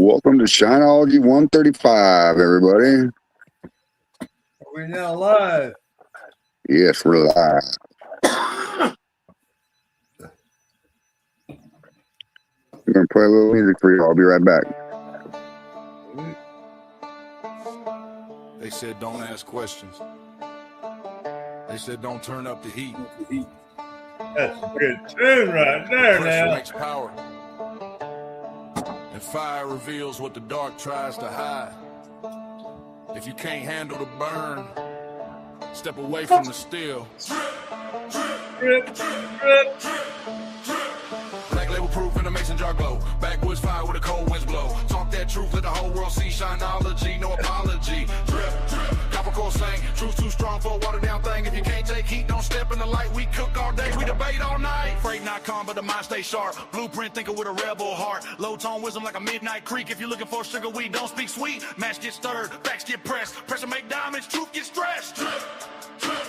Welcome to Shineology 135, everybody. Are we now live? Yes, we're live. I'm going to play a little music for you. I'll be right back. They said don't ask questions. They said don't turn up the heat. That's a good tune right there Pressure now. makes power. And fire reveals what the dark tries to hide. If you can't handle the burn, step away from the steel. Drip, drip. Black label proof in a mason jar glow. Backwoods fire with a cold winds blow. Talk that truth, let the whole world see. Shineology, no apology. Drip, drip, copper core sing. Truth too strong for a watered down thing. If you can't take heat, don't step in the light. We cook all day, we debate all night. Freight not calm, but the mind stay sharp. Blueprint thinker with a rebel heart. Low tone wisdom like a midnight creek. If you're looking for sugar, we don't speak sweet. Match get stirred, backs get pressed. Pressure make diamonds, truth get stressed. Drip, drip,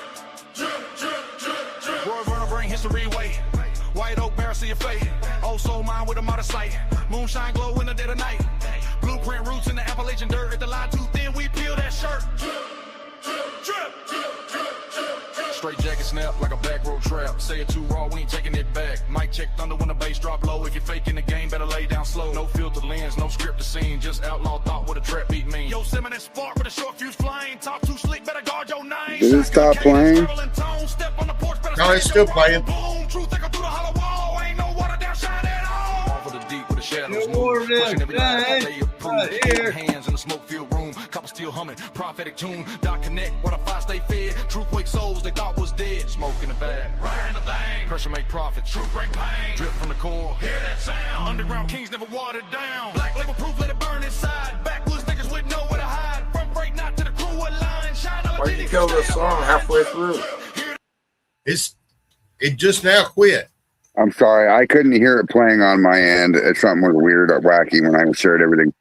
drip, drip, drip, drip. Roy Verner bring history weight. White oak barrel, see your fate. Old soul mind with a motor sight. Moonshine glow in the dead of night. Blueprint roots in the Appalachian dirt. If the lie too thin, we peel that shirt. Straight jacket snap like a back road trap. Say it too raw, we ain't taking it back. Mic check thunder when the bass drop low. If you're faking the game, better lay down slow. No filter lens, no script to scene. Just outlaw thought with a trap beat mean. Yo, Simmons spark with a short fuse flame. Talk too slick, better guard your name. Did it stop playing? No, it's still playing. Truth echo through the hollow wall. Ain't no water down, shine at all. Off of the deep with the shadows No more move. Pushing every line, they approve. Right here. Hands in the smoke filled room. Copper still humming. Prophetic tune. Dot connect. What a fire stay fed. Truth wake souls they thought was dead. Smoke in the bag. Right in the thing. Pressure make profit. Truth bring pain. Drip from the core. Hear that sound. Underground kings never watered down. Black label proof, let it burn inside. Backwoods niggas with nowhere to hide. From break not to the crew a line. Shine on. Why you kill this song halfway through? It just now quit. I'm sorry. I couldn't hear it playing on my end. It's something was weird or wacky when I shared everything.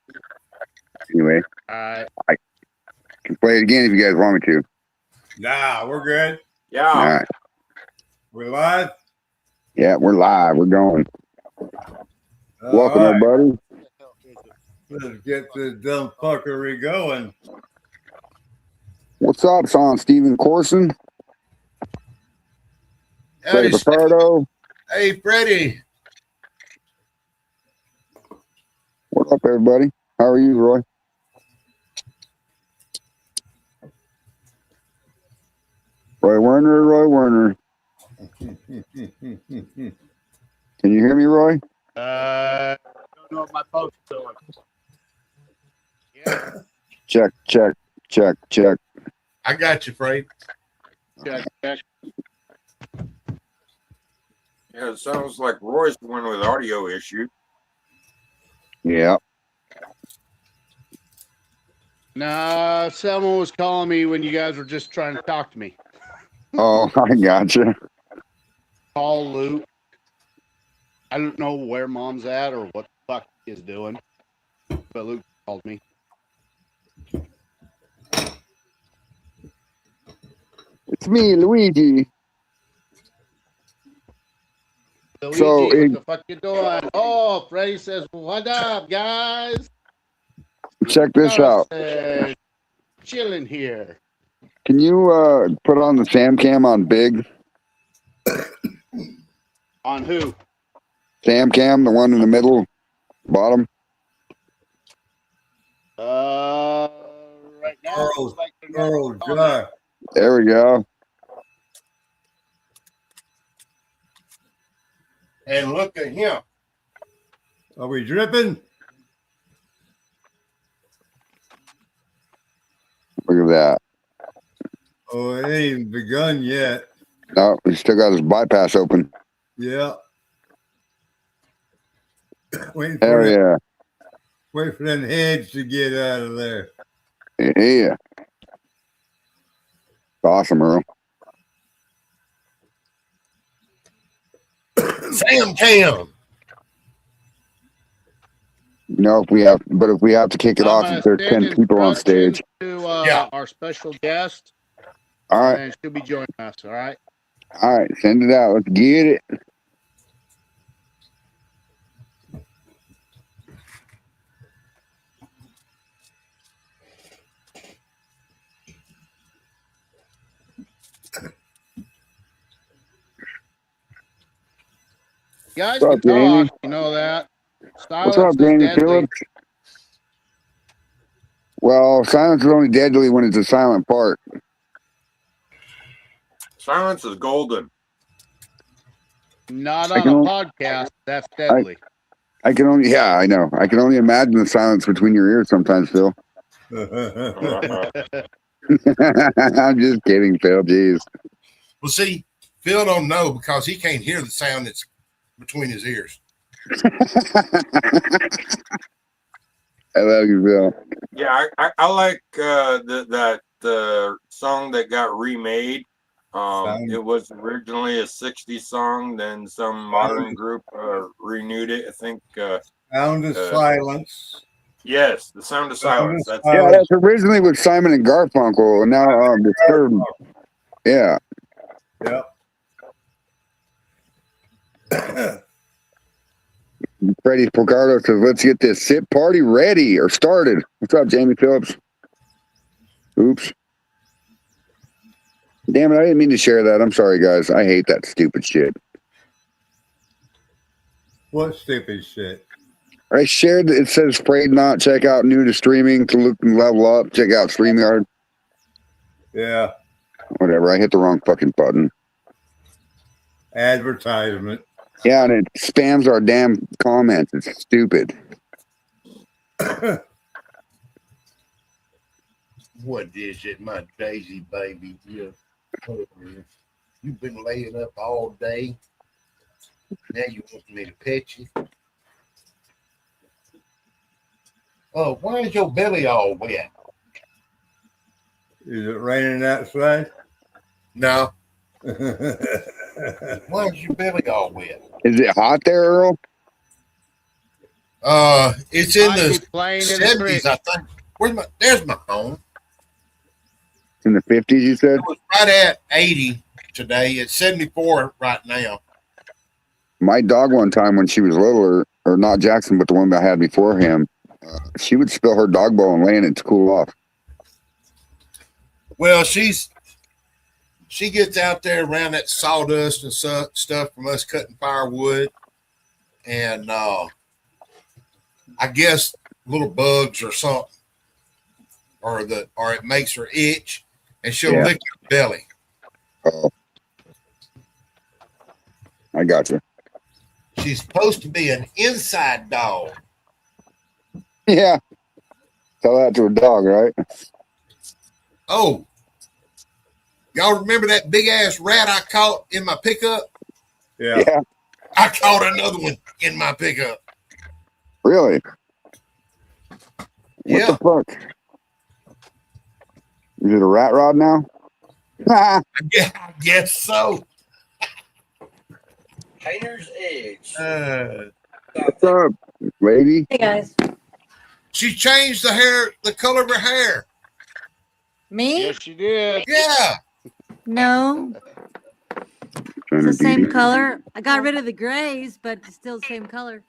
Anyway, I can play it again if you guys want me to. Nah, we're good. Yeah. All right. We're live. Yeah, we're live. We're going. All Welcome, right. everybody. Let's get the dumb fuckery going. What's up, Sean Steven Corson? Freddie Howdy, Picardo. hey, Freddie. What up, everybody? How are you, Roy? Roy Werner. Can you hear me, Roy? I don't know what my phone's doing. Yeah, Check. I got you, Freddie. check. Yeah, it sounds like Roy's the one with audio issue. Yeah. Nah, someone was calling me when you guys were just trying to talk to me. Oh, I gotcha. Call Luke. I don't know where Mom's at or what the fuck he is doing, but Luke called me. It's me, Luigi. Luigi, So, what the fuck you doing? Oh, Freddie says, "What up, guys?" Check this out. Chilling here. Can you put on the Sam cam on big? On who? Sam cam, the one in the middle, bottom. Right now, it looks like they're not Oh, on God. There we go. And look at him. Are we dripping? Look at that. Oh, it ain't even begun yet. No, he still got his bypass open. Yeah. Wait Hell for yeah. wait for them heads to get out of there. Yeah. Awesome, Earl. Sam Cam. No, if we have to kick it I'm off gonna if there's stand 10 in people on introduction stage. To Yeah. our special guest, All right. and she'll be joining us. All right. All right. Send it out. Let's get it. guys What's can up, Jamie? talk, you know that. What's Silence up, is Jamie deadly. Phillips? Well, silence is only deadly when it's a silent part. Silence is golden. Not I on can a only- podcast. That's deadly. I can only, yeah, I know. I can only imagine the silence between your ears sometimes, Phil. Uh, I'm just kidding, Phil. Jeez. Well, see, Phil don't know because he can't hear the sound that's between his ears. I love you, Phil. yeah, I like that song that got remade. It was originally a 60s song, then some modern group renewed it. I think. Sound of silence. Yes, the sound of silence. That's Yeah, that's originally with Simon and Garfunkel, and now Disturbed. Yeah. Yep. Freddie Picardo says, let's get this sip party ready or started. What's up, Jamie Phillips? Oops. Damn it, I didn't mean to share that. I'm sorry, guys. I hate that stupid shit. What stupid shit? I shared it says afraid not, check out new to streaming to look and level up, check out StreamYard. Yeah. Whatever, I hit the wrong fucking button. Advertisement. Yeah, and it spams our damn comments. It's stupid. What is it, my Daisy baby? Yeah. You've been laying up all day. Now you want me to pet you? Oh, why is your belly all wet? Is it raining outside? No. Why is your belly all wet? Is it hot there, Earl? It's in Might the be playing in the 70s, creek. I think. There's my phone. In the 50s, you said? It was right at 80 today. It's 74 right now. My dog one time when she was littler, or not Jackson, but the one I had before him, she would spill her dog bowl and lay in it to cool off. Well, she gets out there around that sawdust and stuff from us cutting firewood, and I guess little bugs or something, or it makes her itch, and she'll lick your belly. Oh, I got you. She's supposed to be an inside dog. Yeah, tell that to a dog, right? Oh, y'all remember that big ass rat I caught in my pickup? Yeah. Yeah, I caught another one in my pickup. really? What Yeah. the fuck? Is it a rat rod now? I guess so. Painter's Edge. What's up, lady? Hey guys. She changed the color of her hair. Me? Yes, you did. Yeah. No. Trying It's to the same beat it. color. I got rid of the grays, but it's still the same color.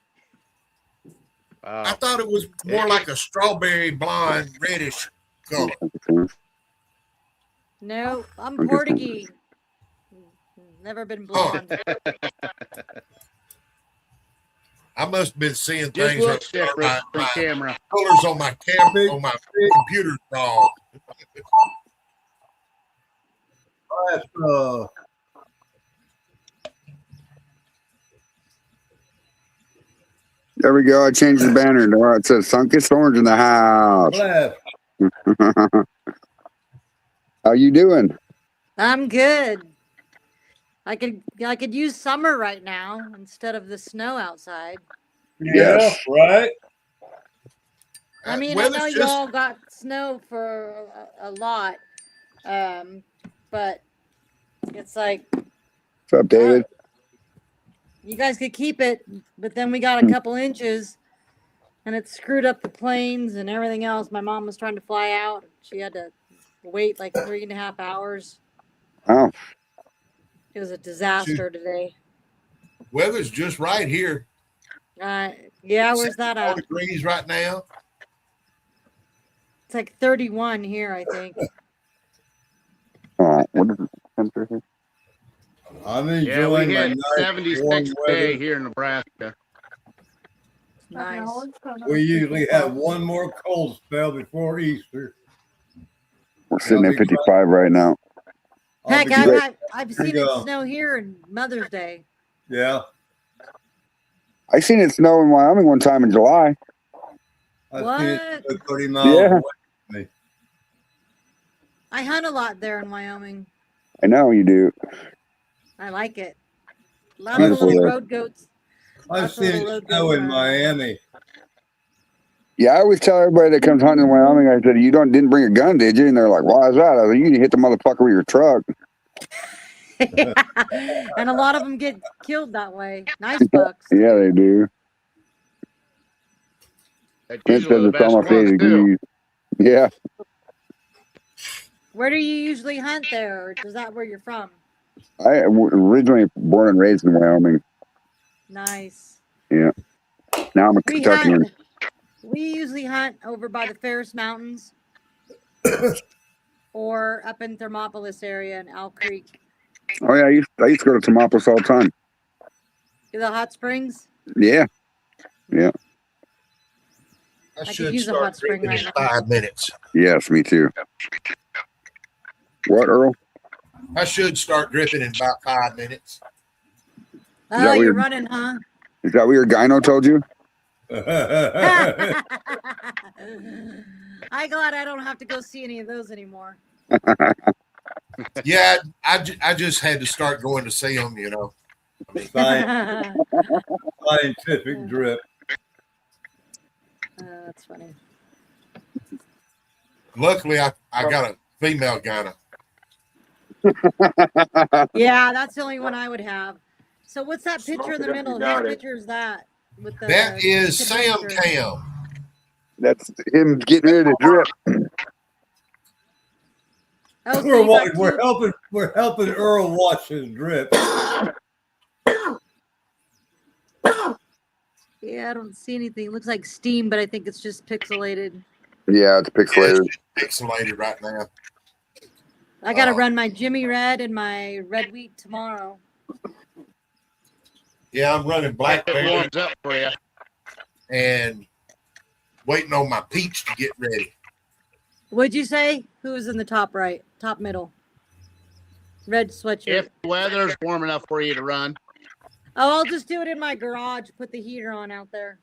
I thought it was more like a strawberry blonde reddish color. No, I'm Okay. Portuguese. Never been blonde. I must have been seeing Just things looks different for my camera. colors on my computer's wrong. That's, There we go. I changed the banner. Now it says Sunkist Orange in the house. left. How you doing? I'm good. I could use summer right now instead of the snow outside. Yeah, Yes. right. I mean, I Weather's know just- y'all got snow for a lot, but it's like What's up, David? you guys could keep it, but then we got a couple inches, and it screwed up the planes and everything else. My mom was trying to fly out; she had to wait like 3.5 hours. Oh, It was a disaster today. Weather's just right here. Yeah, where's that 64 at? degrees right now. It's like 31 here, I think. what is the temperature? I'm Yeah, we enjoying my hit nice warm 76 weather. day here in Nebraska. Nice. We usually have one more cold spell before Easter. We're sitting at 55 right now. Heck, I've seen it go. snow here in Mother's Day. Yeah. I seen it snow in Wyoming one time in July. I've seen it What? 30 miles Yeah. away from me. I hunt a lot there in Wyoming. I know you do. I like it. Lots of Beautiful little there. road goats. I've Lots of seen little it road snow goats in around. Miami. Yeah, I always tell everybody that comes hunting in Wyoming, I said, you didn't bring a gun, did you? And they're like, why is that? I was like, you can hit the motherfucker with your truck. Yeah. And a lot of them get killed that way. Nice bucks. Yeah, they do. That's Clint usually says the it's best almost ones 80 too. degrees. Yeah. Where do you usually hunt there? Or is that where you're from? I originally born and raised in Wyoming. Nice. Yeah. Now I'm a We Kentuckian. hunt. We usually hunt over by the Ferris Mountains or up in Thermopolis area in Owl Creek. Oh, yeah, I used to go to Thermopolis all the time. The hot springs. Yeah. Yeah. I could should use a hot start spring drinking right in now. 5 minutes. Yes, me too. What, Earl? I should start dripping in about 5 minutes. Oh, that you're weird? running, huh? Is that what your gyno told you? I'm glad I don't have to go see any of those anymore. Yeah, I just had to start going to see them, you know. Scientific drip. That's funny. Luckily, I got a female gyno. Yeah, that's the only one I would have. So what's that picture Smoke in the it up, you middle? got Whose it. picture is that? With the That is Sam picture? Cam. That's him getting ready to drip. Oh, so you got We're helping Earl watch his drip. Yeah, I don't see anything. It looks like steam, but I think it's just pixelated. Yeah, it's pixelated. It's pixelated right now. I got to run my Jimmy Red and my red wheat tomorrow. Yeah, I'm running It blackberry warms up for you. and waiting on my peach to get ready. What'd you say? Who was in the top right? Top middle. Red sweatshirt. If the weather's warm enough for you to run. Oh, I'll just do it in my garage. Put the heater on out there.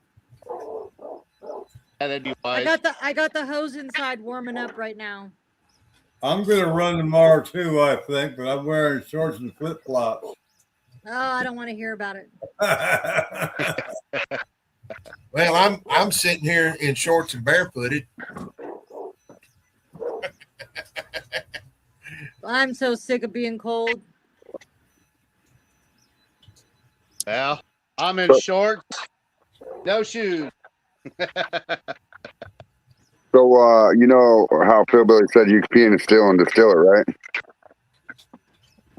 That'd be I wise. got the hose inside warming up right now. I'm gonna run tomorrow too, I think, but I'm wearing shorts and flip flops. Oh, I don't want to hear about it. Well, I'm sitting here in shorts and barefooted. I'm so sick of being cold. Well, I'm in shorts, no shoes. So, you know how Phil Billy said you can pee in a still and distill it, right?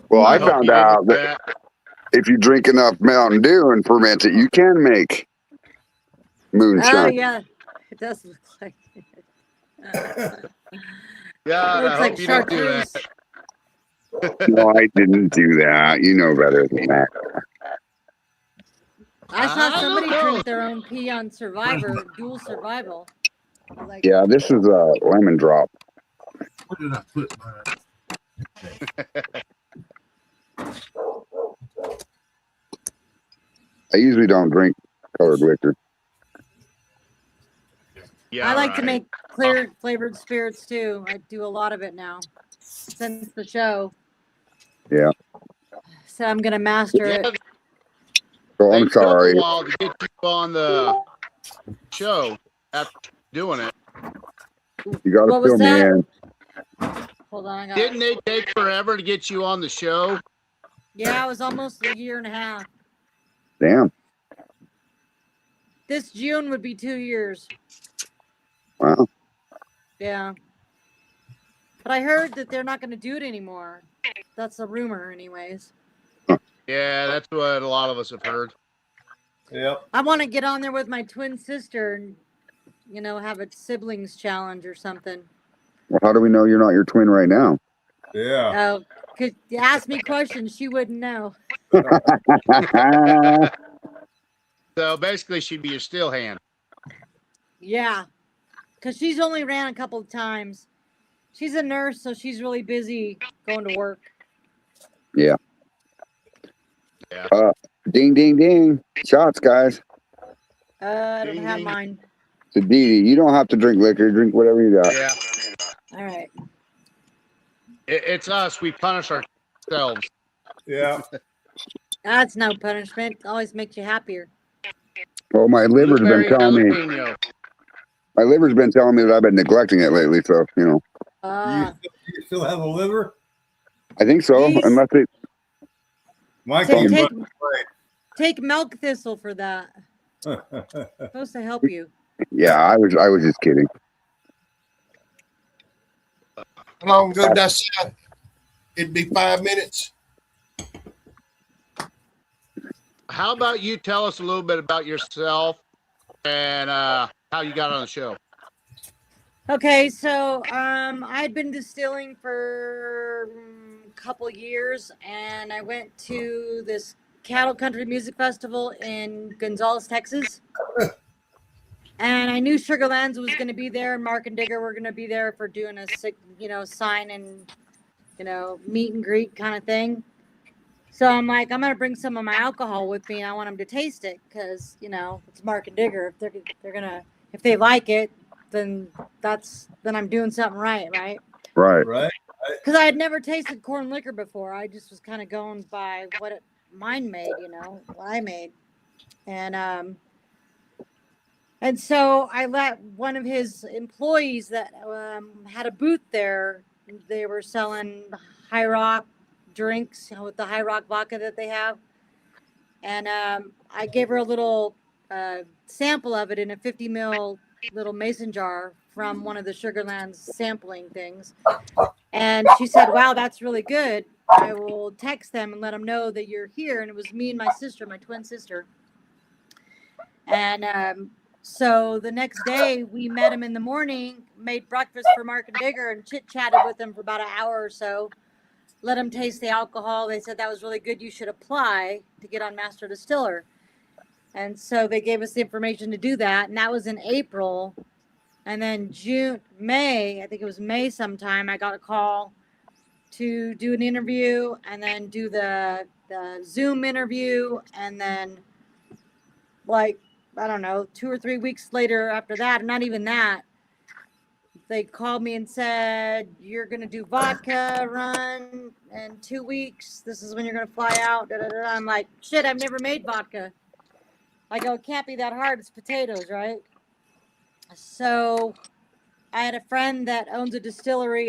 Well, I hope found you didn't out do that if you drink enough Mountain Dew and ferment it, you can make Oh, moonshine. yeah. It does look like it. God, Looks I like hope you didn't do chartreuse. that. No, I didn't do that. You know better than that. I saw I somebody don't know. drink their own pee on Survivor, dual survival. Like, Yeah, this is a lemon drop. Where did I put mine? I usually don't drink colored liquor. Yeah, I like to right. make clear flavored spirits too. I do a lot of it now since the show. Yeah. So I'm gonna master Yeah, it. So they I'm took sorry. a while to get you on the show after doing it. You got to What was fill me that? in. Hold on, I got Didn't they take forever to get you on the show? Yeah, it was almost a year and a half. Damn. This June would be 2 years. Wow. Yeah. But I heard that they're not gonna do it anymore. That's a rumor, anyways. Yeah, that's what a lot of us have heard. Yep. I want to get on there with my twin sister and, have a siblings challenge or something. Well, how do we know you're not your twin right now? Yeah. Oh, Could you ask me questions, she wouldn't know. So basically, she'd be your still hand. Yeah, because she's only ran a couple of times. She's a nurse, so she's really busy going to work. Yeah. Yeah. Ding, ding, ding. Shots, guys. I don't Ding, have ding. mine. So, Dee Dee, you don't have to drink liquor. Drink whatever you got. Yeah. All right. It's us. We punish ourselves. Yeah. That's no punishment. It always makes you happier. Well, my liver's been Blueberry telling me. jalapeno. My liver's been telling me that I've been neglecting it lately. So, you know. You still have a liver? I think so. Jeez. Unless it. Mike, take milk thistle for that. It's supposed to help you. Yeah, I was just kidding. How long ago did I say it'd be 5 minutes? How about you tell us a little bit about yourself and how you got on the show? Okay, so I'd been distilling for a couple years, and I went to this cattle country music festival in Gonzales, Texas. And I knew Sugarlands was going to be there, and Mark and Digger were going to be there for doing a sign and meet and greet kind of thing. So I'm like, I'm going to bring some of my alcohol with me, and I want them to taste it because it's Mark and Digger. If they're gonna, if they like it, then I'm doing something right. Right. Because I had never tasted corn liquor before. I just was kind of going by what mine made, what I made. And so I let one of his employees that had a booth there. They were selling High Rock drinks, with the High Rock vodka that they have. And I gave her a little sample of it in a 50 ml little mason jar from one of the Sugarlands sampling things. And she said, wow, that's really good. I will text them and let them know that you're here. And it was me and my sister, my twin sister. And so the next day we met him in the morning, made breakfast for Mark and Digger, and chit-chatted with them for about an hour or so. Let them taste the alcohol. They said that was really good. You should apply to get on Master Distiller. And so they gave us the information to do that. And that was in April. And then May, I think it was May sometime, I got a call to do an interview and then do the Zoom interview. And then, I don't know, 2 or 3 weeks later after that, not even that, they called me and said, you're going to do vodka run in 2 weeks. This is when you're going to fly out. Da, da, da. I'm like, shit, I've never made vodka. I go, it can't be that hard. It's potatoes, right? So I had a friend that owns a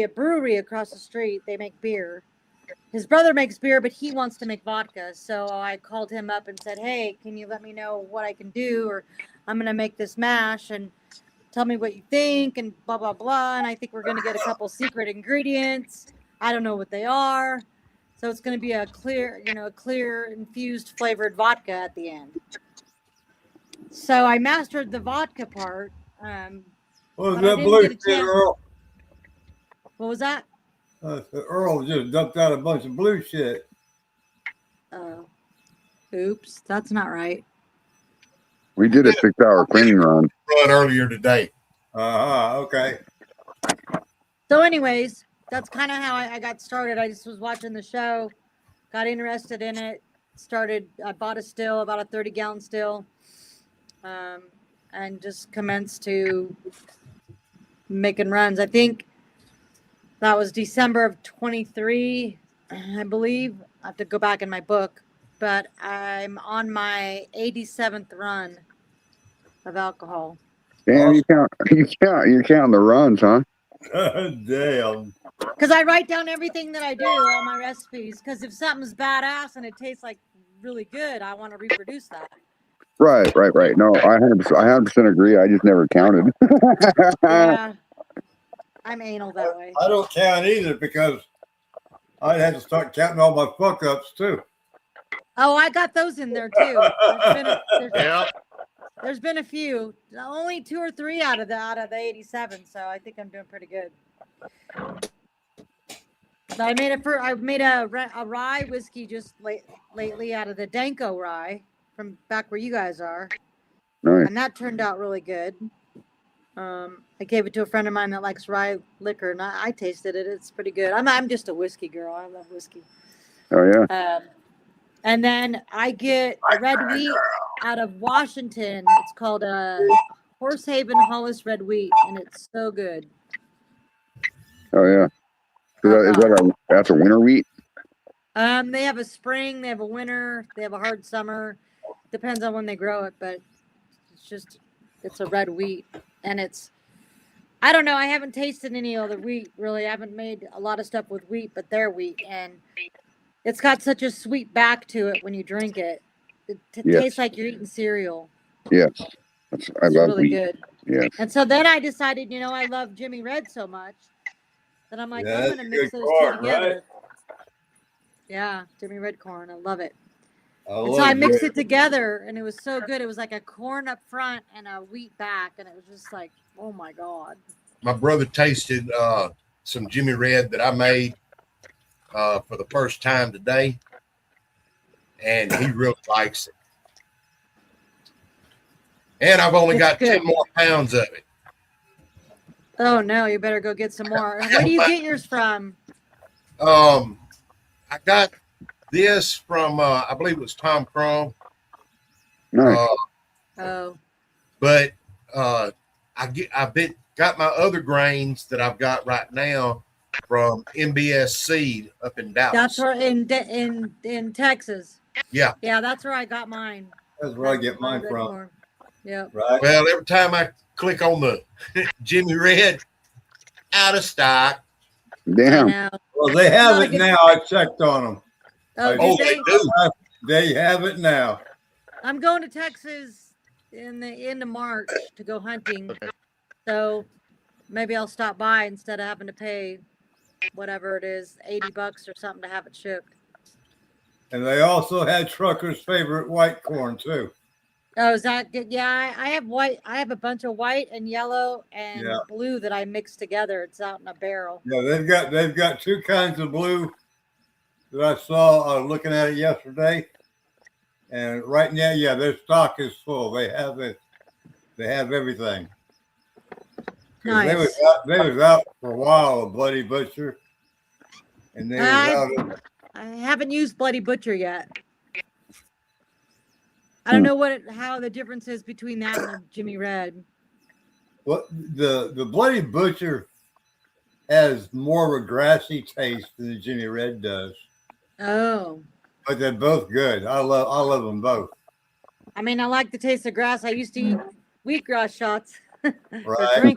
brewery across the street. They make beer. His brother makes beer, but he wants to make vodka. So I called him up and said, hey, can you let me know what I can do? Or I'm going to make this mash and tell me what you think and blah, blah, blah. And I think we're going to get a couple secret ingredients. I don't know what they are. So it's going to be a clear infused flavored vodka at the end. So I mastered the vodka part. What was that blue shit, Earl? What was that? Earl just dumped out a bunch of blue shit. Oh, oops, that's not right. We did a 6-hour cleaning run Earlier today. Okay. So anyways, that's kind of how I got started. I just was watching the show, got interested in it, I bought a still, about a 30-gallon still, and just commenced to making runs. I think that was December of 23, I believe. I have to go back in my book, but I'm on my 87th run of alcohol. Damn, you're counting the runs, huh? Damn. Because I write down everything that I do, all my recipes. Because if something's badass and it tastes like really good, I want to reproduce that. Right. No, I 100% agree. I just never counted. Yeah, I'm anal that way. I don't count either because I'd have to start counting all my fuck ups too. Oh, I got those in there too. Yeah. There's been a few, only 2 or 3 out of the 87. So I think I'm doing pretty good. I made a rye whiskey just lately out of the Danko rye from back where you guys are, Nice. and that turned out really good. I gave it to a friend of mine that likes rye liquor, and I tasted it. It's pretty good. I'm just a whiskey girl. I love whiskey. Oh yeah. And then I get red wheat out of Washington. It's called Horsehaven Hollis Red Wheat, and it's so good. Oh yeah. That's a winter wheat? They have a spring, they have a winter, they have a hard summer. Depends on when they grow it, but it's a red wheat, and I don't know. I haven't tasted any other wheat really. I haven't made a lot of stuff with wheat, but their wheat, and it's got such a sweet back to it when you drink it. It tastes like you're eating cereal. Yes. I love really wheat. Good. Yeah. And so then I decided, I love Jimmy Red so much that I'm like, I'm gonna mix those two together. Right? Yeah, Jimmy Red corn. I love it. And so I mixed it together, and it was so good. It was like a corn up front and a wheat back, and it was just like, oh my God. My brother tasted some Jimmy Red that I made for the first time today, and he really likes it. And I've only got 10 more pounds of it. Oh no, you better go get some more. Where do you get yours from? I got this from I believe it was Tom Crum. Nice. But I've got my other grains that I've got right now from MBS Seed up in Dallas. That's where in Texas. Yeah. Yeah, that's where I got mine. That's where I get mine from. Corn. Yeah. Right. Well, every time I click on the Jimmy Red, out of stock. Damn. Well, they have it now. I checked on them. Oh, they do. They have it now. I'm going to Texas in the end of March to go hunting. So maybe I'll stop by instead of having to pay whatever it is, $80 or something to have it shipped. And they also had Trucker's favorite white corn too. Oh, is that good? Yeah, I have white. I have a bunch of white and yellow and blue that I mix together. It's out in a barrel. Yeah, they've got two kinds of blue that I saw looking at it yesterday. And right now, their stock is full. They have it. They have everything. Nice. They was out for a while, a Bloody Butcher, and they was out. I haven't used Bloody Butcher yet. I don't know how the difference is between that and the Jimmy Red. Well, the Bloody Butcher has more of a grassy taste than the Jimmy Red does. Oh. But they're both good. I love them both. I mean, I like the taste of grass. I used to eat wheatgrass shots. Right.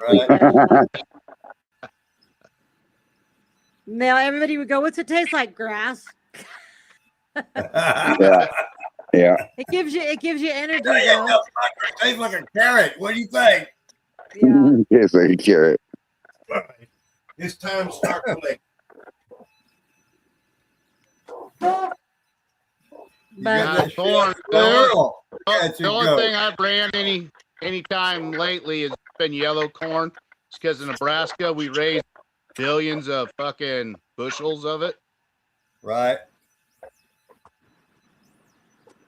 Now everybody would go, "What's it taste like?" Grass. Yeah. It gives you energy. It tastes like a carrot. What do you think? Yeah. It's like a carrot. It's time to start collecting. But the only thing I've ran any time lately has been yellow corn. It's because in Nebraska we raise billions of fucking bushels of it. Right.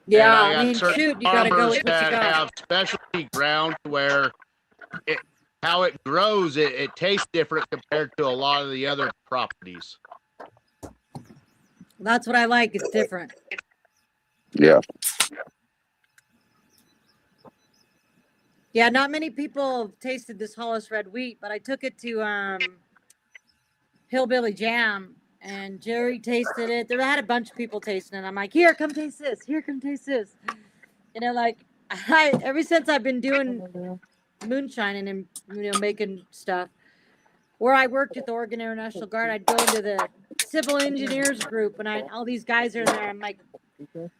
Yeah, I mean, shoot, you gotta go with what you that got. have specialty ground where how it grows, it tastes different compared to a lot of the other properties. That's what I like. It's different. Yeah. Yeah, not many people have tasted this Hollis Red Wheat, but I took it to Hillbilly Jam, and Jerry tasted it. There had a bunch of people tasting it. I'm like, here, come taste this. Here, come taste this. Ever since I've been doing moonshining and making stuff, where I worked at the Oregon Air National Guard, I'd go into the civil engineers group, and all these guys are in there. I'm like,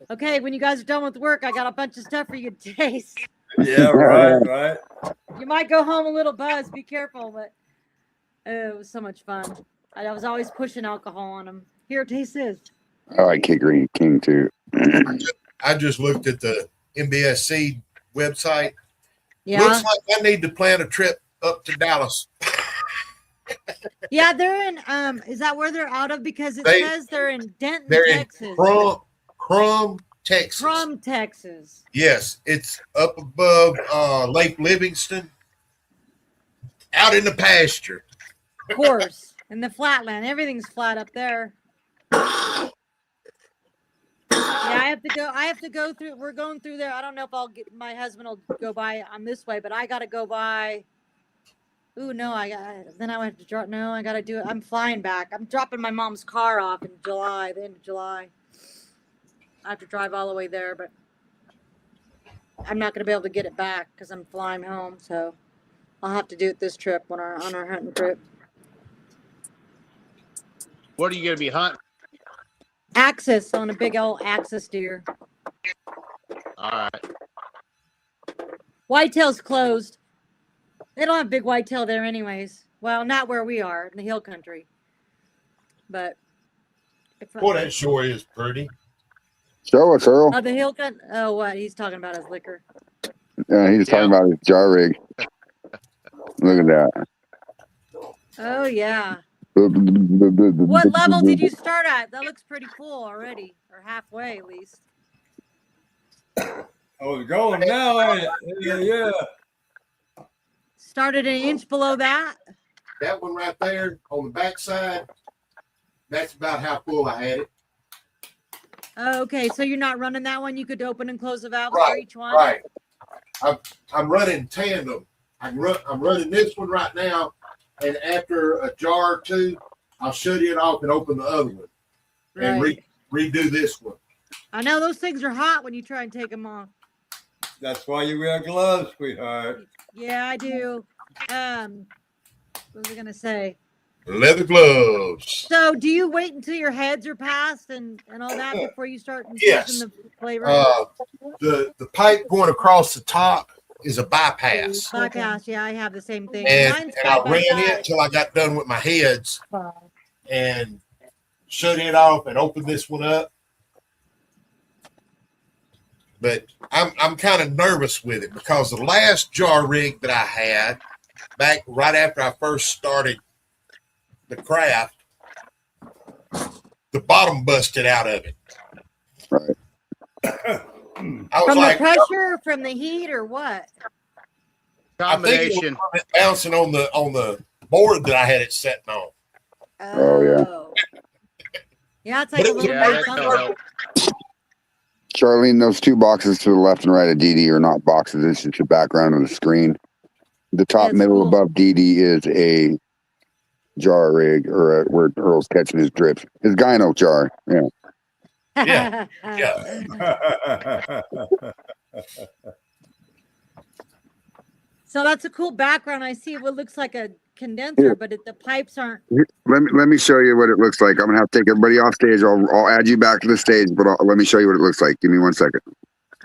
okay, when you guys are done with work, I got a bunch of stuff for you to taste. Yeah, right. You might go home a little buzzed. Be careful, but it was so much fun. I was always pushing alcohol on them. Here, taste this. I like King too. I just looked at the MBSC website. Yeah. Looks like I need to plan a trip up to Dallas. Yeah, they're in. Is that where they're out of? Because it says they're in Denton, They're Texas. in Crum, Texas. From Texas. Yes, it's up above Lake Livingston, out in the pasture. Of course, in the flatland, everything's flat up there. Yeah, I have to go through. We're going through there. I don't know if my husband will go by on this way, but I got to go by. Ooh, no, then I have to drop. No, I got to do it. I'm flying back. I'm dropping my mom's car off in July, the end of July. I have to drive all the way there, but I'm not going to be able to get it back because I'm flying home. So I'll have to do it this trip on our hunting trip. What are you going to be hunting? Axis on a big old axis deer. All right. Whitetail's closed. They don't have big whitetail there anyways. Well, not where we are in the hill country. But Boy, that sure is pretty. Show us, Earl. Oh, the hill country. Oh, what? He's talking about his liquor. He's talking about his jar rig. Look at that. Oh, yeah. What level did you start at? That looks pretty full already, or halfway at least. Oh, it's going now, ain't it? Yeah. Started an inch below that. That one right there on the backside, that's about how full I had it. Oh, okay, so you're not running that one. You could open and close the valve for each one. Right. I'm running tandem. I'm running this one right now, and after a jar or two, I'll shut it off and open the other one, and redo this one. I know those things are hot when you try and take them off. That's why you wear gloves, sweetheart. Yeah, I do. What was I gonna say? Leather gloves. So, do you wait until your heads are passed and all that before you start Yes. the flavor? The pipe going across the top is a bypass. Bypass, yeah, I have the same thing. And I ran it till I got done with my heads and shut it off and opened this one up. But I'm kind of nervous with it because the last jar rig that I had back right after I first started the craft, the bottom busted out of it. Right. I was From like, the pressure, from the heat, or what? Combination. I think it was bouncing on the board that I had it setting on. Oh, yeah. Yeah, it's like a little malfunction. Charlene, those two boxes to the left and right of DD are not boxes. It's just the background of the screen. The top middle above DD is a jar rig, or where Earl's catching his drips. His gyno jar. Yeah. Yeah. Yeah. So that's a cool background. I see what looks like a condenser, but the pipes aren't. Let me show you what it looks like. I'm gonna have to take everybody off stage. I'll add you back to the stage, but let me show you what it looks like. Give me 1 second.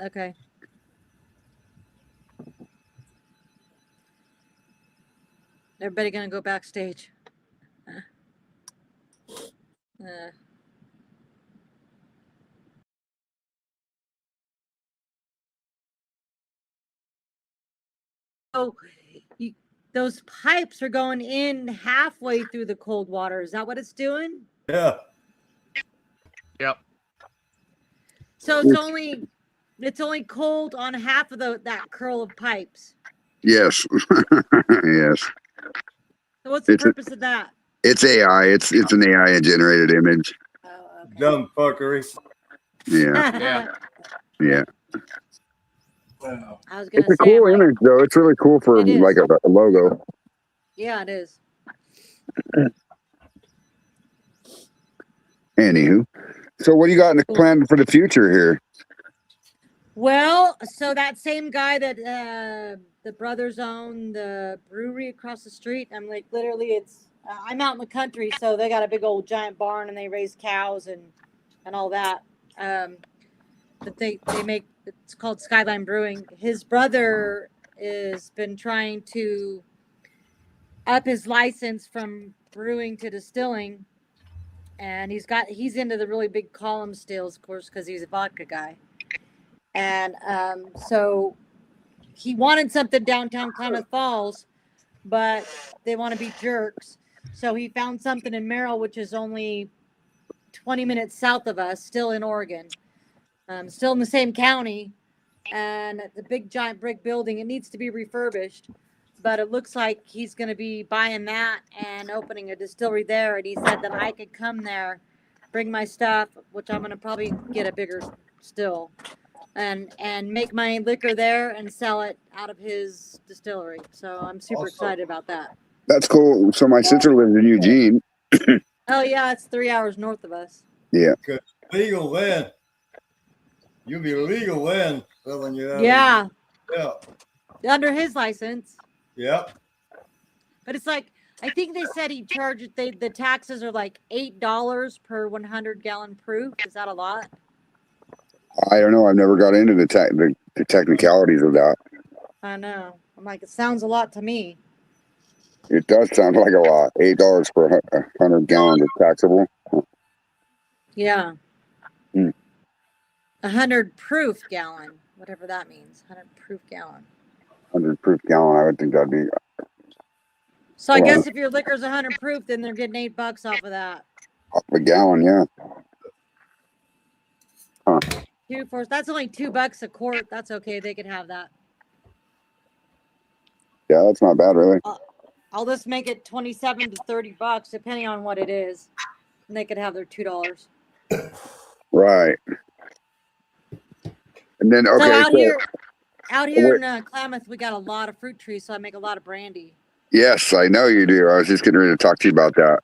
Okay. Everybody gonna go backstage. So those pipes are going in halfway through the cold water. Is that what it's doing? Yeah. Yep. So it's only cold on half of that curl of pipes. Yes. Yes. So what's the purpose of that? It's AI. It's an AI generated image. Oh, okay. Dumb fuckery. Yeah. Yeah. Yeah. I was gonna It's a say, cool image, though. It's really cool for It is. like a logo. yeah, it is. Anywho, so what do you got in the plan for the future here? Well, so that same guy that the brothers own the brewery across the street. I'm like, literally, I'm out in the country, so they got a big old giant barn and they raise cows and all that. But they make, it's called Skyline Brewing. His brother has been trying to up his license from brewing to distilling, and he's into the really big column stills, of course, because he's a vodka guy. And so he wanted something downtown Klamath Falls, but they want to be jerks. So he found something in Merrill, which is only 20 minutes south of us, still in Oregon, still in the same county. And the big giant brick building, it needs to be refurbished, but it looks like he's going to be buying that and opening a distillery there. And he said that I could come there, bring my stuff, which I'm going to probably get a bigger still, and make my liquor there and sell it out of his distillery. So I'm super excited about that. That's cool. So my sister lives in Eugene. Oh yeah, it's 3 hours north of us. Yeah. Legal then. You'll be legal then, selling you that. Yeah. Yeah. Under his license. Yep. But it's like, I think they said he charged, the taxes are like $8 per 100-gallon proof. Is that a lot? I don't know. I've never got into the technicalities of that. I know. I'm like, it sounds a lot to me. It does sound like a lot. $8 for 100 gallons is taxable. Yeah. Hmm. 100 proof gallon, whatever that means. 100 proof gallon. 100 proof gallon. I would think that'd be. So I guess if your liquor's 100 proof, then they're getting $8 off of that. Off a gallon, yeah. Huh. That's only $2 a quart. That's okay. They could have that. Yeah, that's not bad, really. I'll just make it 27 to $30, depending on what it is. And they could have their $2. Right. And then, okay. So out here in Klamath, we got a lot of fruit trees, so I make a lot of brandy. Yes, I know you do. I was just getting ready to talk to you about that.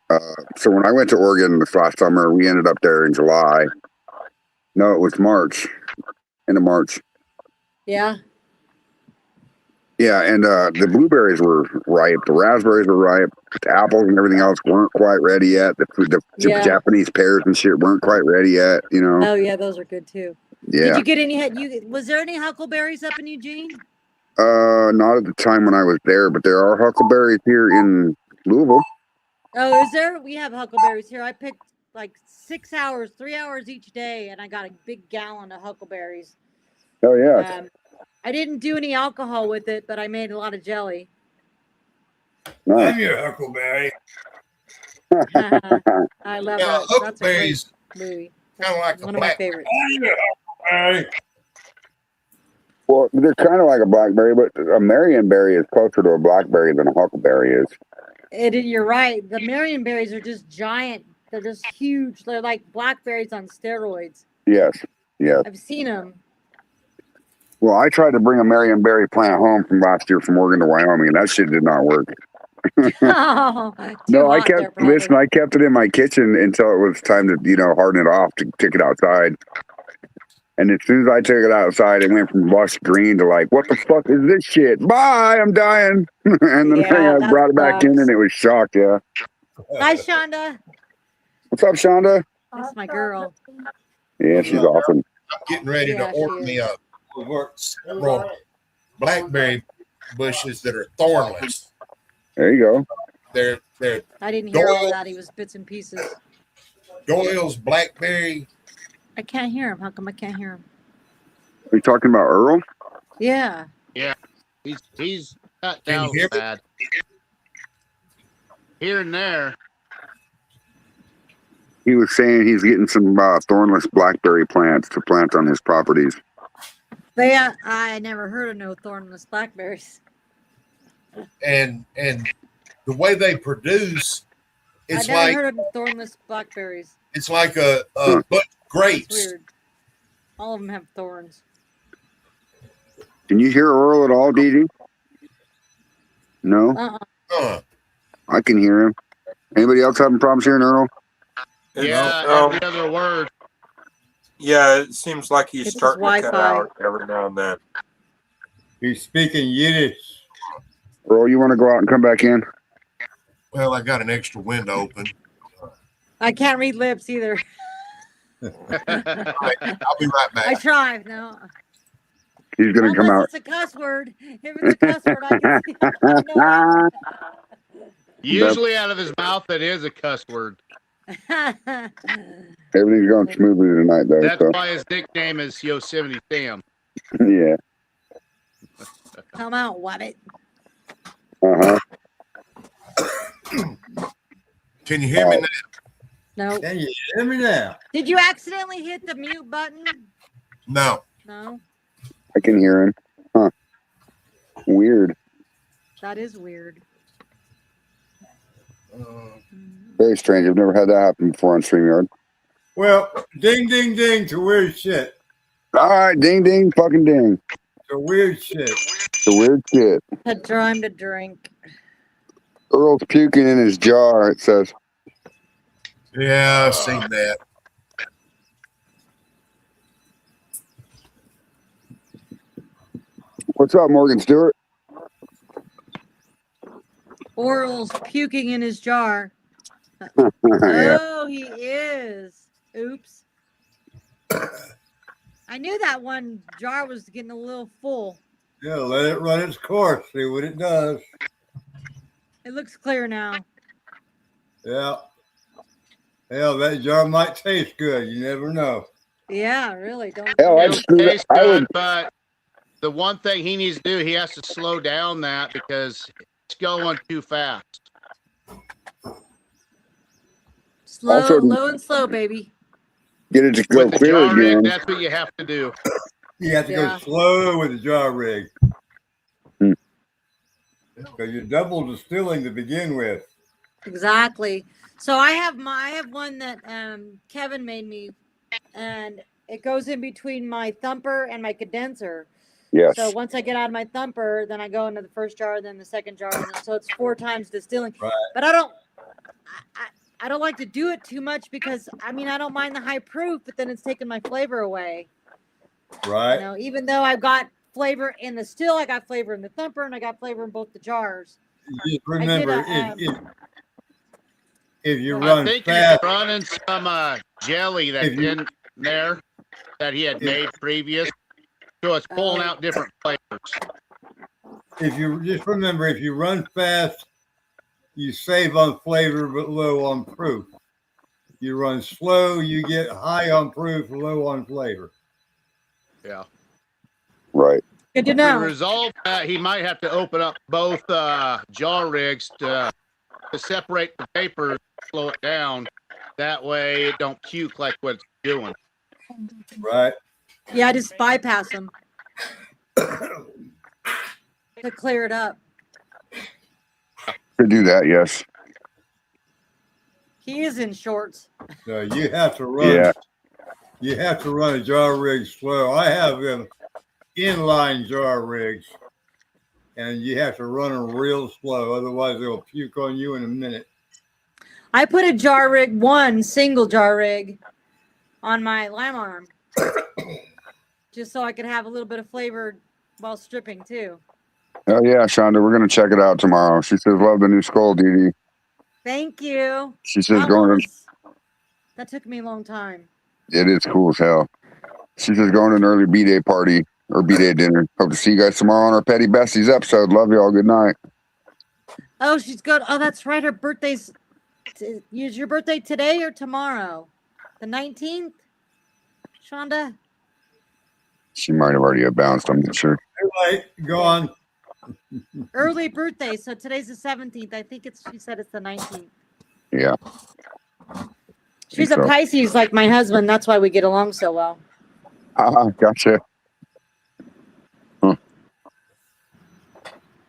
So when I went to Oregon this last summer, we ended up there in July. No, it was March. End of March. Yeah. Yeah, and the blueberries were ripe. The raspberries were ripe. The apples and everything else weren't quite ready yet. The Japanese pears and shit weren't quite ready yet, you know. Oh, yeah, those are good, too. Yeah. Did you get any? Was there any huckleberries up in Eugene? Not at the time when I was there, but there are huckleberries here in Louisville. Oh, is there? We have huckleberries here. I picked like 6 hours, 3 hours each day, and I got a big gallon of huckleberries. Oh, yeah. I didn't do any alcohol with it, but I made a lot of jelly. Nice. I'm your huckleberry. I love Yeah, that. huckleberries, That's a great movie. kind of like One a of my black. favorites. I'm your huckleberry. Well, they're kind of like a blackberry, but a marionberry is closer to a blackberry than a huckleberry is. You're right. The marionberries are just giant. They're just huge. They're like blackberries on steroids. Yes, yes. I've seen them. Well, I tried to bring a marionberry plant home from last year from Oregon to Wyoming, and that shit did not work. Oh, No, I kept it in my kitchen until it was time to, harden it off to take it outside. And as soon as I took it outside, it went from lush green to like, what the fuck is this shit? Bye, I'm dying. And then I brought it back in and it was shocked, yeah. Hi, Shonda. What's up, Shonda? That's my girl. Yeah, she's awesome. I'm getting ready Yeah, to order she me several blackberry bushes that are thornless. There you go. They're I didn't hear all that. He was bits and pieces. Doyle's blackberry. I can't hear him. How come I can't hear him? Are you talking about Earl? Yeah. Yeah, he's cut Can down you hear me? bad. Here and there. He was saying he's getting some thornless blackberry plants to plant on his properties. I never heard of no thornless blackberries. And the way they produce, I never heard of thornless blackberries. it's like a bunch of grapes. It's weird. All of them have thorns. Can you hear Earl at all, Dee Dee? No? I can hear him. Anybody else having problems hearing Earl? Yeah, every other word. Yeah, it seems like he's It's starting to cut Wi-Fi. out every now and then. He's speaking Yiddish. Earl, you want to go out and come back in? Well, I got an extra window open. I can't read lips either. I'll be right back. I tried. No. He's going to come out. It's a cuss word. If it's a cuss word, I can see. I know Usually out of his mouth, that is a cuss word. that. Everything's going smoothly tonight, though. That's So. why his nickname is Yosemite Sam. Yeah. Come out, what it. Uh-huh. Can you hear me now? No. Can you hear me now? Did you accidentally hit the mute button? No. No. I can hear him. Huh. Weird. That is weird. Very strange. I've never had that happen before on StreamYard. Well, ding, ding, ding to weird shit. All right, ding, ding, fucking ding. To weird shit. The weird shit. Had time to drink. Earl's puking in his jar, it says. Yeah, I've seen that. What's up, Morgan Stewart? Oral's puking in his jar. Yeah. Oh, he is. Oops. I knew that one jar was getting a little full. Yeah, let it run its course. See what it does. It looks clear now. Yeah. Hell, that jar might taste good. You never know. Yeah, really. Don't. Hell, I'd It'll screw that. taste I good, would. but the one thing he needs to do, he has to slow down that because it's going too fast. Slow, Also- low and slow, baby. Get it to go With the clear jar rig, again. that's what you have to do. You have to Yeah. go slow with the jar rig. Hmm. Because you're double distilling to begin with. Exactly. So I have one that Kevin made me, and it goes in between my thumper and my condenser. Yes. So once I get out of my thumper, then I go into the first jar, then the second jar, and so it's 4 times distilling. Right. But I don't like to do it too much because I don't mind the high proof, but then it's taking my flavor away. Right. You know, even though I've got flavor in the still, I got flavor in the thumper, and I got flavor in both the jars. Just remember, if you I run think fast, he's running some jelly that's If you- in there that he had If- made previous. So it's pulling out different flavors. if you just remember, if you run fast, you save on flavor but low on proof. You run slow, you get high on proof, low on flavor. Yeah. Right. Good to To know. resolve that, he might have to open up both jar rigs to separate the vapor, slow it down. That way it don't puke like what it's doing. Right. Yeah, I just bypass them to clear it up. Could do that, yes. He is in shorts. So you have to run. Yeah. You have to run a jar rig slow. I have them inline jar rigs, and you have to run them real slow. Otherwise, they'll puke on you in a minute. I put a jar rig, one single jar rig, on my lime arm, just so I could have a little bit of flavor while stripping too. Oh, yeah, Shonda, we're going to check it out tomorrow. She says, love the new skull, Dee Dee. Thank you. She says, That going one to, that took me a long time. it is cool as hell. She says, going to an early B-Day party or B-Day dinner. Hope to see you guys tomorrow on our Petty Besties episode. Love y'all. Good night. Oh, she's good. Oh, that's right. Her birthday's. Is your birthday today or tomorrow? The 19th? Shonda? She might have already bounced. I'm not sure. Right, go on. Early birthday. So today's the 17th. I think she said it's the 19th. Yeah. She's a So- Pisces like my husband. That's why we get along so well. Gotcha. Huh.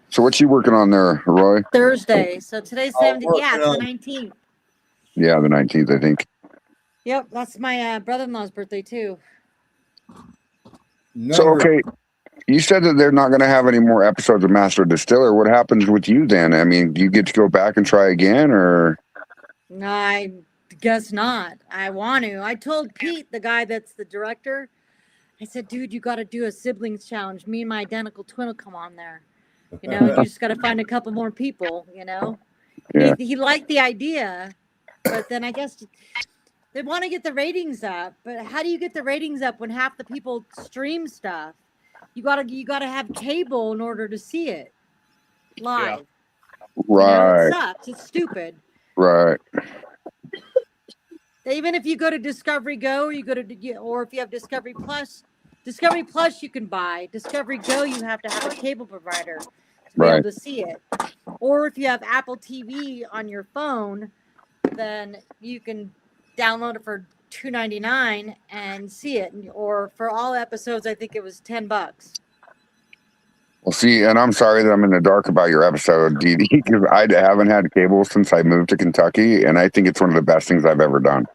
So what's she working on there, Roy? Thursday. So today's I'll 17th. work Yeah, it it's the on. 19th. Yeah, the 19th, I think. Yep, that's my brother-in-law's birthday too. So, Number- okay, you said that they're not going to have any more episodes of Master Distiller. What happens with you then? I mean, do you get to go back and try again, or? I guess not. I want to. I told Pete, the guy that's the director, I said, dude, you got to do a siblings challenge. Me and my identical twin will come on there. You know, you just got to find a couple more people, you know. Yeah. He liked the idea, but then I guess they want to get the ratings up. But how do you get the ratings up when half the people stream stuff? You gotta have cable in order to see it live. You know, Right, it sucks. It's stupid. right. Even if you go to Discovery Go, or if you have Discovery Plus you can buy. Discovery Go, you have to have a cable provider to be Right. able to see it. Or if you have Apple TV on your phone, then you can download it for $2.99 and see it. Or for all episodes, I think it was $10. Well, see, and I'm sorry that I'm in the dark about your episode, Dee Dee, because I haven't had cable since I moved to Kentucky, and I think it's one of the best things I've ever done.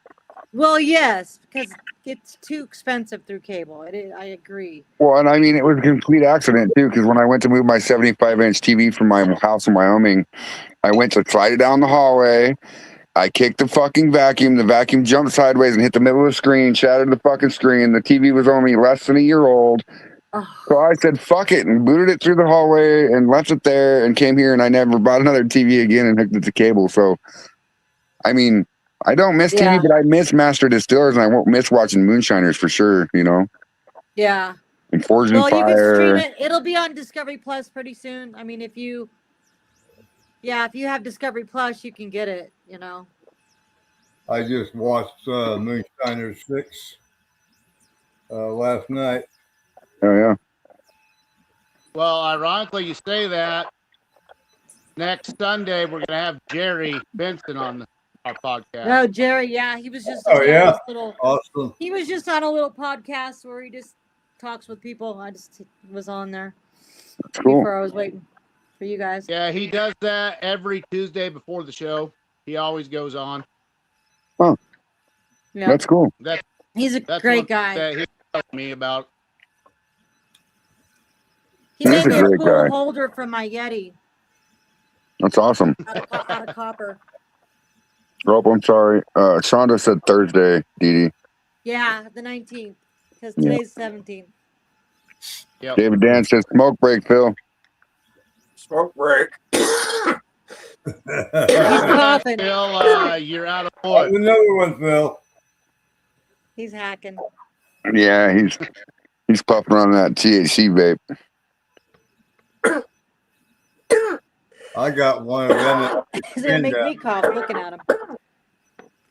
Well, yes, because it's too expensive through cable. I agree. Well, and I mean, it was a complete accident, too, because when I went to move my 75-inch TV from my house in Wyoming, I went to slide it down the hallway. I kicked the fucking vacuum. The vacuum jumped sideways and hit the middle of the screen, shattered the fucking screen. The TV was only less than a year old. Oh, So I said, fuck it, and booted it through the hallway and left it there and came here, and I never bought another TV again and hooked it to cable. So, I mean, I don't miss Yeah. TV, but I miss Master Distillers, and I won't miss watching Moonshiners for sure, you know? yeah. And Forged in Well, you can stream Fire. it. It'll be on Discovery Plus pretty soon. I mean, if you have Discovery Plus, you can get it, you know. I just watched Moonshiner 6 last night. Oh, yeah. Well, ironically, you say that. Next Sunday, we're gonna have Jerry Benson on our podcast. No, Jerry, yeah, he was just Oh, yeah? little. Awesome. He was just on a little podcast where he just talks with people. I just was on there That's cool. before I was waiting for you guys. Yeah, he does that every Tuesday before the show. He always goes on. Yeah, That's cool. he's a That's great one guy. that he told me about. He He's made a me a great cool guy. holder from my Yeti That's awesome. out of copper. Oh, I'm sorry. Shonda said Thursday, Dee Dee. Yeah, the 19th, because Yeah. today's 17th. Yep. David Dan says smoke break, Phil. Smoke break. He's coughing. Phil, you're out of wood. Another one, Phil. He's hacking. Yeah, he's puffing on that THC vape. I got one of them. He's gonna make me cough looking at him.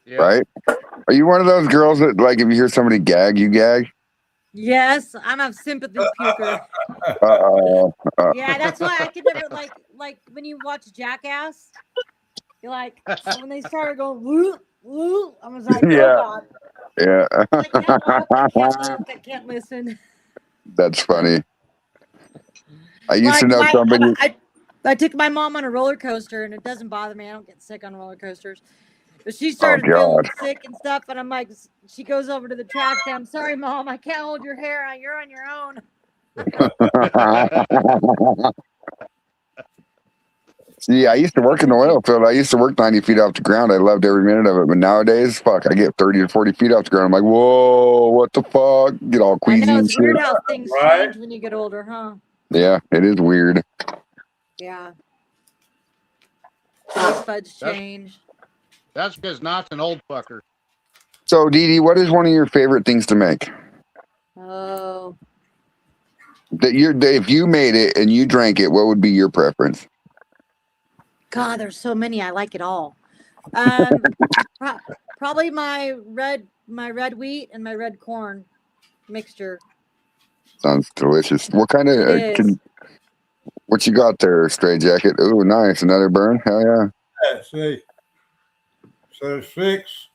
Yeah. Right? Are you one of those girls that, like, if you hear somebody gag, you gag? Yes, I'm a sympathy puker. Yeah, that's why I could never like when you watch Jackass. You're like when they started going woo woo. I was like, Yeah. oh God. Yeah. I can't walk, I can't look, I can't listen. That's funny. I used to Like, know somebody. I took my mom on a roller coaster, and it doesn't bother me. I don't get sick on roller coasters. But she started feeling God. sick and stuff, and I'm like, she goes over to the track. I'm sorry, Mom, I can't hold your hair. You're on your own. See, I used to work in the oil field. I used to work 90 feet off the ground. I loved every minute of it. But nowadays, fuck, I get 30 to 40 feet off the ground. I'm like, whoa, what the fuck? Get all I queasy know and it's shit. weird how things Right? change when you get older, huh? Yeah, it is weird. Yeah. Taste buds change. That's because Knott's an old fucker. So, Dee Dee, what is one of your favorite things to make? Oh, If you made it and you drank it, what would be your preference? God, there's so many. I like it all. Probably my red wheat and my red corn mixture. Sounds delicious. What kind of It is. what you got there, Stray Jacket? Ooh, nice. Another burn? Hell yeah. Let's see. So 6.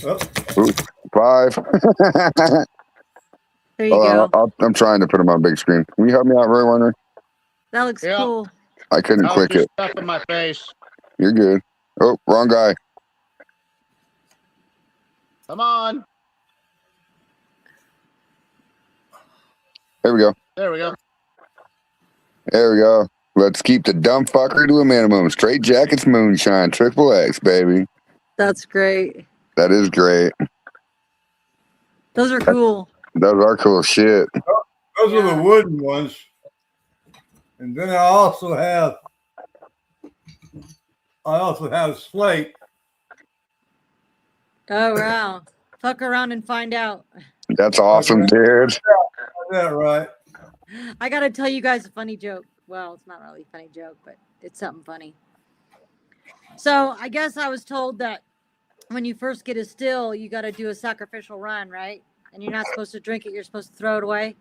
Oh, Ooh, 5. There you go. I'm trying to put them on big screen. Can you help me out, Roy Warner? That looks Yeah. cool. I couldn't I was click just it. stuffing my face. You're good. Oh, wrong guy. Come on. There we go. There we go. There we go. Let's keep the dumb fucker to a minimum. Straight Jackets Moonshine, Triple X, baby. That's great. That is great. Those are cool. Those are cool shit. those are the wooden ones. And then I also have slate. Oh wow. Fuck around and find out. That's awesome, dude. Is that right? I gotta tell you guys a funny joke. Well, it's not really a funny joke, but it's something funny. So I guess I was told that when you first get a still, you gotta do a sacrificial run, right? And you're not supposed to drink it, you're supposed to throw it away.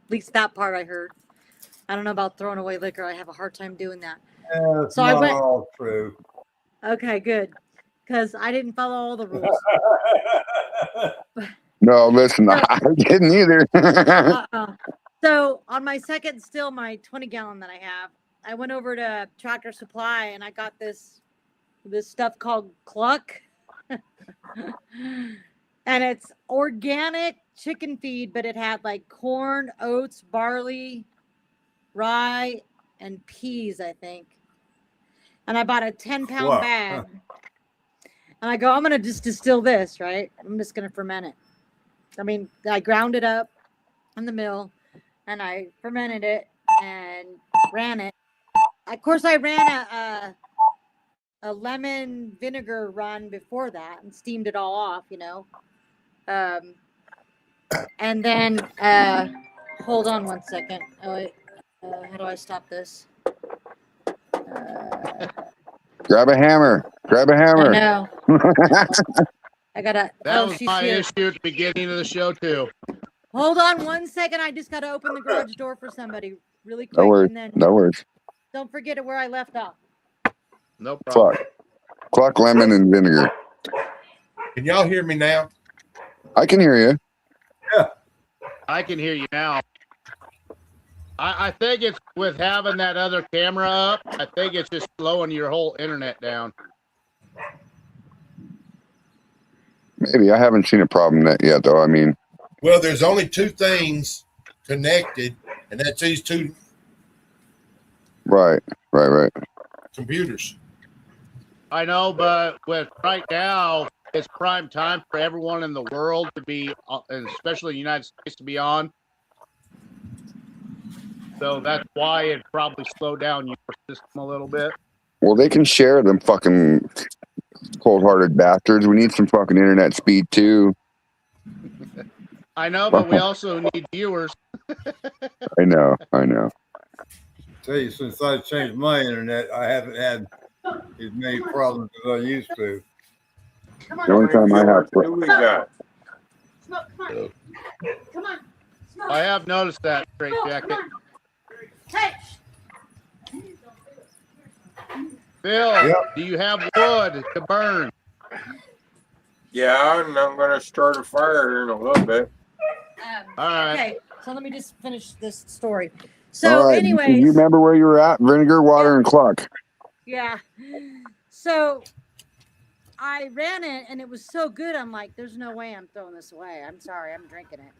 At least that part I heard. I don't know about throwing away liquor. I have a hard time doing that. Yeah, it's So I not went- all true. Okay, good. Because I didn't follow all the rules. No, listen, I didn't either. So on my second still, my 20-gallon that I have, I went over to Tractor Supply and I got this stuff called Cluck. And it's organic chicken feed, but it had like corn, oats, barley, rye, and peas, I think. And I bought a 10-pound bag. And I go, I'm going to just distill this, right? I'm just going to ferment it. I mean, I ground it up in the mill and I fermented it and ran it. Of course, I ran a lemon vinegar run before that and steamed it all off, you know. And then, hold on one second. Oh, wait. How do I stop this? Grab a hammer. Grab a hammer. I know. I gotta. That was my issue at the beginning of the show too. Hold on one second. I just gotta open the garage door for somebody really quick. No worries. And then No worries. don't forget where I left off. No problem. Cluck, lemon, and vinegar. Can y'all hear me now? I can hear you. Yeah. I can hear you now. I think it's with having that other camera up. I think it's just slowing your whole internet down. Maybe. I haven't seen a problem yet, though. I mean, Well, there's only two things connected, and that's these two right. computers. I know, but with right now, it's prime time for everyone in the world to be, and especially the United States, to be on. So that's why it probably slowed down your system a little bit. Well, they can share them fucking cold-hearted bastards. We need some fucking internet speed, too. I know, but we also need viewers. I know. Tell you, since I changed my internet, I haven't had as many problems as I used to. The only time I have... Who we got? Come on. I have noticed that, Straight Jacket. Hey. Phil, Yep. do you have wood to burn? Yeah, and I'm going to start a fire here in a little bit. All right. Okay, so let me just finish this story. So, All right. anyways, You remember where you were at? Vinegar, water, and cluck. yeah. So I ran it and it was so good. I'm like, there's no way I'm throwing this away. I'm sorry, I'm drinking it.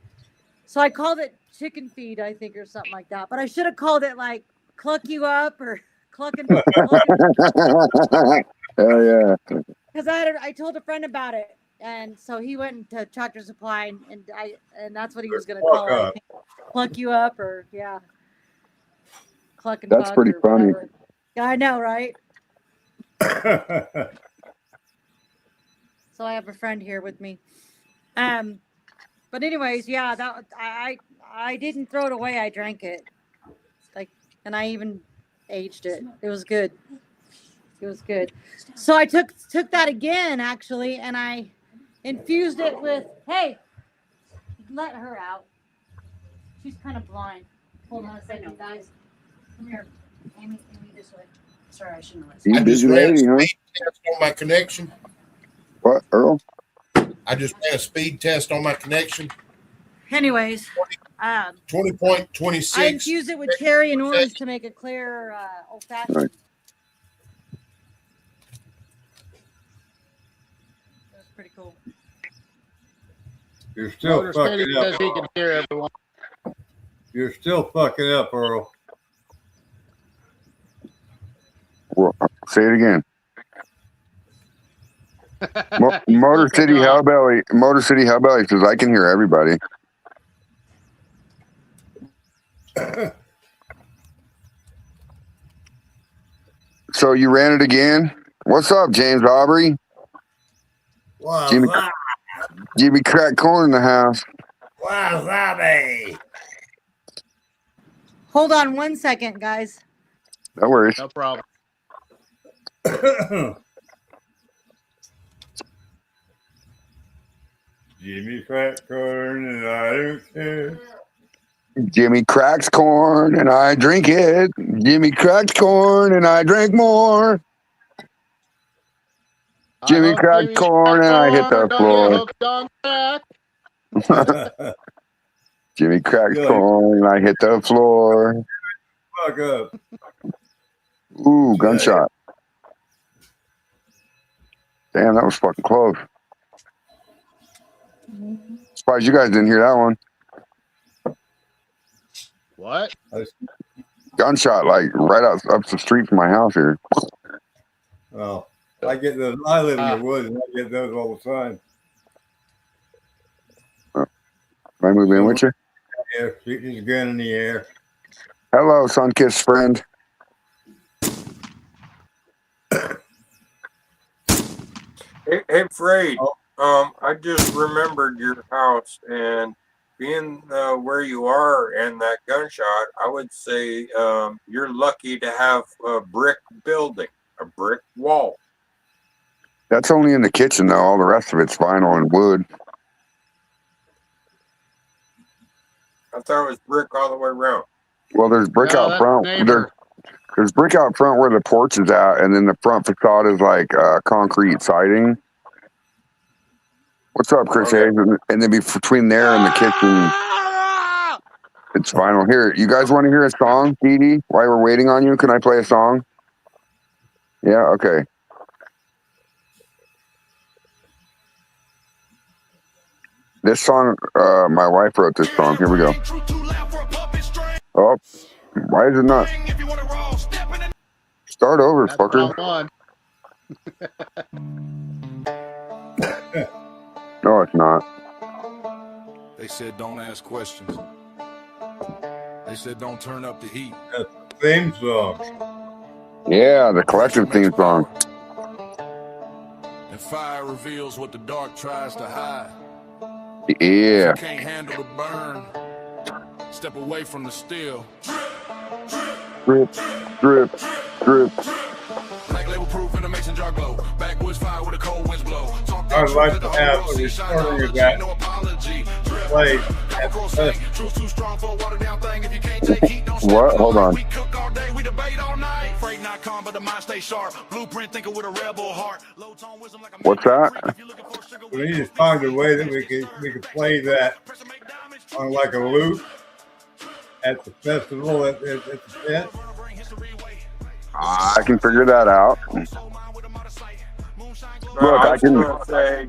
So I called it chicken feed, I think, or something like that. But I should have called it like cluck you up or clucking. Hell yeah. Because I told a friend about it. And so he went to Tractor Supply and that's what he was going to call it. Cluck you up or cluck and That's fuck pretty or funny. whatever. Yeah, I know, right? So I have a friend here with me. But anyways, yeah, that I didn't throw it away. I drank it. And I even aged it. It was good. It was good. So I took that again actually, and I infused it with. Hey, let her out. She's kind of blind. Hold on a second, guys. Come here, Amy this way. Sorry, I shouldn't have. You I just busy ran a lady, huh? speed test on my connection. What, Earl? I just ran a speed test on my connection. Anyways, 20.26. I infused it with cherry and orange to make a clear old fashioned. Right. That was pretty cool. You're still Motor City fucking says he up. can hear everyone. You're still fucking up, Earl. Well, say it again. Motor City Hellbelly says I can hear everybody. So you ran it again? What's up, James Aubrey? Wow, Jimmy Crack Corn in the house. wasabi. Hold on one second, guys. No worries. No problem. Jimmy crack corn and I don't care. Jimmy cracks corn and I drink it. Jimmy cracks corn and I drink more. Jimmy cracked corn and I hit the Don't floor. get hooked on crack. Jimmy cracked Good. corn and I hit the floor. Fuck up. Ooh, gunshot. Damn, that was fucking close. Surprised you guys didn't hear that one. What? Gunshot, like right up the street from my house here. Well, I get those. I live in the woods, and I get those all the time. Can I move in with you? Yeah, shooting his gun in the air. Hello, sun-kissed friend. Hey, Fred. I just remembered your house, and being where you are and that gunshot, I would say you're lucky to have a brick building, a brick wall. That's only in the kitchen, though. All the rest of it's vinyl and wood. I thought it was brick all the way around. Well, there's brick No, out that's front. neighbor. There's brick out front where the porch is at, and then the front facade is like concrete siding. What's up, Chris Okay. Hayes? And then between there and the kitchen, it's vinyl. Here, you guys want to hear a song, Dee Dee? While we're waiting on you, can I play a song? Yeah, okay. This song, my wife wrote this song. Here we go. Oh, why is it not? Start over, That's fucker. wrong one. No, it's not. They said don't ask questions. They said don't turn up the heat. Theme song. Yeah, the collective theme song. And fire reveals what the dark tries to hide. Yeah. You can't handle the burn. Step away from the steel. Drip, drip, drip. Black label proof in a mason jar glow. Backwoods fire with a cold winds blow. I'd like to have a recording of that played at the festival. What? Hold on. What's that? We need to find a way that we could play that on like a loop at the festival at the pit. I can figure that out. Look, I I was can gonna say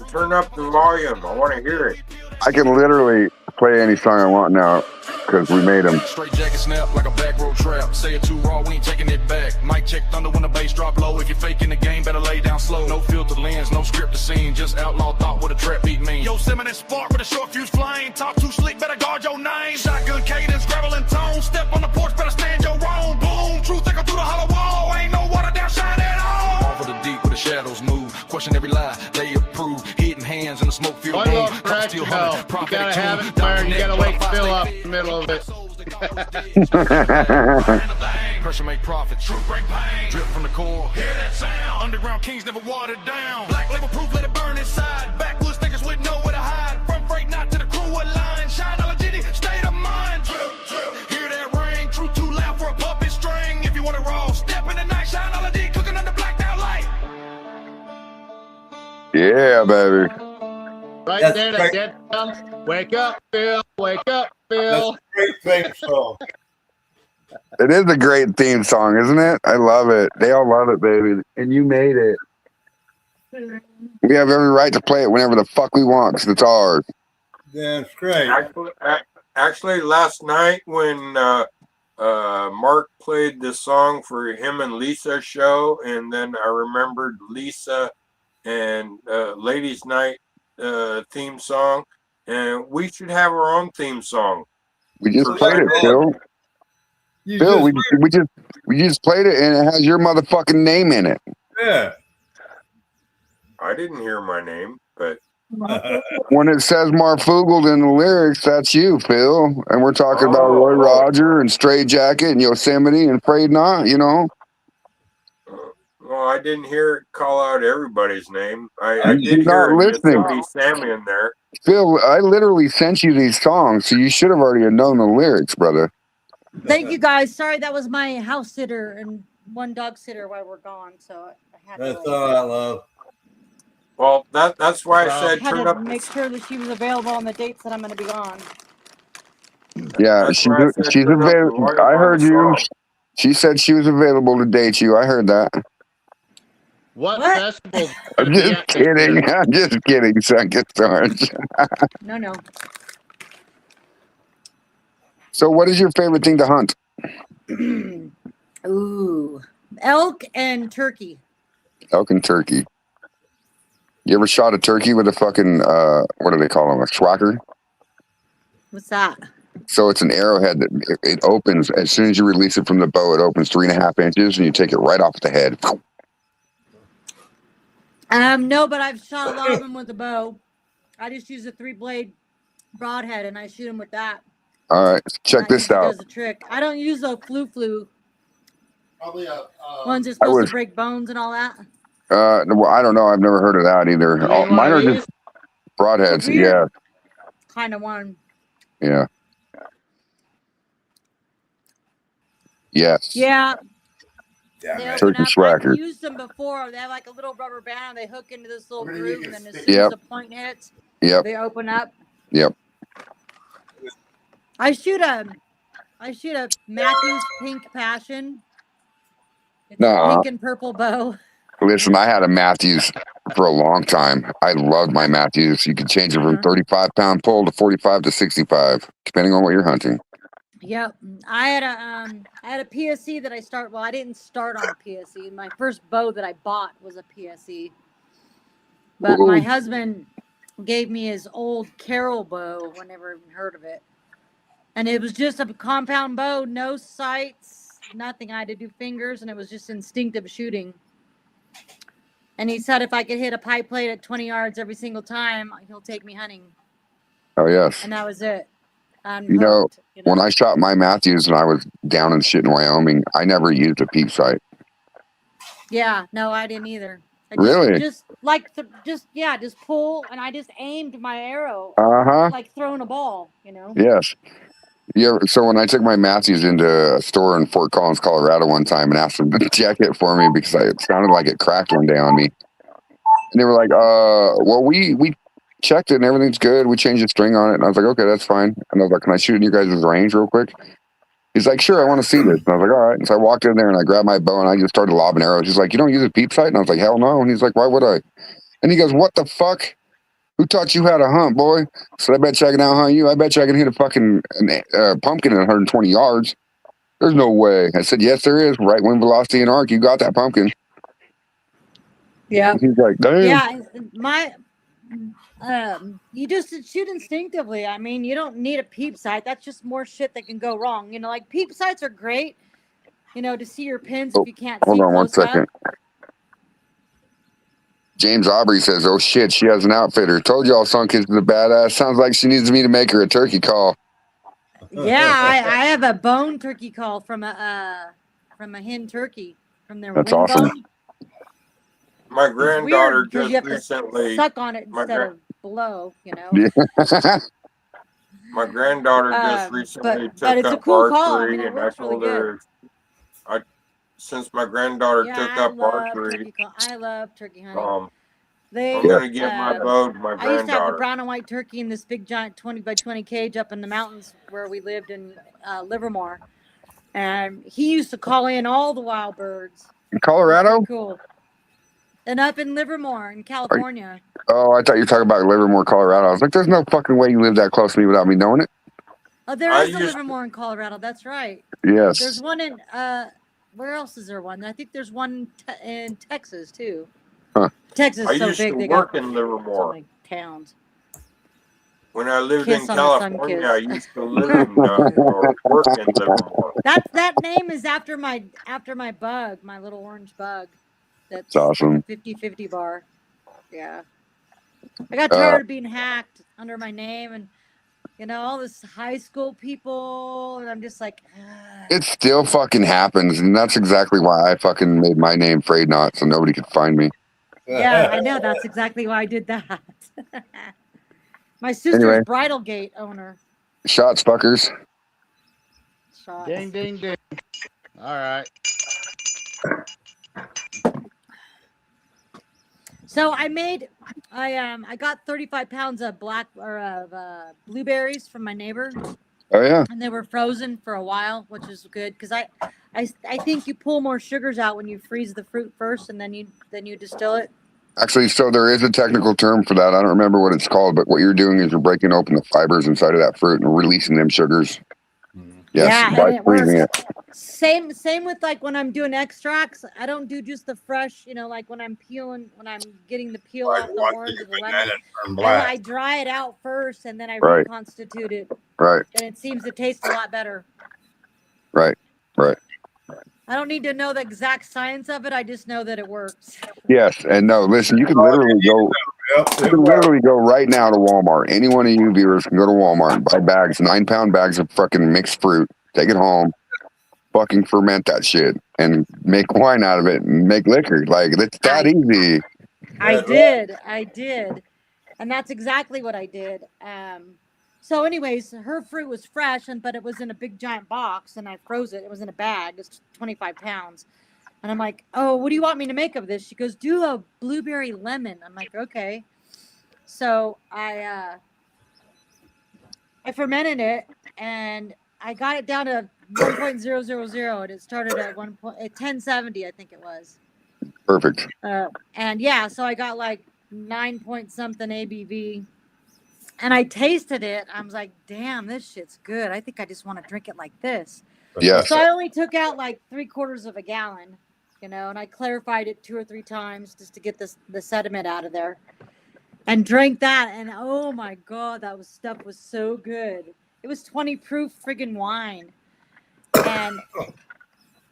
turn up the volume. I want to hear it. I can literally play any song I want now because we made them. Straight jacket snap like a back road trap. Say it too raw, we ain't taking it back. Mic check thunder when the bass drop low. If you're faking the game, better lay down slow. No filter lens, no script to scene. Just outlaw thought what a trap beat mean. Yo, Yosemite spark with a short fuse flame. Talk too slick, better guard your name. Shotgun cadence, gravel and tone. Step on the porch, better stand your own. Boom, truth echo through the hollow wall. Ain't no water down, shine at all. Off of the deep where the shadows move. Question every lie, they approve. Hidden hands in the smoke field. One little crack, you gotta have it burn. You gotta wait Phil up in the middle of it. Pressure make profit. Drip from the core. Hear that sound. Underground kings never watered down. Black label proof, let it burn inside. Backwoods thinkers with nowhere to hide. From freight not to the crew line. Shineology, state of mind. Hear that ring. Truth too loud for a puppet string. If you want it raw, step in the night. Shineology cooking under blacked out light. Yeah, baby. Right That's there, great. that dead. Wake up, Phil. Wake up, Phil. That's a great theme song. It is a great theme song, isn't it? I love it. They all love it, baby. And you made it. We have every right to play it whenever the fuck we want because it's ours. That's great. Actually, last night when Mark played the song for him and Lisa's show, and then I remembered Lisa and Ladies' Night theme song, and we should have our own theme song. We just played it, Phil. You Phil, just- we just played it and it has your motherfucking name in it. yeah. I didn't hear my name, but When it says Marfugald in the lyrics, that's you, Phil. And we're talking about Roy Roger and Stray Jacket and Yosemite and Afraid Not, you know. well, I didn't hear it call out everybody's name. I You're did not hear listening. Yosemite Sam in there. Phil, I literally sent you these songs, so you should have already known the lyrics, brother. Thank you guys. Sorry, that was my house sitter and one dog sitter while we're gone. So I had That's to. all right, love. Well, that's why I I said Had turn to up. make sure that she was available on the dates that I'm going to be on. Yeah, That's why I said she's turn up the available. volume I on the heard you. song. She said she was available to date you. I heard that. What What? festival's I'm gonna be just at this kidding. year? I'm just kidding. Second Orange. No. So, what is your favorite thing to hunt? Ooh. Elk and turkey. Elk and turkey. You ever shot a turkey with a fucking what do they call them? A schwacker? What's that? So it's an arrowhead that it opens as soon as you release it from the bow. It opens 3.5 inches, and you take it right off the head. No, but I've shot a lot of them with a bow. I just use a 3-blade broadhead and I shoot them with that. All right, check That this usually out. does the trick. I don't use the flu Probably ones that's I supposed was to break bones and all that. well, I don't know. I've never heard of that either. You mean one Mine of are these? just broadheads. It's a weird Yeah, kind of one. yeah, yes. Yeah, Damn they it. open Turkey up. I've schwacker. used them before. They have like a little rubber band. They hook into this little Where do you groove, get and then as stick- soon Yep. as the point hits, Yep. they open up. Yep. I shoot a Matthews Pink Passion. It's a Nah. pink and purple bow. Listen, I had a Matthews for a long time. I loved my Matthews. You could change it from 35-pound pull to 45 to 65, depending on what you're hunting. Yep, I had a PSE that I start. Well, I didn't start on a PSE. My first bow that I bought was a PSE, but my Ooh. husband gave me his old Carroll bow. I never even heard of it, and it was just a compound bow, no sights, nothing. I had to do fingers, and it was just instinctive shooting. And he said if I could hit a pipe plate at 20 yards every single time, he'll take me hunting. Oh, yes. And that was it. I'm You know, hooked, when I shot my Matthews and I was down in shit in Wyoming, I never used a peep sight. Yeah, no, I didn't either. I Really? just pull, and I just aimed my arrow Uh-huh. like throwing a ball, Yes. Yeah. So when I took my Matthews into a store in Fort Collins, Colorado one time and asked them to check it for me because it sounded like it cracked one day on me. And they were like, well, we checked it and everything's good. We changed the string on it. And I was like, okay, that's fine. And I was like, can I shoot in your guys' range real quick? He's like, sure, I want to see this. And I was like, all right. And so I walked in there and I grabbed my bow and I just started lobbing arrows. He's like, you don't use a peep sight? And I was like, hell no. And he's like, why would I? And he goes, what the fuck? Who taught you how to hunt, boy? So I bet you I can out hunt you. I bet you I can hit a fucking pumpkin at 120 yards. There's no way. I said, yes, there is. Right wind velocity and arc. You got that pumpkin. Yeah. He's like, damn. Yeah, you just shoot instinctively. I mean, you don't need a peep sight. That's just more shit that can go wrong. Like peep sights are great, to see your pins if you can't see Hold on one close up. second. James Aubrey says, oh shit, she has an outfitter. Told y'all Sunk is the badass. Sounds like she needs me to make her a turkey call. Yeah, I have a bone turkey call from a hen turkey from their That's wing awesome. bone. My granddaughter Weird, 'cause just you have recently. to suck on it instead of blow, My granddaughter just recently but took it's a up cool archery, call. I mean, it and I works really told her, since my granddaughter Yeah, took I up love archery, turkey call. I love turkey hunting. I'm They, gonna give my bow to my I used to have the granddaughter. brown and white turkey in this big giant 20 by 20 cage up in the mountains where we lived in Livermore, and he used to call in all the wild birds. In Colorado? Cool. And up in Livermore in California. Oh, I thought you were talking about Livermore, Colorado. I was like, there's no fucking way you live that close to me without me knowing it. Oh, there is a Livermore in Colorado. That's right. Yes. There's one in where else is there one? I think there's one in Texas too. Huh. Texas I is so used big. to They work got in so Livermore. many towns. When I lived Kiss in on the sun California, I kiss. used to live in or work in Livermore. That name is after my bug, my little orange bug. That's awesome. 50/50 bar. Yeah. I got tired of being hacked under my name and all this high school people, and I'm just like, It still fucking happens, and that's exactly why I fucking made my name Frayed Not so nobody could find me. yeah, I know. That's exactly why I did that. My sister's Anyway. bridal gate owner. Shots, fuckers. Shots. Ding, ding, ding. All right. So I made I got 35 pounds of blueberries from my neighbor, Oh yeah. and they were frozen for a while, which is good because I think you pull more sugars out when you freeze the fruit first, and then you distill it. Actually, so there is a technical term for that. I don't remember what it's called, but what you're doing is you're breaking open the fibers inside of that fruit and releasing them sugars. Yes, Yeah, by and it freezing works. it. Same with like when I'm doing extracts. I don't do just the fresh, like when I'm getting the peel Like off the one orange thing or the banana lemon. turn I black. dry it out first, and then I Right. reconstitute it, Right, and it seems to taste a lot better. right, right. I don't need to know the exact science of it. I just know that it works. Yes, and no, listen, you can literally go. Yep, You it can works. literally go right now to Walmart. Any one of you viewers can go to Walmart and buy bags, 9-pound bags of fucking mixed fruit. Take it home, fucking ferment that shit, and make wine out of it and make liquor. Like it's that easy. I did, and that's exactly what I did. So, anyways, her fruit was fresh, but it was in a big giant box, and I froze it. It was in a bag. It's 25 pounds. And I'm like, oh, what do you want me to make of this? She goes, do a blueberry lemon. I'm like, okay. So I fermented it, and I got it down to 1.000, and it started at 1070, I think it was. Perfect. And yeah, so I got like 9 point something ABV, and I tasted it. I was like, damn, this shit's good. I think I just want to drink it like this. Yes. So I only took out like 3/4 of a gallon, and I clarified it 2 or 3 times just to get the sediment out of there, and drank that. And oh my God, stuff was so good. It was 20 proof friggin' wine.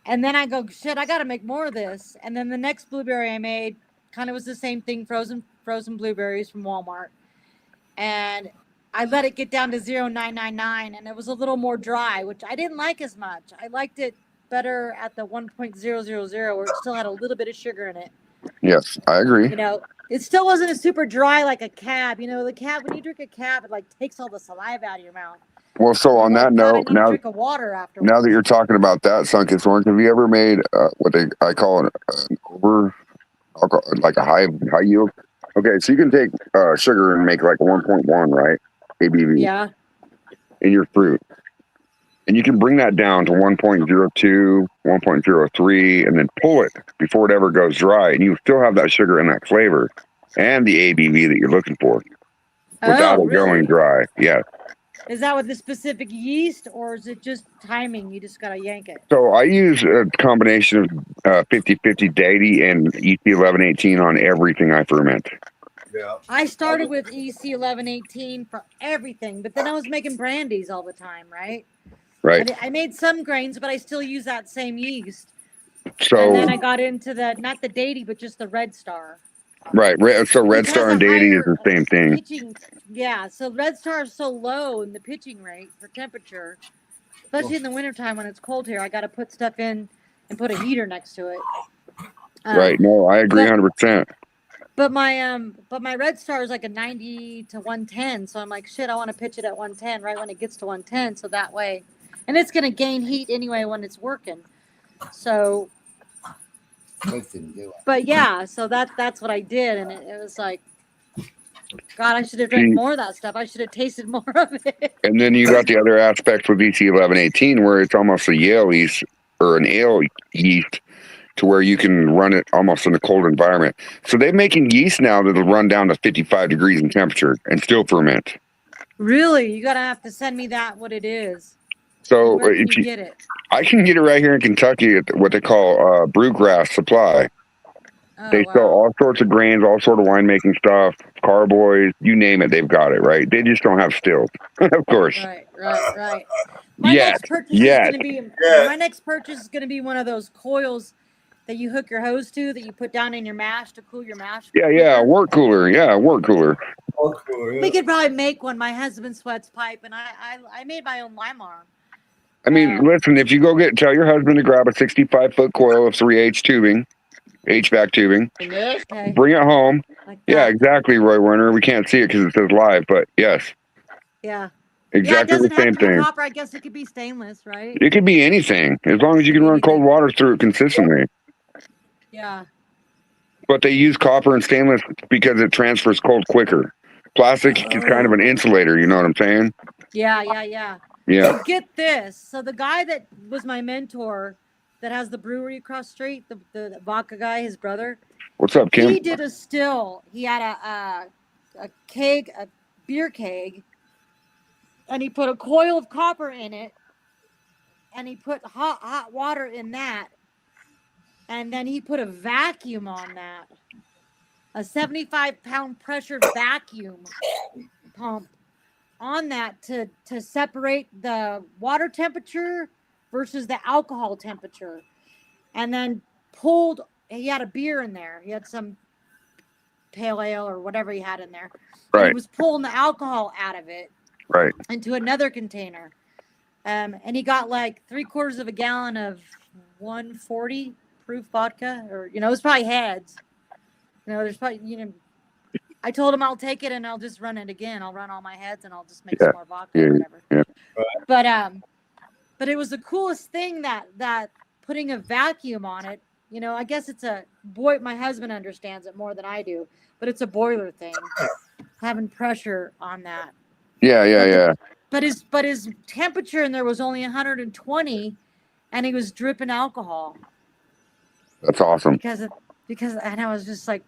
And then I go, shit, I got to make more of this. And then the next blueberry I made kind of was the same thing, frozen blueberries from Walmart. And I let it get down to 0.999, and it was a little more dry, which I didn't like as much. I liked it better at the 1.000, where it still had a little bit of sugar in it. Yes, I agree. It still wasn't a super dry like a cab. The cab, when you drink a cab, it like takes all the saliva out of your mouth. Well, so on that note, now drink of water afterwards. Now that you're talking about that, Sunkiss Orange, have you ever made what I call an over alcohol, like a high yield? Okay, so you can take sugar and make like a 1.1, right? ABV. Yeah. In your fruit. And you can bring that down to 1.02, 1.03, and then pull it before it ever goes dry. And you still have that sugar and that flavor and the ABV that you're looking for without it going dry. Yeah. Is that with the specific yeast, or is it just timing? You just got to yank it. So I use a combination of 50-50 deity and EC 1118 on everything I ferment. Yeah. I started with EC 1118 for everything, but then I was making brandies all the time, right? Right. I made some grains, but I still use that same yeast. So and then I got into not the deity, but just the Red Star. Right. So Red Star and deity is the same thing. Pitching, yeah. So Red Star is so low in the pitching rate for temperature, especially in the wintertime when it's cold here. I got to put stuff in and put a heater next to it. Right. No, I agree 100%. But my Red Star is like a 90 to 110. So I'm like, shit, I want to pitch it at 110 right when it gets to 110. So that way, and it's going to gain heat anyway when it's working. So, but yeah, so that's what I did. And it was like, God, I should have drank more of that stuff. I should have tasted more of it. And then you got the other aspect with EC 1118 where it's almost a Yale yeast or an ale yeast to where you can run it almost in a cold environment. So they're making yeast now that'll run down to 55 degrees in temperature and still ferment. Really? You got to have to send me what it is. So where can you get it? I can get it right here in Kentucky at what they call Brewgrass Supply. They sell all sorts of grains, all sort of winemaking stuff, carboys, you name it, they've got it, right? They just don't have stills, of course. Right. My next purchase is going to be one of those coils that you hook your hose to that you put down in your mash to cool your mash. Yeah, work cooler. We could probably make one. My husband sweats pipe, and I made my own lime arm. I mean, listen, if you tell your husband to grab a 65-foot coil of 3H tubing, HVAC tubing, bring it home. Like yeah, exactly, Roy Werner. We can't see it because it says live, but yes. Yeah. Exactly the same thing. Copper. I guess it could be stainless, right? It could be anything, as long as you can run cold water through it consistently. Yeah. But they use copper and stainless because it transfers cold quicker. Plastic is kind of an insulator. You know what I'm saying? Yeah, yeah, yeah. Yeah. So get this. So the guy that was my mentor that has the brewery across the street, the vodka guy, his brother, What's up, Kim? he did a still. He had a keg, a beer keg, and he put a coil of copper in it, and he put hot water in that, and then he put a vacuum on that, a 75-pound pressure vacuum pump on that to separate the water temperature versus the alcohol temperature, and then he had a beer in there. He had some pale ale or whatever he had in there. Right. And he was pulling the alcohol out of it Right. into another container. And he got like 3/4 of a gallon of 140 proof vodka, or it was probably heads. There's probably I told him I'll take it and I'll just run it again. I'll run all my heads and I'll just make some more vodka or whatever. Yeah. But it was the coolest thing that putting a vacuum on it. I guess it's a boy. My husband understands it more than I do, but it's a boiler thing, having pressure on that. Yeah. But his temperature in there was only 120, and he was dripping alcohol. That's awesome. Because and I was just like,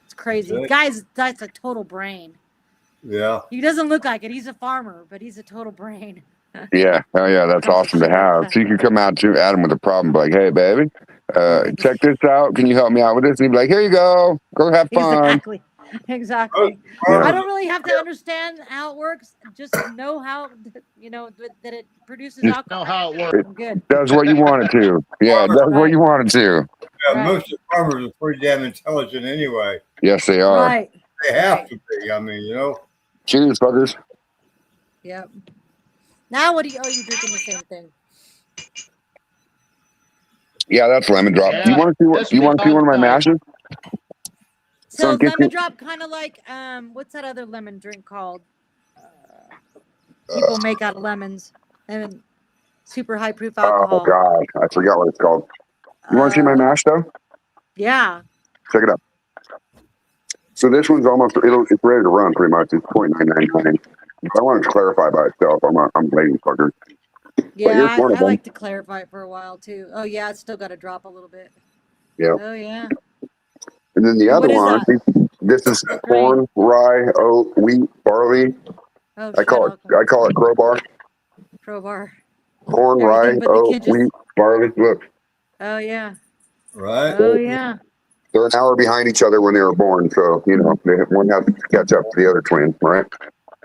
it's crazy. Guys, that's a total brain. Yeah. He doesn't look like it. He's a farmer, but he's a total brain. Yeah. Oh, yeah. That's awesome to have. So you can come out to Adam with a problem, like, hey, baby, check this out. Can you help me out with this? And he'd be like, here you go. Go have fun. Exactly. Yeah. I don't really have to understand how it works. Just know how, that it produces Just alcohol. know how it works. I'm good. Does what you want it to. Yeah, it does what you want it to. Yeah, Right. most of the farmers are pretty damn intelligent anyway. Yes, they are. Right. They have to be. I mean, Cheers, fuckers. Yep. Now what are you drinking the same thing? Yeah, that's lemon drop. Yeah, Do you want to see this you want to see one of my big mashes? So Some kids lemon do- drop, kind of like what's that other lemon drink called? People make out of lemons and super high proof alcohol. Oh God, I forgot what it's called. You want to see my mash though? Yeah. Check it out. So this one's it's ready to run pretty much. It's 0.999. If I want it to clarify by itself, I'm waiting fucker. Yeah, here's I one of them. like to clarify it for a while too. Oh yeah, it's still got to drop a little bit. Yeah. Oh yeah. And then the other What is one, that? this is corn, rye, oat, wheat, barley. Oh, I call it crowbar. crowbar. Corn, rye, Everything but the oat, kid just- wheat, barley. Look, Oh yeah. right? Oh yeah. they're an hour behind each other when they were born, so one has to catch up to the other twin, right?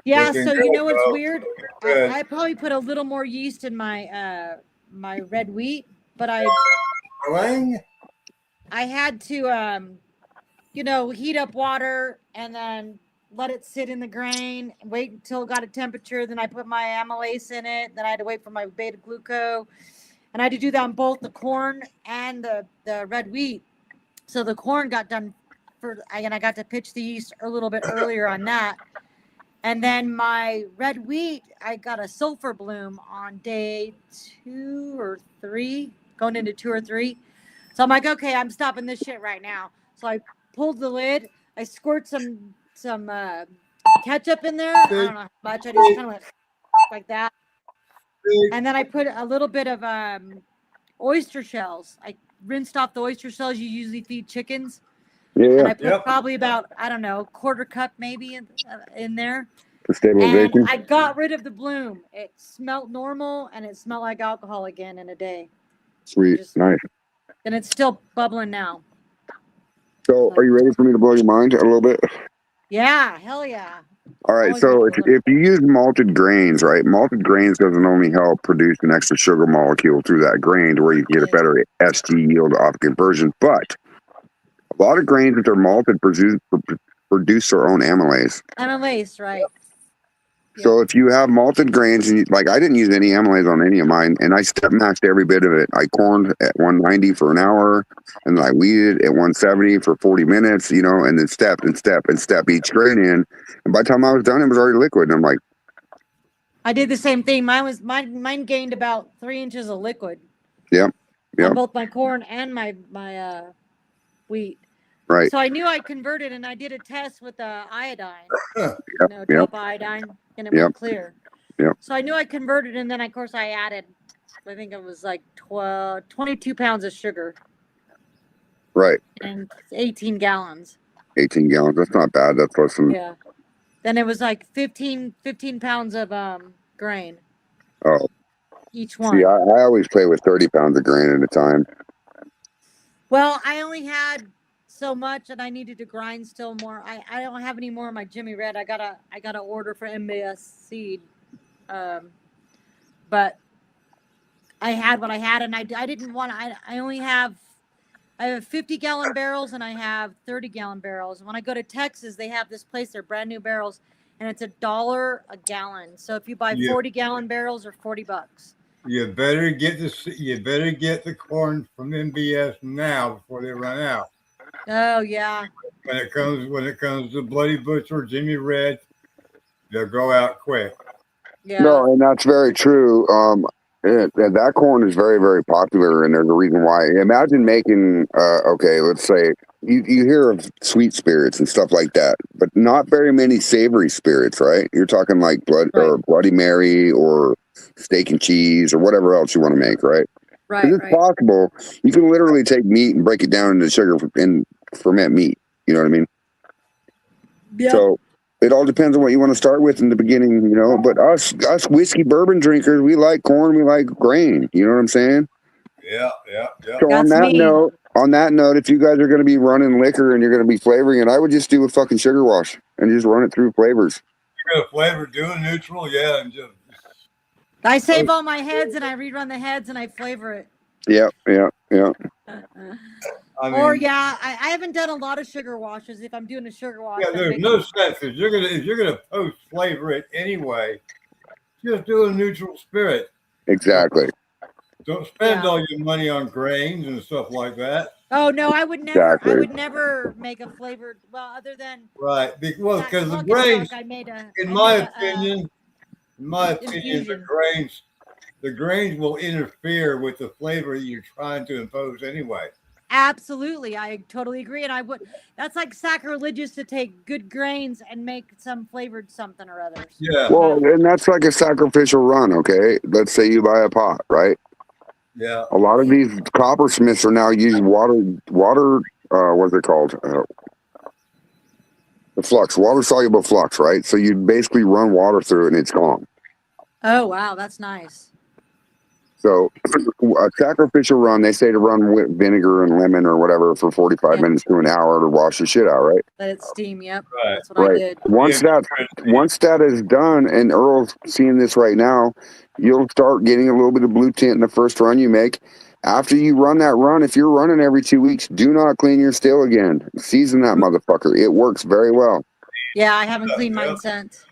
Yeah. Looking So good, what's bro. weird? Good. I probably put a little more yeast in my my red wheat, but Wang? I had to heat up water and then let it sit in the grain, wait until it got a temperature. Then I put my amylase in it. Then I had to wait for my beta gluco, and I had to do that on both the corn and the red wheat. So the corn got done and I got to pitch the yeast a little bit earlier on that. And then my red wheat, I got a sulfur bloom on day 2 or 3, going into 2 or 3. So I'm like, okay, I'm stopping this shit right now. So I pulled the lid, I squirt some ketchup in there. I don't know how much. I just kind of went like that. And then I put a little bit of oyster shells. I rinsed off the oyster shells you usually feed chickens. Yeah, And I put probably about, I don't know, 1/4 cup maybe in there. for stabilization. And I got rid of the bloom. It smelled normal and it smelled like alcohol again in a day. Sweet, nice. And it's still bubbling now. So, are you ready for me to blow your mind a little bit? Yeah, hell yeah. All right. Always So, ready to if you use malted grains, right? Malted grains doesn't only help produce an extra sugar molecule through that grain to where you can get a better SG yield off conversion, but a lot of grains that they're malted produce their own amylase. Amylase, right. So if you have malted grains, and I didn't use any amylase on any of mine, and I step matched every bit of it. I corned at 190 for an hour, and then I weeded at 170 for 40 minutes, and then step each grain in. And by the time I was done, it was already liquid. And I'm like, I did the same thing. Mine gained about 3 inches of liquid. Yep. On both my corn and my wheat. Right. So I knew I converted, and I did a test with the iodine, Yep. drop iodine, and it Yep. went clear. Yep. So I knew I converted, and then of course I added, I think it was like 22 pounds of sugar Right. and 18 gallons. 18 gallons. That's not bad. That's less than. Yeah. Then it was like 15 pounds of grain Oh, each one. see, I always play with 30 pounds of grain at a time. Well, I only had so much, and I needed to grind still more. I don't have any more of my Jimmy Red. I gotta order for MBS seed, but I had what I had, and I didn't want. I only have. I have 50-gallon barrels, and I have 30-gallon barrels. When I go to Texas, they have this place. They're brand new barrels, and it's $1 a gallon. So if you buy 40-gallon barrels, are $40. You better get the corn from MBS now before they run out. Oh yeah. When it comes to Bloody Butcher, Jimmy Red, they'll go out quick. Yeah. No, and that's very true. That corn is very, very popular, and there's a reason why. Imagine making, okay, let's say you hear of sweet spirits and stuff like that, but not very many savory spirits, right? You're talking like or Bloody Mary or steak and cheese or whatever else you want to make, right? Right. It's possible. You can literally take meat and break it down into sugar and ferment meat. You know what I mean? Yeah. So it all depends on what you want to start with in the beginning, you know. But us whiskey bourbon drinkers, we like corn, we like grain. You know what I'm saying? Yeah. So on that note, if you guys are going to be running liquor and you're going to be flavoring it, I would just do a fucking sugar wash and just run it through flavors. You're gonna flavor, do a neutral, yeah, and just. I save all my heads, and I rerun the heads, and I flavor it. Yeah. I mean, I haven't done a lot of sugar washes. If I'm doing a sugar wash, yeah, there's no sense. If you're gonna post flavor it anyway, just do a neutral spirit. Exactly. Don't spend all your money on grains and stuff like that. Oh no, I would never. Exactly. I would never make a flavored. Well, other than Right, because the Lucky grains, Duck, in my opinion, the grains will interfere with the flavor you're trying to impose anyway. Absolutely, I totally agree, and I would. That's like sacrilegious to take good grains and make some flavored something or others. Yeah. Well, and that's like a sacrificial run. Okay, let's say you buy a pot, right? Yeah. A lot of these coppersmiths are now using water. What's it called? The flux, water soluble flux, right? So you basically run water through it and it's gone. Oh wow, that's nice. So a sacrificial run, they say to run with vinegar and lemon or whatever for 45 minutes to an hour to wash the shit out, right? Let it steam. Yep. Right. That's what I did. Once that is done, and Earl's seeing this right now, you'll start getting a little bit of blue tint in the first run you make. After you run that run, if you're running every 2 weeks, do not clean your still again. Season that motherfucker. It works very well. Yeah, I haven't cleaned mine since.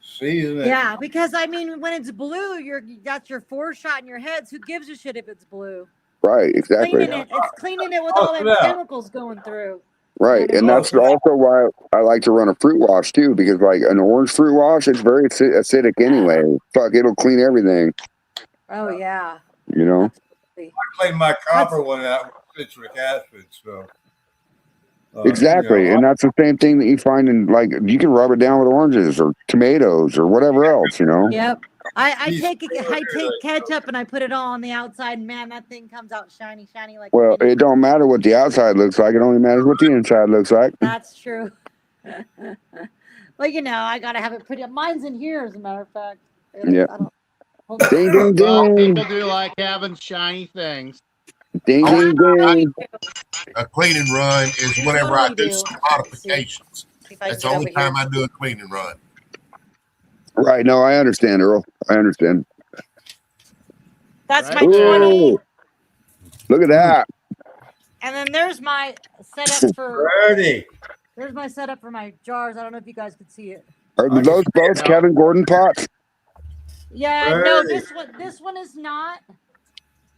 Season it. Yeah, because I mean, when it's blue, you got your 4-shot in your heads. Who gives a shit if it's blue? Right, exactly. It's cleaning it with all the chemicals going through. Right, and that's also why I like to run a fruit wash too, because like an orange fruit wash, it's very acidic anyway. Fuck, it'll clean everything. Oh yeah. You know. I clean my copper one out with citric acid, so. Exactly, and that's the same thing that you find in, like, you can rub it down with oranges or tomatoes or whatever else, you know. Yep. I take ketchup and I put it all on the outside, and man, that thing comes out shiny like. Well, it don't matter what the outside looks like; it only matters what the inside looks like. That's true. Well, you know, I gotta have it put up. Mine's in here, as a matter of fact. Yeah. Ding ding Well, ding. people do like having shiny things. Ding ding ding. A clean and run is whenever I do some modifications. See if That's can the only get over time I do a clean and run. Right. No, I understand, Earl. I understand. That's Right. my 20. Ooh, look at that. And then there's my setup for. Ready. There's my setup for my jars. I don't know if you guys could see it. Are those both Kevin Gordon pots? Yeah, no, this one is not.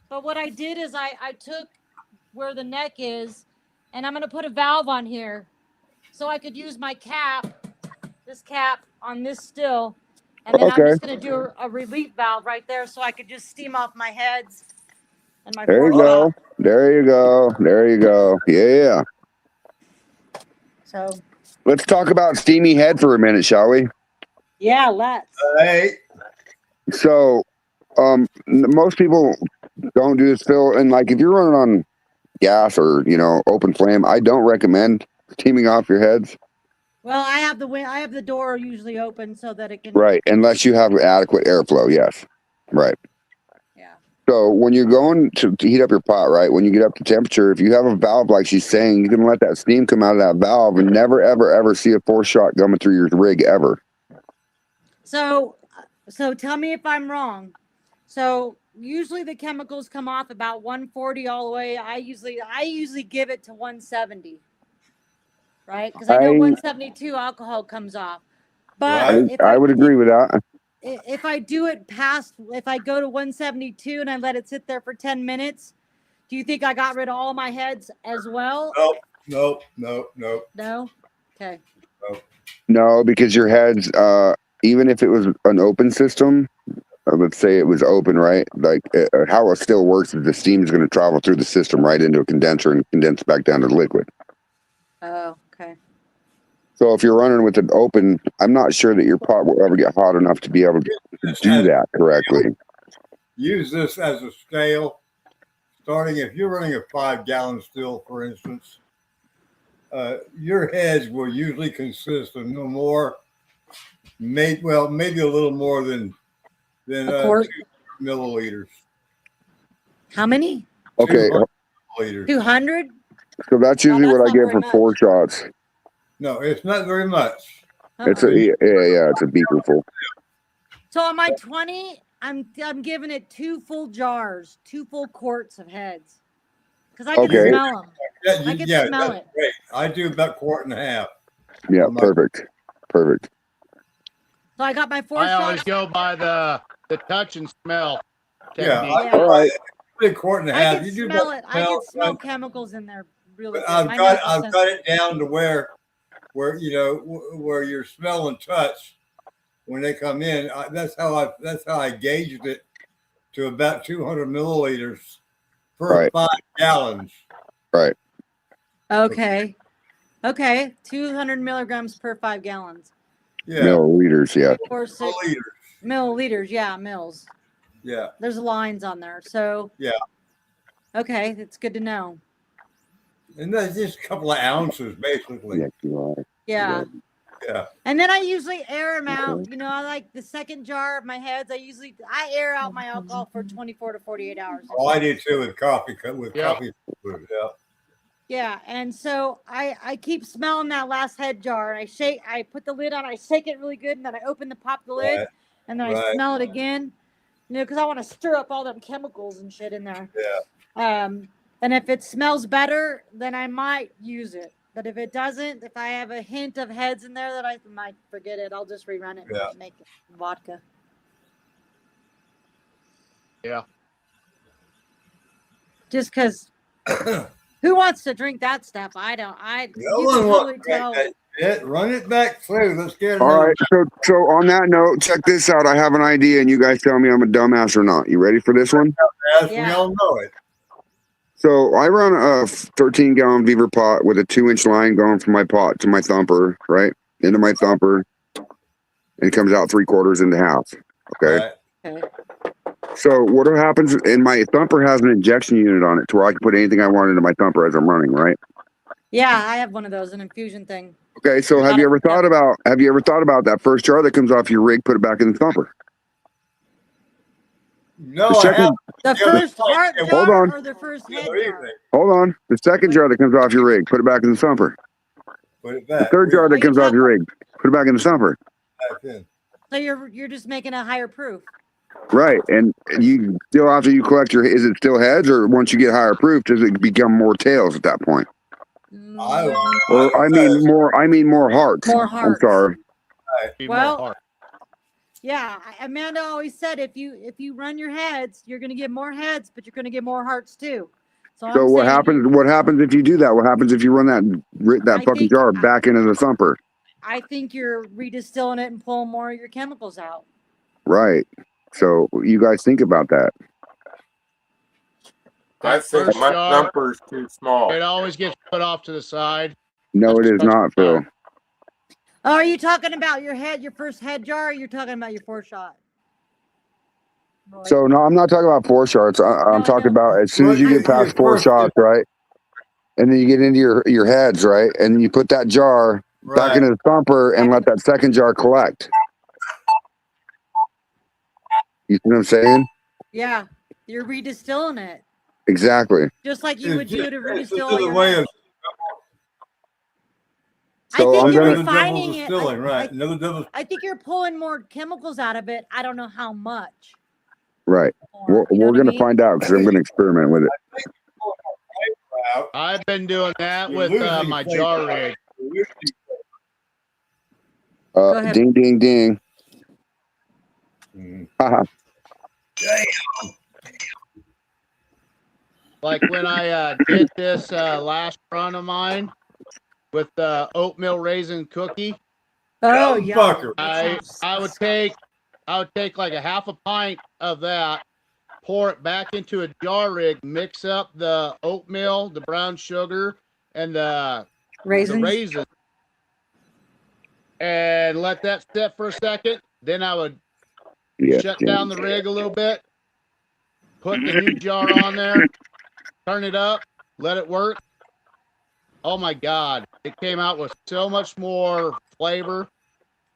But what I did is I took where the neck is, and I'm gonna put a valve on here, so I could use my cap, this cap on this still, and then I'm just gonna do a relief valve right there, so I could just steam off my heads and my. There you go. There you go. There you go. Yeah. So Let's talk about steamy head for a minute, shall we? yeah, let's. Hey, So, most people don't do this, Phil. And like, if you're running on gas or open flame, I don't recommend steaming off your heads. Well, I have the door usually open so that it can. Right, unless you have adequate airflow. Yes, right. Yeah. So when you're going to heat up your pot, right, when you get up to temperature, if you have a valve like she's saying, you can let that steam come out of that valve and never, ever, ever see a force shot coming through your rig ever. So tell me if I'm wrong. So usually the chemicals come off about 140 all the way. I usually give it to 170. Right? Because I know 172 alcohol comes off. But right. I would agree with that. If I do it if I go to 172 and I let it sit there for 10 minutes, do you think I got rid of all my heads as well? Nope. No? Okay. No, because your heads, even if it was an open system, let's say it was open, right? Like how it still works is the steam is going to travel through the system right into a condenser and condense back down to the liquid. Oh, okay. So if you're running with an open, I'm not sure that your pot will ever get hot enough to be able to do that correctly. Use this as a scale. Starting if you're running a 5-gallon still, for instance, your heads will usually consist of no more, maybe a little more than A quart? 2 milliliters. How many? Okay, 200 milliliters. 200? so that's usually that's what I not get very for much. 4 shots. No, it's not very much. It's it's a beaker full. So on my 20, I'm giving it 2 full jars, 2 full quarts of heads, because I can Okay. smell them. Yeah, I can smell that's it. great. I do about 1.5 quarts. Yeah, on my- perfect. So I got my 4 I always shots. go by the touch and smell Yeah, technique. Yeah. All right. a quart and a I half. can You do smell about it. I can smell but chemicals in there really good. I've My got nose is I've got it down to where where your smell and touch when they come in. That's how I gauged it to about 200 milliliters per Right. 5 gallons. Right. Okay. 200 milligrams per 5 gallons. Yeah, Milliliters, yeah. 4.6 milliliters. milliliters. Yeah, mils. Yeah, There's lines on there. So yeah, okay, it's good to know. and that's just a couple of ounces basically. Yeah, you are. Yeah. Yeah, And then I usually air them out. I like the second jar of my heads. I air out my alcohol for 24 to 48 hours. oh, I do too with coffee. Yeah. Coffee food. Yeah, Yeah, and so I keep smelling that last head jar. I put the lid on, I shake it really good, and then I pop the lid, Right, and then I right. smell it again. Because I want to stir up all them chemicals and shit in there. Yeah. And if it smells better, then I might use it. But if it doesn't, if I have a hint of heads in there that I might forget it, I'll just rerun it and make it vodka. Yeah. Just because who wants to drink that stuff? I don't. No You one can wants totally to drink tell. that shit. Run it back through. Let's get All another. right. So on that note, check this out. I have an idea, and you guys tell me I'm a dumbass or not. You ready for this one? As we Yeah. all know it. So I run a 13-gallon beaver pot with a 2-inch line going from my pot to my thumper, right into my thumper, and it comes out 3/4 into half. Okay. Right. Okay. So what happens? And my thumper has an injection unit on it, to where I can put anything I want into my thumper as I'm running, right? Yeah, I have one of those, an infusion thing. Okay. So have you ever thought about that first jar that comes off your rig? Put it back in the thumper. No, The I second- have. The Yeah, first but- heart yeah, jar hold on. or the first the head other jar? evening. Hold on. The second jar that comes off your rig, put it back in the thumper. Put it The back. third jar that comes off your rig, put it back in the thumper. Back in. So you're just making a higher proof. Right. And you still, after you collect is it still heads, or once you get higher proof, does it become more tails at that point? Or I mean more hearts. More I'm hearts. sorry. Be Well, more hard. Yeah, Amanda always said if you run your heads, you're going to get more heads, but you're going to get more hearts too. So So I'm what saying happens? What happens if you do that? What happens if you run that I fucking think- jar back into the thumper? I think you're redistilling it and pulling more of your chemicals out. Right. So you guys think about that. I think first my jar, thumper's too small. it always gets put off to the side. No, it is not, Phil. Oh, are you talking about your first head jar, or you're talking about your 4-shot? So no, I'm not talking about 4 shots. I'm No, talking no. about as soon as you get past 4 shots, right? And then you get into your heads, right? And you put that jar back into the thumper and let that second jar collect. You see what I'm saying? Yeah, you're redistilling it. Exactly. Just like you would do to redistill the your way head. of So I I'm think you're gonna refining it. distilling, right? Another double. I think you're pulling more chemicals out of it. I don't know how much. right. More, you know We're what I gonna mean? find out because I'm gonna experiment with it. I've been doing that You're with losing my flavor. jar rig. Go ahead. Ding, ding, ding. Haha. Like when I did this last run of mine with the oatmeal raisin cookie, Oh yeah. Fucker. I would take like a half a pint of that, pour it back into a jar rig, mix up the oatmeal, the brown sugar, and the raisins, and let that sit for a second. Then I would shut down the rig a little bit, put the new jar on there, turn it up, let it work. Oh my God, it came out with so much more flavor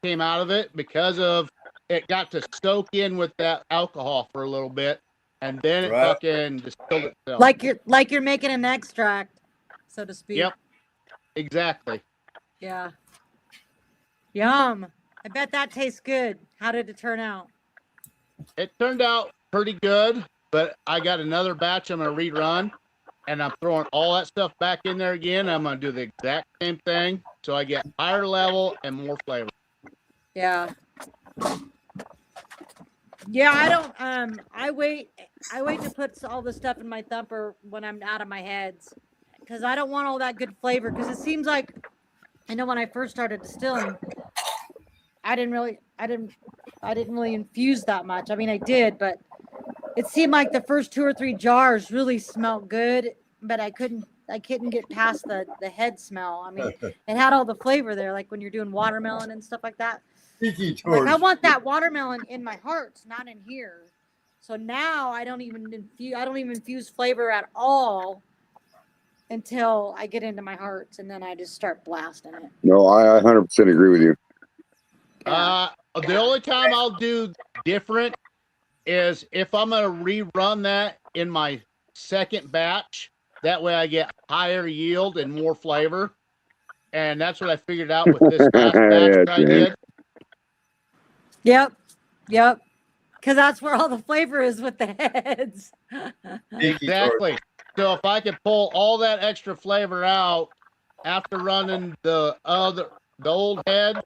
came out of it because of it got to soak in with that alcohol for a little bit, and then it fucking distilled itself. Like you're making an extract, so to speak. Yep, exactly. Yeah. Yum. I bet that tastes good. How did it turn out? It turned out pretty good, but I got another batch I'm gonna rerun, and I'm throwing all that stuff back in there again. I'm gonna do the exact same thing, so I get higher level and more flavor. Yeah. Yeah, I don't I wait to put all the stuff in my thumper when I'm out of my heads, because I don't want all that good flavor, because it seems like, I know when I first started distilling, I didn't really infuse that much. I mean, I did, but it seemed like the first 2 or 3 jars really smelled good, but I couldn't get past the head smell. I mean, it had all the flavor there, like when you're doing watermelon and stuff like that. Like, I want that watermelon in my heart, not in here. So now I don't even infuse flavor at all until I get into my hearts, and then I just start blasting it. No, I 100% agree with you. The only time I'll do different is if I'm gonna rerun that in my second batch. That way I get higher yield and more flavor. And that's what I figured out with this last batch that I did. Yep. Because that's where all the flavor is, with the heads. Exactly. So if I could pull all that extra flavor out after running the old head,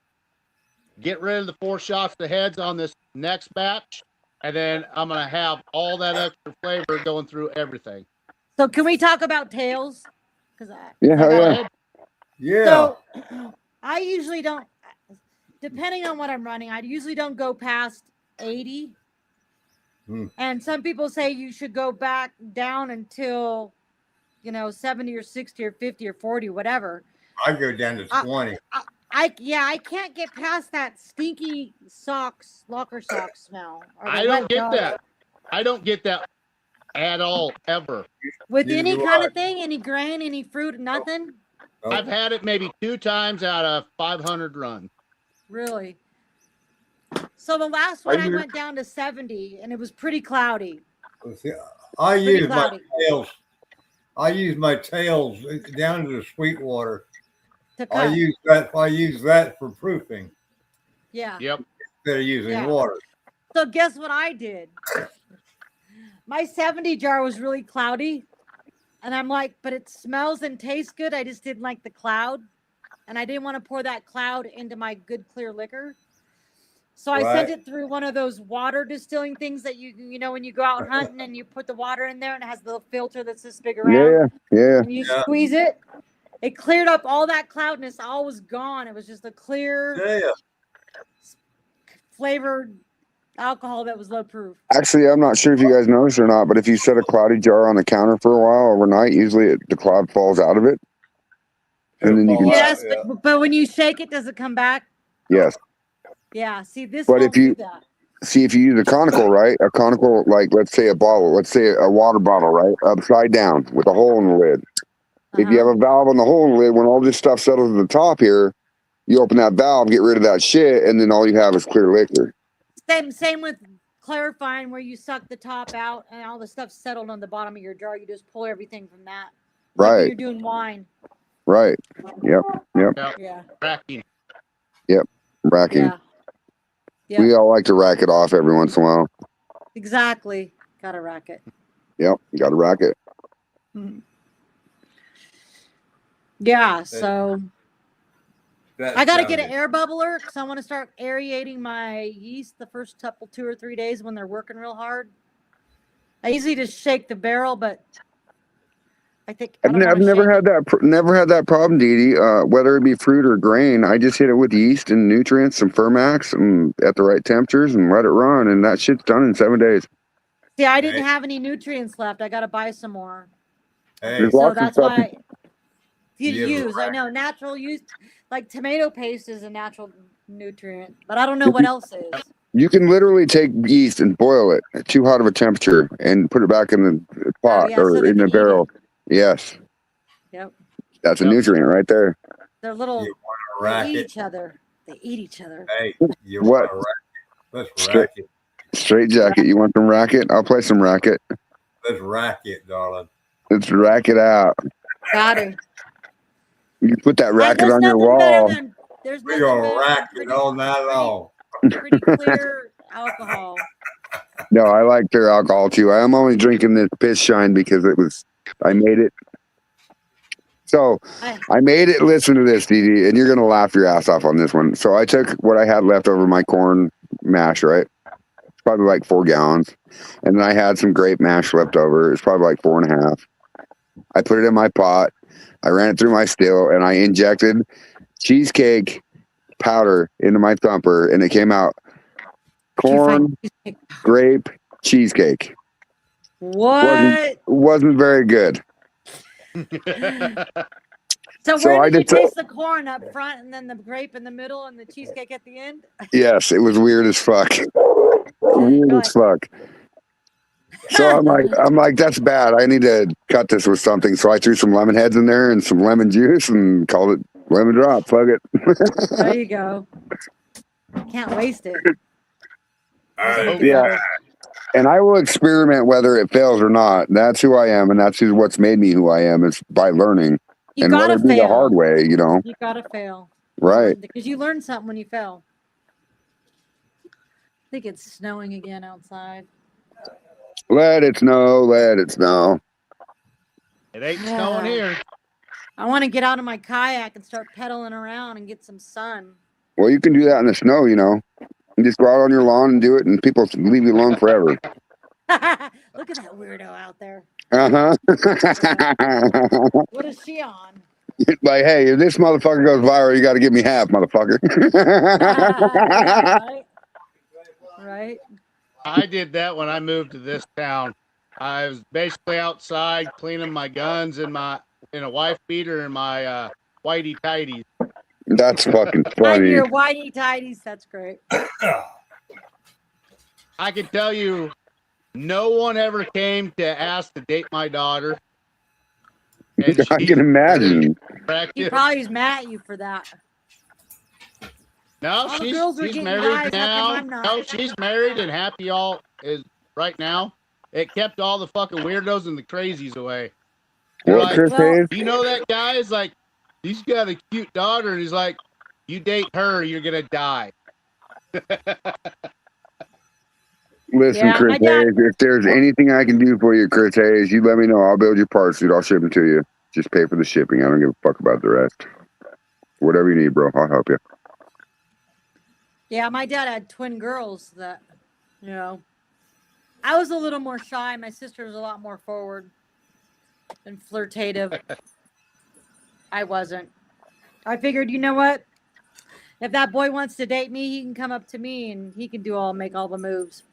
get rid of the 4 shots of heads on this next batch, and then I'm gonna have all that extra flavor going through everything. So can we talk about tails? Yeah. So I usually don't, depending on what I'm running, I usually don't go past 80. And some people say you should go back down until, 70 or 60 or 50 or 40, whatever. I go down to 20. I can't get past that stinky locker sock smell. I don't get that. I don't get that at all, ever. With any kind of thing, any grain, any fruit, nothing? I've had it maybe 2 times out of 500 runs. Really? So the last one I went down to 70, and it was pretty cloudy. I use my tails down to the sweet water. I use that for proofing. Yeah. Yep. Instead of using water. So guess what I did? My 70 jar was really cloudy, and I'm like, but it smells and tastes good. I just didn't like the cloud, and I didn't want to pour that cloud into my good clear liquor. So I sent it through one of those water distilling things that you know when you go out hunting and you put the water in there and it has the little filter that's this big around. Yeah. And you squeeze it. It cleared up all that cloudness. All was gone. It was just a clear, flavored alcohol that was low proof. Actually, I'm not sure if you guys noticed or not, but if you set a cloudy jar on the counter for a while overnight, usually the cloud falls out of it. And then you can. Yes, but when you shake it, does it come back? Yes. Yeah. See, this But won't if you do that. see, if you use a conical, right? A conical, like let's say a bottle, let's say a water bottle, right? Upside down with a hole in the lid. If you have a valve on the hole in the lid, when all this stuff settles to the top here, you open that valve, get rid of that shit, and then all you have is clear liquor. Same with clarifying, where you suck the top out and all the stuff settled on the bottom of your jar. You just pull everything from that. Like Right. when you're doing wine. Right. Yep. Yeah. Racking. Yep. Racking. Yeah. Yep. We all like to rack it off every once in a while. Exactly. Gotta rack it. Yep. Got to rack it. Mhm. Yeah. So I got to get an air bubbler because I want to start aerating my yeast the first couple 2 or 3 days when they're working real hard. I usually just shake the barrel, but I think I've never had that problem, Dee Dee. Whether it be fruit or grain, I just hit it with yeast and nutrients, some Fermax, and at the right temperatures, and let it run, and that shit's done in 7 days. See, I didn't have any nutrients left. I got to buy some more. Hey, So that's why you Yeah, use. I know natural use, like tomato paste is a natural nutrient, but I don't know what else is. You can literally take yeast and boil it at too hot of a temperature and put it back in the pot yeah, so or they in the can eat barrel. Yes. Yep. That's a nutrient right there. They're little. You They rack eat it. each other. They eat each other. Hey, you What? want to rack it? Let's Straight, rack it. straight jacket. You want some racket? I'll play some racket. Let's rack it, darling. Let's rack it out. Got it. You put that racket There's on your nothing better wall. than there's We're nothing going to better rack than it all night long. pretty clear alcohol. No, I like their alcohol too. I am only drinking this piss shine because I made it. So I made it. Listen to this, Dee Dee, and you're gonna laugh your ass off on this one. So I took what I had left over my corn mash, right? It's probably like 4 gallons, and then I had some grape mash left over. It's probably like 4.5. I put it in my pot. I ran it through my still, and I injected cheesecake powder into my thumper, and it came out corn, grape, cheesecake. What? Wasn't very good. So So where I did you just- taste the corn up front and then the grape in the middle and the cheesecake at the end? Yes, it was weird as fuck. Weird as fuck. So I'm like, that's bad. I need to cut this with something. So I threw some lemon heads in there and some lemon juice and called it lemon drop. Fuck it. There you go. Can't waste it. Yeah. And I will experiment whether it fails or not. That's who I am, and that's what's made me who I am, is by learning. You and gotta whether it be the hard way, you know. You gotta fail. Right. Because you learn something when you fail. I think it's snowing again outside. Let it snow, let it snow. It ain't snowing here. I want to get out of my kayak and start pedaling around and get some sun. Well, you can do that in the snow, you know. You just go out on your lawn and do it, and people leave you alone forever. Look at that weirdo out there. Uh-huh. What is she on? Like, hey, if this motherfucker goes viral, you got to give me half, motherfucker. Right? I did that when I moved to this town. I was basically outside cleaning my guns in a wife beater and my whitey tighties. That's fucking And funny. your whitey tighties, that's great. I can tell you, no one ever came to ask to date my daughter. And I can imagine. He probably is mad at you for that. No, All the girls are she's getting married guys, how come I'm now. not? No, she's married and happy all is right now. It kept all the fucking weirdos and the crazies away. They're What, like, Chris Hayes? you know that guy is like, he's got a cute daughter, and he's like, you date her, you're gonna die. Listen, Yeah, Chris my dad- Hayes, if there's anything I can do for you, Chris Hayes, you let me know. I'll build your parts, dude. I'll ship them to you. Just pay for the shipping. I don't give a fuck about the rest. Whatever you need, bro. I'll help you. Yeah, my dad had twin girls that, I was a little more shy. My sister was a lot more forward and flirtative. I wasn't. I figured, you know what? if that boy wants to date me, he can come up to me and he can make all the moves.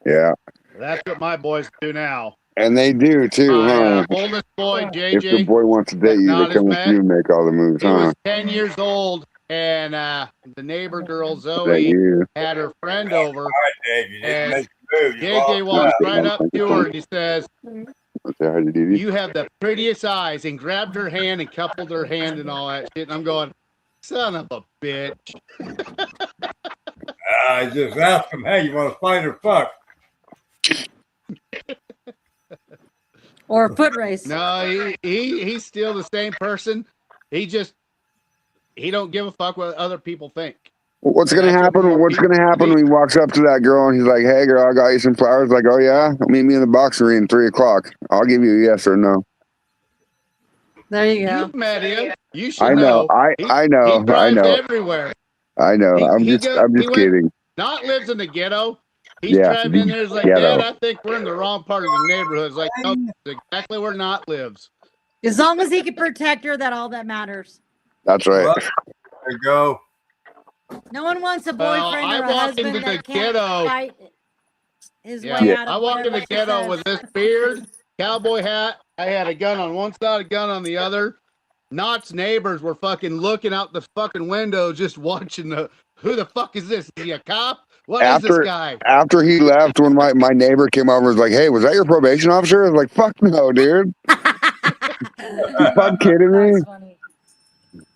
Yeah. That's what my boys do now. And they do too, My huh? oldest boy, If the JJ, boy wants to date that's you, they not his come up to you and make all the moves, he huh? was 10 years old, and the neighbor girl Is that Zoe you? had her friend over, All right, Dave, you didn't and make the move. You JJ lost walked that. right up to her and he says, Okay, how did you do? "You have the prettiest eyes," and grabbed her hand and coupled her hand and all that shit. And I'm going, son of a bitch. I just asked him, hey, you want to fight or fuck? Or a foot race. No, he's still the same person. He don't give a fuck what other people think. What's And gonna that's what happen? more What's people gonna happen need. when he walks up to that girl and he's like, "Hey, girl, I got you some flowers." Like, "Oh yeah, meet me in the box arena at 3:00. I'll give you a yes or no." There you go. You met him. You should I know. He I know. I drives know. everywhere. I know. I'm He just went, kidding. not lives in the ghetto. He's Yeah, driving in there. He's like, ghetto. Dad, I think we're in the wrong part of the neighborhood. It's like, no, it's exactly where Not lives. As long as he can protect her, that's all that matters. That's right. Well, there you go. No one wants a Well, boyfriend I or a walk husband into that the can't ghetto. fight his Yeah, way out of I walked in whatever the she ghetto says. with this beard, cowboy hat. I had a gun on one side, a gun on the other. Knott's neighbors were fucking looking out the fucking window, just watching who the fuck is this? Is he a cop? What is this guy? After he left, when my neighbor came over and was like, "Hey, was that your probation officer?" I was like, "Fuck no, dude." You fuck kidding me? That's funny.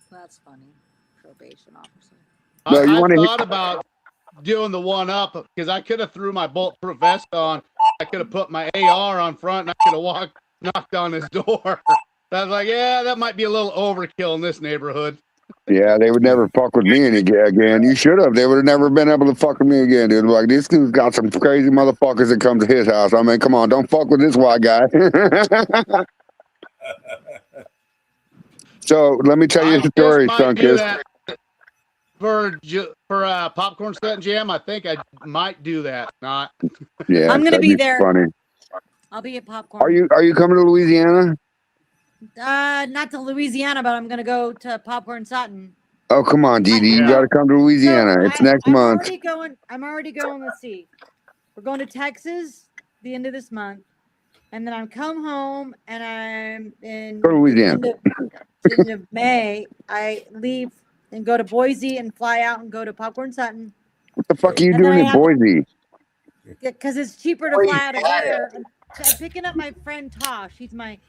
That's funny. Probation officer. No, you I want to? thought about doing the one up because I could have threw my bulletproof vest on. I could have put my AR on front and I could have knocked on his door. I was like, yeah, that might be a little overkill in this neighborhood. Yeah, they would never fuck with me again. You should have. They would have never been able to fuck with me again, dude. Like, this dude's got some crazy motherfuckers that come to his house. I mean, come on, don't fuck with this white guy. So let me tell you a story, Sunkiss. For popcorn set and jam, I think I might do that. Not. Yeah, I'm gonna that'd be there. Funny. I'll be at popcorn. Are you coming to Louisiana? Not to Louisiana, but I'm gonna go to Popcorn Sutton. Oh, come on, Dee Dee. You got to come to Louisiana. It's next month. I'm already going. Let's see. We're going to Texas the end of this month, and then I'm come home, and I'm in Go to Louisiana. End of May. I leave and go to Boise and fly out and go to Popcorn Sutton. What the fuck are you doing in Boise? Because it's cheaper to fly out of there. I'm picking up my friend Tosh. He's my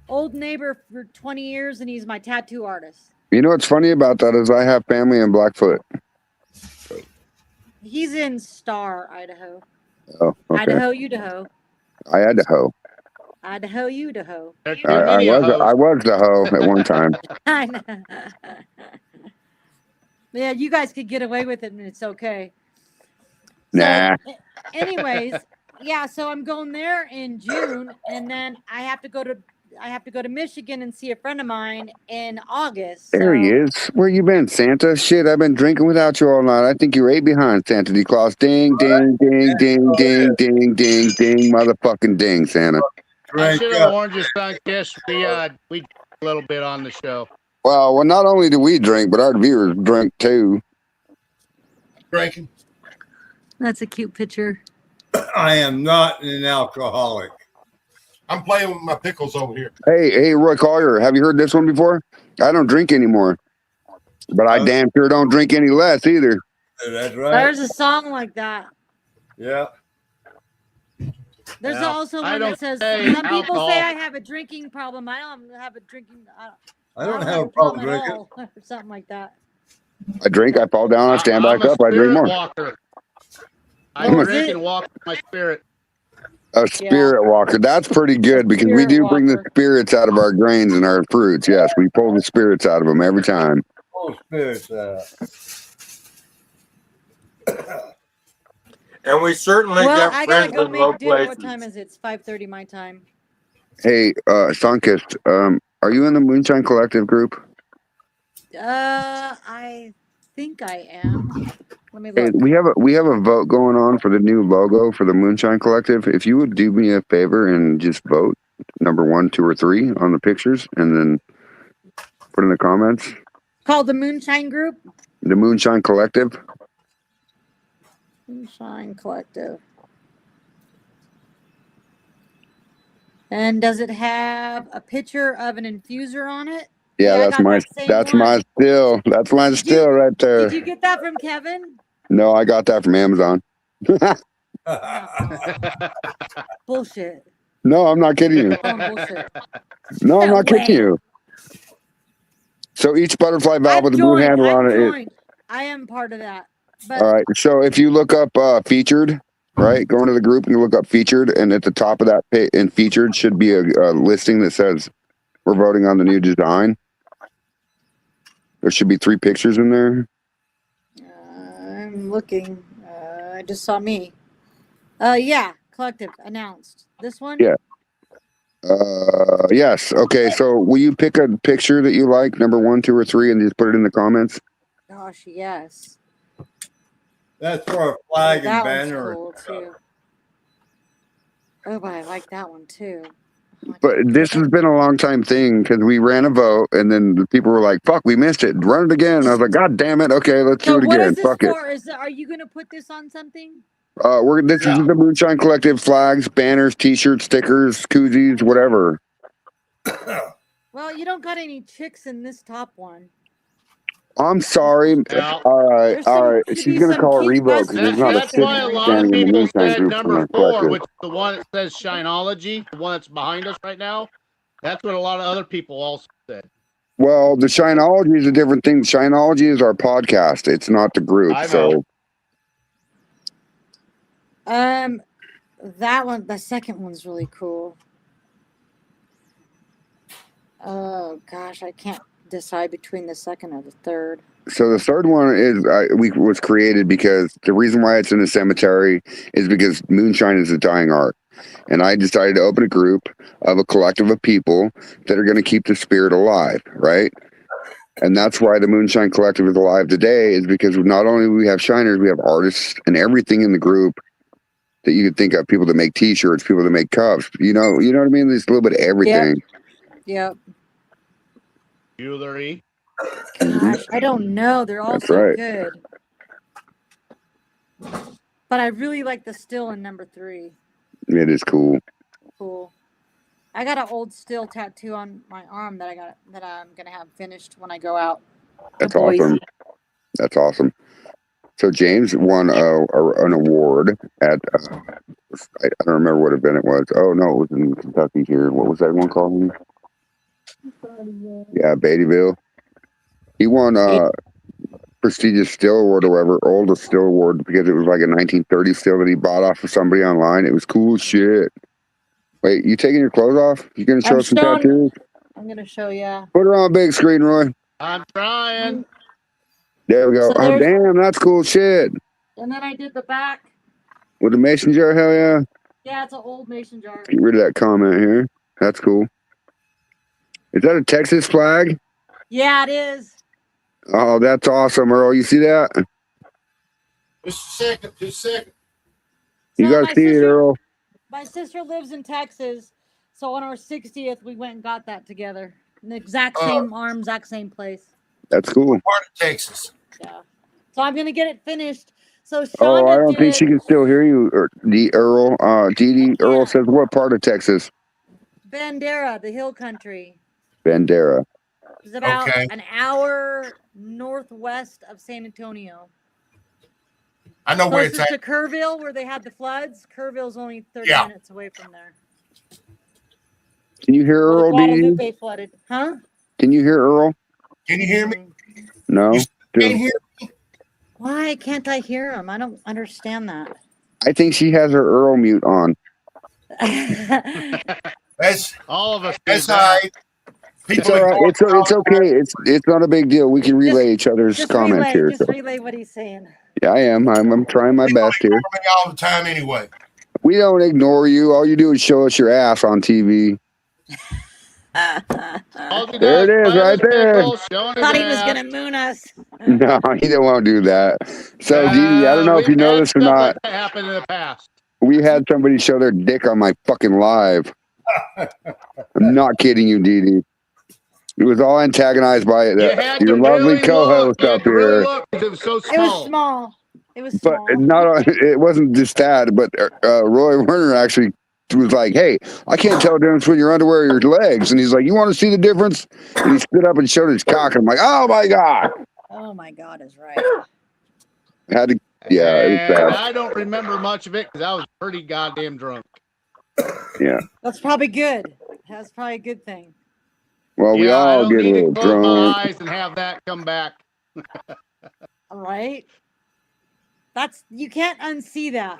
old neighbor for 20 years, and he's my tattoo artist. You know what's funny about that is I have family in Blackfoot. He's in Star, Idaho. Oh, okay. Idaho, Idaho. Idaho. Idaho, Idaho. I was the hoe at one time. I know. Yeah, you guys could get away with it, and it's okay. Nah. So, anyways, yeah. So I'm going there in June, and then I have to go to Michigan and see a friend of mine in August. There he is. Where you been, Santa? Shit, I've been drinking without you all night. I think you're 8 behind, Santa D. Claus. Ding, ding, ding, ding, ding, ding, ding, ding, motherfucking ding, Santa. I should have warned you, Sunkiss. We a little bit on the show. Well, not only do we drink, but our viewers drink too. Drinking. That's a cute picture. I am not an alcoholic. I'm playing with my pickles over here. Hey, Roy Collier, have you heard this one before? I don't drink anymore, but I damn sure don't drink any less either. That's right. There's a song like that. Yeah. There's also one that says, some people say I have a drinking problem. I don't have a drinking. I don't have a problem drinking. Or something like that. I drink, I fall down, I stand back up, I drink more. Walker. I drink and walk with my spirit. A spirit walker. That's pretty good because we do bring the spirits out of our grains and our fruits. Yes, we pull the spirits out of them every time. Pull spirits And we certainly Well, got I gotta friends go in low make dinner. places. What time is it? It's 5:30 my time. Hey, Sunkist, are you in the Moonshine Collective group? I think I am. Let me Hey, look. we have a vote going on for the new logo for the Moonshine Collective. If you would do me a favor and just vote number 1, 2, or 3 on the pictures, and then put in the comments. Called the Moonshine Group. The Moonshine Collective. Moonshine Collective. And does it have a picture of an infuser on it? Yeah, I that's got my that same that's one. my still. That's my still right there. Did you get that from Kevin? No, I got that from Amazon. Bullshit. No, I'm not kidding you. Bullshit. No, I'm No not kidding way. you. So each butterfly valve I've with the blue joined. handle on I've it. joined. I am part of that. But All right. So if you look up featured, right, go into the group and you look up featured, and at the top of that in featured should be a listing that says we're voting on the new design. There should be 3 pictures in there. I'm looking. I just saw me. Yeah, collective announced. This one? Yeah. Yes. Okay. So will you pick a picture that you like, number 1, 2, or 3, and just put it in the comments? Gosh, yes. That's for a flag and That one's banner. cool too. Oh, but I like that one too. But this has been a long time thing because we ran a vote and then the people were like, fuck, we missed it. Run it again. And I was like, God damn it. Okay, let's do So it what again. is this Fuck it. for? Are you gonna put this on something? This is the Moonshine Collective flags, banners, t-shirts, stickers, koozies, whatever. Well, you don't got any chicks in this top one. I'm sorry. Yeah. All right. There's All some- right. could She's be going to some call it cute revote because there's not a That's chick why a lot of standing in the people Moonshine said group from number the 4, collective. which is the one that says Shineology, the one that's behind us right now. That's what a lot of other people also said. Well, the Shineology is a different thing. Shineology is our podcast. It's not the group. I know. So That one, the second one's really cool. Oh gosh, I can't decide between the second or the third. So the third one is was created because the reason why it's in a cemetery is because moonshine is a dying art, and I decided to open a group of a collective of people that are going to keep the spirit alive, right? And that's why the Moonshine Collective is alive today, is because not only do we have shiners, we have artists and everything in the group that you could think of. People that make T-shirts, people that make cups. You know what I mean? There's a little bit of everything. Yep. Jewelry. Gosh, I don't know. They're all That's so right. good. But I really like the still in number 3. It is cool. Cool. I got an old still tattoo on my arm that I'm gonna have finished when I go out. That's awesome. That's awesome. So James won an award at I don't remember what event it was. Oh no, it was in Kentucky here. What was that one called? Yeah, Beattyville. He won prestigious still award or whatever, oldest still award, because it was like a 1930 still that he bought off of somebody online. It was cool as shit. Wait, you taking your clothes off? You gonna show us some tattoos? I'm gonna show you. Put her on big screen, Roy. I'm trying. There we go. So Oh damn, that's cool shit. And then I did the back. With the mason jar, hell yeah. Yeah, it's an old mason jar. Get rid of that comment here. That's cool. Is that a Texas flag? Yeah, it is. Oh, that's awesome, Earl. You see that? Just a second. You So gotta see it, Earl. My sister lives in Texas, so on our 60th, we went and got that together. In the exact same arm, exact same place. That's cool. Part of Texas. Yeah. So I'm gonna get it finished. So Shonda Oh, I don't think did she can still hear you, Earl. Dee Earl says, what part of Texas? Bandera, the hill country. Bandera. It's about Okay. an hour northwest of San Antonio. I know where it's Closest at. to Kerrville, where they had the floods. Kerrville's only 30 Yeah. minutes away from there. Can you hear Well, Earl, Dee? Guadalupe flooded. Huh? Can you hear Earl? Can you hear me? No? You can't hear me? Why can't I hear him? I don't understand that. I think she has her Earl mute on. That's All of us. that's did all that. right. It's People all right. ignore It's okay. It's not a big deal. We can relay each other's just comments here. So. relay what he's saying. Yeah, I am. I'm trying my people best here. ignore me all the time anyway. We don't ignore you. All you do is show us your ass on TV. All he There does it is, is right there. pickle, showing his Thought he was ass. gonna moon us. No, he don't want to do that. So, Dee, I don't know if you We've know had this or stuff not. like that happen in the past. We had somebody show their dick on my fucking live. I'm not kidding you, Dee Dee. It was all antagonized by You had to your lovely really co-host look. You up had to really here. look because it was so It was small. small. It was But small. not it wasn't just that, but Roy Werner actually was like, "Hey, I can't tell the difference between your underwear or your legs," and he's like, "You want to see the difference?" And he stood up and showed his cock. And I'm like, "Oh my god!" Oh my God is right. Had to, yeah, it was And bad. I don't remember much of it because I was pretty goddamn drunk. Yeah. That's probably good. That's probably a good thing. Well, we Yeah, I all don't get a need to little close my drunk. eyes and have that come back. All right. That's you can't unsee that.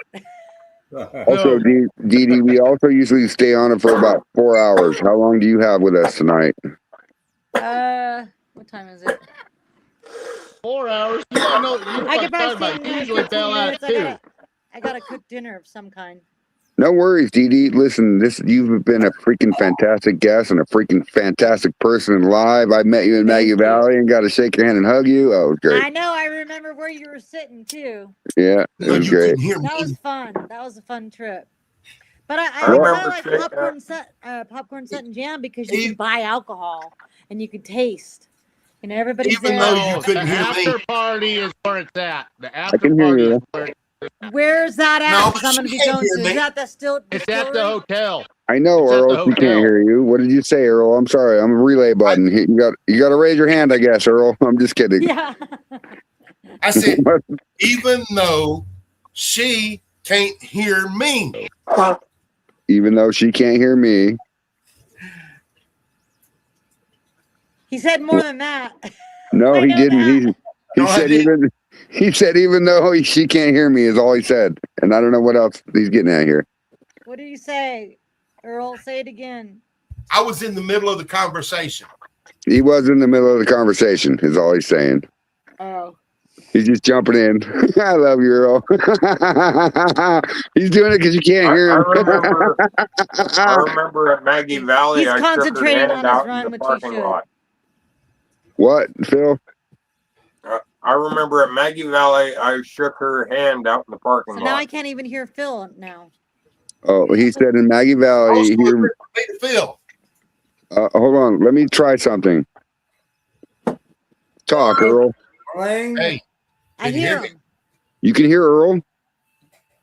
Also, No. Dee Dee, we also usually stay on it for about 4 hours. How long do you have with us tonight? What time is it? 4 hours. Yeah, I know. You know I what could I'm talking probably about. stay Usually 15 bail out minutes. at 2. I gotta cook dinner of some kind. No worries, Dee Dee. Listen, you've been a freaking fantastic guest and a freaking fantastic person live. I met you in Thank Maggie you. Valley and got to shake your hand and hug you. Oh, it was great. I know. I remember where you were sitting too. Yeah, it But was you great. couldn't hear That was me. fun. That was a fun trip. But I I kind remember of like shake- popcorn set and jam because you Eve- can buy alcohol and you can taste. And everybody's Even there. though you No, couldn't the hear me. after party is where it's at. The I after can hear party you. is where Where's that at? No, Because but I'm going to she be can't going hear to. me. Is that the still? it's at the hotel. I know, It's at Earl. the She can't hotel. hear you. What did you say, Earl? I'm sorry. I'm a relay button. You got to raise your hand, I guess, Earl. I'm just kidding. Yeah. I said, even though she can't hear me. Even though she can't hear me. He said more than that. No, I he know didn't. that. He No, I said didn't. he said even though she can't hear me is all he said, and I don't know what else he's getting at here. What did you say, Earl? Say it again. I was in the middle of the conversation. He was in the middle of the conversation. Is all he's saying. Oh. He's just jumping in. I love you, Earl. He's doing it because you can't hear him. I remember at Maggie Valley, He's I shook her concentrating hand on his out in run, the which he parking should. lot. What, Phil? I remember at Maggie Valley, I shook her hand out in the parking So lot. now I can't even hear Phil now. Oh, he said in Maggie I was Valley. going Here, to Phil. hold on. Let me try something. Talk, Earl. Hey, I Can you hear hear me? him. You can hear Earl?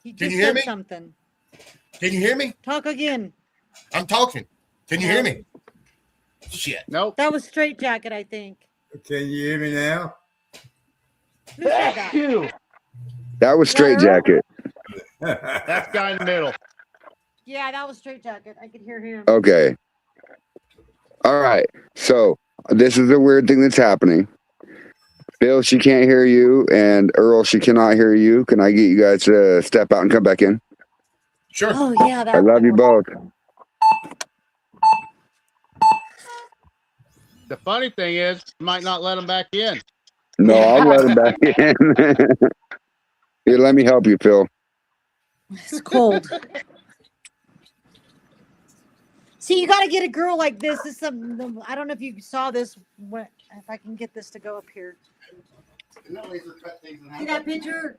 He Can just you hear said me? something. can you hear me? Talk again. I'm talking. Can you hear me? Shit. Nope. That was straight jacket, I think. Can you hear me now? Who said that? That was straight Earl? jacket. That's guy in the middle. Yeah, that was straight jacket. I could hear him. Okay. All right. So this is a weird thing that's happening. Phil, she can't hear you, and Earl, she cannot hear you. Can I get you guys to step out and come back in? Sure. Oh yeah, that. I love you both. The funny thing is, you might not let him back in. No, I'll let him back in. Here, let me help you, Phil. It's cold. See, you got to get a girl like this. This is some. I don't know if you saw this. If I can get this to go up here. See that picture?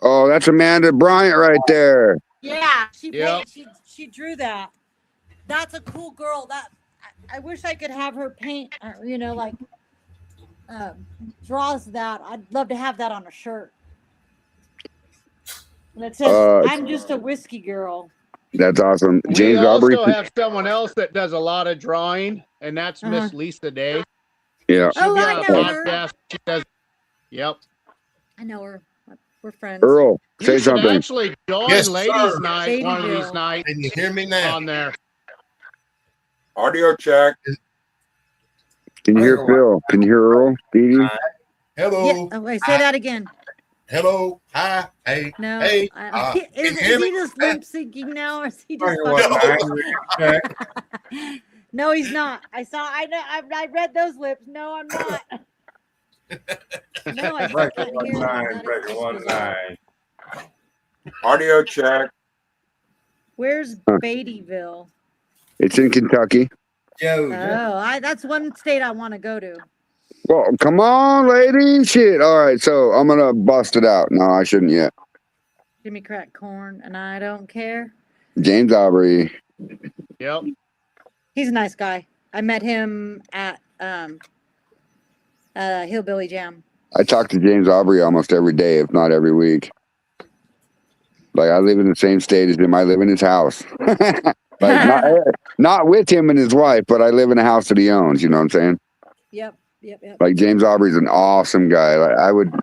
Oh, that's Amanda Bryant right there. Yeah, Yep. she drew that. That's a cool girl. I wish I could have her paint. Like draws that. I'd love to have that on a shirt. And it says, "I'm just a whiskey girl." That's awesome. We James Aubrey. also have someone else that does a lot of drawing, and that's Miss Lisa Day. Yeah. She'll be I on a know her. podcast. She does. Yep. I know her. We're friends. Earl, say You should something. actually join Yes, ladies' sir. night one of these Shadyville. nights Can you hear me now? on there. Audio check. Can you hear Phil? Can you hear Earl? Dee Dee? Hello. Yeah. Oh, wait, say that again. Hello. Hi. Hey. No. Hey. Is can you hear he me? just lip syncing now, or is he just? What, fucking- 9? No, he's not. I know. I read those lips. No, I'm not. No, I just Break can't it, hear 19, him. break it, 19. Audio check. Where's Huh. Beattyville? It's in Kentucky. Joe, That's one state I want to go to. Well, come on, lady. Shit. All right, so I'm gonna bust it out. No, I shouldn't yet. Jimmy crack corn, and I don't care. James Aubrey. Yep. He's a nice guy. I met him at Hillbilly Jam. I talk to James Aubrey almost every day, if not every week. Like I live in the same state as him. I live in his house. Like not with him and his wife, but I live in a house that he owns. You know what I'm saying? Yep. Like James Aubrey's an awesome guy. Like I would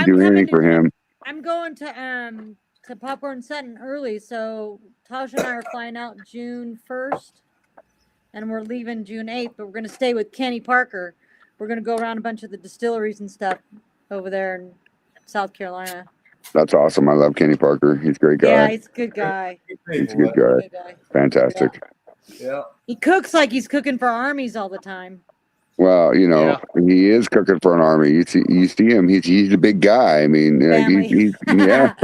do anything for him. I'm going to Popcorn Sutton early, so Tasha and I are flying out June 1st, and we're leaving June 8th. But we're going to stay with Kenny Parker. We're going to go around a bunch of the distilleries and stuff over there in South Carolina. That's awesome. I love Kenny Parker. He's a great guy. Yeah, he's a good guy. He's a good guy. Fantastic. Yeah. He cooks like he's cooking for armies all the time. Well, you know, he is cooking for an army. You see him. He's a big guy. I mean, he's yeah.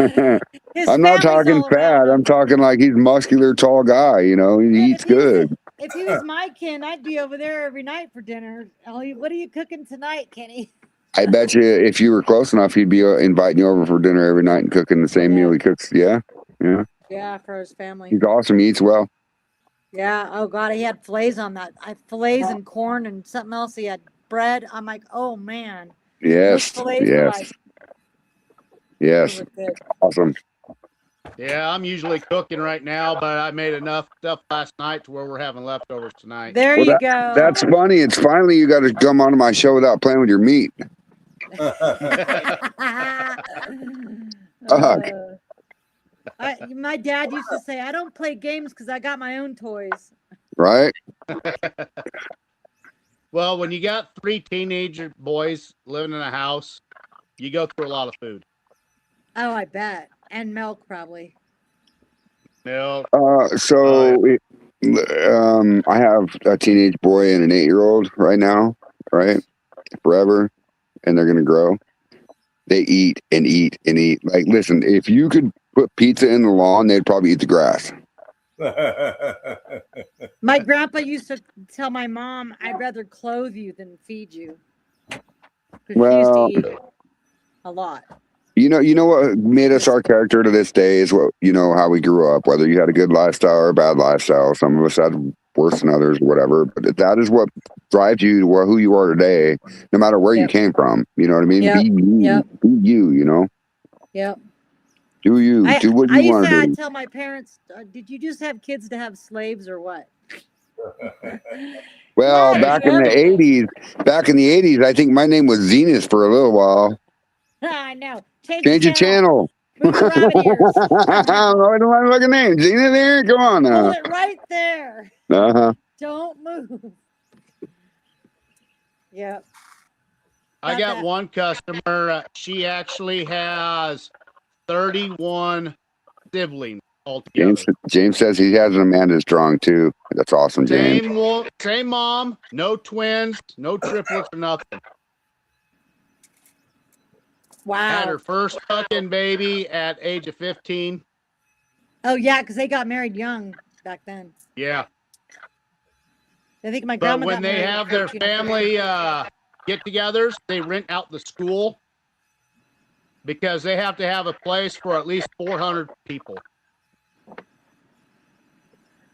I'm not talking fat. I'm talking like he's muscular, tall guy. You know, he eats good. If he was my kin, I'd be over there every night for dinner. What are you cooking tonight, Kenny? I bet you if you were close enough, he'd be inviting you over for dinner every night and cooking the same meal he cooks. Yeah. Yeah, for his family. He's awesome. He eats well. Yeah. Oh God, he had fillets on that. Fillets and corn and something else. He had bread. I'm like, oh man. Yes. Yes. Awesome. Yeah, I'm usually cooking right now, but I made enough stuff last night to where we're having leftovers tonight. There you go. That's funny. It's finally you got to come onto my show without playing with your meat. My dad used to say, I don't play games because I got my own toys. Right? Well, when you got 3 teenager boys living in a house, you go through a lot of food. Oh, I bet. And milk, probably. Milk. I have a teenage boy and an 8-year-old right now, right? Forever. And they're going to grow. They eat and eat and eat. Like, listen, if you could put pizza in the lawn, they'd probably eat the grass. My grandpa used to tell my mom, I'd rather clothe you than feed you. Well, she used to eat a lot. You know what made us our character to this day is what, how we grew up, whether you had a good lifestyle or a bad lifestyle. Some of us had worse than others, whatever. But that is what drives you to who you are today, no matter where you came from. You know what I mean? Yep. Be you. Be you, Yep. Do you. Do what you want to do. I tell my parents, did you just have kids to have slaves or what? Well, back in the 80s, I think my name was Zenith for a little while. I know. Change your channel. Move the rabbit ears. I don't want to look at name. Zenith here? Come on now. Hold it right there. Uh-huh. Don't move. Yep. I got one customer. She actually has 31 siblings altogether. James says he has an Amanda Strong too. That's awesome, James. Same mom, no twins, no triplets or nothing. Wow. Had her first fucking baby at age of 15. Oh yeah, because they got married young back then. Yeah. I think my But grandma. when they have their family get-togethers, they rent out the school because they have to have a place for at least 400 people.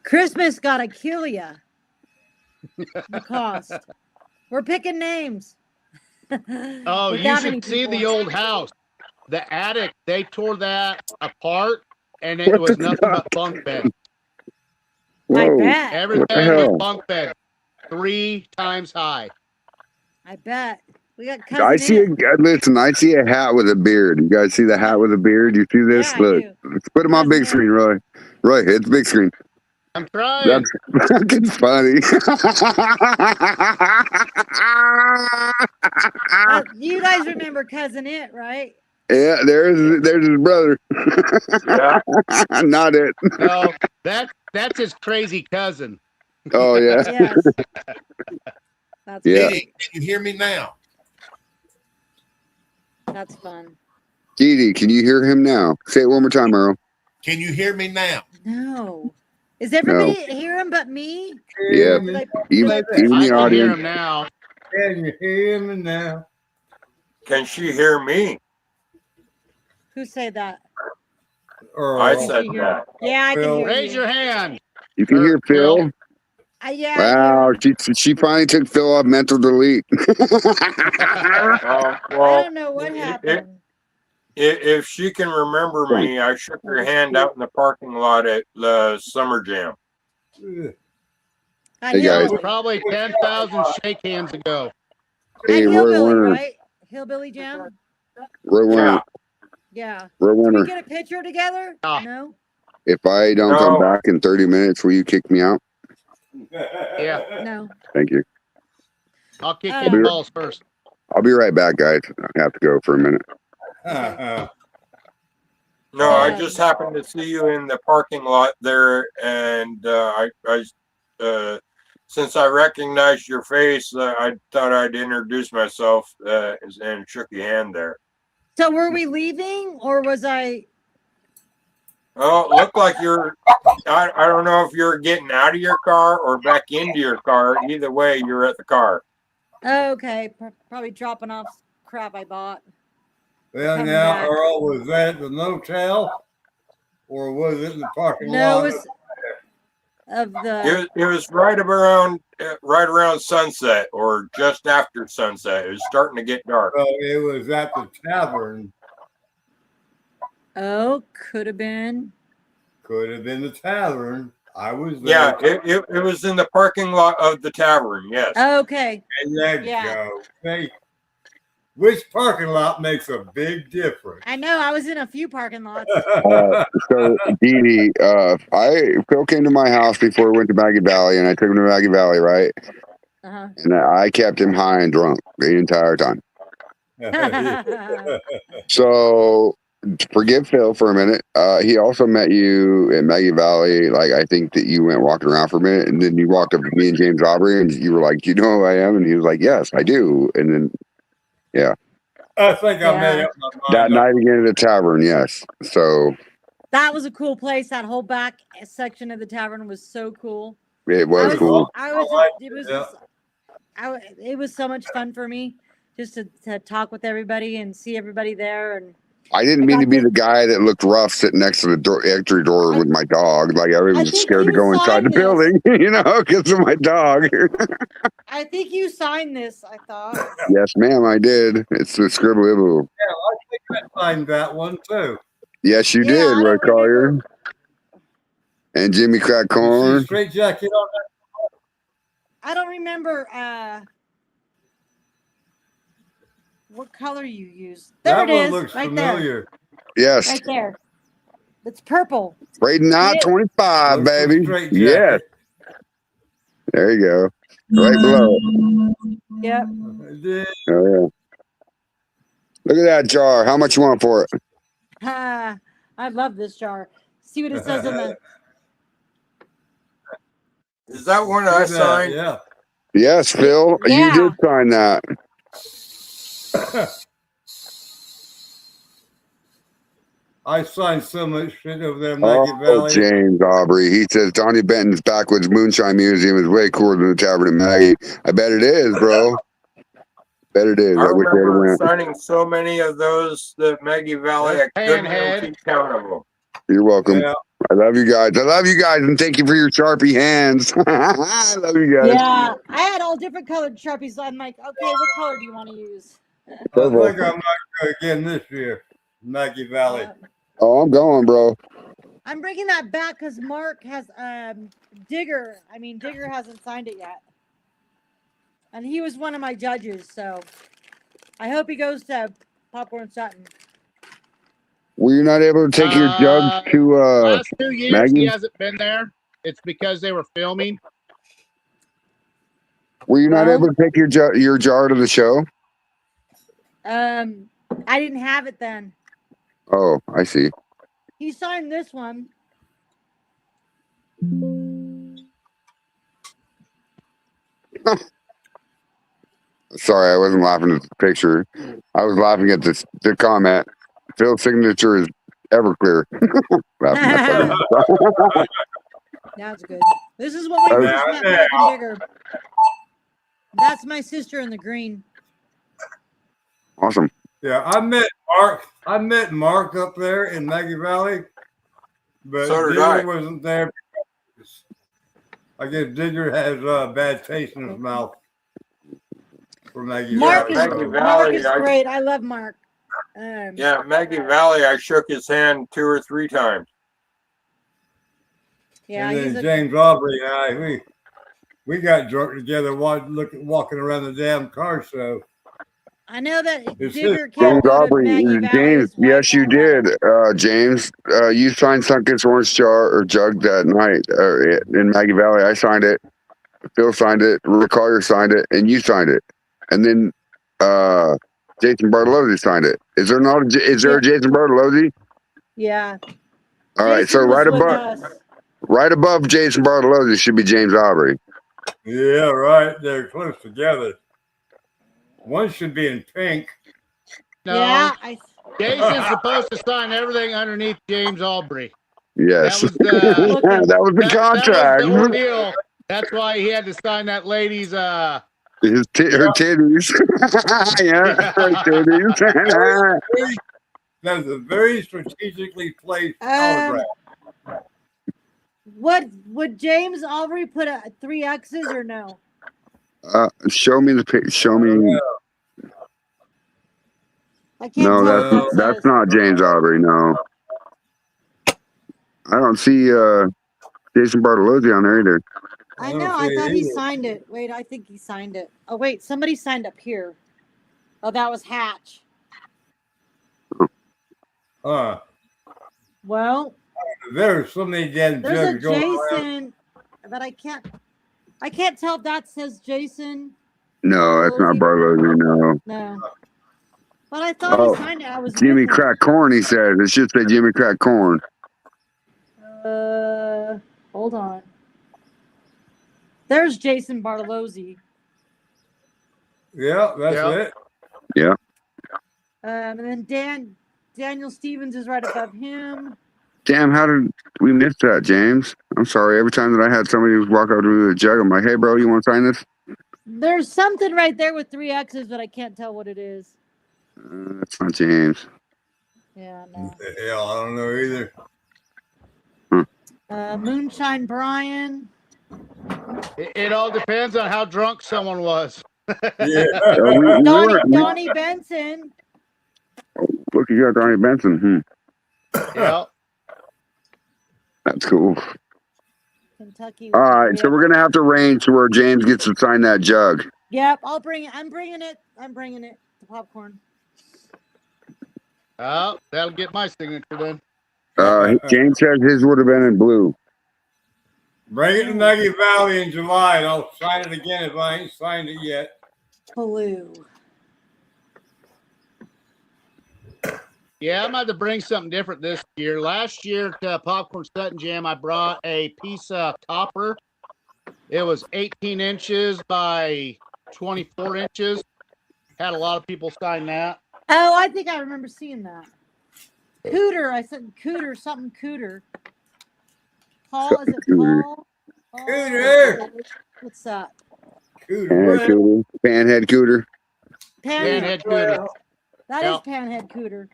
Christmas gotta kill ya. The cost. We're picking names. Oh, you should see the old house. The attic, they tore that apart, and it was nothing but bunk beds. I bet. Everything was bunk bed, 3 times high. I bet. We got I see a hat with a beard. You guys see the hat with a beard? You see this? Yeah, Look, let's put him on big screen, Roy. Roy, it's big screen. I'm trying. That's fucking funny. You guys remember Cousin It, right? Yeah, there's his brother. Yeah. Not it. No, that's his crazy cousin. Oh yeah. Yes. That's Yeah. Can you hear me now? That's fun. Dee, can you hear him now? Say it one more time, Earl. Can you hear me now? No. Is everybody hear him but me? Yeah. Even I the can hear audience. him now. Can you hear me now? Can she hear me? Who said that? Or I said that. Yeah, I can hear Raise you. your hand. You can hear Phil. Yeah. Wow, she finally took Phil off mental delete. I Well, don't know what happened. if she can remember me, I shook her hand out in the parking lot at the Summer Jam. At Hey, guys. Hillbilly. Probably 10,000 shake hands ago. Hey, At Roy Hillbilly, Warner. right? Hillbilly Jam? Roy Warner. Yeah. Roy Did we Warner. get a picture together? Ah. No? If I don't come No. back in 30 minutes, will you kick me out? Yeah, No. Thank you. I'll kick Oh. you in the balls first. I'll be right back, guys. I have to go for a minute. No, I just happened to see you in the parking lot there, and since I recognized your face, I thought I'd introduce myself and shook your hand there. So were we leaving or was I? Oh, it looked like you're. I don't know if you're getting out of your car or back into your car. Either way, you're at the car. Oh, okay. Probably dropping off crap I bought. Well, Coming now, back. Earl, was that at the motel or was it in the parking No, lot? it was of the. It was right around sunset or just after sunset. It was starting to get dark. So it was at the tavern. Oh, could have been. Could have been the tavern. I was there. Yeah, it was in the parking lot of the tavern. Yes. Okay. And there you Yeah. go. See, which parking lot makes a big difference? I know. I was in a few parking lots. So, Dee Dee, Phil came to my house before we went to Maggie Valley, and I took him to Maggie Valley, right? Uh-huh. And I kept him high and drunk the entire time. So, forgive Phil for a minute. He also met you at Maggie Valley. Like, I think that you went walking around for a minute, and then you walked up to me and James Aubrey, and you were like, "Do you know who I am?" And he was like, "Yes, I do." And then, yeah, I think I made up my that mind. night again at the tavern, yes. So That was a cool place. That whole back section of the tavern was so cool. it was cool. It was so much fun for me just to talk with everybody and see everybody there. And I didn't mean to be the guy that looked rough sitting next to the entry door with my dog. Like I was think scared to you go inside the signed this. building, you know, because of my dog. I think you signed this, I thought. Yes, ma'am, I did. It's the scribble. Yeah, I think I signed that one too. Yes, you Yeah, did, I Roy don't Collier. remember. And Jimmy Crack You see Corn. straight jacket on I don't remember what color you used. There that it one is, looks right familiar. Yes. there. Right there. It's purple. Braden Knott Yeah. 25, Looks like baby. straight Yes. jacket. There you go. Right below. Yep. Yeah. Oh, yeah. Look at that jar. How much you want for it? I love this jar. See what it says on the. Is that one Look I at that, signed? yeah. Yes, Phil. Yeah. You did sign that. I signed so much shit over there in Maggie Oh, Valley. James Aubrey. He says Donnie Benton's Backwoods Moonshine Museum is way cooler than the Tavern in Maggie. I bet it is, bro. Bet it is. I I wish I remember went. signing so many of those that Maggie Valley. I couldn't even Panhead. keep count of them. You're welcome. Yeah. I love you guys. I love you guys, and thank you for your Sharpie hands. I love you guys. Yeah, I had all different colored Sharpies. So I'm like, okay, what color do you want to use? I Purple. think I might go again this year. Maggie Valley. Oh, I'm going, bro. I'm bringing that back because Mark has Digger. I mean, Digger hasn't signed it yet, and he was one of my judges. So I hope he goes to Popcorn Sutton. Were you not able to take your jugs to Last 2 years Maggie? he hasn't been there. It's because they were filming. Were you not No. able to take your jar to the show? I didn't have it then. Oh, I see. He signed this one. Sorry, I wasn't laughing at the picture. I was laughing at the comment. Phil's signature is Everclear. Laughing at that. That's good. This is what we first met Mark and Digger. That's my sister in the green. Awesome. Yeah, I met Mark. I met Mark up there in Maggie Valley, but So did Digger I. wasn't there. I guess Digger has a bad taste in his mouth for Maggie Mark Valley. is Maggie Mark Valley, is great. I love Mark. Yeah, Maggie Valley, I shook his hand 2 or 3 times. Yeah, and he's then a, James Aubrey and I, we got drunk together walking around the damn car show. I know that It's Digger his can't James go to Aubrey, Maggie Valley. James, His wife yes, you won't let did, him. James. You signed Sunken's orange jar or jug that night in Maggie Valley. I signed it. Phil signed it. Rick Collier signed it, and you signed it. And then Jason Bartolozzi signed it. Is there not? Is there a Jason Bartolozzi? Yeah. All right, so Jason was with us. right above Jason Bartolozzi should be James Aubrey. Yeah, right. They're close together. One should be in pink. No, Yeah, Jason's supposed to sign everything underneath James Aubrey. Yes, That was that was the that contract. was the ordeal. That's why he had to sign that lady's her titties. Yeah, her titties. That's a very strategically placed autograph. What would James Aubrey put 3 X's or no? Show me the pic. Show me. I can't No, tell what that that's says. not James Aubrey. No, I don't see Jason Bartolozzi on there either. I know. I thought he signed it. Wait, I think he signed it. Oh wait, somebody signed up here. Oh, that was Hatch. Well, there's so many damn there's a jugs going Jason, but I can't tell if that says Jason. No, that's not Bartolozzi. No. No. But I thought he signed it. I was Jimmy with him. Crack Corn. He says it should say Jimmy Crack Corn. Hold on. There's Jason Bartolozzi. Yeah, that's it. Yeah. And then Daniel Stevens is right above him. Damn, how did we miss that, James? I'm sorry. Every time that I had somebody walk up to me with a jug, I'm like, hey, bro, you want to sign this? There's something right there with 3 X's, but I can't tell what it is. That's not James. Yeah, no. Yeah, I don't know either. Moonshine Brian. It all depends on how drunk someone was. Yeah. Donnie Benson. Look, you got Donnie Benson. Yeah. That's cool. Kentucky. All right, so we're gonna have to arrange to where James gets to sign that jug. Yep, I'll bring it. I'm bringing it. The popcorn. Oh, that'll get my signature then. James says his would have been in blue. Bring it to Maggie Valley in July, and I'll sign it again if I ain't signed it yet. Blue. Yeah, I'm about to bring something different this year. Last year to Popcorn Sutton Jam, I brought a piece of copper. It was 18 inches by 24 inches. Had a lot of people sign that. Oh, I think I remember seeing that. Cooter. I said Cooter, something Cooter. Paul, is it Paul? Cooter. What's that? Cooter. Panhead Cooter. Panhead Cooter. That is Panhead Cooter.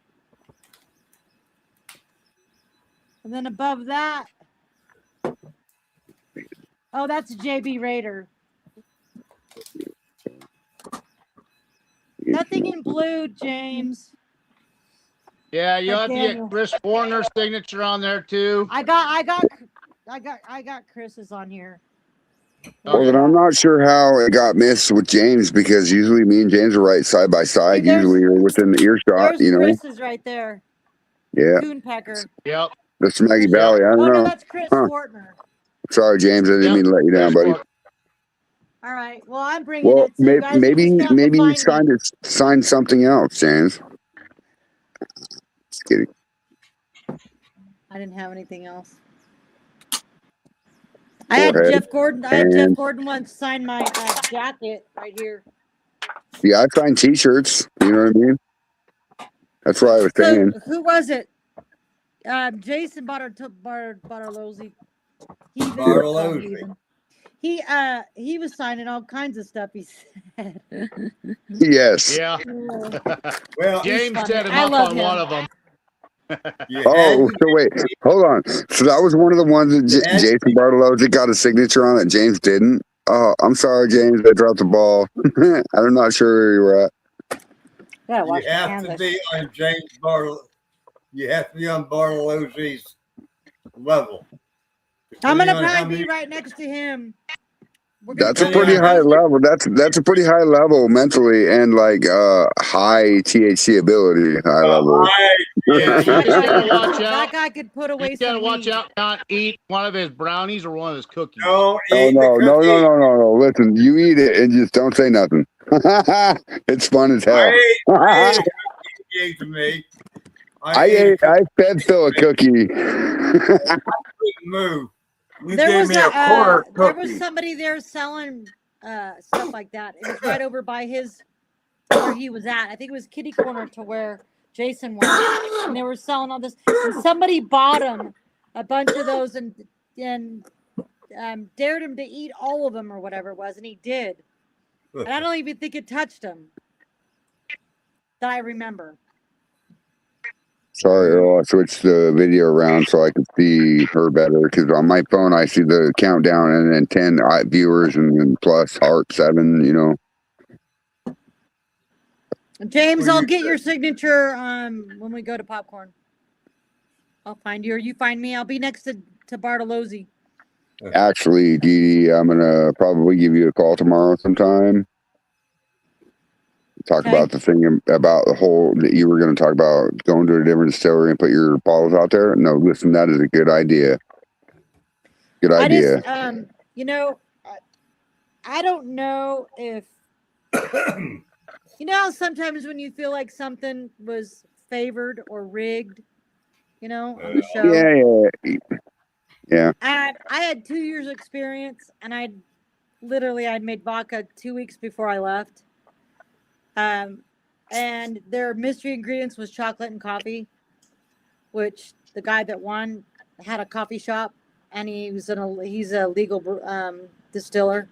And then above that, oh, that's JB Raider. Nothing in blue, James. Yeah, you have to get Chris Warner's signature on there too. I got Chris's on here. Well, then I'm not sure how it got missed with James because usually me and James are right side by side. Usually you're within the earshot, you know. Chris is right there. Yeah. Coonpecker. Yep. That's Maggie Valley. I don't know. No, that's Chris Fortner. Sorry, James. I didn't mean to let you down, buddy. All right. Well, I'm bringing it. So maybe you signed something else, James. Just kidding. I didn't have anything else. I had Jeff Gordon. I had Jeff Gordon once sign my jacket right here. Yeah, I signed T-shirts. You know what I mean? That's what I was saying. Who was it? Jason Bartolozzi. He was signing all kinds of stuff. He said. Yes. Yeah. Well, James set him I up love on him. one of them. Oh, so wait, hold on. So that was one of the ones that Jason Bartolozzi got a signature on that James didn't. Oh, I'm sorry, James. I dropped the ball. I'm not sure where you were at. Yeah, You have to be on James Bartol. You have to be on Bartolozzi's level. I'm gonna probably be right next to him. That's a pretty high level. That's a pretty high level mentally and like high THC ability. High level. That guy could put away some. You gotta watch out not eat one of his brownies or one of his cookies. Don't Oh eat no, the no, cookie. no, no, no, no. Listen, you eat it and just don't say nothing. It's fun as hell. I ate to me. I fed Phil a cookie. Move. There was somebody there selling stuff like that. It was right over by where he was at. I think it was kitty corner to where Jason went, and they were selling all this. And somebody bought him a bunch of those and dared him to eat all of them or whatever it was, and he did. And I don't even think it touched him. That I remember. Sorry, Earl. I switched the video around so I could see her better because on my phone I see the countdown and then 10 viewers and then plus heart 7. You know. James, I'll get your signature when we go to popcorn. I'll find you, or you find me. I'll be next to Bartolozzi. Actually, Dee Dee, I'm gonna probably give you a call tomorrow sometime. Talk about the thing about the whole that you were going to talk about going to a different distillery and put your bottles out there. No, listen, that is a good idea. Good idea. I just, you know, I don't know if you know how sometimes when you feel like something was favored or rigged, you know, on the show. Yeah. I had 2 years experience, and I'd made vodka 2 weeks before I left. And their mystery ingredients was chocolate and coffee, which the guy that won had a coffee shop, and he's a legal distiller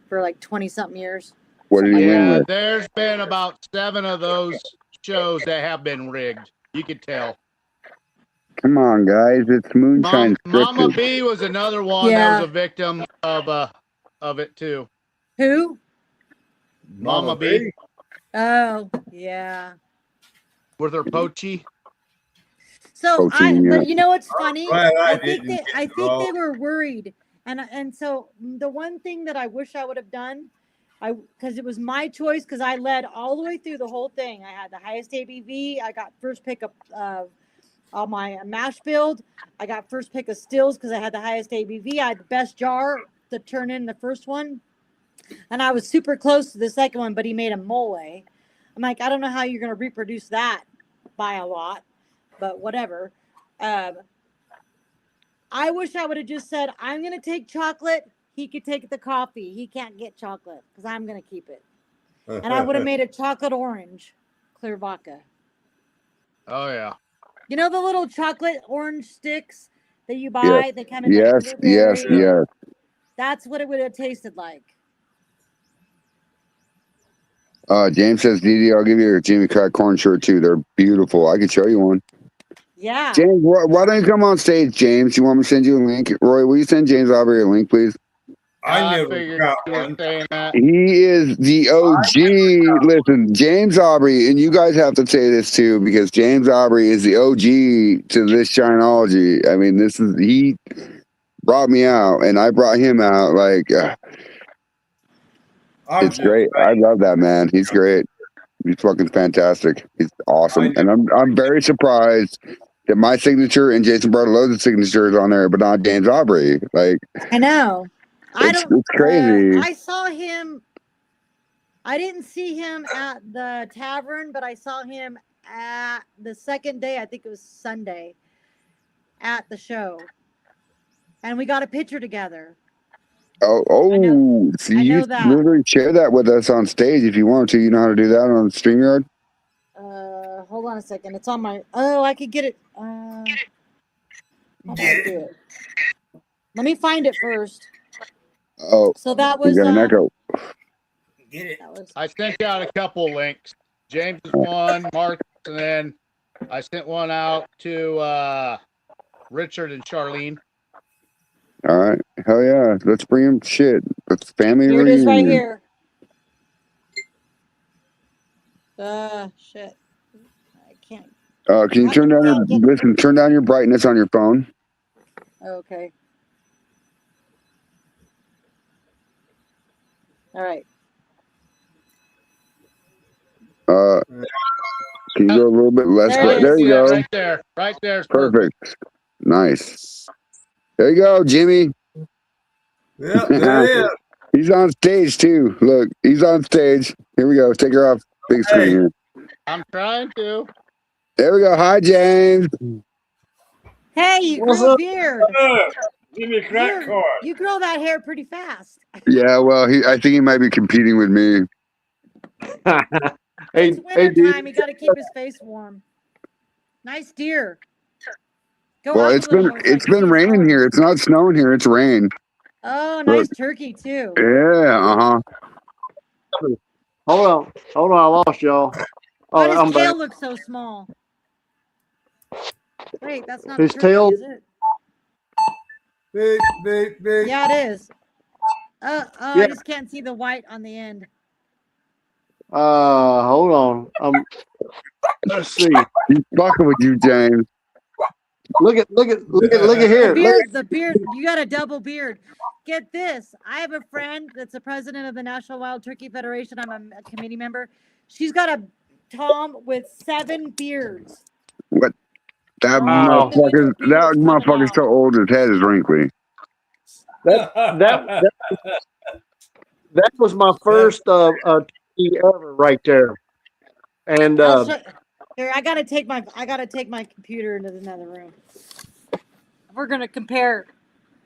for like 20-something years. What did he win with? There's been about 7 of those shows that have been rigged. You could tell. Come on, guys! It's moonshine. Mama B was another one that was a victim of it too. Who? Mama B. Oh, yeah. With her poachy. So but you know what's funny? I think they were worried. And so the one thing that I wish I would have done, because it was my choice, because I led all the way through the whole thing. I had the highest ABV. I got first pick of all my mash build. I got first pick of stills because I had the highest ABV. I had the best jar to turn in the first one. And I was super close to the second one, but he made a mole. I'm like, I don't know how you're going to reproduce that by a lot, but whatever. I wish I would have just said, I'm going to take chocolate. He could take the coffee. He can't get chocolate because I'm going to keep it. And I would have made a chocolate orange clear vodka. Oh, yeah. You know the little chocolate orange sticks that you buy? Yes. They come in Yes. That's what it would have tasted like. James says, Dee Dee, I'll give you a Jimmy Crack corn shirt too. They're beautiful. I could show you one. Yeah. James, why don't you come on stage, James? You want me to send you a link? Roy, will you send James Aubrey a link, please? I never got one. He is the OG. Listen, James Aubrey, and you guys have to say this too, because James Aubrey is the OG to this Shineology. I mean, he brought me out, and I brought him out. Like, it's great. I love that man. He's great. He's fucking fantastic. He's awesome, and I'm very surprised that my signature and Jason Bartolozzi's signature is on there, but not James Aubrey. Like, I know. It's crazy. I saw him. I didn't see him at the tavern, but I saw him at the second day. I think it was Sunday at the show, and we got a picture together. Oh! So you literally share that with us on stage if you want to. You know how to do that on StreamYard? Hold on a second. It's on my. Oh, I could get it. How do I do it? Let me find it first. Oh, so that was. You got an echo. Get it. I sent out a couple links. James is one, Mark, and then I sent one out to Richard and Charlene. All right. Hell yeah. Let's bring him shit. Let's family Here it is right reunion. here. Shit. I can't. Can you turn down turn down your brightness on your phone? Okay. All right. Can you go a little bit less There bright? it There is. you Yeah, go. right there. Right there. Is Perfect. Nice. There you go, Jimmy. Yep, there it is. He's on stage too. Look, he's on stage. Here we go. Take her off big screen here. I'm trying to. There we go. Hi, James. Hey, you What's grew a up? beard. Give me a crack card. You grow that hair pretty fast. Yeah, well, I think he might be competing with me. It's winter dude. time. You got to keep his face warm. Nice deer. Go Well, up a it's little been more so I it's can see been his raining horns. here. It's not snowing here. It's rain. Oh, nice turkey too. Yeah. Hold on, I lost y'all. Why Oh, does I'm his tail back. look so small? Wait, that's not His a turkey, tail- is it? Beep, beep, beep. Yeah, it is. I Yeah. just can't see the white on the end. Hold on. Let's see. He's fucking with you, James. Look at here. The beard. You got a double beard. Get this. I have a friend that's the president of the National Wild Turkey Federation. I'm a committee member. She's got a Tom with 7 beards. What? That Wow. motherfucker's so old. His head is wrinkly. That was my first turkey ever right there. And Here, I gotta take my computer into another room. We're gonna compare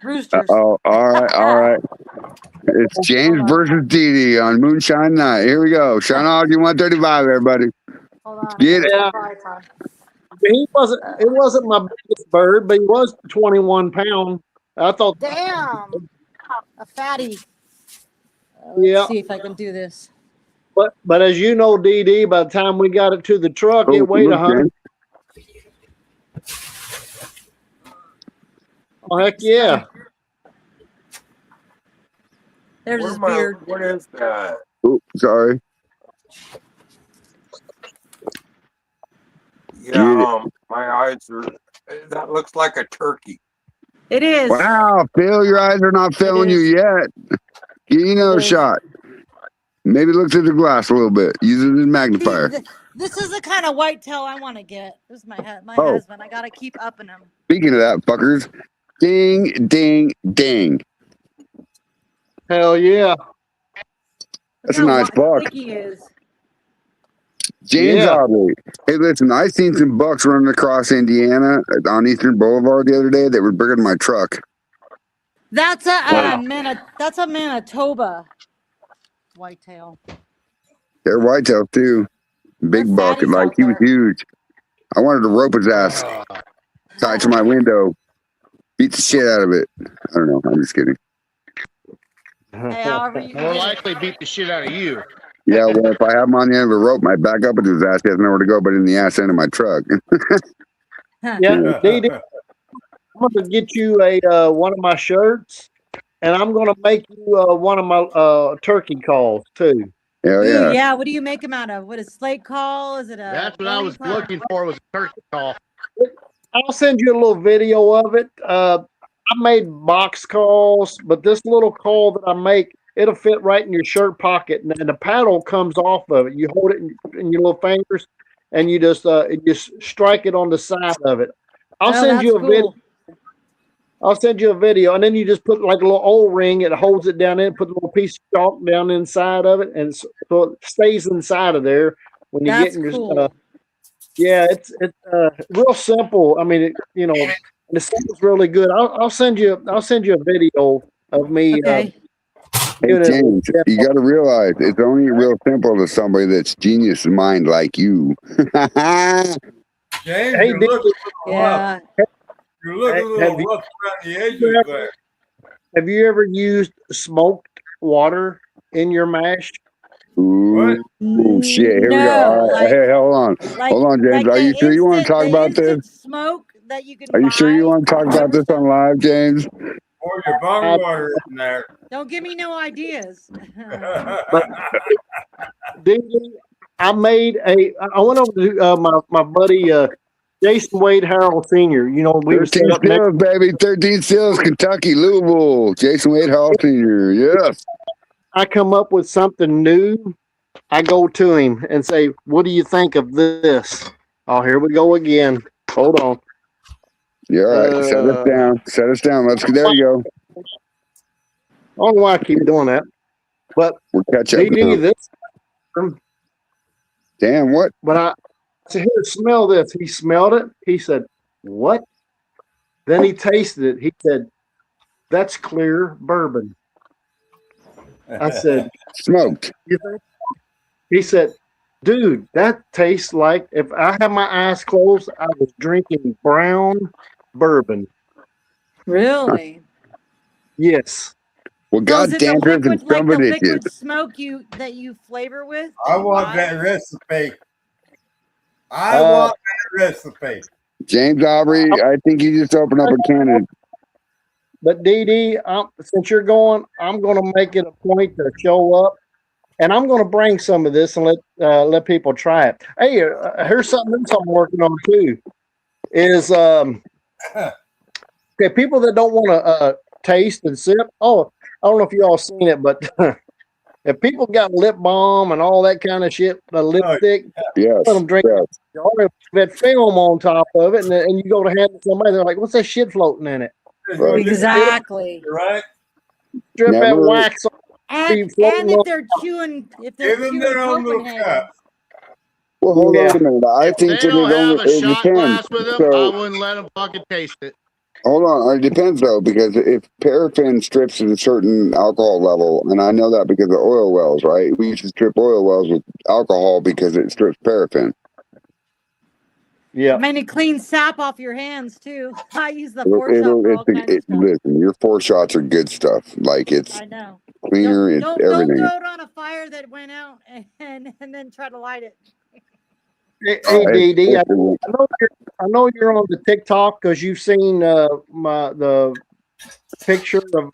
roosters. Oh, all right. It's James versus Dee Dee on Moonshine Night. Here we go. Shineology 135, everybody. Hold on. Get it. Yeah. It wasn't my biggest bird, but he was 21 pounds. I thought, Damn, a fatty. Yeah. Let's see if I can do this. but as you know, DD, by the time we got it to the truck, Oh, it weighed look, 100. Oh, heck yeah. There's his beard. What is that? Oh, sorry. Yeah, my eyes are. That looks like a turkey. It is. Wow, Phil, your eyes are not failing you yet. Give you another shot. Maybe look through the glass a little bit. Use it as a magnifier. This is the kind of whitetail I want to get. This is my husband. I gotta keep upping him. Speaking of that, fuckers, ding, ding, ding. Hell yeah. That's a nice buck. Big he is. James Yeah. Audley. Hey, listen, I seen some bucks running across Indiana on Eastern Boulevard the other day that were bigger than my truck. That's a Wow. that's a Manitoba whitetail. They're whitetail too. Big They're buck. fatties Like out he was there. huge. I wanted to rope his ass tied to my window. Beat the shit out of it. I don't know. I'm just kidding. Hey, however you More do it. likely beat the shit out of you. Yeah, well, if I have him on the end of a rope, my back up into his ass. He has nowhere to go but in the ass end of my truck. Yeah, DD, I'm going to get you a one of my shirts, and I'm going to make you one of my turkey calls too. Hell Ooh, yeah. yeah. What do you make them out of? What is slate call? Is it a? That's what I was bowling looking for, was a turkey call. I'll send you a little video of it. I made box calls, but this little call that I make, it'll fit right in your shirt pocket, and then the paddle comes off of it. You hold it in your little fingers, and you just strike it on the side of it. I'll send you a video. I'll send you a video, and then you just put like a little O-ring. It holds it down in, put a little piece of chalk down inside of it, and so it stays inside of there when you get in your. cool. Yeah, it's real simple. I mean, the stuff's really good. I'll send you a video of me. Okay. Hey, James, you got to realize it's only real simple to somebody that's genius mind like you. James, Hey, you're looking a little Yeah. rough. You're looking a Have little you- rough around the edges there. Have you ever used smoked water in your mash? Ooh, shit. Here we go. All right. Hey, hold on. Hold on, James. Are you sure you want to talk about this? Smoke that you can Are you sure you buy want to talk from about this Riverstone? on live, James? Pour your bong water in there. Don't give me no ideas. But Dee, I made I went over to my buddy Jason Wade Harrell Sr. You know, we were 13 set up next. Steals, baby. 13 Steals, Kentucky, Louisville. Jason Wade Hall Sr. Yes. I come up with something new. I go to him and say, "What do you think of this?" Oh, here we go again. Hold on. Yeah, all right. Set us down. Set us down. Let's go. There you go. I don't know why I keep doing that, but We'll catch up DD, now. this. Damn, what? But I said, "Here, smell this." He smelled it. He said, "What?" Then he tasted it. He said, "That's clear bourbon." I said, Smoked. "You think?" He said, "Dude, that tastes like if I had my eyes closed, I was drinking brown bourbon." Really? Yes. Well, So is it the goddamn, liquid, like somebody the did. liquid smoke that you flavor with? I You want buy? that recipe. I want that recipe. James Aubrey, I think you just opened up a can of. But DD, since you're going, I'm going to make it a point to show up, and I'm going to bring some of this and let people try it. Hey, here's something else I'm working on too. Is okay, people that don't want to taste and sip. Oh, I don't know if you all seen it, but if people got lip balm and all that kind of shit, the lipstick, Yes. let them drink that film on top of it, and you go to hand it to somebody, they're like, "What's that shit floating in it?" Right. Exactly. Right? Strip that Never- wax off. And if they're chewing, Give them their own little Copenhagen. cup. Well, hold Yeah. on a minute. I If think they that don't have a it shot depends. glass with them, I So, wouldn't let them fucking taste it. hold on. It depends, though, because if paraffin strips at a certain alcohol level, and I know that because of oil wells, right? We used to strip oil wells with alcohol because it strips paraffin. Yeah. I mean, it cleans sap off your hands too. I use the 4-shot for all kinds of stuff. Listen, your 4 shots are good stuff. Like, it's I know. cleaner, Don't everything. throw it on a fire that went out and then try to light it. Hey, DD, I know you're on the TikTok because you've seen the picture of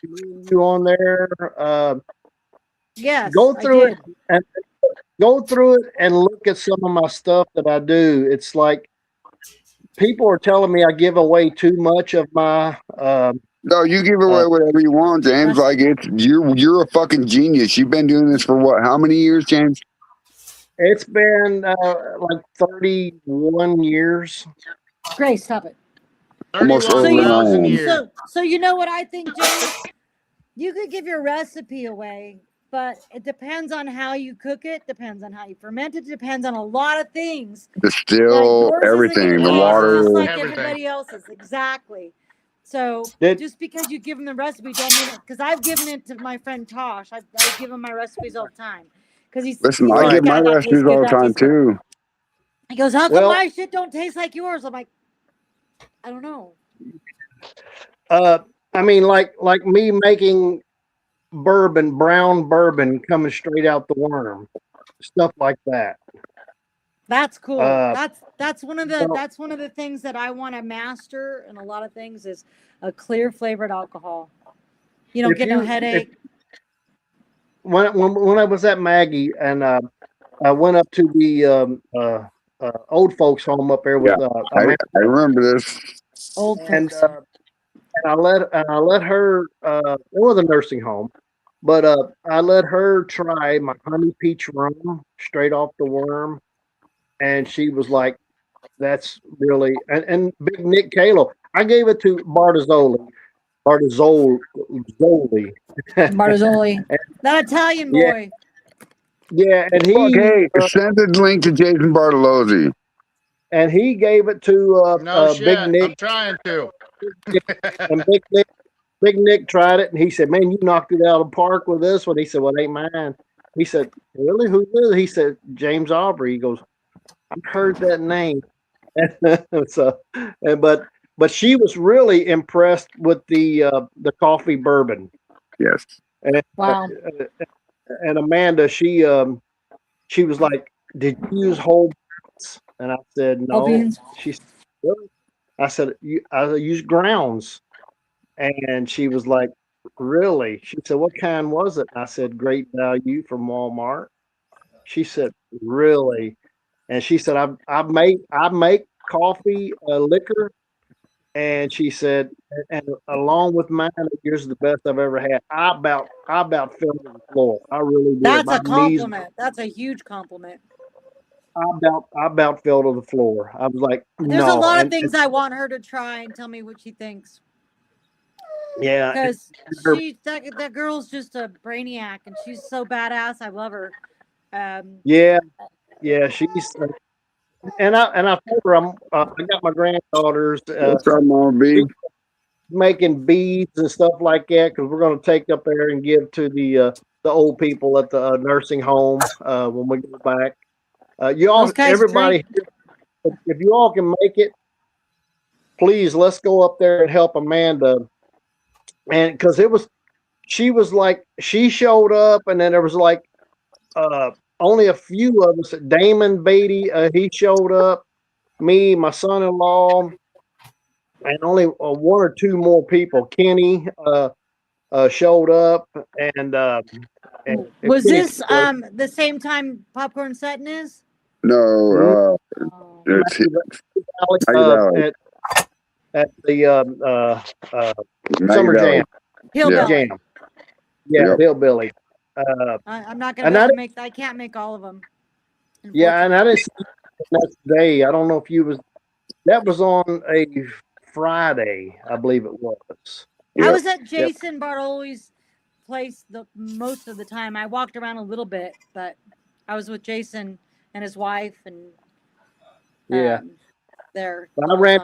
you on there. Yes, Go through I it and look at some of my stuff that I do. It's like people are telling me I give away too much of my. No, you give away whatever you want, James. Like, you're a fucking genius. You've been doing this for what? How many years, James? It's been like 31 years. Grace, stop it. Almost over 31,000 9. years. So you know what I think, James? You could give your recipe away, but it depends on how you cook it, depends on how you ferment it, depends on a lot of things. The still, everything, the water. Just like Everything. everybody else's, exactly. So Did- just because you give them the recipe, don't mean it. Because I've given it to my friend Tosh. I give him my recipes all the time. Because Listen, he's I like, give my "God, that recipes tastes good, all the that time tastes good." too. He goes, "How come Well- my shit don't taste like yours?" I'm like, I don't know. I mean, like me making bourbon, brown bourbon coming straight out the worm, stuff like that. That's cool. That's one of the well- that's one of the things that I want to master, and a lot of things is a clear flavored alcohol. You don't If get no you- headache. When I was at Maggie and I went up to the old folks home up there with I remember this. Old and folks. and I let her it was a nursing home, but I let her try my honey peach rum straight off the worm, and she was like, "That's really." And Big Nick Calo, I gave it to Bartizoli. Marzoli. That Italian boy. Yeah, and Okay, send the link to Jason Bartolozzi. and he gave it to No shit. Big Nick. I'm trying to. And Big Nick tried it, and he said, "Man, you knocked it out of the park with this one." He said, "Well, it ain't mine." He said, "Really? Who is it?" He said, "James Aubrey." He goes, "I've heard that name." So, but she was really impressed with the coffee bourbon. Yes. And, Wow. and Amanda, she she was like, "Did you use whole beans?" And I said, Whole "No." beans? She said, "Really?" I said, "I used grounds." And she was like, "Really?" She said, "What kind was it?" And I said, "Great Value from Walmart." She said, "Really?" And she said, I make coffee, liquor." And she said, and along with mine, yours is the best I've ever had. I about fell to the floor. I really did. That's My a knees, compliment. That's a huge compliment. I about fell to the floor. I was like, There's a no. lot of And things I want her to try and tell me what she thinks. yeah, Because that girl's just a brainiac and she's so badass. I love her. yeah, she's, and I told her I got my granddaughters What's up, Mama B? making beads and stuff like that because we're going to take up there and give to the old people at the nursing home when we go back. You all, Those guys everybody, if you all can make it, please let's go up there and help Amanda. And because she showed up, and then there was like only a few of us. Damon Beatty, he showed up. Me, my son-in-law, and only one or two more people. Kenny showed up, and was Kenny, this the same time Popcorn Setting is? No, it's Maggie at the Summer Valley. Jam. Hillbilly. Jam. Yeah, Yep. Hillbilly. I'm not gonna make. I can't make all of them. Yeah, and I didn't see you the next day. I don't know if you was. That was on a Friday, I believe it was. I was at Jason Bartoli's place the most of the time. I walked around a little bit, but I was with Jason and his wife and there. I ran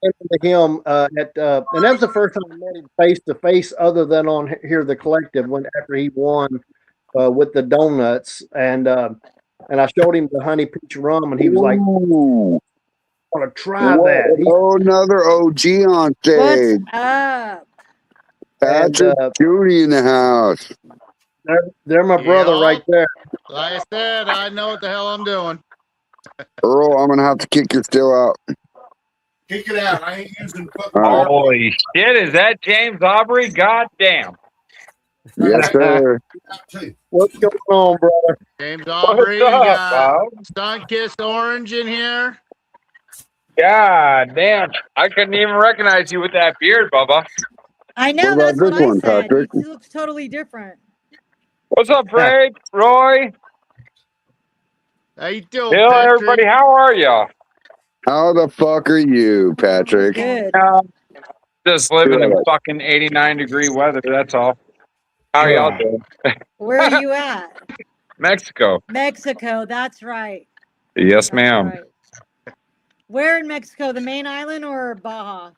into him and that was the first time I met him face to face, other than on here the collective when after he won with the donuts, and I showed him the honey peach rum, and he was like, "Ooh, I want to try that." Oh, another OG on stage. What's up? Patrick Judy in the house. They're my brother right there. Like I said, I know what the hell I'm doing. Earl, I'm gonna have to kick your still out. Kick it out. I ain't using fucking. Holy shit! Is that James Aubrey? God damn. Yes, sir. What's going on, brother? James Aubrey, you got Sunkissed Orange in here. God damn! I couldn't even recognize you with that beard, Bubba. I know, What that's about what this I one, said. Patrick? He looks totally different. What's up, Ray? Roy? How you doing, Bill, Patrick? everybody, how are you? How the fuck are you, Patrick? Good. Just living in fucking 89-degree weather, that's all. How are y'all doing? Where are you at? Mexico. Mexico, that's right. Yes, ma'am. Right. Where in Mexico? The main island or Baja?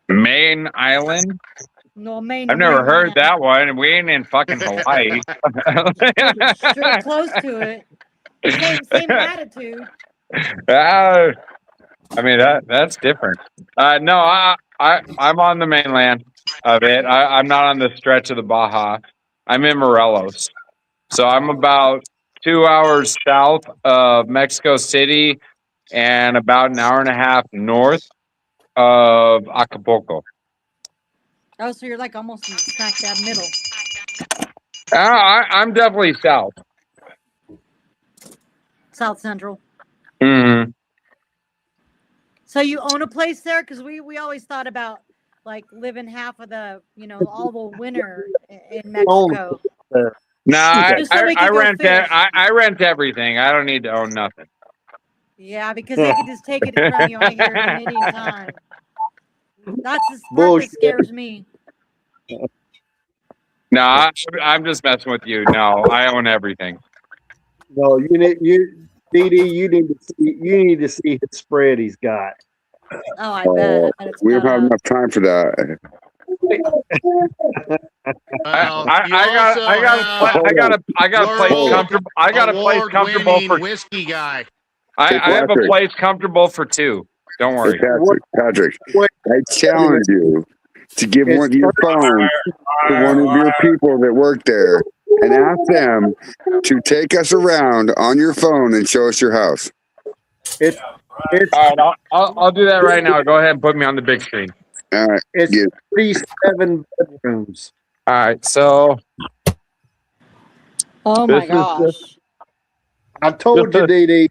Main Island? No, main. I've never heard that one. We ain't in fucking Hawaii. Sure, close to it. Same latitude. I mean that's different. No, I'm on the mainland of it. I'm not on the stretch of the Baja. I'm in Morelos, so I'm about 2 hours south of Mexico City and about an hour and a half north of Acapulco. Oh, so you're like almost in smack dab middle. I'm definitely south. South Central. Mm-hmm. So you own a place there? Because we always thought about like living half of the, all the winter in Mexico. No, I rent. fish. I rent everything. I don't need to own nothing. Yeah, because they could just take it from you on your any time. That's the part that scares me. No, I'm just messing with you. No, I own everything. No, DD, you need to see his spread he's got. Oh, I bet. We don't have enough time for that. I got a place comfortable. I got a place comfortable for whiskey guy. I have a place comfortable for two. Don't worry, Patrick. I challenge you to give one of your phones to one of your people that work there and ask them to take us around on your phone and show us your house. It's All right, I'll do that right now. Go ahead and put me on the big screen. All right. it's Get 37 bedrooms. All right, so Oh this my is gosh. I told you, Just Dee Dee.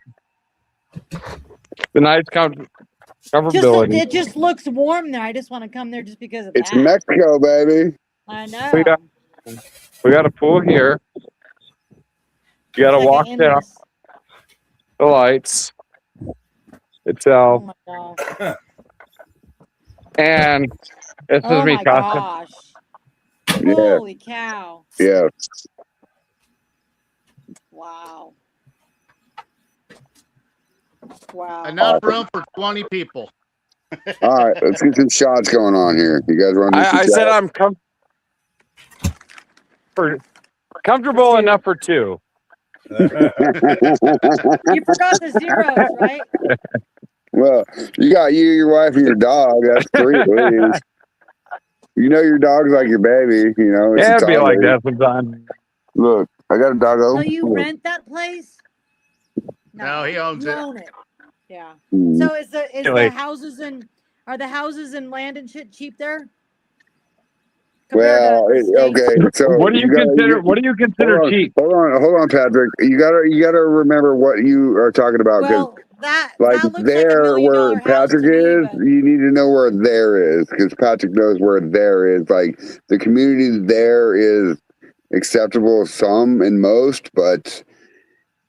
the nice comfortability. It just looks warm there. I just want to come there just because of it's that. Mexico, baby. I We know. got a pool here. You got to It's like walk an down endless- the lights Oh itself, my gosh. and this Oh is me my talking. gosh. Yeah. Holy cow. Yeah. Wow. Wow. Enough room for 20 people. All right. Let's get some shots going on here. You guys want to do some I said shots? I'm comfortable enough for two. You forgot the zeros, right? Well, you got you, your wife, and your dog. That's three, please. You know your dog's like your baby. You know, it's Yeah, a it'd be like toddler. that sometimes. Look, I got a doggo. So you Look. rent that place? No, he owns you it. own it. Yeah. Mm. So is the Like- houses and are the houses and land and shit cheap there? Well, Compared to the States? okay. So What do you consider? What do you consider cheap? Hold on, Patrick. You gotta remember what you are talking about. 'Cause, Well, that like looks like a there, $1 where million house Patrick to me, is, but- you need to know where there is, because Patrick knows where there is. Like the community there is acceptable, some and most, but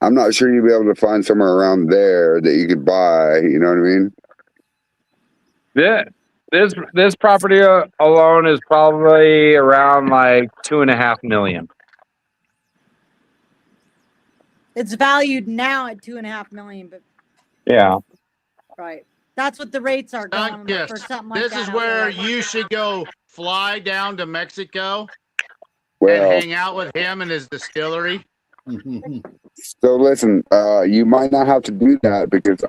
I'm not sure you'll be able to find somewhere around there that you could buy. You know what I mean? This property alone is probably around like $2.5 million. It's valued now at $2.5 million, but Yeah. right. That's what the rates are going Yes. for something like This that. is out where there. you should go fly down to Mexico and Well, hang out with him and his distillery. so listen, you might not have to do that because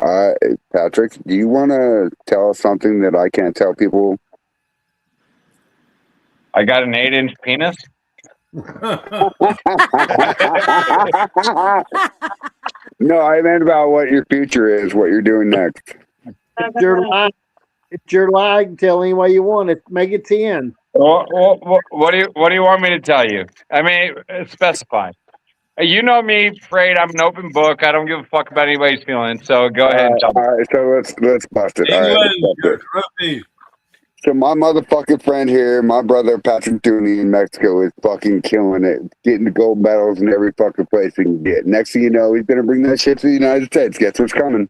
Patrick, do you want to tell us something that I can't tell people? I got an 8-inch penis. No, I meant about what your future is, what you're doing next. It's your lie. It's your lie. Tell any way you want it. Make it 10. What do you want me to tell you? I mean, specify. You know me, Freight. I'm an open book. I don't give a fuck about anybody's feelings. So go ahead and tell me. All right, so let's bust it. All right, England, let's bust your it. trophies. So my motherfucking friend here, my brother Patrick Dooney in Mexico is fucking killing it, getting the gold medals in every fucking place he can get. Next thing you know, he's gonna bring that shit to the United States. Guess what's coming?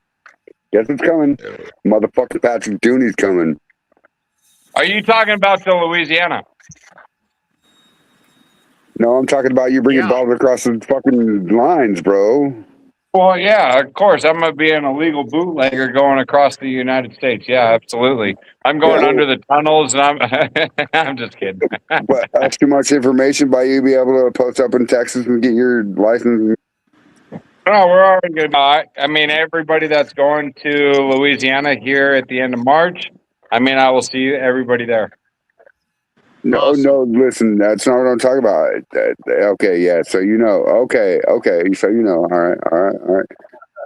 Guess what's coming? Motherfucking Patrick Dooney's coming. Are you talking about to Louisiana? No, I'm talking about you bringing Yeah. bottles across the fucking lines, bro. Well, yeah, of course. I'm gonna be an illegal bootlegger going across the United States. Yeah, absolutely. I'm going Yeah. under the tunnels, and I'm I'm just kidding. But that's too much information by you be able to post up in Texas and get your license. No, we're already good. I mean, everybody that's going to Louisiana here at the end of March. I mean, I will see everybody there. No, Awesome. no, listen, that's not what I'm talking about. Okay, yeah, so you know. Okay, so you know. All right.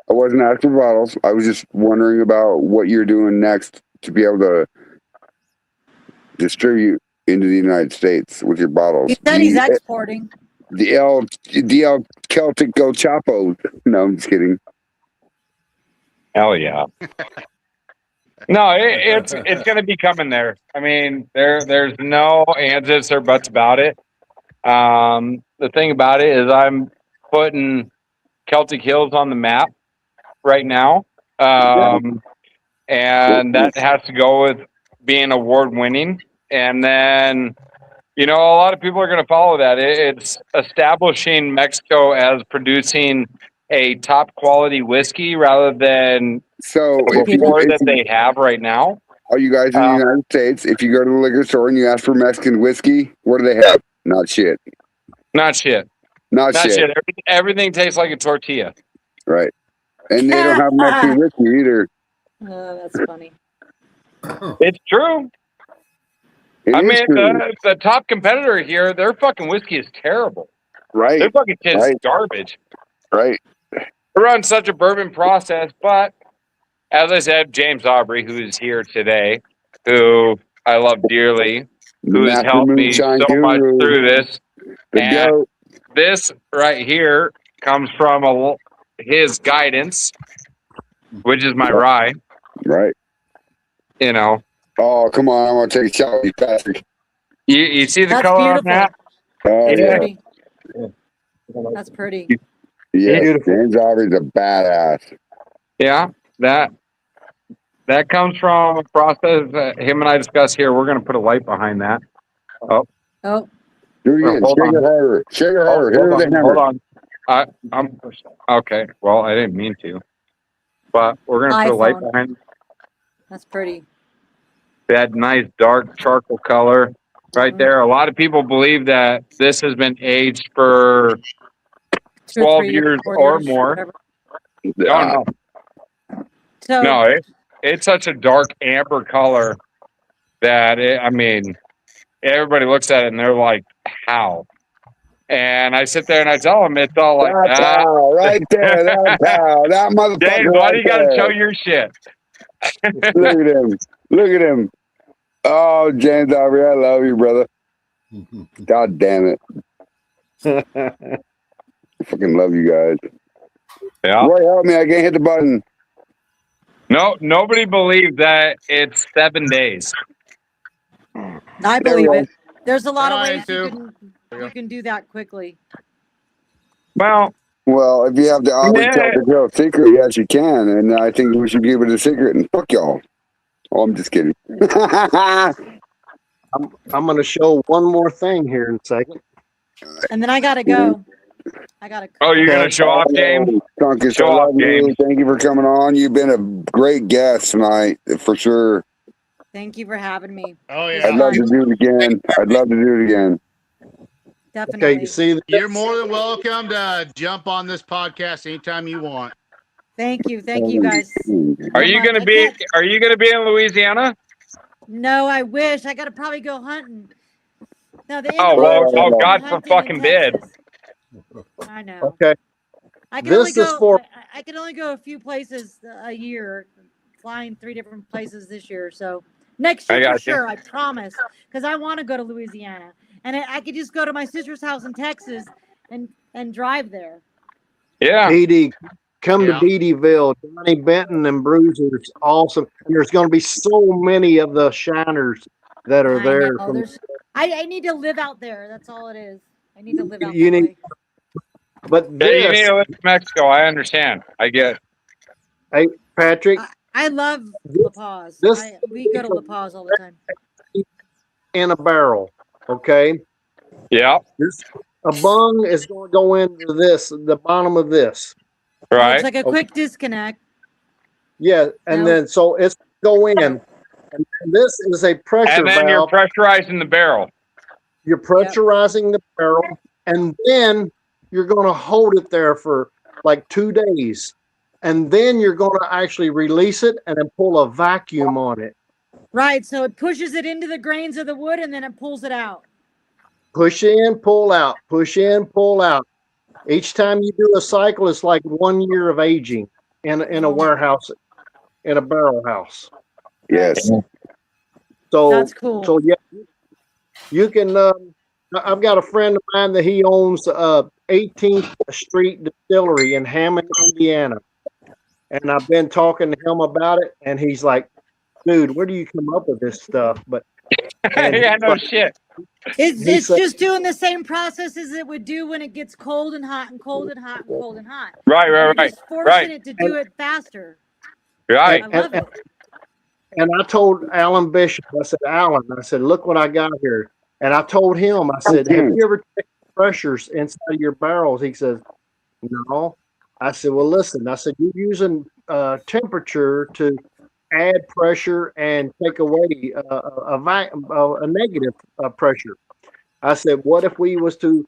I wasn't asking for bottles. I was just wondering about what you're doing next to be able to distribute into the United States with your bottles. He said he's exporting. The El Celtic Go Chapo. No, I'm just kidding. Hell yeah. No, it's going to be coming there. I mean, there's no ands, ifs, or buts about it. The thing about it is I'm putting Celtic Hills on the map right now. And that has to go with being award winning. And then, you know, a lot of people are going to follow that. It's establishing Mexico as producing a top quality whiskey rather than So that they have right now. all you guys in the United States, if you go to the liquor store and you ask for Mexican whiskey, what do they have? Not shit. Not shit. Not shit. Everything tastes like a tortilla. Right. And they don't have Mexican whiskey either. Oh, that's funny. It's true. It I is mean, true. the top competitor here, their fucking whiskey is terrible. Right. Their fucking shit's Right. garbage. Right. We run such a bourbon process, but as I said, James Aubrey, who is here today, who I love dearly, who has Master helped me Moonshine so much Guru. through this. The And goat. this right here comes from his guidance, which is my rye. Right. You know, Oh, come on. I want to take a shot with you, Patrick. you see the That's color beautiful. on that? Oh, That's yeah. pretty. That's pretty. Yeah. Beautiful. James Aubrey's a badass. Yeah, that comes from a process that him and I discussed here. We're going to put a light behind that. Oh, Oh, Do it again. Hold Shake on. it harder. Shake it harder. Hit hold it with on, a hold hammer. on. I'm okay. Well, I didn't mean to, but we're going to put a light iPhone. behind That's pretty. that nice dark charcoal color right Mhm. there. A lot of people believe that this has been aged for 2 or 12 3 years 4 or years, more. whatever. No, So no, it's such a dark amber color that I mean, everybody looks at it and they're like, "How?" And I sit there and I tell them it's all like, That's how. Right there. That's how. That motherfucker James, why do right you got to there. show your shit? Look at him. Look at him. Oh, James Aubrey, I love you, brother. God damn it. I fucking love you guys. Yeah. Roy, help me. I can't hit the button. No, nobody believed that it's 7 days. I There we believe go. it. There's a lot of Trying ways to. you can do that quickly. Well, Well, if you have the Aubrey Yeah. tell the girl secret, yes, you can. And I think we should give it a secret and fuck y'all. Oh, I'm just kidding. I'm going to show one more thing here in a second. And then I gotta go. I gotta. oh, you're Okay. gonna show off, James? Dunkus, Show I off, love you. James. Thank you for coming on. You've been a great guest tonight, for sure. Thank you for having me. Oh It was yeah. I'd love to fun. do it again. I'd love to do it again. Definitely. Okay, you see this? You're more than welcome to jump on this podcast anytime you want. Thank you guys. Are so you much. gonna I be? can't- Are you gonna be in Louisiana? No, I wish. I gotta probably go hunting. No, the Oh end well, of oh March, God I'm for hunting in fucking bid. Texas. I know. Okay. I can This only is go. for- I can only go a few places a year. Flying 3 different places this year. So next I year for got you. sure. I promise. Because I want to go to Louisiana, and I could just go to my sister's house in Texas and drive there. Yeah. DD, come Yeah. to DDville. Johnny Benton and Bruiser's awesome. And there's going to be so many of the shiners that are I there. know. I need to live out there. That's all it is. I need to live out You that need- way. But Yeah, you need this, to live in Mexico. I understand. I get. hey, Patrick, I love La Paz. this- We go to La Paz all the time. in a barrel, okay? Yeah. A bung is going to go into this, the bottom of this. Right. It's like a quick disconnect. Yeah, and No. then so it's go in. And this is a pressure And then you're valve. pressurizing the barrel. You're pressurizing the barrel, and then you're going to hold it there for like 2 days. And then you're going to actually release it and then pull a vacuum on it. Right. So it pushes it into the grains of the wood and then it pulls it out. Push in, pull out, push in, pull out. Each time you do a cycle, it's like 1 year of aging in a warehouse, in a barrel house. Yes. So That's cool. So yeah, you can. I've got a friend of mine that he owns 18th Street Distillery in Hammond, Indiana, and I've been talking to him about it, and he's like, "Dude, where do you come up with this stuff?" But Yeah, no shit. It's said- just doing the same process as it would do when it gets cold and hot and cold and hot and cold and hot. Right, You're right, right, just forcing right. it to do it faster. Right. I love it. And I told Alan Bishop, I said, Alan, I said, look what I got here. And I told him, I said, have you ever checked the pressures inside of your barrels? He says, no. I said, well, listen, I said, you're using temperature to add pressure and take away a negative pressure. I said, what if we was to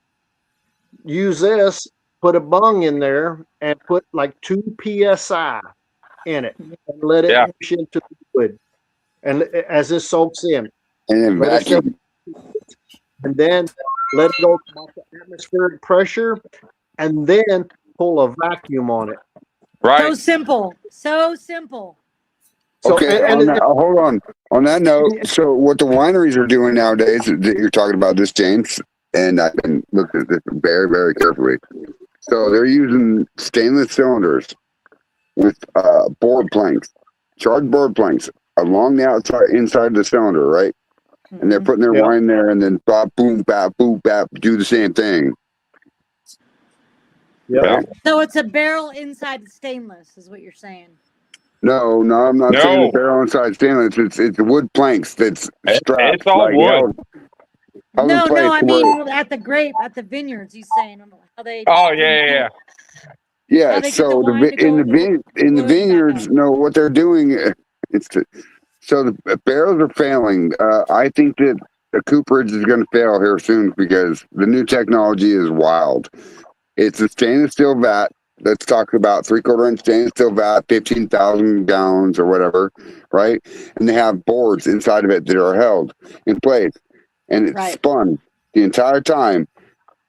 use this, put a bung in there and put like 2 PSI in it and let it push into the wood, and as it soaks in, And then let it vacuum. and then let it go about the atmospheric pressure, and then pull a vacuum on it. So Right. simple. So simple. So, Okay, hold on. On that note, so what the wineries are doing nowadays, that you're talking about this, James, and I've been looking at this very, very carefully. So they're using stainless cylinders with board planks, charred board planks along the outside, inside the cylinder, right? And they're putting their Yeah. wine there, and then bop, boom, bap, boom, bap, do the same thing. Yeah. So it's a barrel inside the stainless, is what you're saying. No, I'm not saying No. that they're inside stainless. It's wood planks that's strapped. It's all wood. held in No, place I to where- mean at the vineyards. He's saying how they. Oh yeah. Yeah, How they get so the wine to in go the into in the wood back vineyards, up. no, what they're doing, so the barrels are failing. I think that the cooperage is going to fail here soon because the new technology is wild. It's a stainless steel vat. Let's talk about 3/4 inch stainless steel vat, 15,000 gallons or whatever, right? And they have boards inside of it that are held in place, and it's Right. spun the entire time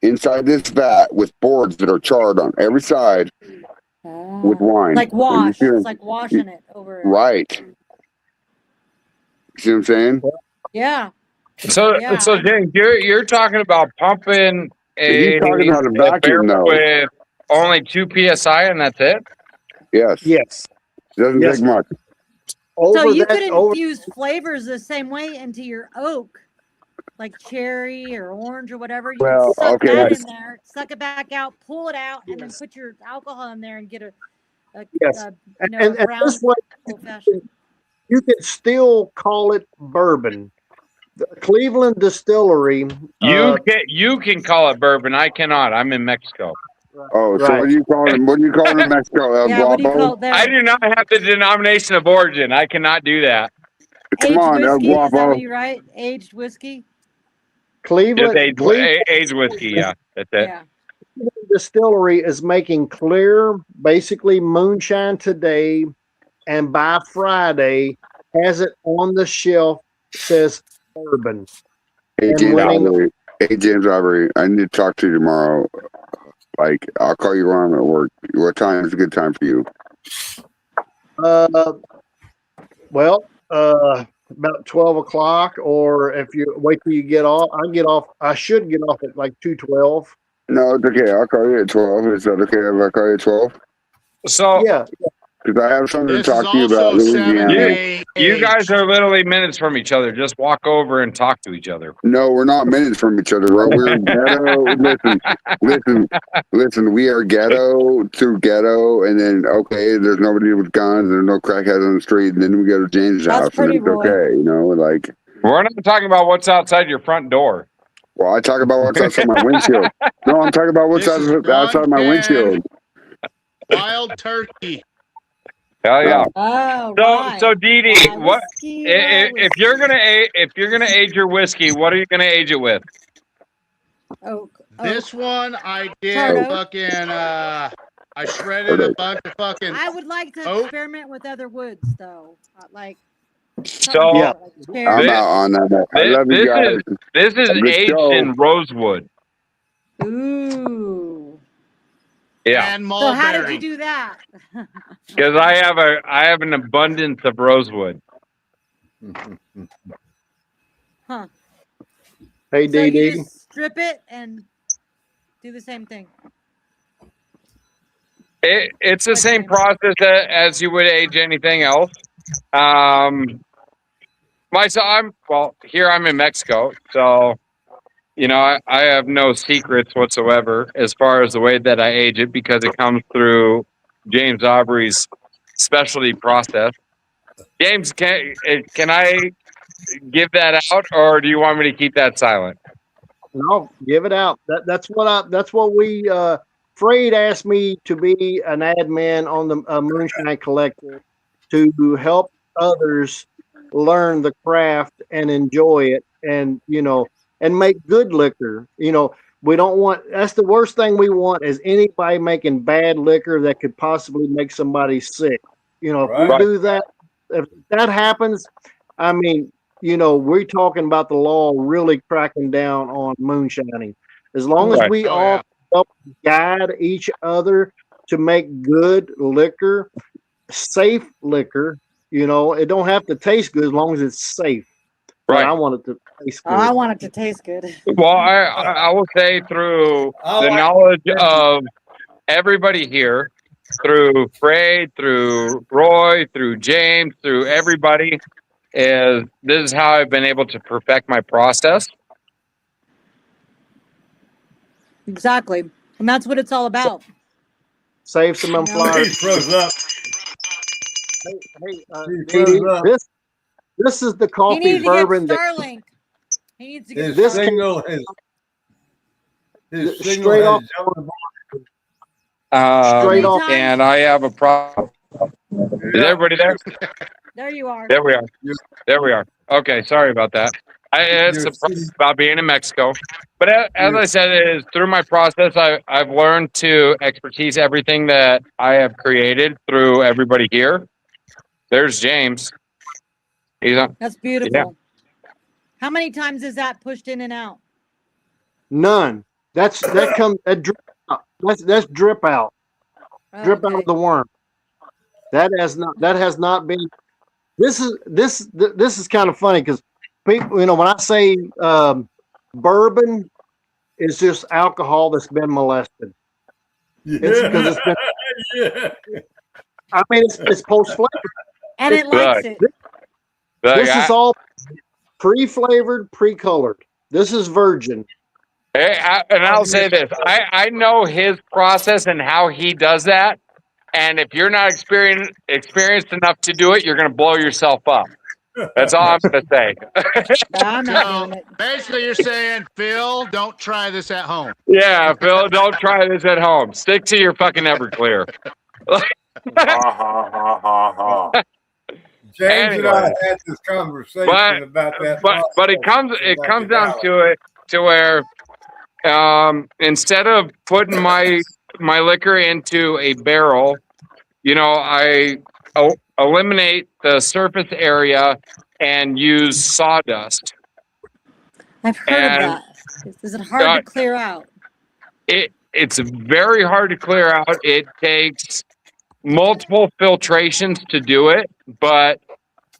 inside this vat with boards that are charred on every side with wine. Like And wash. you feel- It's like washing it over. right. See what I'm saying? Yeah. So Yeah. so James, you're talking about pumping He's talking about a barrel vacuum, though. with only 2 psi and that's it. Yes. Yes. Doesn't Yes. take much. Over So you that, could over infuse flavors the same way into your oak, like cherry or orange or whatever. You Well, can suck okay, that that's- in there, suck it back out, pull it out, and then put your alcohol in there and get a Yes. a and brown this way old fashioned. you can still call it bourbon. The Cleveland Distillery. You can call it bourbon. I cannot. I'm in Mexico. Oh, so Right. what do you call it? What do you call it in Mexico? El Yeah, what do you Guapo? call it there? I do not have the denomination of origin. I cannot do that. Come Aged on, El whiskey? Is that Guapo. what you write? Aged whiskey? Cleveland, Just Cleveland age whiskey. Yeah, that's it. Yeah. Distillery is making clear, basically moonshine today, and by Friday has it on the shelf. Says bourbon. Hey, And James winning- Aubrey. Hey, James Aubrey. I need to talk to you tomorrow. Like, I'll call you when I'm at work. What time is a good time for you? About 12 o'clock, or if you wait till you get off, I should get off at like 2:12. No, it's okay. I'll call you at 12. Is that okay if I call you at 12? So Yeah. Because I have something This to is talk to you about also 7 Louisiana. day you guys aged. are literally minutes from each other. Just walk over and talk to each other. No, we're not minutes from each other. We're ghetto. Listen. We are ghetto to ghetto, and then there's nobody with guns. There's no crackheads on the street, and then we go to James' That's house, pretty and it's boy. okay. Like, We're not talking about what's outside your front door. well, I talk about what's outside my windshield. No, I'm talking about what's This is outside my John windshield. Wild turkey. Hell yeah. Oh, So right. so Dee Dee, Wild what whiskey, if wild you're gonna age your whiskey? What are you gonna age it with? oak. This one I did Charred oak. fucking I shredded a bunch of fucking I would like to Oak. experiment with other woods, though. Like So Yeah. I'm cherry. out on that. I love you guys. This is Let's aged go. in rosewood. Ooh. Yeah, and So how did you mulberry. do that? because I have an abundance of rosewood. Huh. Hey, So Dee you Dee. just strip it and do the same thing. It's the same process as you would age anything else. Here I'm in Mexico, so I have no secrets whatsoever as far as the way that I age it because it comes through James Aubrey's specialty process. James, can I give that out, or do you want me to keep that silent? No, give it out. That's what we. Freyd asked me to be an admin on the Moonshine Collective to help others learn the craft and enjoy it, and make good liquor. We don't want. That's the worst thing we want is anybody making bad liquor that could possibly make somebody sick. If we Right. do that, if that happens, I mean, we're talking about the law really cracking down on moonshining. As long as Right. we all help guide each other to make good liquor, safe liquor, it don't have to taste good as long as it's safe. But I Right. want it to taste Oh, I good. want it to taste good. Well, I will say through I the like knowledge of everybody here, through Frey, through Roy, through James, through everybody, is this is how I've been able to perfect my process. Exactly. And that's what it's all about. Save some flyers. He froze up. Hey, He Dee Dee, froze up. this is the He coffee needs to get bourbon that Starlink. He needs to get His This Starlink. signal his signal straight has off jumped. straight off. And I have a problem. Is everybody there? There you are. There we are. You're- There we are. Okay, sorry about that. It's You're a problem about being in Mexico. But as I said, it is through my process, I've learned to expertise everything that I have created through everybody here. There's James. He's on. That's beautiful. How many times is that pushed in and out? None. That drip out. That's drip out. Drip out Okay. of the worm. That has not been. This is kind of funny because people, when I say bourbon is just alcohol that's been molested. It's because it's been. Yeah. I mean, it's post flavored. And it likes it. This is all pre-flavored, pre-colored. This is virgin. And I'll say this: I know his process and how he does that. And if you're not experienced enough to do it, you're going to blow yourself up. That's all I'm going to say. I'm not doing it. Basically, you're saying, Phil, don't try this at home. Yeah, Phil, don't try this at home. Stick to your fucking Everclear. James and I Anyway. had this conversation about that. But it comes down to it to where instead of putting my liquor into a barrel, I eliminate the surface area and use sawdust. I've heard of that. Is it hard to clear out? It's very hard to clear out. It takes multiple filtrations to do it, but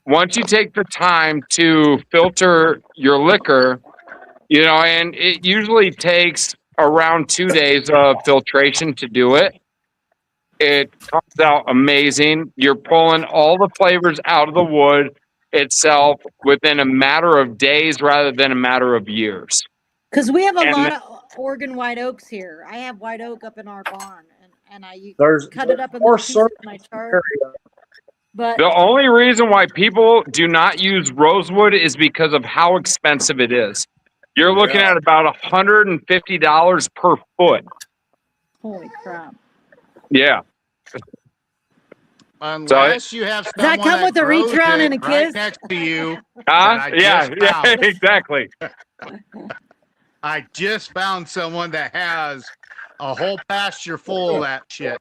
once you take the time to filter your liquor, and it usually takes around 2 days of filtration to do it. It comes out amazing. You're pulling all the flavors out of the wood itself within a matter of days rather than a matter of years. Because we have a lot of Oregon white oaks here. I have white oak up in our barn, and I cut it up in the pieces and I char. But the only reason why people do not use rosewood is because of how expensive it is. You're looking at about $150 per foot. Holy crap. Yeah. Unless you have someone that come with a grows reach around it and a right kiss? next to you. Yeah, exactly. I just found someone that has a whole pasture full of that shit.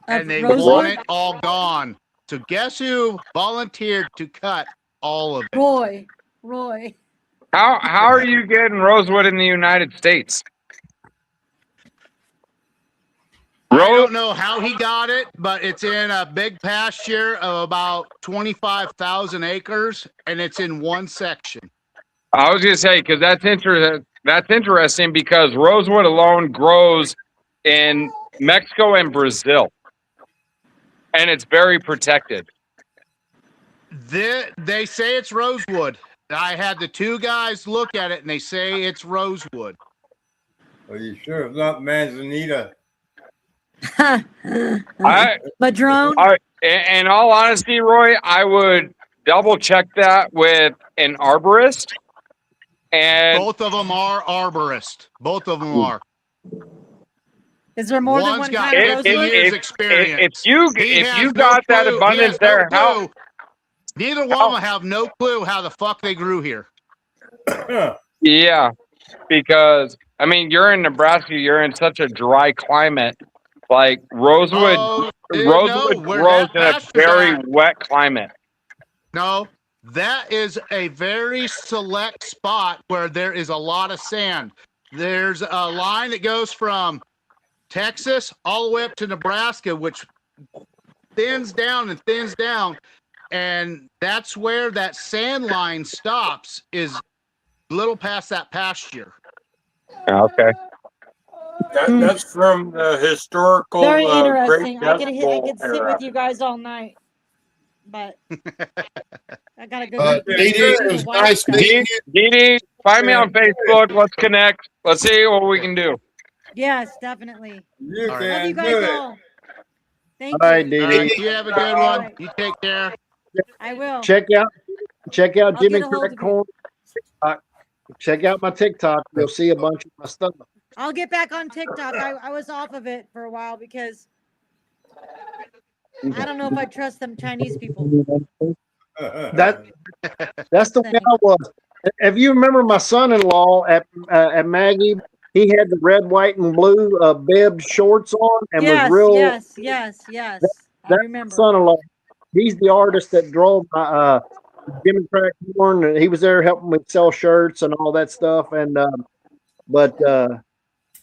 And they rosewood? want it all gone. So guess who volunteered to cut all of it? Roy. How are you getting rosewood in the United States? I don't know how he got it, but it's in a big pasture of about 25,000 acres, and it's in one section. I was going to say, because that's interesting because rosewood alone grows in Mexico and Brazil, and it's very protected. They say it's rosewood. I had the two guys look at it, and they say it's rosewood. Are you sure it's not manzanita? Madrone? In all honesty, Roy, I would double check that with an arborist. And both of them are arborists. Both of them are. Is there more than one kind of rosewood? Years experience. If you got that abundance there, how? Neither one of them have no clue how the fuck they grew here. Yeah, because I mean, you're in Nebraska. You're in such a dry climate. Like rosewood, grows in a very wet climate. No, that is a very select spot where there is a lot of sand. There's a line that goes from Texas all the way up to Nebraska, which thins down and thins down. And that's where that sand line stops, is a little past that pasture. Okay. That's from the historical Very Great interesting. I Dust could Bowl sit era. with you guys all night, but I gotta go. Dee Dee, it was nice meeting you. Dee, find me on Facebook. Let's connect. Let's see what we can do. Yes, definitely. You All right. Love you can guys do it. all. Thank All right, you. Dee All Dee. right, you have a good All one. right. You take care. I will. Check out I'll Jimmy get a hold Crack of you. Corn TikTok. Check out my TikTok. You'll see a bunch of my stuff. I'll get back on TikTok. I was off of it for a while because I don't know if I trust them Chinese people. That's the way I was. If you remember my son-in-law at Maggie, he had the red, white, and blue bibbed shorts on and was real. Yes. I That's remember. son-in-law. He's the artist that drove my Jimmy Crack Corn. He was there helping me sell shirts and all that stuff. And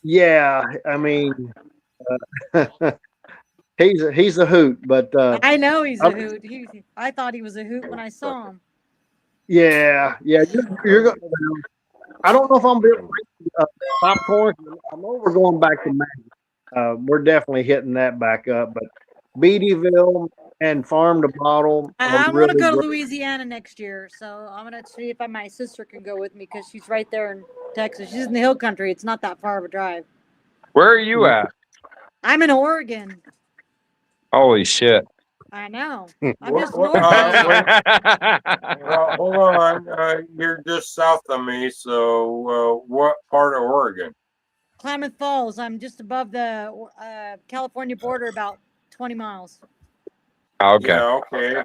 yeah, I mean, he's a hoot. But I know he's a hoot. I thought he was a hoot when I saw him. yeah, you're going. I don't know if I'm building popcorn. I know we're going back to Maggie. We're definitely hitting that back up. But Beattyville and Farm to Bottle. I'm really gonna go to great. Louisiana next year, so I'm gonna see if my sister can go with me because she's right there in Texas. She's in the hill country. It's not that far of a drive. Where are you at? I'm in Oregon. Holy shit. I know. What- I'm just what- north of you. Well, hold on. You're just south of me. So, what part of Oregon? Klamath Falls. I'm just above the California border, about 20 miles. Okay. Yeah, okay.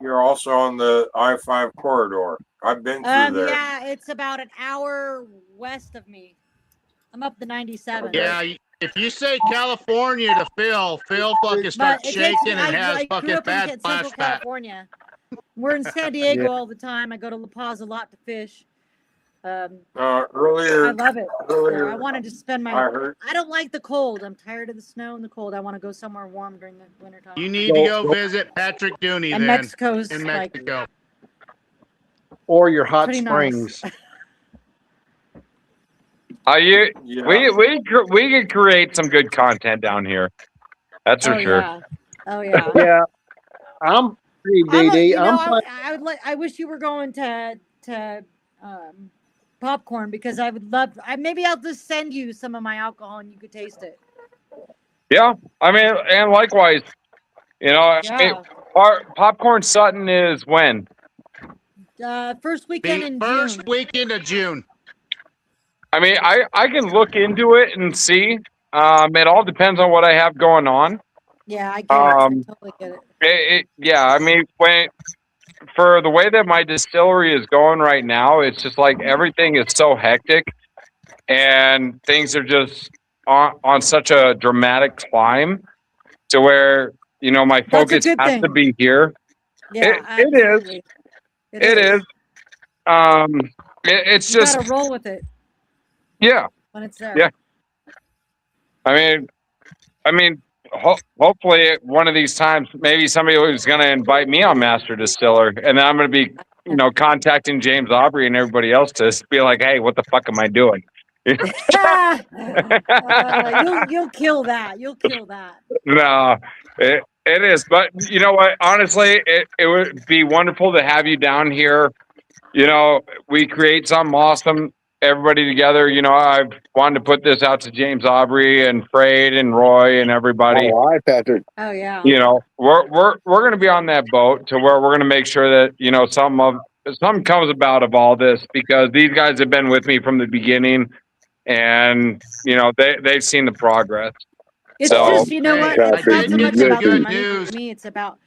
You're also on the I-5 corridor. I've been through there. Yeah, it's about an hour west of me. I'm up the 97. Yeah, if you say California to Phil fucking starts But it shaking takes me, and has I grew fucking up in bad Central flashback. California. We're in San Diego Yeah. all the time. I go to La Paz a lot to fish. I Earlier, love it. So I wanted to spend I my. heard. I don't like the cold. I'm tired of the snow and the cold. I want to go somewhere warm during the wintertime. You need to go visit Patrick Dooney And then Mexico's in like Mexico. Or your hot pretty springs. nice. Yeah. Yeah. We could create some good content down here. That's for sure. Yeah. Oh yeah. Yeah, I'm pretty DD. I wish you were going to popcorn because I would love. Maybe I'll just send you some of my alcohol and you could taste it. Yeah. I mean, and likewise, Yeah. Popcorn Sutton is when? First weekend The in first June. weekend of June. I mean, I can look into it and see. It all depends on what I have going on. Yeah, I get it. I totally get it. Yeah, I mean, for the way that my distillery is going right now, it's just like everything is so hectic and things are just on such a dramatic climb to where, my That's a focus good has thing. to be here. Yeah, It is. absolutely. It is. It's You just, gotta roll with it yeah. when it's there. Yeah. I mean, hopefully one of these times, maybe somebody who's going to invite me on Master Distiller, and then I'm going to be, contacting James Aubrey and everybody else to be like, hey, what the fuck am I doing? You'll kill that. You'll kill that. No, it is. But you know what? Honestly, it would be wonderful to have you down here. We create something awesome, everybody together. I've wanted to put this out to James Aubrey and Freyd and Roy and everybody. Oh, hi, Patrick. Oh yeah. We're going to be on that boat to where we're going to make sure that something comes about of all this, because these guys have been with me from the beginning, and they've seen the progress. It's So- just, you know what? Hey, It's not so Patrick, much listen. about the Good money news. for me. It's about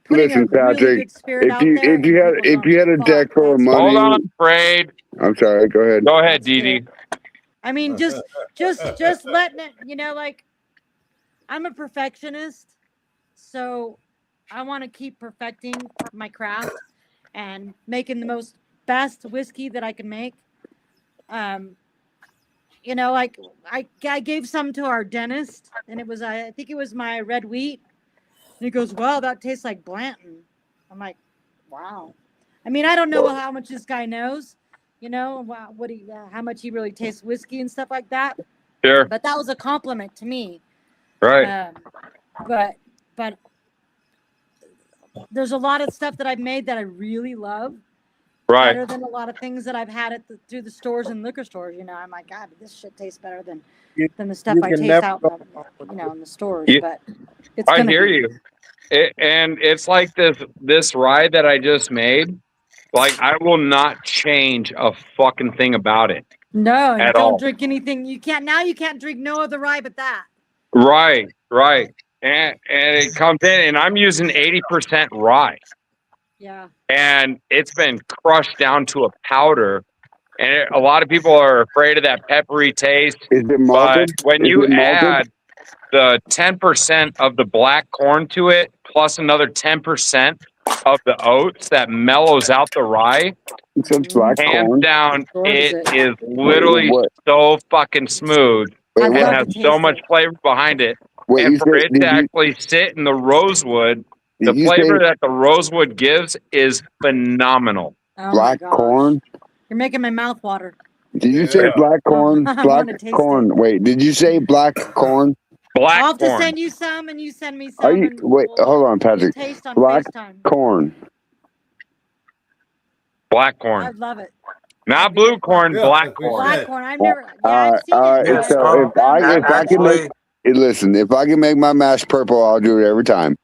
putting Listen, a really Patrick, good spirit out If you there. if you had if you had a deck full of Hold money, on, Freyd. I'm sorry. Go ahead. Go ahead, That's Dee Dee. good. I mean, just letting it, like, I'm a perfectionist, so want to keep perfecting my craft and making the most best whiskey that I can make. You know, like I gave some to our dentist, and it was I think it was my red wheat, and he goes, "Wow, that tastes like Blanton." I'm like, "Wow." I mean, I don't know how much this guy knows, you know, what he how much he really tastes whiskey and stuff like that. Sure. But that was a compliment to me. Right. But there's a lot of stuff that I've made that I really love. Right. Better than a lot of things that I've had through the stores and liquor stores. You know, I'm like, God, this shit tastes better than the stuff I taste out, in the stores. But it's I gonna hear be. you. And it's like this ride that I just made. Like, I will not change a fucking thing about it. No, at don't all. drink anything. You can't drink no other rye but that. Right. And it comes in, and I'm using 80% rye. Yeah. And it's been crushed down to a powder. And a lot of people are afraid of that peppery taste. Is it But malted? when you add the 10% of the black corn to it, plus another 10% of the oats, that mellows out the rye. Black Hands corn. down, it is literally so fucking smooth and has so much flavor behind it. Wait, and for it to actually sit in the rosewood, the flavor that the rosewood gives is phenomenal. Oh Black my gosh. corn. You're making my mouth water. Did you say black corn? I Black wanna taste corn. Wait, did you say black corn? Black I'll have to corn. send you some, and you send me some. Are you? and Wait, hold on, Patrick. taste on Black FaceTime. corn. Black I corn. love it. Not blue corn, black corn. Black corn. I've never. Yeah, I've seen it. If, but so if I can make, listen, if I can make my mash purple, I'll do it every time.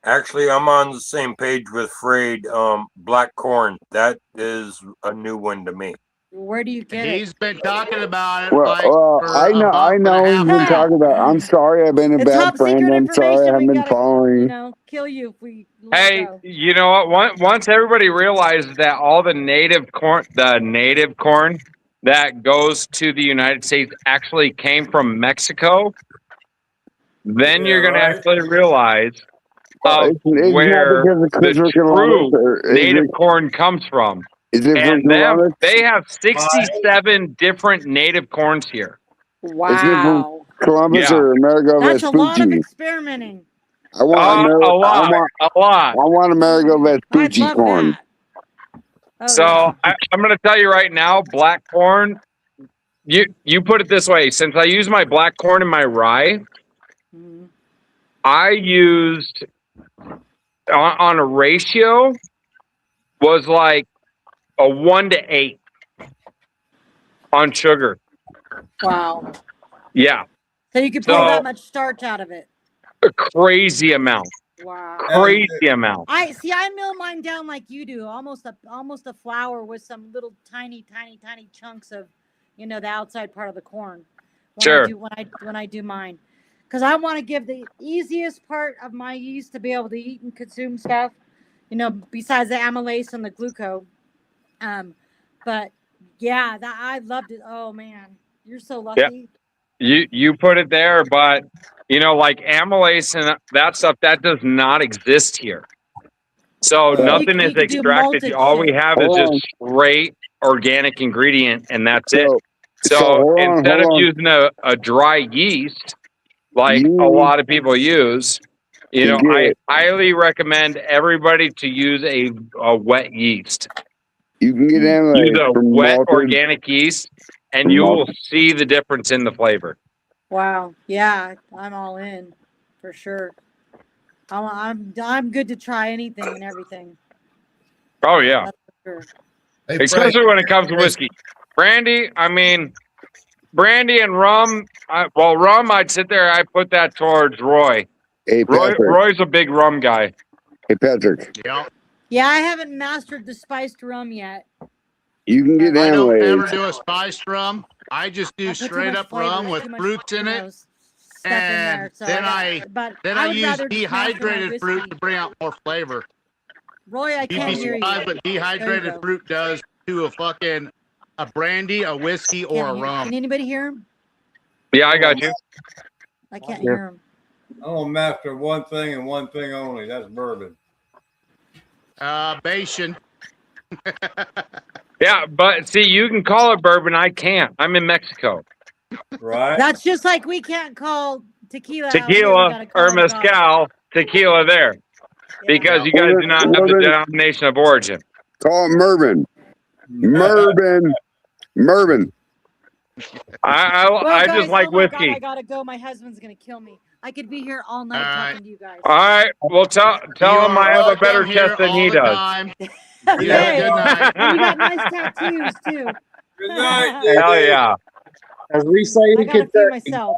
Actually, I'm on the same page with Frayed. Black corn. That is a new one to me. Where do you get it? He's been talking about it. Well, I know he's been talking about. I'm sorry, I've been a The bad top friend. secret I'm sorry, I information. haven't We been gotta, following. kill you if we. Let it Hey, go. you know what? Once everybody realizes that all the native corn that goes to the United States actually came from Mexico, then you're going to actually realize It's not where because of the Christopher Columbus, true or is native it? corn comes from. Is it from And Columbus? they have 67 different native corns here. Is it from Wow. Columbus Yeah. or Amerigo That's a lot of Vespucci? experimenting. I want A lot. I want Amerigo I'd Vespucci love corn. that. Oh, So yeah. I'm going to tell you right now, black corn. You put it this way: since I use my black corn in my rye, Mhm. I used on a ratio was like a 1-to-8 on sugar. Wow. Yeah, So you could pull So- that much starch out of it. a crazy amount. Wow. Crazy amount. I mill mine down like you do, almost a flour with some little tiny chunks of, the outside part of the corn. Sure. When I do mine, because I want to give the easiest part of my yeast to be able to eat and consume stuff, besides the amylase and the glucose. But yeah, that I loved it. Oh man, you're so lucky. You put it there, but like amylase and that stuff that does not exist here. So nothing you is can do extracted. malted All we shit. have is just straight organic ingredient, and that's it. So hold on, instead of hold on. using a dry yeast, like You- a lot of people use, You get I it. highly recommend everybody to use a wet yeast. You can get Use amylase a from wet malted. organic yeast, and you will see the difference in the flavor. Wow. Yeah, I'm all in for sure. I'm good to try anything and everything. Oh yeah, That's for sure. Hey, especially Frank, when it comes to whiskey. Brandy, brandy and rum. Rum, I'd sit there. I put that towards Roy. Hey Patrick. Roy's a big rum guy. Hey Patrick. Yeah. Yeah, I haven't mastered the spiced rum yet. You can get I don't ever amylase. do a spiced rum. I just do I put too straight much up flavor, rum with too much, fruits in it. stuff in there. And So then I would use rather just master my dehydrated fruit whiskey. to bring out more flavor. Roy, I You'd can't be hear you. surprised what There you dehydrated go. fruit does to a brandy, a whiskey, or Can't a hear. rum. Can anybody hear him? Yeah, I got you. I can't hear him. I'm gonna master one thing and one thing only. That's bourbon. Bation. Yeah, but see, you can call it bourbon. I can't. I'm in Mexico. Right. That's just like we can't call tequila out here. We Tequila gotta call or it vodka. mezcal, tequila there. Because you guys do not have the denomination of origin. Call it Mervin. Mervin. Mervin. I guys, just like oh my whiskey. God, I gotta go. My husband's gonna kill me. I could be here all night talking to you guys. All right. Well, tell him I have a better chest than he does. Okay. Good night. And you got nice tattoos too. Good night. Hell yeah. As we say I in gotta feed Kentucky. myself.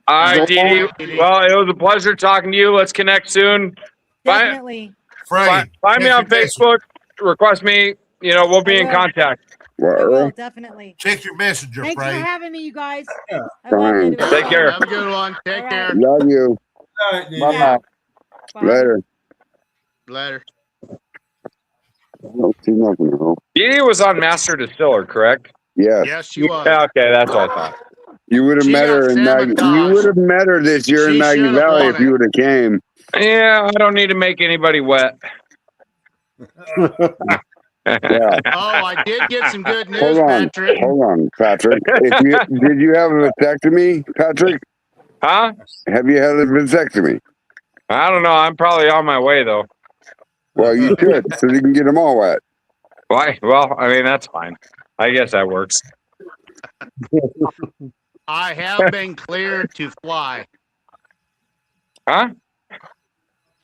All right, Dee Dee. Well, it was a pleasure talking to you. Let's connect soon. Definitely. Frank, Find me on Facebook. Request me. You know, we'll be in contact. I will, definitely. Check your messenger, Thanks Frank. for having me, you guys. Fine. Take care. Have a good one. Take care. Love you. Good night, Yeah. Bye. Later. Later. I don't see nothing. No. Dee Dee was on Master Distiller, correct? Yes. Yes, she was. Yeah, okay, that's what I thought. You would have She met got her in you would have met her this year in She Maggie should've Valley won if you would have came. Yeah, I don't need to make anybody wet. Yeah. Oh, I did get some good news, Hold on. Patrick. Hold on, Patrick. Did you have a vasectomy, Patrick? Huh? Have you had a vasectomy? I don't know. I'm probably on my way though. Well, you should, so you can get them all wet. Why? Well, I mean that's fine. I guess that works. I have been cleared to fly. Huh?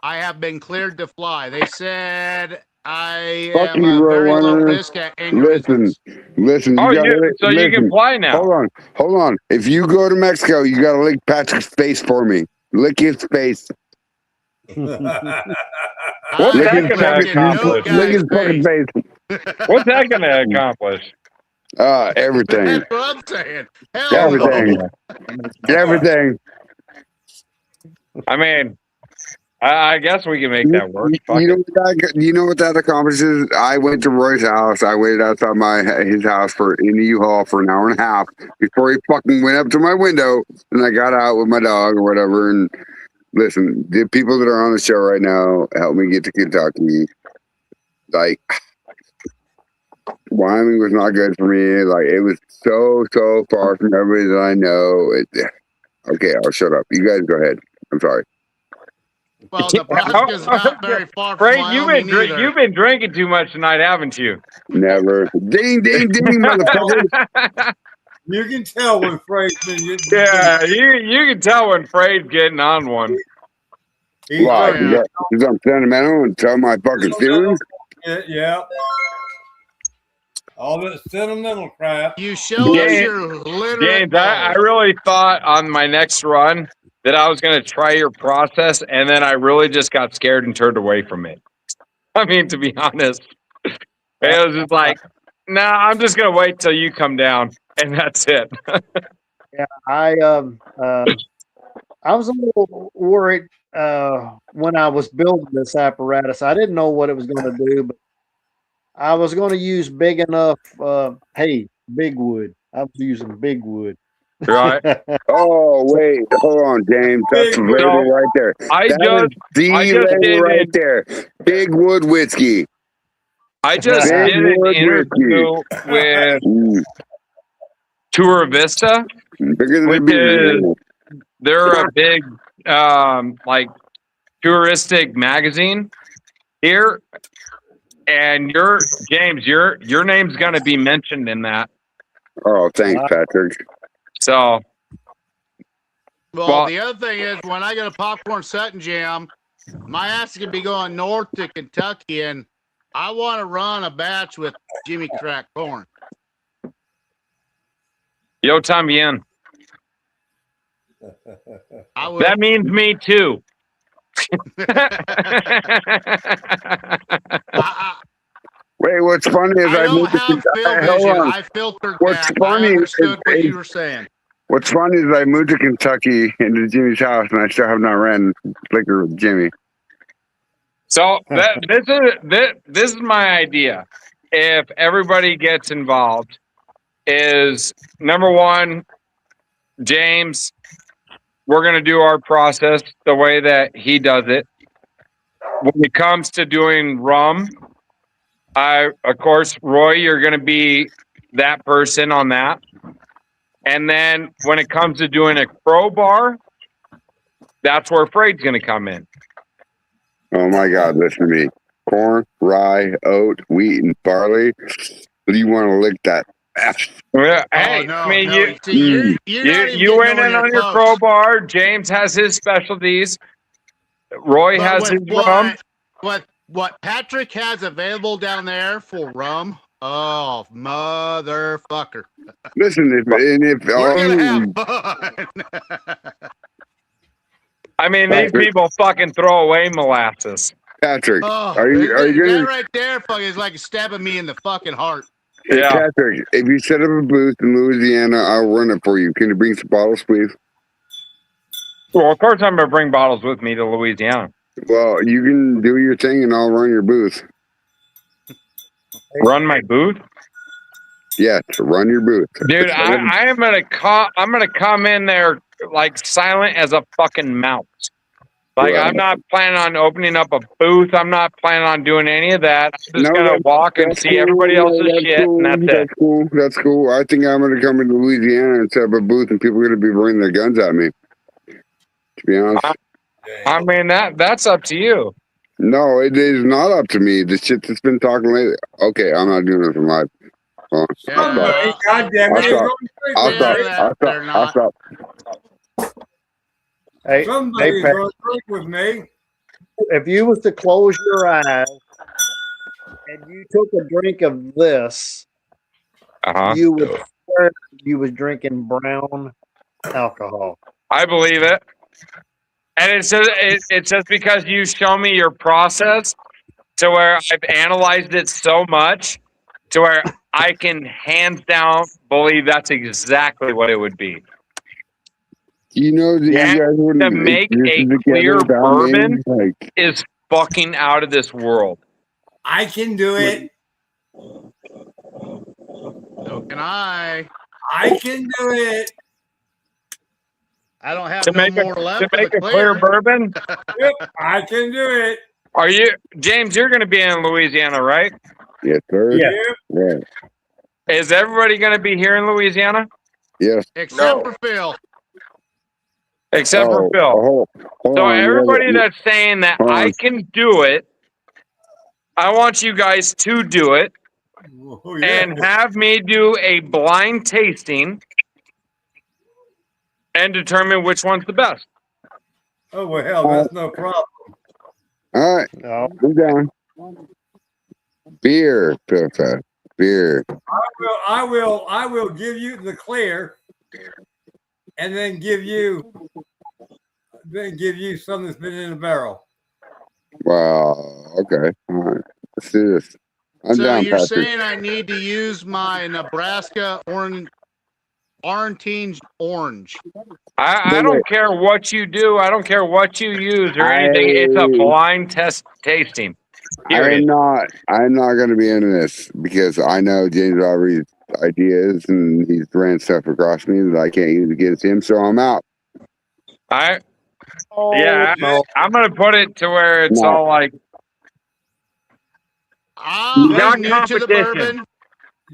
I have been cleared to fly. They said I Fuck am you, a very low Roadrunner. risk at Listen, aneurysms. Oh, gotta so you can listen. fly now. Hold on. If you go to Mexico, you gotta lick Patrick's face for me. Lick his face. What's I that am gonna licking no accomplish? Lick his guy's fucking face. face. What's that gonna accomplish? Everything. That's what I'm saying. Hell no. Everything. Everything. I mean, I guess we can make that work. Fuck You it. know what that accomplishes? I went to Roy's house. I waited outside his house in the U-Haul for an hour and a half before he fucking went up to my window, and I got out with my dog or whatever. And listen, the people that are on the show right now helped me get to Kentucky. Like, Wyoming was not good for me. Like, it was so far from everybody that I know. Okay, I'll shut up. You guys go ahead. I'm sorry. Well, Nebraska's not very far from Frank, Wyoming either. you've been drinking too much tonight, haven't you? Never. Ding, ding, ding, motherfucker. You can tell when Frank's been. Yeah, you can tell when Freyd's getting on one. Why? Because I'm sentimental and tell my fucking feelings? Yeah. All that sentimental crap. You show us your literate James, I really thought on my next run that I was going to try your process, and then I really just got scared and turned away from it. I mean, to be honest, it was just like, nah, I'm just going to wait till you come down, and that's it. Yeah, I was a little worried when I was building this apparatus. I didn't know what it was going to do, but I was going to use big enough big wood. I was using big wood. Right. Oh, wait. Hold on, James. That's the label right there. I just label right there. Big Wood Whiskey. I just Big did an Wood interview with Tour Vista, which is they're a big like touristic magazine here, and your name's going to be mentioned in that. Oh, thanks, Patrick. So, well, the other thing is when I get a popcorn Sutton Jam, my ass is gonna be going north to Kentucky, and I want to run a batch with Jimmy Crack Corn. yo también. That means me too. Wait, what's funny is I don't have field vision. I filtered what's that. funny I understood what is, you were saying. What's funny is I moved to Kentucky into Jimmy's house, and I still have not ran liquor with Jimmy. So this is my idea. If everybody gets involved, is number one, James, we're going to do our process the way that he does it. When it comes to doing rum, of course, Roy, you're going to be that person on that. And then when it comes to doing a crowbar, that's where Freight's going to come in. Oh my God, listen to me. Corn, rye, oat, wheat, and barley. Do you want to lick that? Well, Oh, hey, no, I mean, no. See, you're not even you getting went nowhere in near on your close. crowbar. James has his specialties. Roy But has his with rum. what Patrick has available down there for rum, oh motherfucker, Listen, if we're gonna have fun. I mean, these people fucking throw away molasses. Patrick, Oh, are you that gonna? right there, fucking is like stabbing me in the fucking heart. Hey, Yeah. Patrick, if you set up a booth in Louisiana, I'll run it for you. Can you bring some bottles, please? Well, of course, I'm going to bring bottles with me to Louisiana. Well, you can do your thing, and I'll run your booth. Run my booth, Yes, run your booth, dude. I am gonna I'm gonna come in there like silent as a fucking mouse. Like Well, I'm not planning on opening up a booth. I'm not planning on doing any of that. I'm just gonna walk and see everybody else's shit, and that's it. Cool. That's cool. I think I'm gonna come into Louisiana and set up a booth, and people are gonna be bringing their guns at me. To be honest, I mean that's up to you. no, it is not up to me. The shit that's been talking lately. Okay, I'm not doing it live. Somebody, goddamn it, is going I'll stop. Hey, Somebody's Pat, going to drink with me. if you was to close your eyes and you took a drink of this, you would swear you was drinking brown alcohol. I believe it. And it's just because you show me your process to where I've analyzed it so much to where I can hands down believe that's exactly what it would be. You know that you guys wouldn't To make a clear bourbon is fucking out of this world. I can do it. So can I. I can do it. I don't have To no make more a, left. to make a clear bourbon. Yep, I can do it. Are you, James? You're going to be in Louisiana, right? Yes, sir. Yeah. Yeah. Is everybody going to be here in Louisiana? Yes. Except for Phil. Except for Phil. So everybody that's saying that I can do it, I want you guys to do it and have me do a blind tasting and determine which one's the best. Oh, well, hell, that's no problem. All right. No. I'm down. Beer, Pilfa. Beer. I will give you the clear, and then give you something that's been in the barrel. Wow. Okay. All right. Let's do this. I'm so down, you're Patrick. saying I need to use my Nebraska orange orange. I don't care what you do. I don't care what you use or anything. It's a blind test tasting. Period. I'm not going to be into this because I know James Aubrey's ideas and he's ran stuff across me that I can't use against him. So I'm out. I'm going to put it to where it's all like. I'm Not new to the competition. bourbon.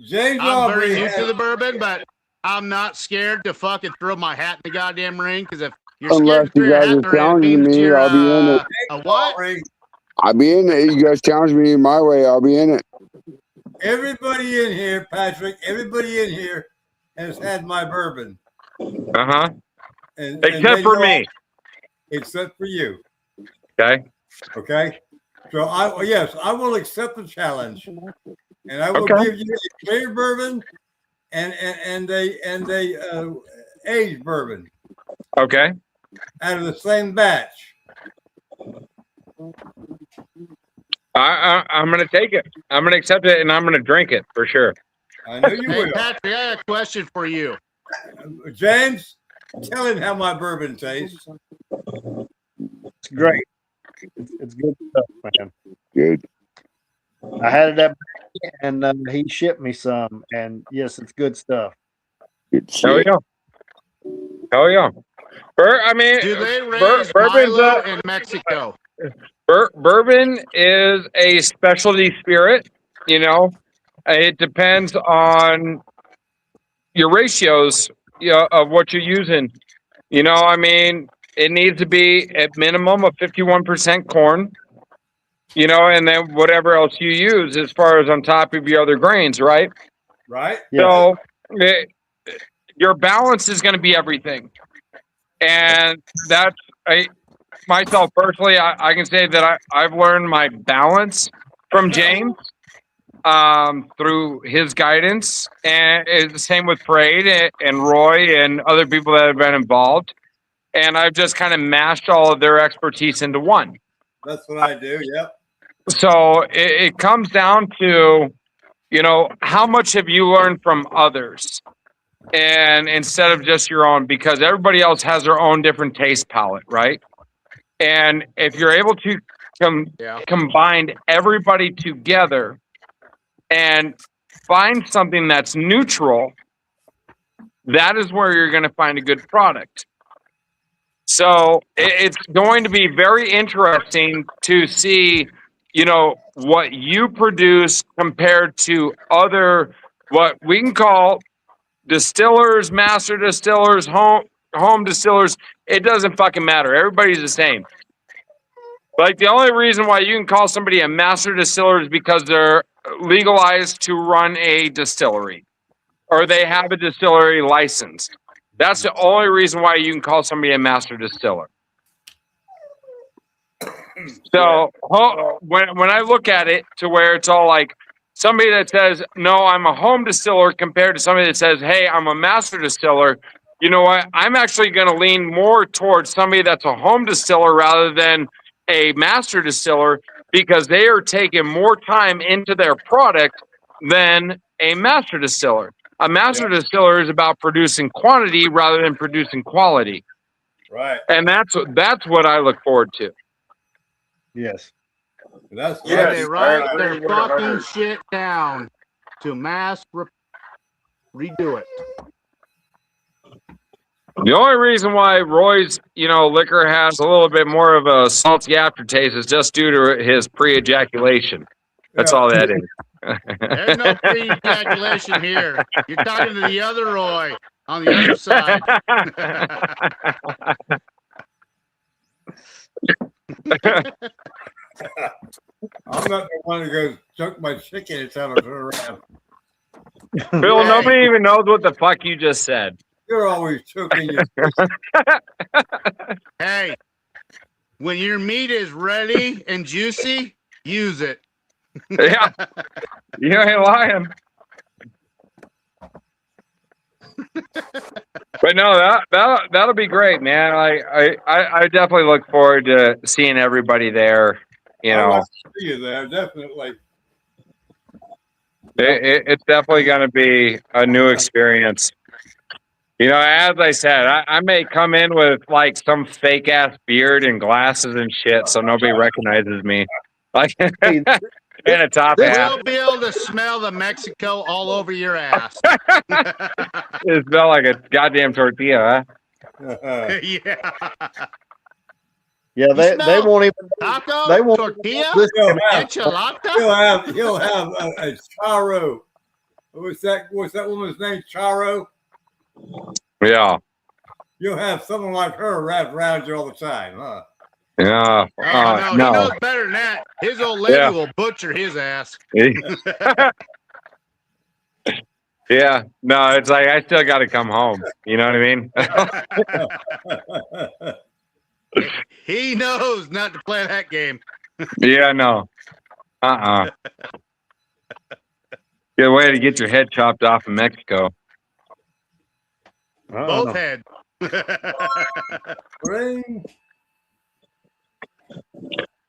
James I'm Aubrey very new has- to the bourbon, but I'm not scared to fucking throw my hat in the goddamn ring. Because if you're Unless scared to throw you your guys hat in are the ring, it challenging means me, you're I'll be in it. a what? I'll be in it. You guys challenge me my way. I'll be in it. Everybody in here, Patrick, everybody in here has had my bourbon. Except for me. Except for you. Okay. Okay. So I will accept the challenge, and I will give you a clear bourbon and a aged bourbon. Okay. Out of the same batch. I'm going to take it. I'm going to accept it, and I'm going to drink it for sure. I know you Hey, will. Patrick, I got a question for you. James, tell him how my bourbon tastes. It's great. It's good stuff, man. Good. I had it up and he shipped me some, and yes, it's good stuff. Good Hell shit. yeah. Hell yeah. I mean, Do they raise bourbon's Milo in Mexico? bourbon is a specialty spirit. You know, it depends on your ratios, of what you're using. You know, I mean, it needs to be at minimum of 51% corn. You know, and then whatever else you use as far as on top of your other grains, right? Right? So your balance is going to be everything. And that's, myself personally, I can say that I've learned my balance from James through his guidance. And it's the same with Parade and Roy and other people that have been involved. And I've just kind of mashed all of their expertise into one. That's what I do. Yep. So it comes down to, how much have you learned from others? And instead of just your own, because everybody else has their own different taste palette, right? And if you're able to combine everybody together and find something that's neutral, that is where you're going to find a good product. So it's going to be very interesting to see, what you produce compared to other, what we can call distillers, master distillers, home distillers. It doesn't fucking matter. Everybody's the same. Like, the only reason why you can call somebody a master distiller is because they're legalized to run a distillery or they have a distillery license. That's the only reason why you can call somebody a master distiller. So when I look at it to where it's all like somebody that says, no, I'm a home distiller compared to somebody that says, hey, I'm a master distiller, you know what? I'm actually going to lean more towards somebody that's a home distiller rather than a master distiller, because they are taking more time into their product than a master distiller. A master distiller is about producing quantity rather than producing quality. Right. And that's what I look forward to. Yes. That's They write their fucking shit down to mass redo it. The only reason why Roy's, liquor has a little bit more of a salty aftertaste is just due to his pre-ejaculation. That's all that is. There's no pre-ejaculation here. You're talking to the other Roy on the other side. I'm not the one who goes choke my chicken and tell her to turn around. Bill, nobody even knows what the fuck you just said. You're always choking your Hey, when your meat is ready and juicy, use it. Yeah, you ain't lying. But no, that'll be great, man. I definitely look forward to seeing everybody there. I'd like to see you there, definitely. It's definitely going to be a new experience. As I said, I may come in with like some fake ass beard and glasses and shit, so nobody recognizes me. Like, and a top hat. We'll be able to smell the Mexico all over your ass. It smell like a goddamn tortilla, huh? Yeah. Yeah, they won't even. Taco, they won't. tortilla, enchilada. You'll have a charo. What's that woman's name? Charo. Yeah. You'll have someone like her around you all the time, huh? Yeah. No, he knows better than that. His old lady will butcher his ass. Yeah. No, it's like I still got to come home. You know what I mean? He knows not to play that game. Yeah, no. Good way to get your head chopped off in Mexico. Both heads.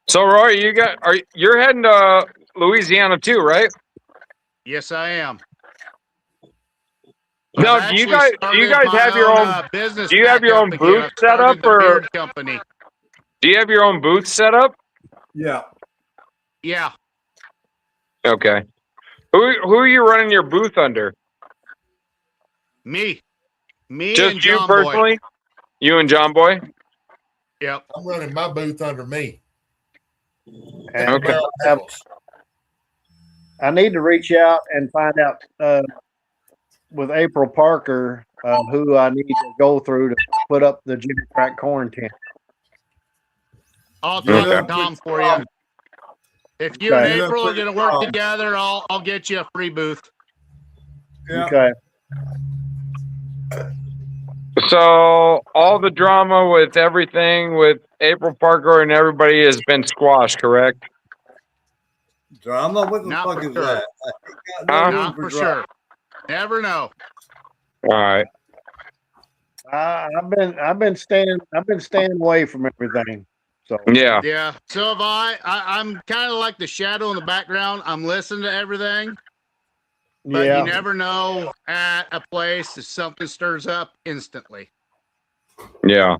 So, Roy, you're heading to Louisiana too, right? Yes, I am. No, do you guys have your own business? Do you have your own booth set up, or company? Do you have your own booth set up? Yeah. Yeah. Okay. Who are you running your booth under? Me Just and you John personally? Boy. You and John Boy? Yep. I'm running my booth under me. And Okay. I need to reach out and find out with April Parker who I need to go through to put up the Jimmy Crack quarantine. I'll talk Okay. to Tom for you. If you Okay. and April are going to work together, I'll get you a free booth. Yeah. Okay. So all the drama with everything with April Parker and everybody has been squashed, correct? Drama? What the Not fuck for is sure. that? I got no Huh? room Not for drama. sure. Never know. All right. I've been staying away from everything. So Yeah. Yeah. So have I. I'm kind of like the shadow in the background. I'm listening to everything, but yeah. you never know at a place if something stirs up instantly. Yeah.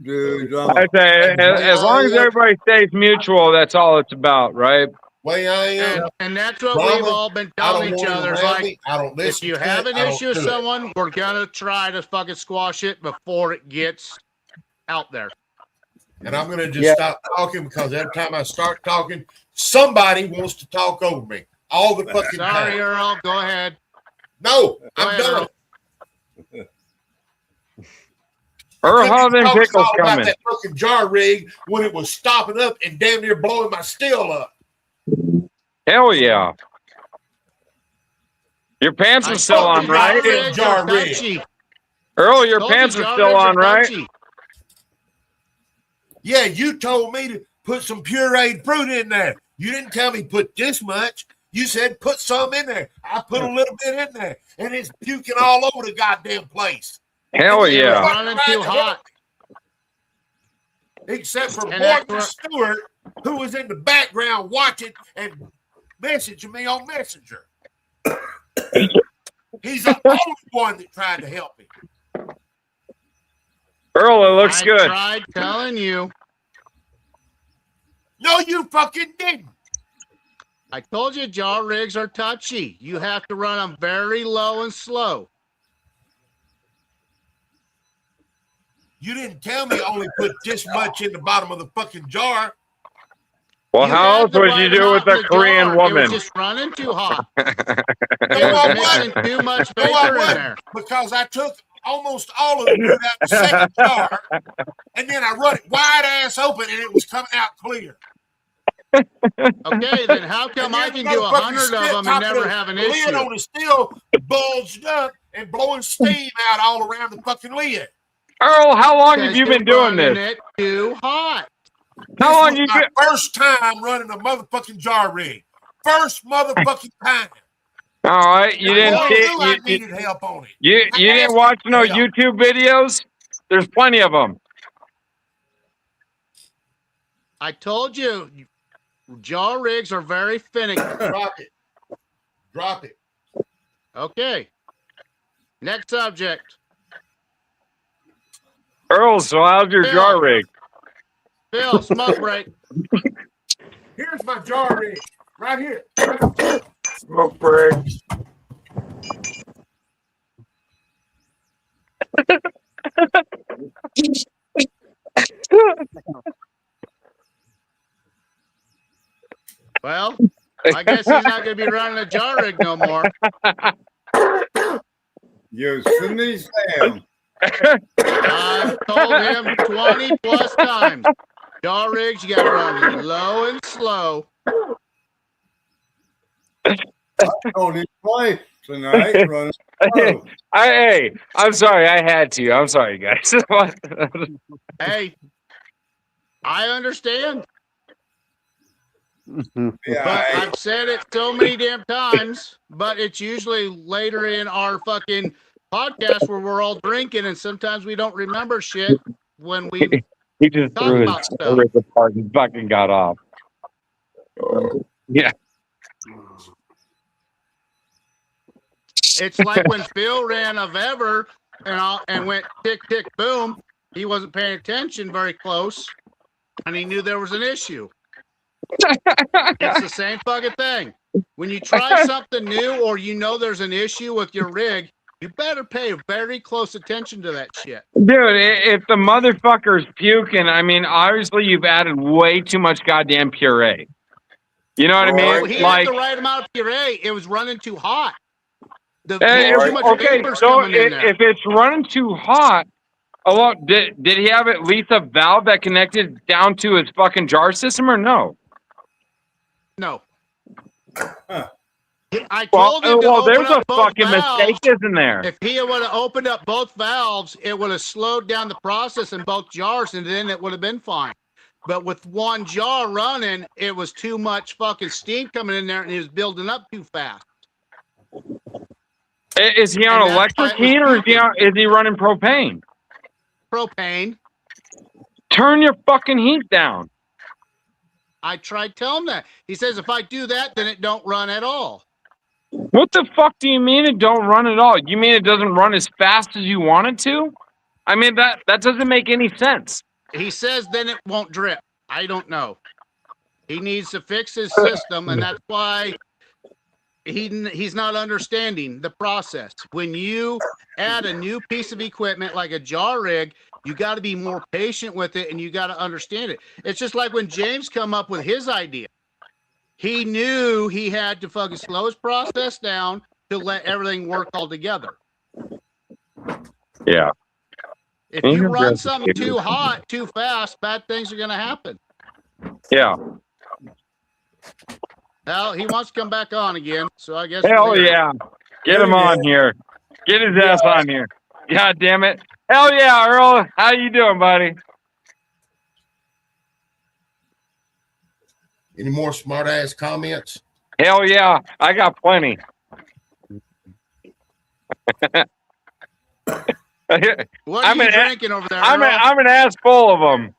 Dude, drama. I say as long as everybody stays mutual, that's all it's about, right? Way I am. And that's what Drama, we've all been I telling don't each want it other. It's around like, me. I don't if listen you to have it. an I don't issue with do it. someone, we're gonna try to fucking squash it before it gets out there. And I'm gonna just stop talking because every time I start talking, somebody wants to talk over me. All the fucking Sorry, time. Earl. Go ahead. No, Go I'm ahead, done. Or how them Talking pickles all about coming? that fucking jar rig when it was stopping up and damn near blowing my steel up. Hell yeah. Your pants are still on, right? Goddamn jar rig. Touchy. Earl, your Told you pants are jar still rigs on, right? touchy. Yeah, you told me to put some pureed fruit in there. You didn't tell me put this much. You said put some in there. I put a little bit in there, and it's puking all over the goddamn place. Hell It was yeah. running too hot. Except for And that's Morgan where- Stewart, who was in the background watching and messaging me on Messenger. He's the only one that tried to help me. Earl, it looks I good. tried telling you. No, you fucking didn't. I told you jar rigs are touchy. You have to run them very low and slow. You didn't tell me only put this much in the bottom of the fucking jar. Well, You how had else the would right you do amount with in a the Korean jar. It woman? was just running too hot. No, It I was mixing wasn't. too much No, I vapor in wasn't. there. Because I took almost all of the fruit out the second jar, and then I run it wide ass open, and it was coming out clear. Okay, then how come I can do 100 of them and never have an The lid issue? on it still bulged up and blowing steam out all around the fucking lid. Earl, how long have Because you been you're doing running this? it too hot. How long This you was my been? first time running a motherfucking jar rig. First motherfucking time. All right, you I didn't always see knew I it. needed help on it. You I didn't asked watch for no help. YouTube videos? There's plenty of them. I told you, jar rigs are very finicky. Drop it. Drop it. Okay. Next subject. Earl, so how's your Phil. jar rig? Phil, smoke break. Here's my jar rig. Right here. Smoke break. Well, I guess he's not going to be running a jar rig no more. Yosemite Sam. I've told him 20 plus times. Jar rigs, you got to run low and slow. I told him twice tonight. Running slow. Hey, I'm sorry. I had to. I'm sorry, guys. Hey, I understand, Yeah, but I've said it so many damn times, but it's usually later in our fucking podcast where we're all drinking and sometimes we don't remember shit when we He just Talk threw about his stuff. rig apart and fucking got off. Yeah. It's like when Phil ran of Ever and went tick, tick, boom. He wasn't paying attention very close, and he knew there was an issue. It's the same fucking thing. When you try something new or you know there's an issue with your rig, You better pay very close attention to that shit. Dude, if the motherfucker's puking, I mean, obviously you've added way too much goddamn puree. You know what I Well, mean? he had the right amount of puree. It was running too hot. Too much Okay, vapors so coming in there. if it's running too hot, did he have at least a valve that connected down to his fucking jar system or no? No. I told him to open there's up a both fucking valves. mistake, isn't there? If he would have opened up both valves, it would have slowed down the process in both jars, and then it would have been fine. But with one jar running, it was too much fucking steam coming in there, and it was building up too fast. Is he on electric heat or is he running propane? Propane. Turn your fucking heat down. I tried telling him that. He says if I do that, then it don't run at all. What the fuck do you mean it don't run at all? You mean it doesn't run as fast as you want it to? I mean, that doesn't make any sense. He says then it won't drip. I don't know. He needs to fix his system, and that's why he's not understanding the process. When you add a new piece of equipment like a jar rig, you got to be more patient with it, and you got to understand it. It's just like when James come up with his idea. He knew he had to fucking slow his process down to let everything work all together. Yeah. If you run something too hot, too fast, bad things are going to happen. Yeah. Well, he wants to come back on again, so I guess. Hell yeah. Get him on here. Get his ass on here. God damn it. Hell yeah, Earl. How you doing, buddy? Any more smart ass comments? Hell yeah. I got plenty. What are you drinking over there, I'm an ass full of them.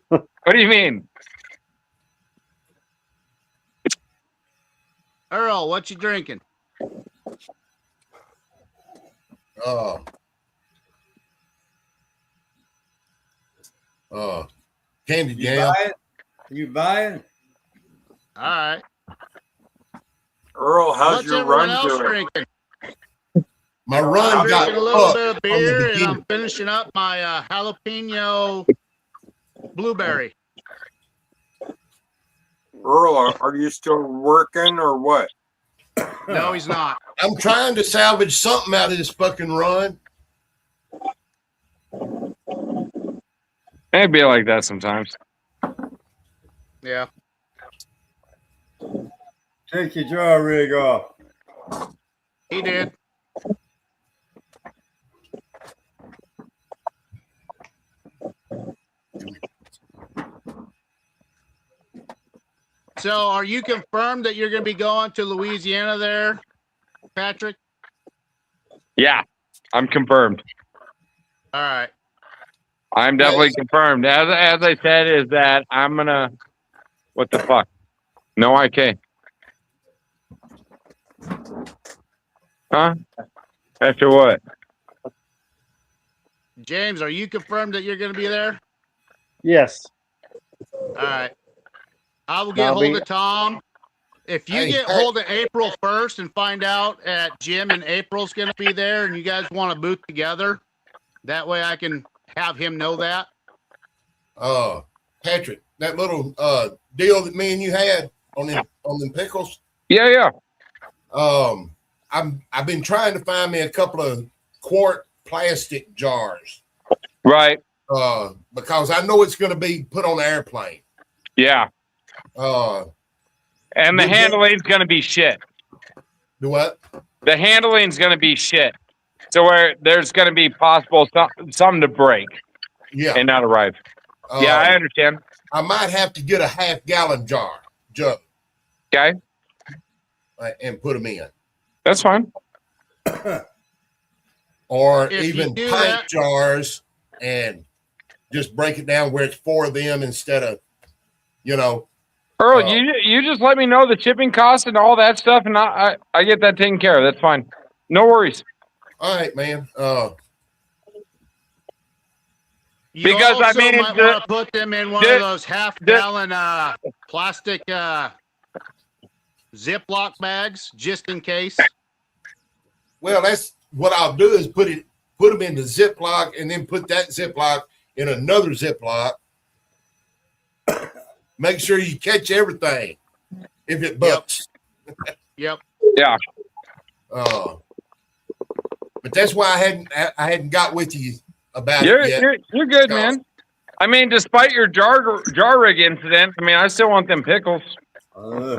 What do you mean? Earl, what you drinking? Candy jam. You buying? All right. Earl, how's What's your everyone run else doing? drinking? My run I'm got drinking a little bit of from the beer, and beginning. I'm finishing up my jalapeno blueberry. Earl, are you still working or what? No, he's not. I'm trying to salvage something out of this fucking run. It'd be like that sometimes. Yeah. Take your jar rig off. He did. So, are you confirmed that you're going to be going to Louisiana there, Patrick? Yeah, I'm confirmed. All right. I'm definitely confirmed. As I said, is that I'm gonna. What the fuck? No IK. Huh? After what? James, are you confirmed that you're going to be there? Yes. All right. I will get I'll hold be- of Tom. If you get hold of April 1st and find out that Jim and April's going to be there and you guys want to booth together, that way I can have him know that. Patrick, that little deal that me and you had on them pickles. Yeah. I've been trying to find me a couple of quart plastic jars. Right. Because I know it's going to be put on the airplane. Yeah. And the Did you- handling's gonna be shit. Do what? The handling's gonna be shit. So where there's gonna be possible something to break. Yeah. And not arrive. Yeah, I understand. I might have to get a half-gallon jug. Okay. And put them in. That's fine. Or If even you do pint that- jars and just break it down where it's 4 of them instead of, Earl, you just let me know the shipping costs and all that stuff, and I get that taken care of. That's fine. No worries. All right, man. You Because, I also mean, might want to put them in one of those half-gallon plastic Ziploc bags, just in case. Well, that's what I'll do is put them in the Ziploc and then put that Ziploc in another Ziploc. Make sure you catch everything if it bucks. Yep. Yeah. But that's why I hadn't got with you about it yet. You're good, man. I mean, despite your jar rig incident, I mean, I still want them pickles. I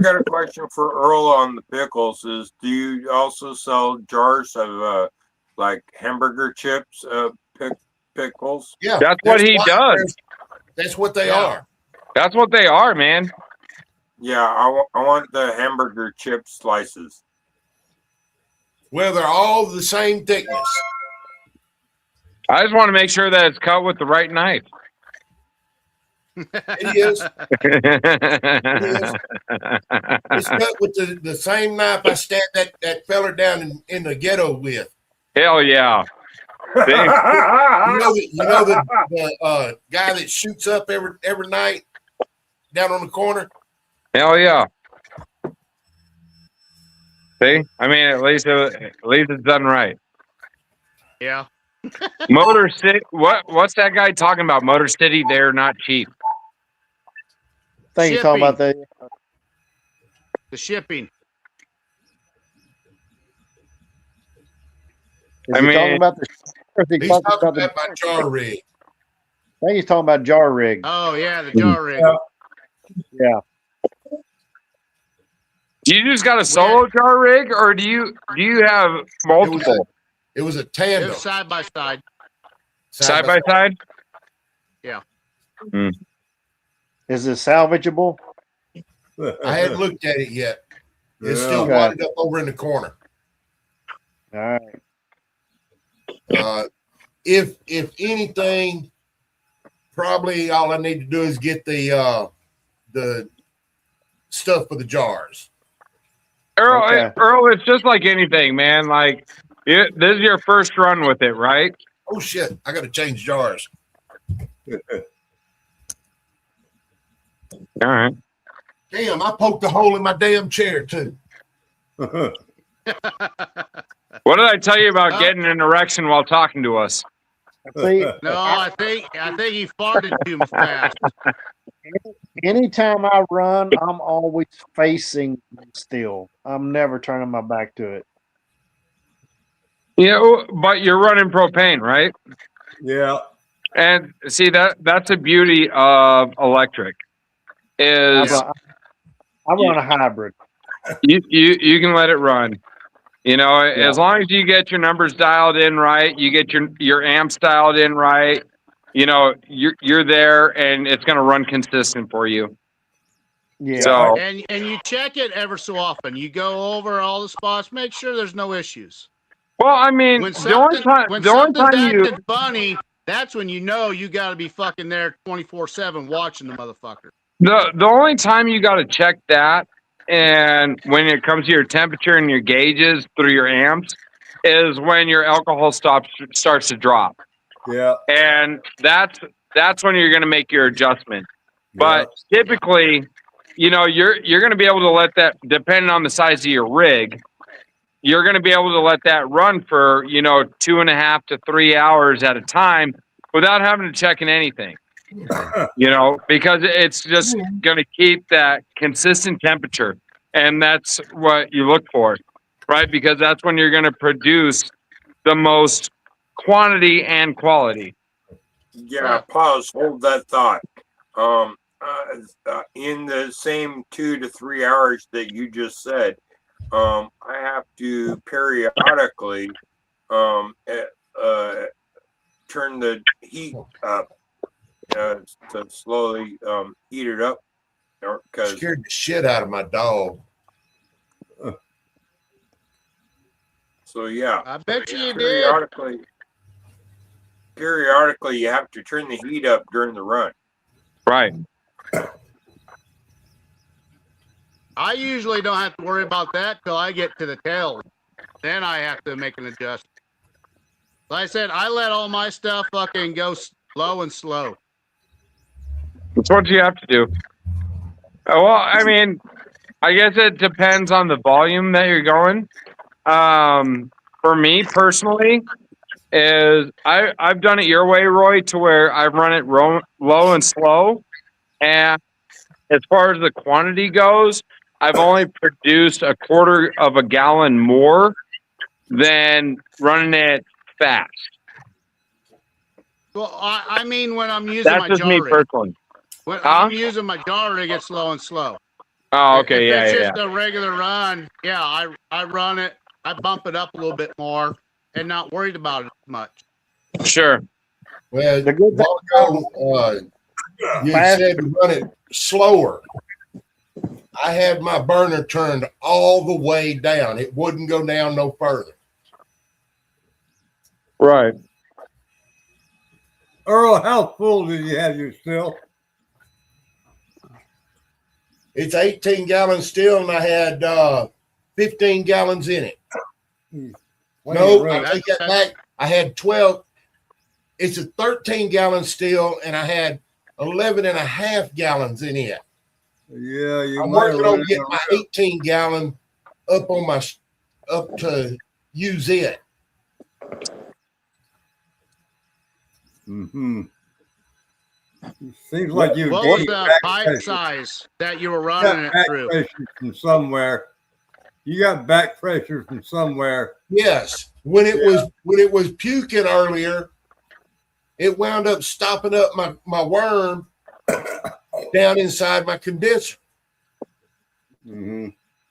got a question for Earl on the pickles. Is do you also sell jars of like hamburger chips, pickles? Yeah, that's what he does. That's what they are. That's what they are, man. Yeah, I want the hamburger chip slices. Well, they're all the same thickness. I just want to make sure that it's cut with the right knife. It is. It's cut with the same knife I stabbed that feller down in the ghetto with. Hell yeah. You know the guy that shoots up every night down on the corner? Hell yeah. See? I mean, at least it's done right. Yeah. Motor City. What's that guy talking about? Motor City, they're not cheap. I think you're talking about the shipping. Is he talking about the? He's talking about my jar rig. I think he's talking about jar rig. Oh yeah, the jar rig. Yeah. Do you just got a solo jar rig, or do you have multiple? It was a tandem. It was side by side. Side by side? Yeah. Mm. Is it salvageable? I hadn't looked at it yet. It's still wadded up over in the corner. All right. If anything, probably all I need to do is get the stuff for the jars. Earl, it's just like anything, man. Like this is your first run with it, right? Oh shit! I got to change jars. All right. Damn! I poked a hole in my damn chair too. What did I tell you about getting an erection while talking to us? See, no, I think he farted too fast. Anytime I run, I'm always facing still. I'm never turning my back to it. Yeah, but you're running propane, right? Yeah. And see that's the beauty of electric is I run a hybrid. You can let it run. You know, as long as you get your numbers dialed in right, you get your amps dialed in right, you know, you're there and it's going to run consistent for you. Yeah. So, and you check it ever so often. You go over all the spots, make sure there's no issues. Well, I mean, when the only time you funny, that's when you know you got to be fucking there 24/7 watching the motherfucker. The only time you got to check that, and when it comes to your temperature and your gauges through your amps, is when your alcohol starts to drop. Yeah. And that's when you're going to make your adjustment. But typically, you know, you're going to be able to let that, depending on the size of your rig, you're going to be able to let that run for, you know, 2.5 to 3 hours at a time without having to check in anything. You know, because it's just going to keep that consistent temperature. And that's what you look for, right? Because that's when you're going to produce the most quantity and quality. Yeah, pause, hold that thought. In the same 2 to 3 hours that you just said, I have to periodically turn the heat up to slowly heat it up. Because scared the shit out of my dog. So yeah, I bet you periodically you have to turn the heat up during the run. Right. I usually don't have to worry about that till I get to the tail. Then I have to make an adjustment. Like I said, I let all my stuff fucking go low and slow. It's what you have to do. Well, I mean, I guess it depends on the volume that you're going. For me personally, I've done it your way, Roy, to where I run it low and slow. And as far as the quantity goes, I've only produced a quarter of a gallon more than running it fast. Well, I mean, when I'm using That's my just jar me rig. personally. When Huh? I'm using my jar rig, it's slow and slow. Oh, okay, If it's yeah. just a regular run, yeah, I run it, I bump it up a little bit more, and not worried about it much. Sure. Well, The good Marco, you said to run it slower. I had my burner turned all the way down. It wouldn't go down no further. Right. Earl, how full did you have your still? It's 18 gallons still, and I had 15 gallons in it. No, I take that back. I had 12. It's a 13 gallon still, and I had 11 and a half gallons in it. Yeah, you I'm might working have on getting my 18 gallon up to use it. Mm-hmm. Seems like you. What was the pipe size that you were running it through? Pressure from somewhere. You got back pressure from somewhere. Yes, when it was puking earlier, it wound up stopping up my worm down inside my condenser. Mm-hmm.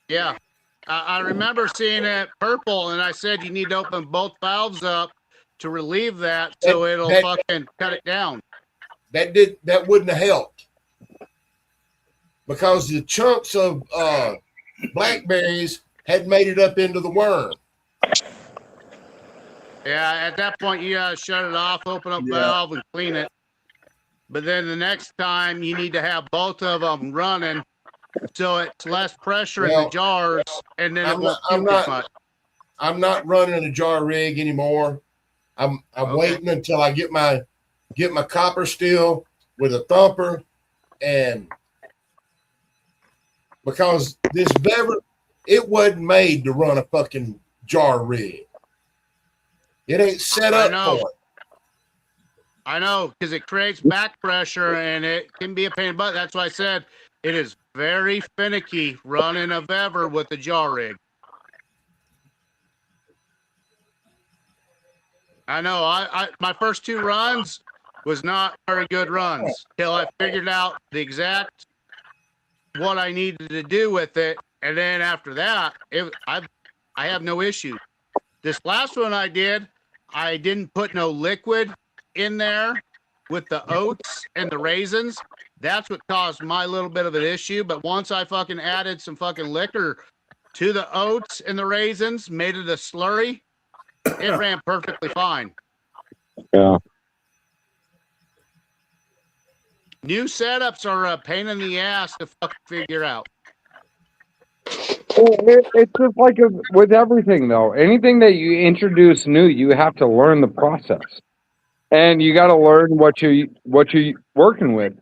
Yeah, I remember seeing it purple, and I said you need to open both valves up to relieve that, so it'll fucking cut it down. That wouldn't have helped because the chunks of blackberries had made it up into the worm. Yeah, at that point you gotta shut it off, open up valve, and clean it. But then the next time you need to have both of them running, so it's less pressure in the jars, and then it won't puke as much. I'm not running a jar rig anymore. I'm waiting until I get my copper steel with a thumper, and because this bever, it wasn't made to run a fucking jar rig. It ain't set up for it. I know, because it creates back pressure and it can be a pain in the butt. That's why I said it is very finicky running a bever with a jar rig. I know. I my first two runs was not very good runs till I figured out the exact what I needed to do with it, and then after that, I have no issue. This last one I didn't put no liquid in there with the oats and the raisins. That's what caused my little bit of an issue. But once I fucking added some fucking liquor to the oats and the raisins, made it a slurry, it ran perfectly fine. Yeah. New setups are a pain in the ass to fucking figure out. It's just like with everything, though. Anything that you introduce new, you have to learn the process, and you got to learn what you're working with.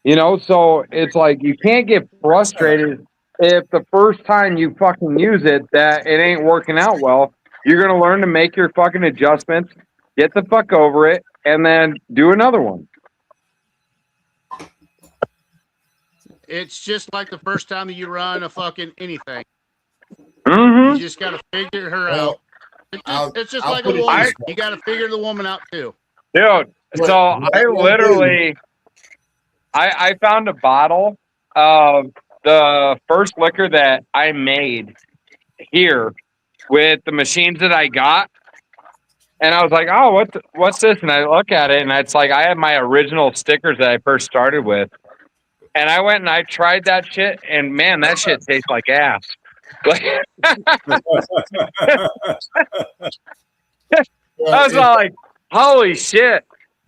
You know, so it's like you can't get frustrated if the first time you fucking use it that it ain't working out well. You're gonna learn to make your fucking adjustments, get the fuck over it, and then do another one. It's just like the first time that you run a fucking anything. Mm-hmm. You just got to figure her out. It's just like a woman. You got to figure the woman out too. Dude, so I literally, I found a bottle of the first liquor that I made here with the machines that I got. And I was like, oh, what's this? And I look at it, and it's like I had my original stickers that I first started with. And I went and I tried that shit, and man, that shit tastes like ass. I was all like, holy shit.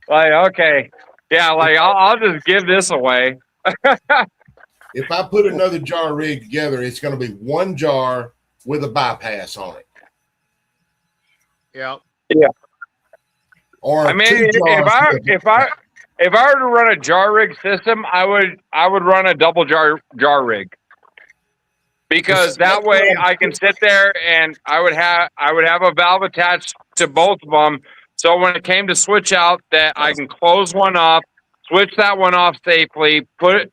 Like, okay. Yeah, like I'll just give this away. If I put another jar rig together, it's going to be one jar with a bypass on it. Yeah. Yeah. Or I mean, if if I were to run a jar rig system, I would run a double jar rig. Because that way I can sit there and I would have a valve attached to both of them. So when it came to switch out, that I can close one off, switch that one off safely, put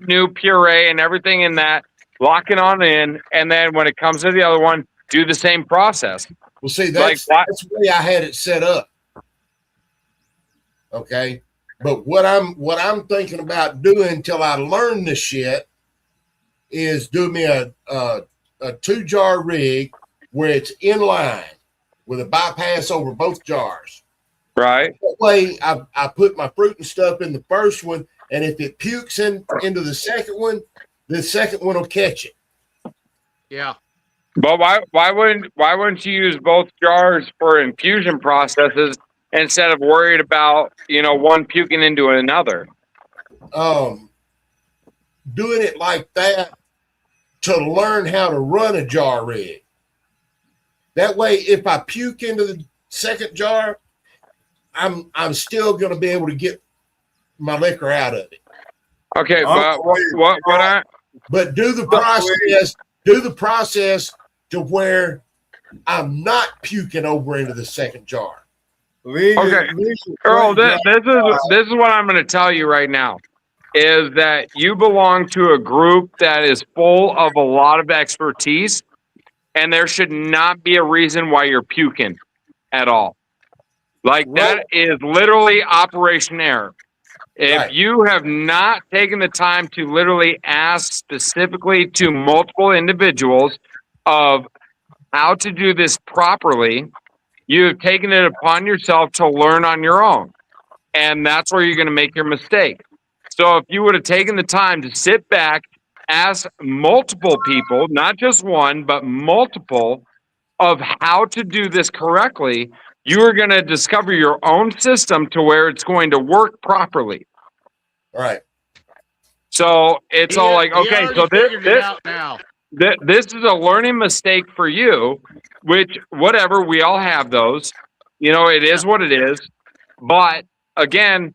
new puree and everything in that, lock it on in, and then when it comes to the other one, do the same process. Well, see, that's the way I had it set up. Okay, but what I'm thinking about doing till I learn this shit is do me a 2-jar rig where it's in line with a bypass over both jars. Right. That way I put my fruit and stuff in the first one, and if it pukes into the second one will catch it. Yeah. But why wouldn't you use both jars for infusion processes instead of worried about, one puking into another? Doing it like that to learn how to run a jar rig. That way, if I puke into the second jar, I'm still going to be able to get my liquor out of it. Okay, but but do the process to where I'm not puking over into the second jar. Okay, Earl, this is what I'm going to tell you right now. Is that you belong to a group that is full of a lot of expertise, and there should not be a reason why you're puking at all. Like that is literally operation error. If you have not taken the time to literally ask specifically to multiple individuals of how to do this properly, you have taken it upon yourself to learn on your own. And that's where you're going to make your mistake. So if you would have taken the time to sit back, ask multiple people, not just one, but multiple, of how to do this correctly, you are going to discover your own system to where it's going to work properly. Right. So it's all like, okay, so this is a learning mistake for you, which whatever, we all have those. It is what it is. But again,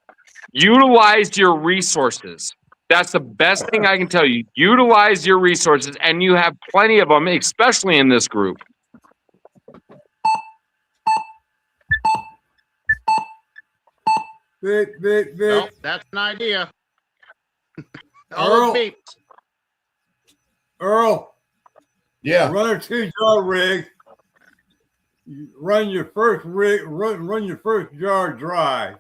utilize your resources. That's the best thing I can tell you. Utilize your resources, and you have plenty of them, especially in this group. Vic. Well, that's an idea. Earl. Yeah. Run a 2-jar rig. Run your first rig. Run your first jar dry.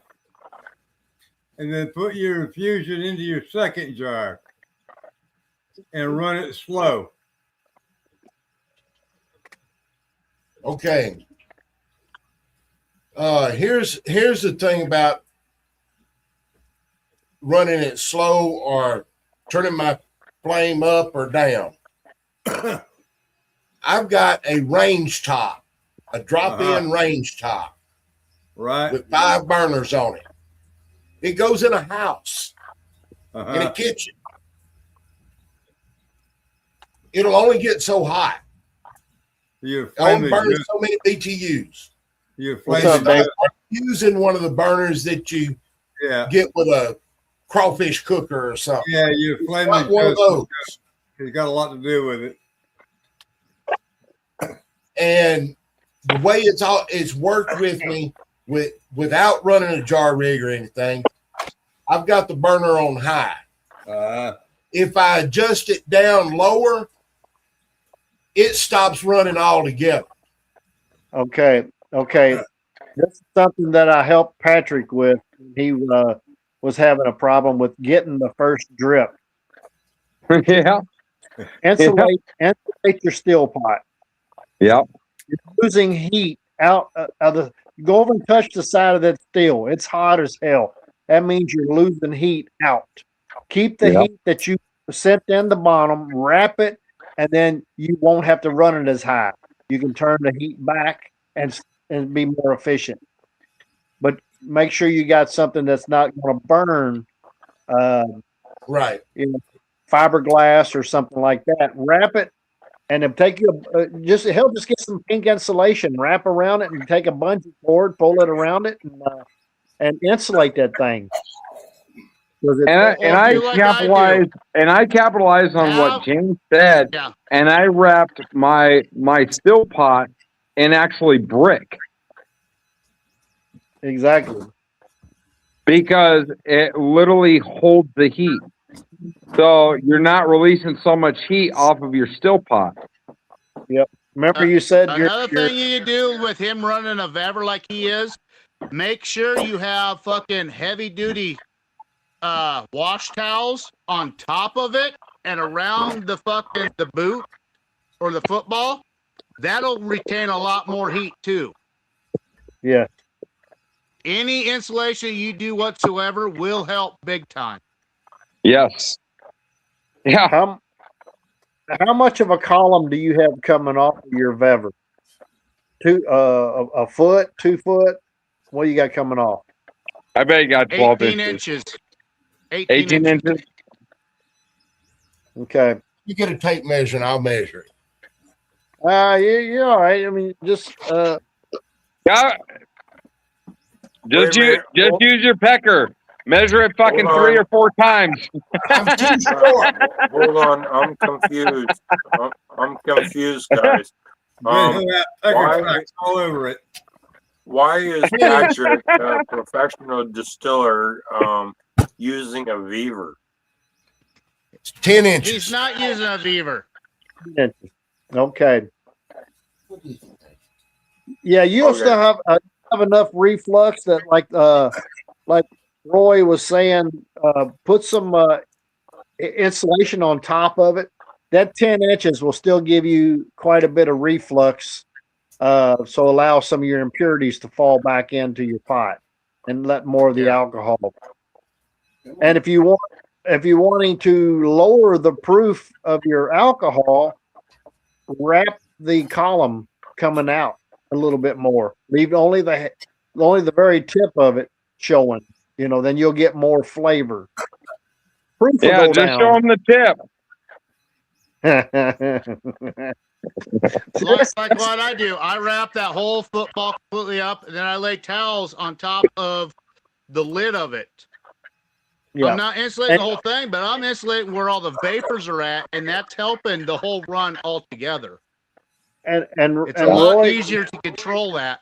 And then put your infusion into your second jar and run it slow. Okay. Here's the thing about running it slow or turning my flame up or down. I've got a range top, a drop-in range top, right, with 5 burners on it. It goes in a house, in a kitchen. It'll only get so hot. It'll only burn so many BTUs. Using one of the burners that you get with a crawfish cooker or something. Yeah, you're flaming like one of those. It's got a lot to do with it. And the way it's worked with me without running a jar rig or anything, I've got the burner on high. If I adjust it down lower, it stops running altogether. Okay. This is something that I helped Patrick with. He was having a problem with getting the first drip. Yeah. Insulate your steel pot. Yeah. You're losing heat out of the. Go over and touch the side of that steel. It's hot as hell. That means you're losing heat out. Keep the heat that you sent in the bottom, wrap it, and then you won't have to run it as high. You can turn the heat back and be more efficient. But make sure you got something that's not going to burn. Right. Fiberglass or something like that. Wrap it, and then take you just get some pink insulation, wrap around it, and take a bungee cord, pull it around it, and insulate that thing. I capitalized on what James said, and I wrapped my still pot in actually brick. Exactly. Because it literally holds the heat. So you're not releasing so much heat off of your still pot. Yep. Remember you said another thing you do with him running a Vever like he is, make sure you have fucking heavy duty wash towels on top of it and around the fucking the boot or the football. That'll retain a lot more heat too. Yeah. Any insulation you do whatsoever will help big time. Yes. Yeah. How much of a column do you have coming off of your Vever? A foot, 2 foot? What do you got coming off? I bet you got 12 inches. 18 inches. Okay. You get a tape measure and I'll measure it. You're all right. I mean, just Just use your pecker. Measure it fucking 3 or 4 times. I'm too short. Hold on, I'm confused. I'm confused, guys. All over it. Why is Patrick, a professional distiller, using a Weaver? It's 10 inches. He's not using a Weaver. Okay. Yeah, you'll still have enough reflux that, like Roy was saying, put some insulation on top of it. That 10 inches will still give you quite a bit of reflux. So allow some of your impurities to fall back into your pot and let more of the alcohol. And if you're wanting to lower the proof of your alcohol, wrap the column coming out a little bit more. Leave only the very tip of it showing. Then you'll get more flavor. Proof will go just down. show them the tip. like what I do. I wrap that whole football completely up, and then I lay towels on top of the lid of it. Yeah. I'm not insulating the whole thing, but I'm insulating where all the vapors are at, and that's helping the whole run altogether. And it's a lot easier to control that.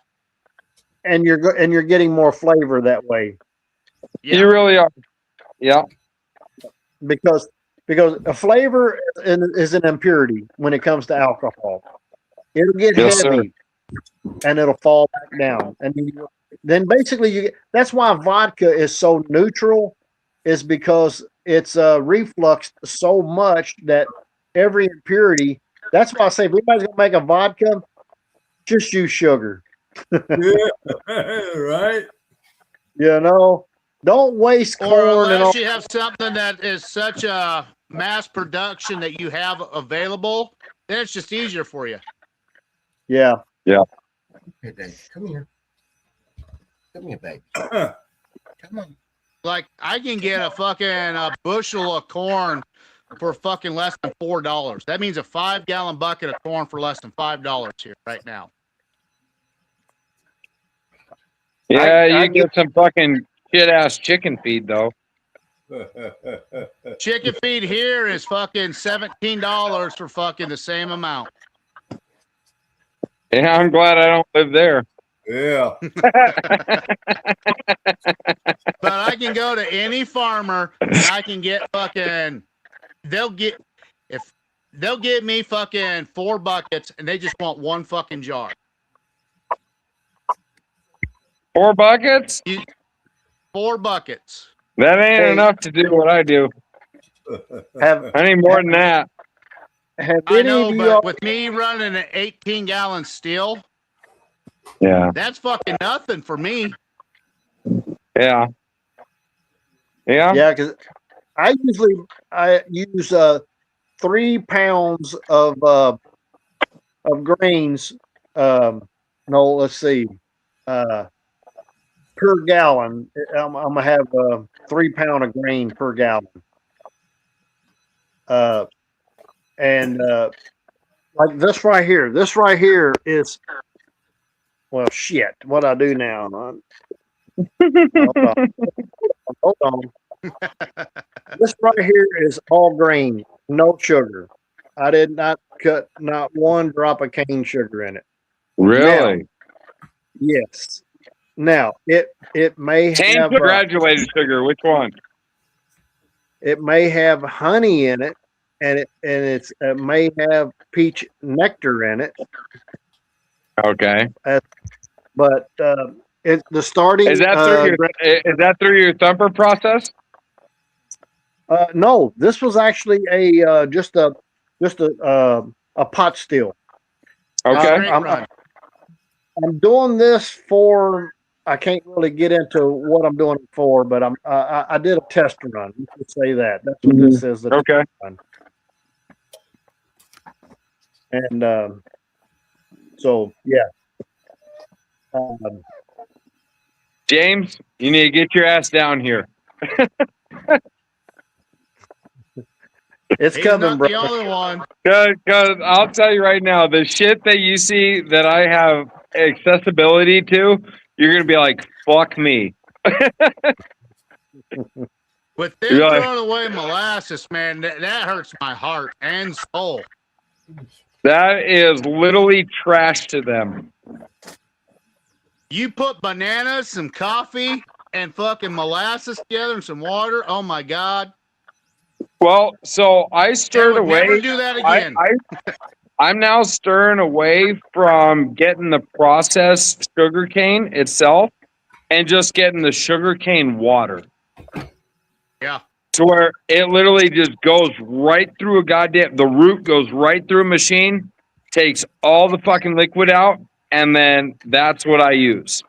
And you're getting more flavor that way. Yeah. You really are. Yeah. Because a flavor is an impurity when it comes to alcohol. It'll get heavy and it'll fall back down. And then basically that's why vodka is so neutral, is because it's refluxed so much that every impurity, that's why I say if anybody's gonna make a vodka, just use sugar. Right. Don't waste corn. Or unless and all. you have something that is such a mass production that you have available, then it's just easier for you. Yeah. Yeah. Hey, Dave, come here. Come here, baby. Come on. Like, I can get a bushel of corn for fucking less than $4. That means a 5-gallon bucket of corn for less than $5 here right now. Yeah, you get some fucking shit-ass chicken feed, though. Chicken feed here is fucking $17 for fucking the same amount. Yeah, I'm glad I don't live there. Yeah. But I can go to any farmer and I can get fucking, they'll give me fucking 4 buckets and they just want 1 fucking jar. 4 buckets? 4 buckets. That ain't enough to do what I do. I need more than that. I know, but with me running an 18-gallon still, that's fucking nothing for me. Yeah. Yeah. Yeah, because I use 3 pounds of grains. Let's see. Per gallon, I'm gonna have 3 pound of grain per gallon. And like this right here is, well, shit. What I do now? Hold on. This right here is all grain, no sugar. I did not cut not one drop of cane sugar in it. Really? Now, yes. Now it may Cane have graduated sugar. Which one? it may have honey in it, and it may have peach nectar in it. Okay. But it's the starting. Is that through your thumper process? No, this was actually a just a pot still. Okay. I'm doing this for. I can't really get into what I'm doing it for, but I did a test run. You could say that. That's what this is. The Okay. test run. And so yeah. James, you need to get your ass down here. It's coming, bro. The only one. Because I'll tell you right now, the shit that you see that I have accessibility to, you're gonna be like, "Fuck me." With them throwing away molasses, man, that hurts my heart and soul. That is literally trash to them. You put bananas, some coffee, and fucking molasses together and some water. Oh my God. Well, so I stirred away. Never do that again. I'm now stirring away from getting the processed sugarcane itself and just getting the sugarcane water. Yeah. To where it literally just goes right through the root goes right through a machine, takes all the fucking liquid out, and then that's what I use.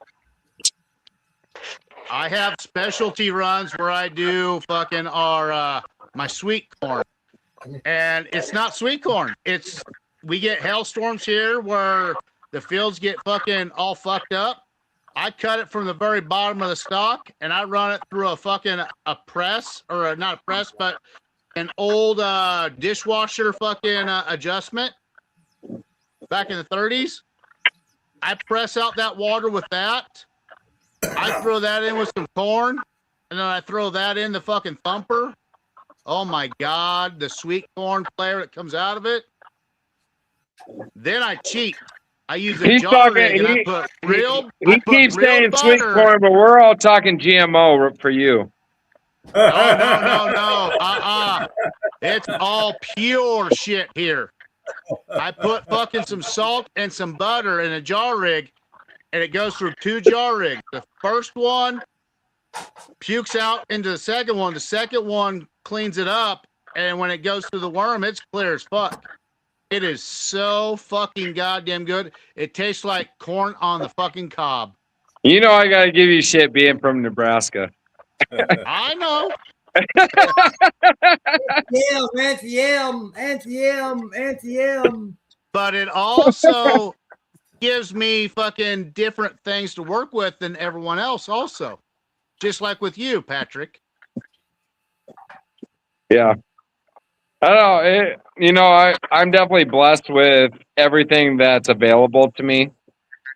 I have specialty runs where I do fucking my sweet corn. And it's not sweet corn. We get hailstorms here where the fields get fucking all fucked up. I cut it from the very bottom of the stalk and I run it through a press, or not a press, but an old dishwasher fucking adjustment back in the 30s. I press out that water with that. I throw that in with some corn, and then I throw that in the fucking thumper. Oh my God, the sweet corn flavor that comes out of it. Then I cheat. I use a jar rig and I put real. He keeps saying sweet corn, but we're all talking GMO for you. No. It's all pure shit here. I put fucking some salt and some butter in a jar rig, and it goes through 2 jar rigs. The first one pukes out into the second one. The second one cleans it up, and when it goes through the worm, it's clear as fuck. It is so fucking goddamn good. It tastes like corn on the fucking cob. You know I gotta give you shit being from Nebraska. I know. Anti-M. But it also gives me fucking different things to work with than everyone else also. Just like with you, Patrick. Yeah. I don't know. I'm definitely blessed with everything that's available to me.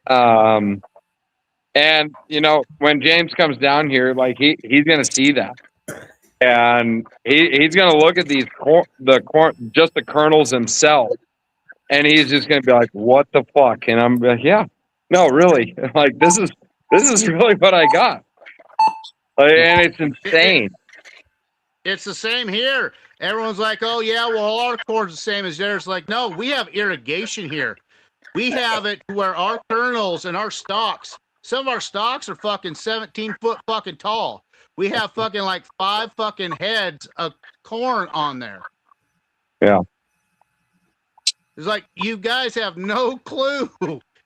And when James comes down here, like he's gonna see that. And he's gonna look at the kernels himself, and he's just gonna be like, "What the fuck?" And I'm like, "Yeah, no, really, like this is really what I got." And it's insane. It's the same here. Everyone's like, "Oh yeah, well our corn's the same as theirs." Like, no, we have irrigation here. We have it where our kernels and our stalks. Some of our stalks are fucking 17-foot fucking tall. We have fucking like 5 fucking heads of corn on there. Yeah. It's like, you guys have no clue.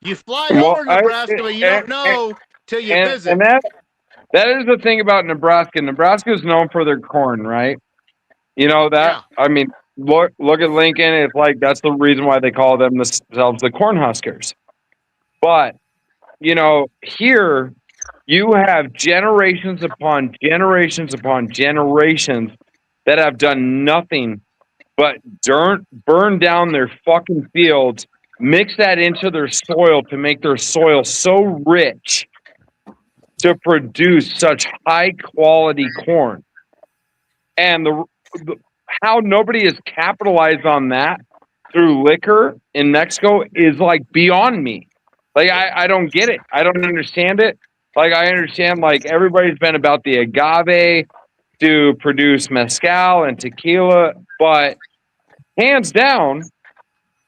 You fly over Nebraska, but you don't know till you visit. And that is the thing about Nebraska. Nebraska is known for their corn, right? You know that? Yeah. I mean, look at Lincoln. It's like that's the reason why they call themselves the Cornhuskers. But, here you have generations upon generations upon generations that have done nothing but burn down their fucking fields, mix that into their soil to make their soil so rich to produce such high quality corn. And how nobody has capitalized on that through liquor in Mexico is like beyond me. Like I don't get it. I don't understand it. Like I understand like everybody's been about the agave to produce mezcal and tequila, but hands down,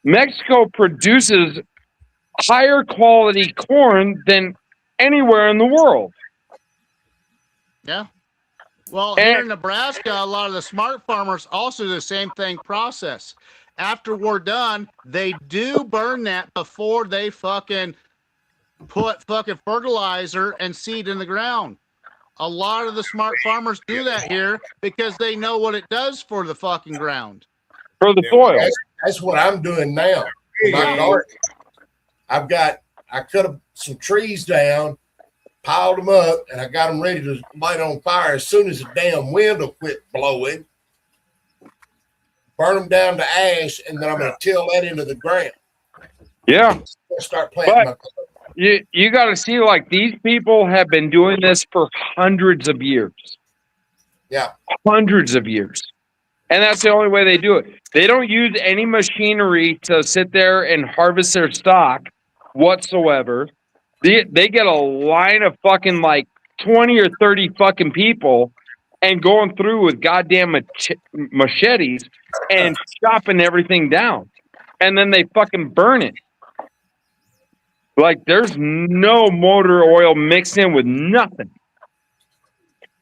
Mexico produces higher quality corn than anywhere in the world. Yeah. Well, here in Nebraska, a lot of the smart farmers also do the same thing process. After we're done, they do burn that before they fucking put fucking fertilizer and seed in the ground. A lot of the smart farmers do that here because they know what it does for the fucking ground. For the soil. That's what I'm doing now. My garden. I cut some trees down, piled them up, and I got them ready to light on fire as soon as the damn wind will quit blowing. Burn them down to ash, and then I'm going to till that into the ground. Yeah. Start planting my you got to see, like, these people have been doing this for hundreds of years. Yeah. Hundreds of years. And that's the only way they do it. They don't use any machinery to sit there and harvest their stock whatsoever. They get a line of fucking like 20 or 30 fucking people and going through with goddamn machetes and chopping everything down. And then they fucking burn it. Like there's no motor oil mixed in with nothing.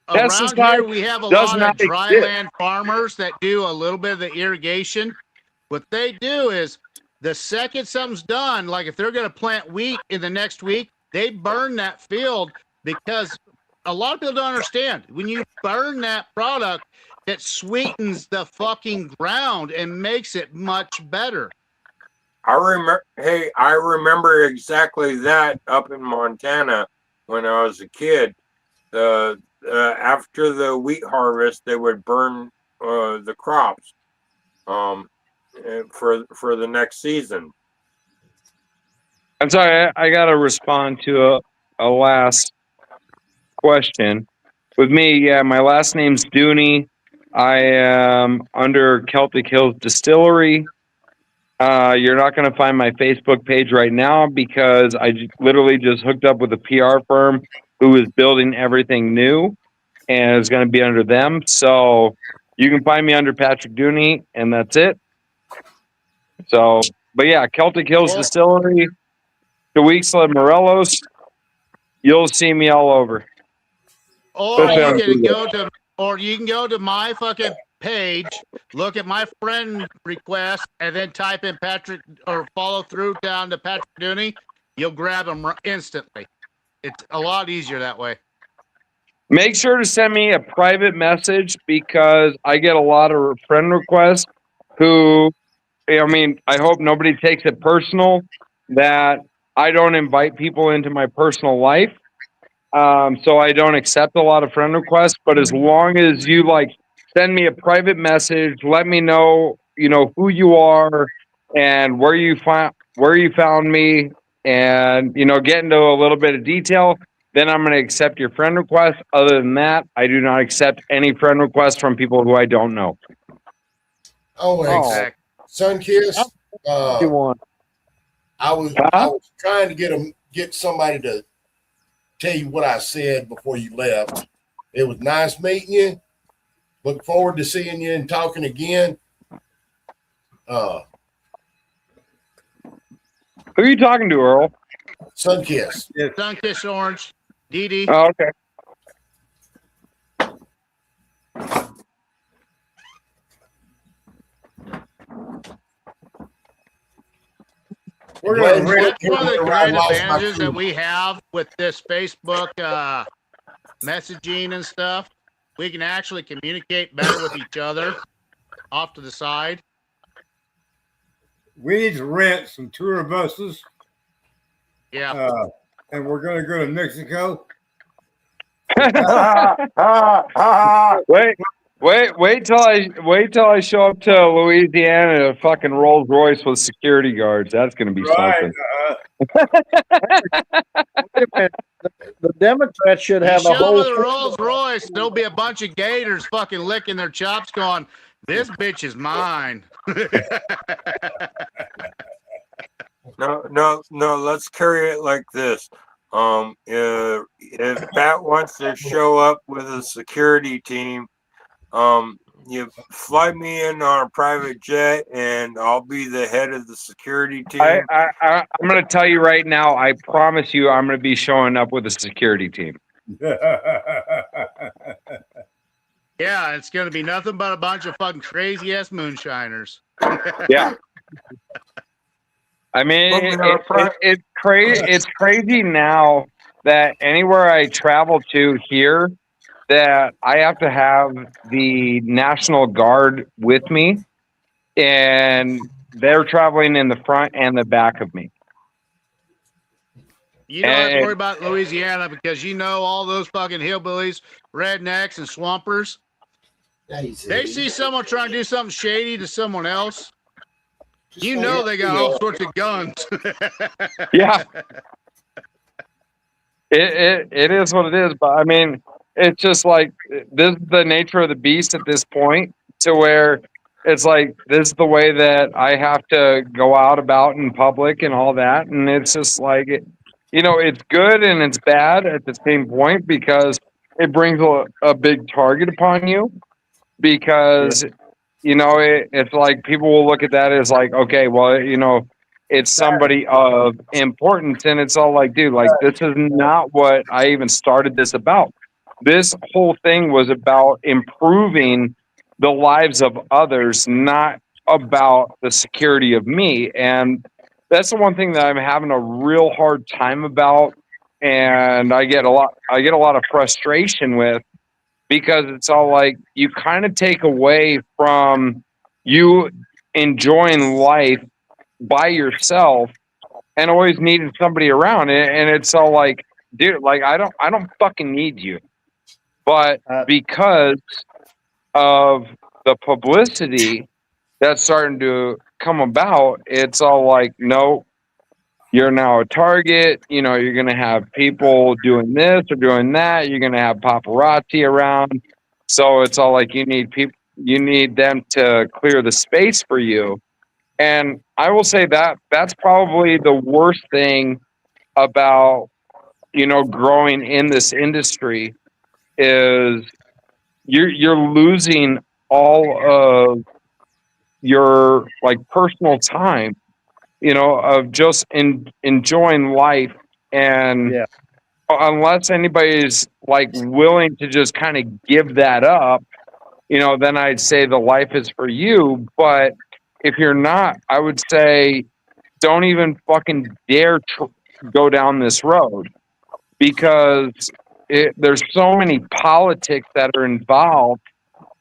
Around here, we have a lot of dryland farmers that do a little bit of the irrigation. What they do is the second something's done, like if they're going to plant wheat in the next week, they burn that field because a lot of people don't understand. When you burn that product, it sweetens the fucking ground and makes it much better. I remember exactly that up in Montana when I was a kid. After the wheat harvest, they would burn the crops for the next season. I'm sorry, I got to respond to a last question. With me, yeah, my last name's Dooney. I am under Celtic Hills Distillery. You're not going to find my Facebook page right now because I literally just hooked up with a PR firm who is building everything new and is going to be under them. So you can find me under Patrick Dooney, and that's it. So, but yeah, Celtic Hills Distillery, Huixla, Morelos. You'll see me all over. Or you can go to my fucking page, look at my friend request, and then type in Patrick or follow through down to Patrick Dooney. You'll grab him instantly. It's a lot easier that way. Make sure to send me a private message because I get a lot of friend requests who, I mean, I hope nobody takes it personal that I don't invite people into my personal life. So I don't accept a lot of friend requests, but as long as you like send me a private message, let me know, who you are and where you found me and, get into a little bit of detail, then I'm going to accept your friend request. Other than that, I do not accept any friend requests from people who I don't know. Sunkiss. You want? I was trying to get somebody to tell you what I said before you left. It was nice meeting you. Look forward to seeing you and talking again. Who are you talking to, Earl? Sunkiss. Yeah. Sunkiss Orange. DD. Oh, okay. That's one of the great advantages that we have with this Facebook messaging and stuff. We can actually communicate better with each other off to the side. We need to rent some tour buses. Yeah. And we're going to go to Mexico. Wait till I show up to Louisiana in a fucking Rolls Royce with security guards. That's going to be something. Wait a minute. The Democrats should You have a show whole. them the Rolls Royce, there'll be a bunch of gators fucking licking their chops, going, "This bitch is mine." No. Let's carry it like this. If Pat wants to show up with a security team, you fly me in on a private jet, and I'll be the head of the security team. I'm going to tell you right now. I promise you, I'm going to be showing up with a security team. Yeah, it's gonna be nothing but a bunch of fucking crazy ass moonshiners. Yeah. I mean, it's crazy. It's crazy now that anywhere I travel to here, that I have to have the National Guard with me, and they're traveling in the front and the back of me. You don't have to worry about Louisiana because you know all those fucking hillbillies, rednecks, and swampers. They see someone trying to do something shady to someone else. You know they got all sorts of guns. Yeah. It is what it is, but I mean, it's just like this is the nature of the beast at this point, to where it's like this is the way that I have to go out about in public and all that, and it's just like it's good and it's bad at the same point, because it brings a big target upon you, because it's like people will look at that as like, okay, well, it's somebody of importance, and it's all like, dude, like this is not what I even started this about. This whole thing was about improving the lives of others, not about the security of me. And that's the one thing that I'm having a real hard time about, and I get a lot of frustration with, because it's all like you kind of take away from you enjoying life by yourself and always needing somebody around it. And it's all like, dude, like I don't fucking need you. But because of the publicity that's starting to come about, it's all like, no, you're now a target. You're going to have people doing this or doing that. You're going to have paparazzi around. So it's all like you need them to clear the space for you. And I will say that that's probably the worst thing about, growing in this industry, is you're losing all of your like personal time, of just enjoying life. And unless anybody's like willing to just kind of give that up, then I'd say the life is for you. But if you're not, I would say don't even fucking dare go down this road, because there's so many politics that are involved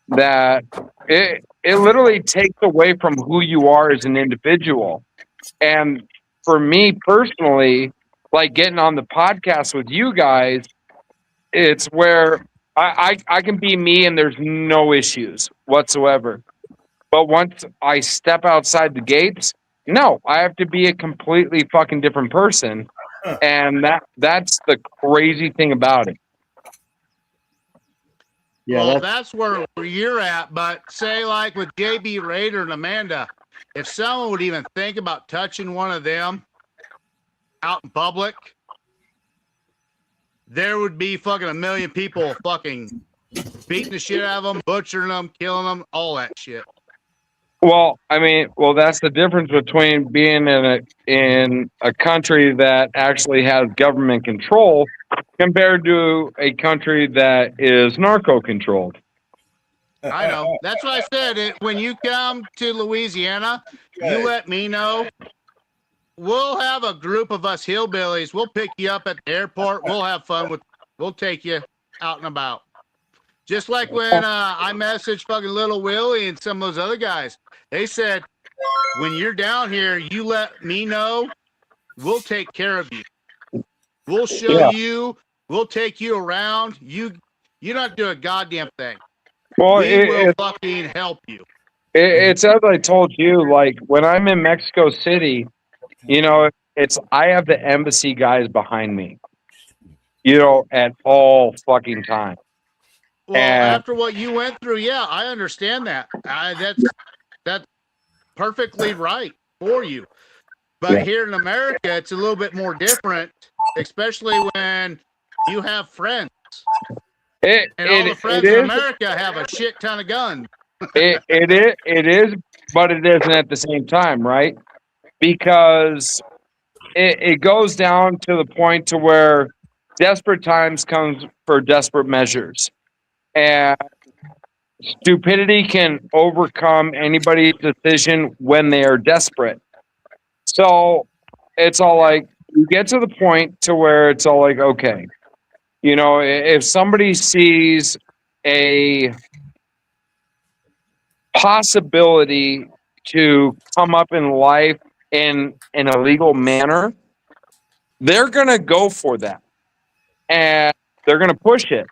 that it literally takes away from who you are as an individual. And for me personally, like getting on the podcast with you guys, it's where I can be me and there's no issues whatsoever. But once I step outside the gates, no, I have to be a completely fucking different person. And that's the crazy thing about it. Yeah, well, that's where you're at. But say like with JB Raider and Amanda, if someone would even think about touching one of them out in public, there would be fucking a million people fucking beating the shit out of them, butchering them, killing them, all that shit. Well, I mean, that's the difference between being in a country that actually has government control compared to a country that is narco-controlled. I know. That's what I said. When you come to Louisiana, you let me know. We'll have a group of us hillbillies. We'll pick you up at the airport. We'll have fun we'll take you out and about. Just like when I messaged fucking Little Willie and some of those other guys. They said, when you're down here, you let me know. We'll take care of you. We'll show you. We'll take you around. You don't do a goddamn thing. Well, we will fucking help you. It's as I told you, like when I'm in Mexico City, I have the embassy guys behind me. at all fucking times. Well, And after what you went through, yeah, I understand that. That's perfectly right for you. But here in America, it's a little bit more different, especially when you have friends. And all the friends in America have a shit ton of guns. it is, but it isn't at the same time, right? Because it goes down to the point to where desperate times comes for desperate measures. And stupidity can overcome anybody's decision when they are desperate. So it's all like, you get to the point to where it's all like, okay, if somebody sees a possibility to come up in life in an illegal manner, they're going to go for that. And they're going to push it.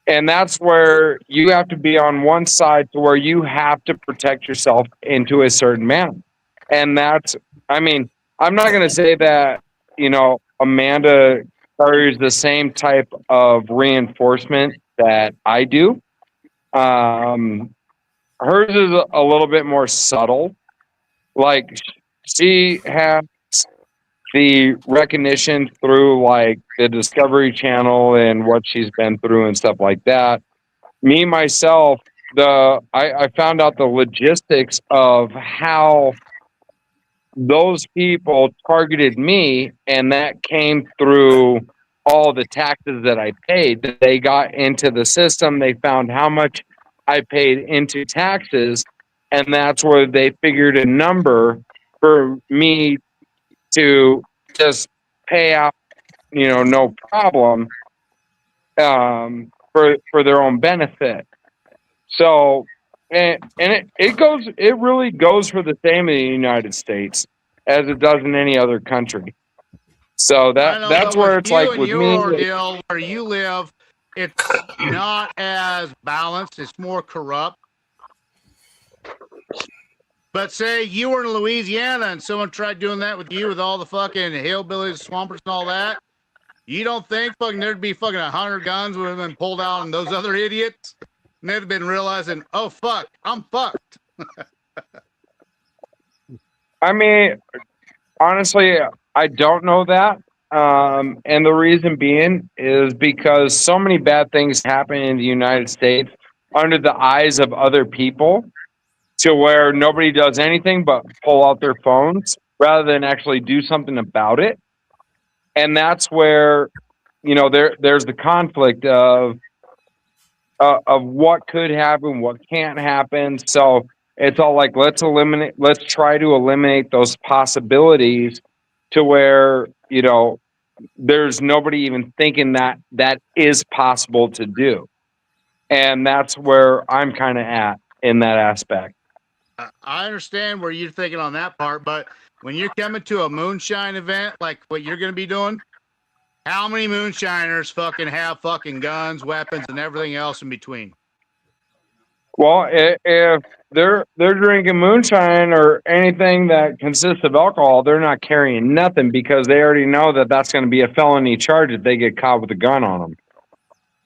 And that's where you have to be on one side to where you have to protect yourself into a certain manner. And that's, I'm not going to say that, Amanda carries the same type of reinforcement that I do. Hers is a little bit more subtle. Like, she has the recognition through like the Discovery Channel and what she's been through and stuff like that. Me, myself, I found out the logistics of how those people targeted me, and that came through all the taxes that I paid. They got into the system, they found how much I paid into taxes, and that's where they figured a number for me to just pay out, no problem, for their own benefit. So, and it really goes for the same in the United States as it does in any other country. So that's where it's like with your me. Ordeal, where you live, it's not as balanced. It's more corrupt. But say you were in Louisiana and someone tried doing that with you with all the fucking hillbillies, swampers, and all that. You don't think fucking there'd be fucking 100 guns would have been pulled out on those other idiots? And they'd have been realizing, oh fuck, I'm fucked. Honestly, I don't know that. And the reason being is because so many bad things happen in the United States under the eyes of other people, to where nobody does anything but pull out their phones rather than actually do something about it. And that's where, there's the conflict of what could happen, what can't happen. So it's all like, let's try to eliminate those possibilities to where, there's nobody even thinking that is possible to do. And that's where I'm kind of at in that aspect. I understand where you're thinking on that part, but when you're coming to a moonshine event like what you're going to be doing, how many moonshiners fucking have fucking guns, weapons, and everything else in between? Well, if they're drinking moonshine or anything that consists of alcohol, they're not carrying nothing because they already know that that's going to be a felony charge if they get caught with a gun on them.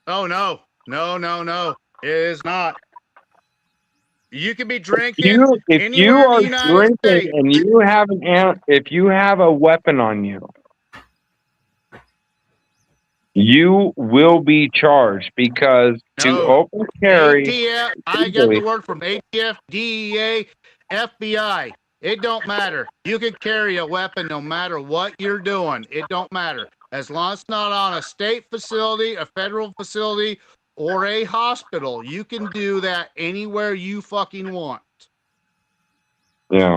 Oh, no. It is not. You could be drinking if you are drinking States. And if you have a weapon on you, you will be charged because to open carry. ATF, I got the word from ATF, DEA, FBI. It don't matter. You can carry a weapon no matter what you're doing. It don't matter. As long as it's not on a state facility, a federal facility, or a hospital, you can do that anywhere you fucking want. Yeah.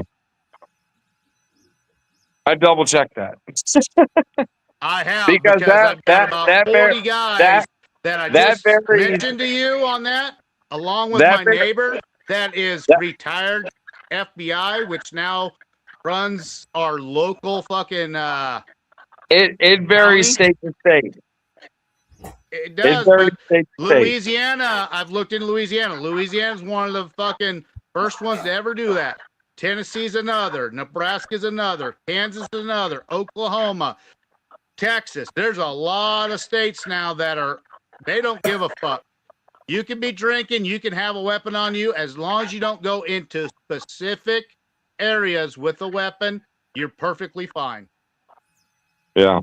I double check that. I have because I've got about 40 guys that I just mentioned to you on that, along with my neighbor that is retired FBI, which now runs our local fucking it varies state to state. It does, but Louisiana, I've looked into Louisiana. Louisiana's one of the fucking first ones to ever do that. Tennessee's another. Nebraska's another. Kansas is another. Oklahoma. Texas. There's a lot of states now they don't give a fuck. You can be drinking, you can have a weapon on you as long as you don't go into specific areas with a weapon, you're perfectly fine. Yeah.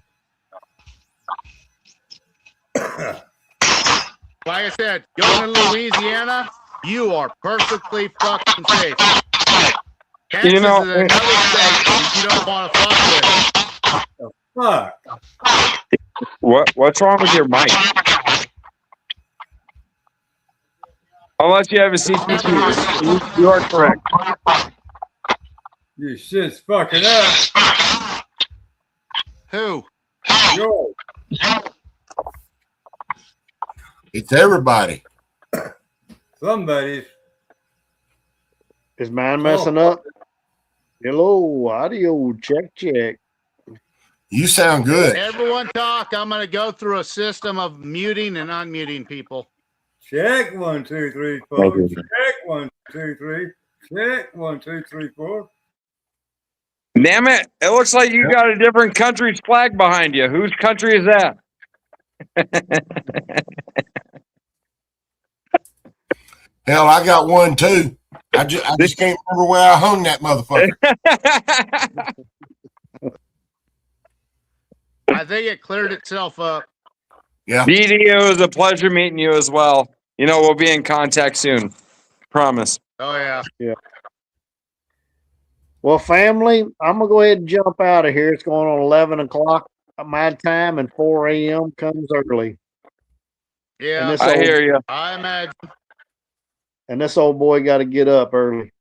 Like I said, going to Louisiana, you are perfectly fucking safe. Texas is another state that you don't want to fuck with. Fuck. What's wrong with your mic? Unless you have a CCTV, you are correct. Your shit's fucking up. Who? Yours. It's everybody. Somebody's. Is mine messing up? Hello, audio, check. You sound good. Everyone talk. I'm going to go through a system of muting and unmuting people. Check 1, 2, 3, 4. Check 1, 2, 3. Check 1, 2, 3, 4. Damn it. It looks like you got a different country's flag behind you. Whose country is that? Hell, I got one too. I just can't remember where I hung that motherfucker. I think it cleared itself up. Yeah. BD, it was a pleasure meeting you as well. You know, we'll be in contact soon. Promise. Oh, yeah. Yeah. Well, family, I'm going to go ahead and jump out of here. It's going on 11 o'clock my time, and 4 a.m. comes early. Yeah, I hear you. I imagine. And this old boy got to get up early.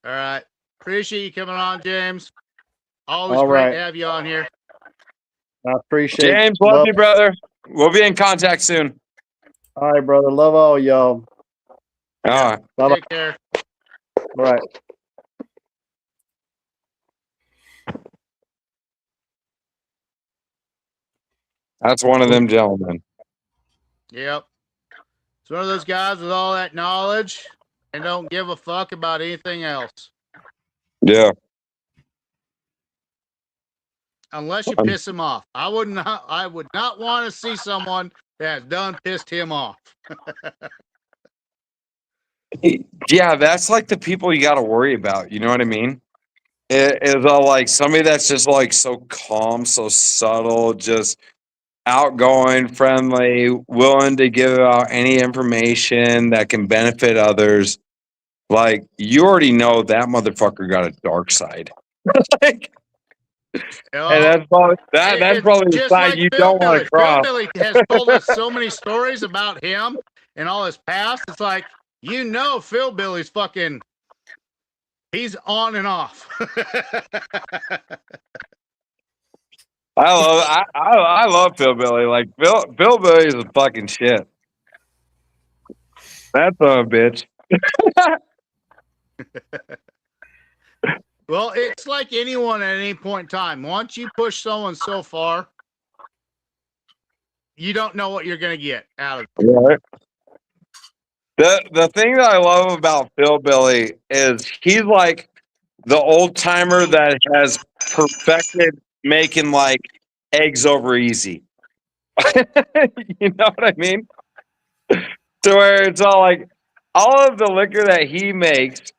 All right. Appreciate you coming on, James. Always All great right. to have you on here. I appreciate James, love you, brother. We'll be in contact soon. All right, brother. Love all y'all. All right. Bye-bye. Take care. All right. That's one of them gentlemen. Yep. It's one of those guys with all that knowledge and don't give a fuck about anything else. Yeah. Unless you piss him off. I would not want to see someone that has done pissed him off. Yeah, that's like the people you got to worry about. You know what I mean? It is all like somebody that's just like so calm, so subtle, just outgoing, friendly, willing to give out any information that can benefit others. Like, you already know that motherfucker got a dark side. Like, and that's probably that's probably the side you don't want to cross. Phil Billy has told us so many stories about him and all his past. It's like, you know, Phil Billy's fucking, he's on and off. I love Phil Billy. Like Phil Billy is a fucking shit. That's a bitch. Well, it's like anyone at any point in time. Once you push someone so far, you don't know what you're going to get out of it. Right. The thing that I love about Phil Billy is he's like the old timer that has perfected making like eggs over easy. You know what I mean? To where it's all like all of the liquor that he makes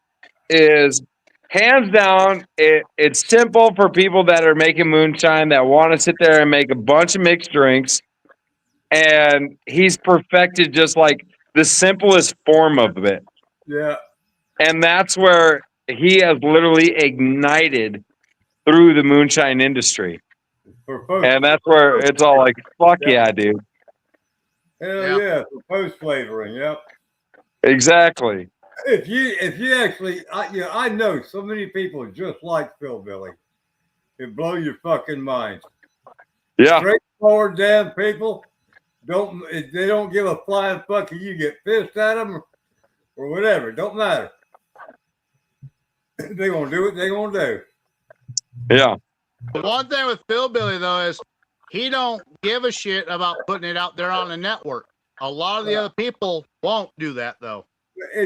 is hands down, it's simple for people that are making moonshine that want to sit there and make a bunch of mixed drinks. And he's perfected just like the simplest form of it. Yeah. And that's where he has literally ignited through the moonshine industry. And that's where it's all like, fuck yeah, dude. Hell yeah, for post flavoring. Yep. Exactly. If you actually, I know so many people just like Phil Billy. It blow your fucking mind. Yeah. Straightforward damn people. They don't give a flying fuck if you get pissed at them or whatever. Don't matter. They're gonna do what they're gonna do. Yeah. The one thing with Phil Billy though is he don't give a shit about putting it out there on the network. A lot of the other people won't do that though.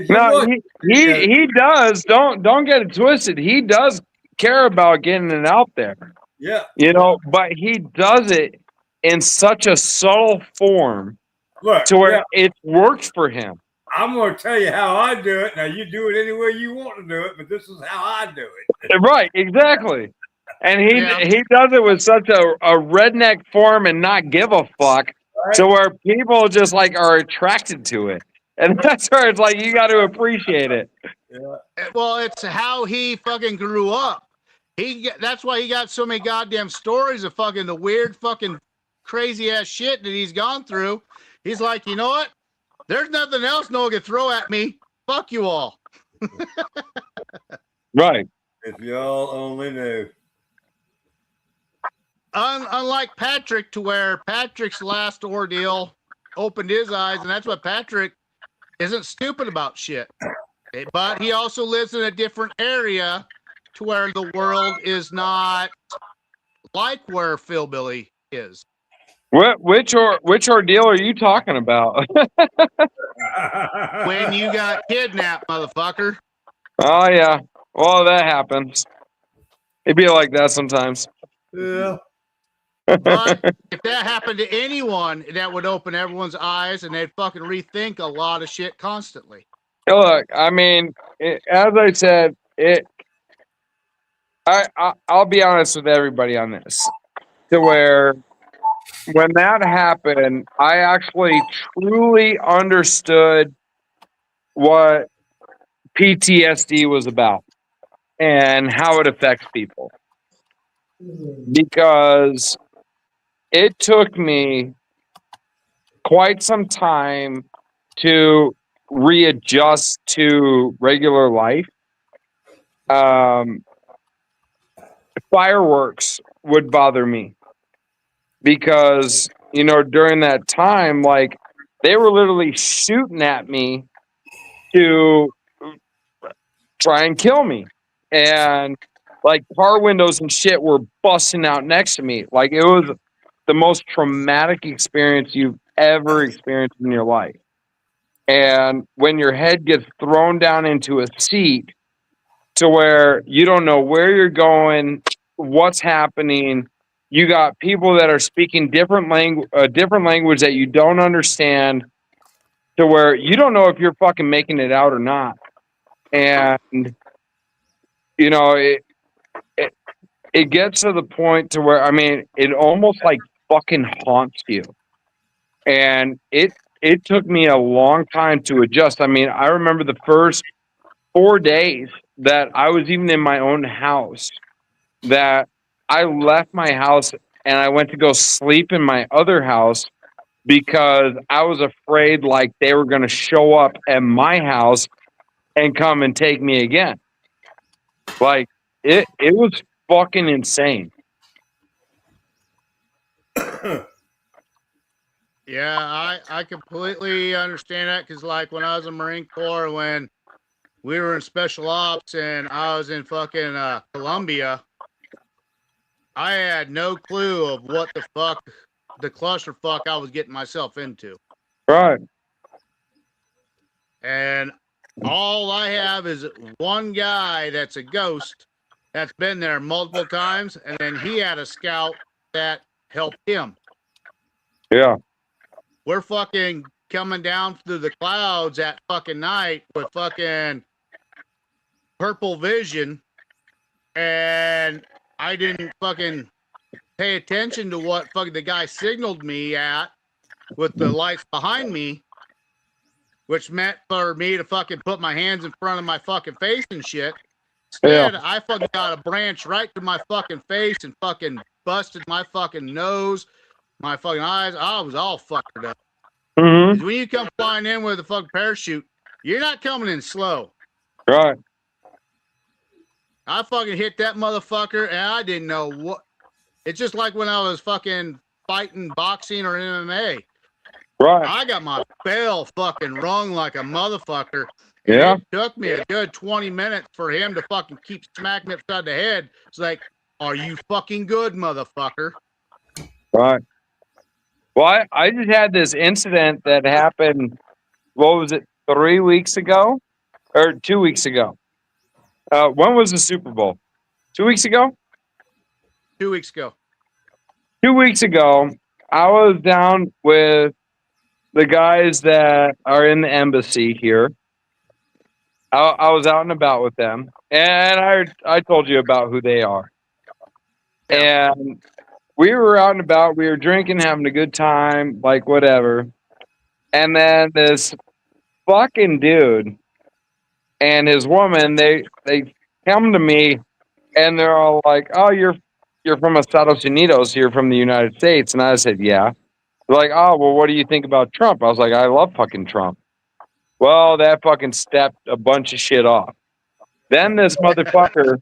No, he does. Don't get it twisted. He does care about getting it out there. Yeah. You know, but he does it in such a subtle form Look, to where yeah, it works for him. I'm going to tell you how I do it. Now, you do it any way you want to do it, but this is how I do it. Right, exactly. And Yeah. he does it with such a redneck form and not give a fuck Right? to where people just like are attracted to it. And that's where it's like you got to appreciate it. Yeah. Well, it's how he fucking grew up. That's why he got so many goddamn stories of fucking the weird fucking crazy ass shit that he's gone through. He's like, you know what? There's nothing else no one can throw at me. Fuck you all. Right. If y'all only knew. Unlike Patrick, to where Patrick's last ordeal opened his eyes, and that's what Patrick isn't stupid about shit. But he also lives in a different area to where the world is not like where Philbilly is. Which ordeal are you talking about? When you got kidnapped, motherfucker. Oh yeah. Well, that happens. It'd be like that sometimes. Yeah. But if that happened to anyone, that would open everyone's eyes and they'd fucking rethink a lot of shit constantly. Look, I mean, as I said, I'll be honest with everybody on this, to where when that happened, I actually truly understood what PTSD was about and how it affects people. Because it took me quite some time to readjust to regular life. Fireworks would bother me because, you know, during that time, like, they were literally shooting at me to try and kill me. And like car windows and shit were busting out next to me. Like, it was the most traumatic experience you've ever experienced in your life. And when your head gets thrown down into a seat to where you don't know where you're going, what's happening, you got people that are speaking different language that you don't understand, to where you don't know if you're fucking making it out or not. And you know, it gets to the point to where, I mean, it almost like fucking haunts you. And it took me a long time to adjust. I mean, I remember the first 4 days that I was even in my own house, that I left my house and I went to go sleep in my other house because I was afraid like they were going to show up at my house and come and take me again. Like, it was fucking insane. Yeah, I completely understand that, because like when I was in Marine Corps, when we were in special ops and I was in fucking Colombia, I had no clue of what the fuck, the clusterfuck I was getting myself into. Right. And all I have is one guy that's a ghost that's been there multiple times, and then he had a scout that helped him. Yeah. We're fucking coming down through the clouds at fucking night with fucking purple vision, and I didn't fucking pay attention to what fucking the guy signaled me at with the lights behind me, which meant for me to fucking put my hands in front of my fucking face and shit. Instead, I fucking got a branch right to my fucking face and fucking busted my fucking nose, my fucking eyes. I was all fucked up. Mm-hmm. When you come flying in with a fucking parachute, you're not coming in slow. Right. I fucking hit that motherfucker and I didn't know what. It's just like when I was fucking fighting boxing or MMA. Right. I got my bell fucking rung like a motherfucker. Yeah. It took me a good 20 minutes for him to fucking keep smacking me upside the head. It's like, are you fucking good, motherfucker? Right. Well, I just had this incident that happened, what was it, 3 weeks ago? Or 2 weeks ago? When was the Super Bowl? 2 weeks ago? 2 weeks ago. 2 weeks ago, I was down with the guys that are in the embassy here. I was out and about with them, and I told you about who they are. Yeah. And we were out and about. We were drinking, having a good time, like whatever. And then this fucking dude and his woman, they come to me, and they're all like, "Oh, you're from Estados Unidos. You're from the United States." And I said, "Yeah." They're like, "Oh, well, what do you think about Trump?" I was like, "I love fucking Trump." Well, that fucking stepped a bunch of shit off. Then this motherfucker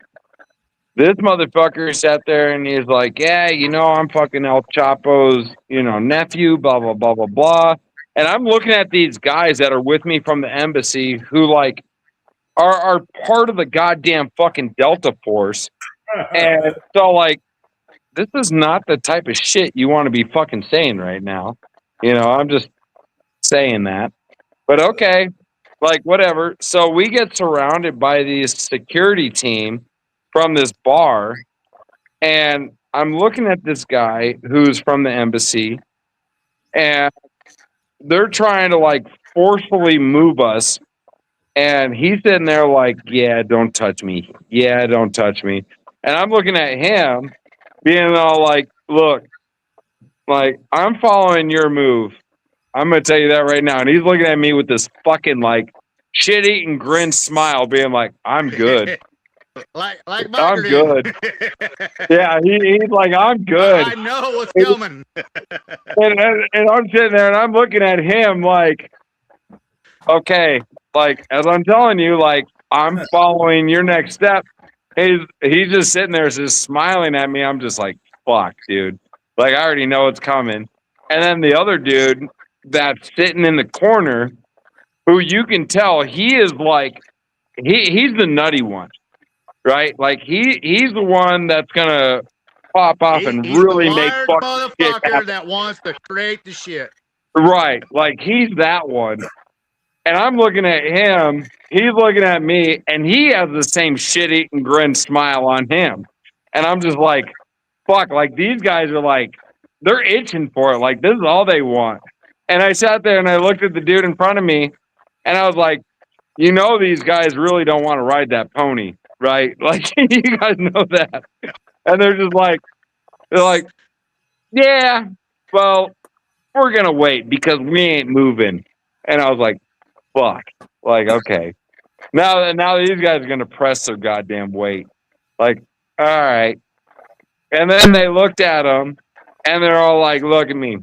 sat there and he's like, "Yeah, I'm fucking El Chapo's, nephew, blah, blah, blah, blah, blah." And I'm looking at these guys that are with me from the embassy who, like, are part of the goddamn fucking Delta Force. And so, like, this is not the type of shit you want to be fucking saying right now. I'm just saying that. But okay, like, whatever. So we get surrounded by this security team from this bar, and I'm looking at this guy who's from the embassy, and they're trying to, like, forcefully move us, and he's sitting there like, "Yeah, don't touch me. Yeah, don't touch me." And I'm looking at him being all like, "Look, like, I'm following your move. I'm going to tell you that right now." And he's looking at me with this fucking, like, shit-eating grin smile, being like, "I'm good." like I'm good. Yeah, he's like, "I'm good." I know what's coming. and I'm sitting there and I'm looking at him like, okay, like, as I'm telling you, like, I'm following your next step. He's just sitting there just smiling at me. I'm just like, fuck, dude. Like, I already know it's coming. And then the other dude that's sitting in the corner, who you can tell he is like, he's the nutty one, right? Like, he's the one that's gonna pop off and He's really the make wired fucking shit motherfucker happen. that wants to create the shit. Right, like, he's that one. And I'm looking at him, he's looking at me, and he has the same shit-eating grin smile on him. And I'm just like, fuck, like, these guys are like, they're itching for it. Like, this is all they want. And I sat there and I looked at the dude in front of me, and I was like, these guys really don't want to ride that pony, right? Like, you guys know that. And they're like, yeah, well, we're going to wait because we ain't moving. And I was like, fuck. Like, okay. Now these guys are going to press their goddamn weight. Like, all right. And then they looked at him, and they're all like, look at me.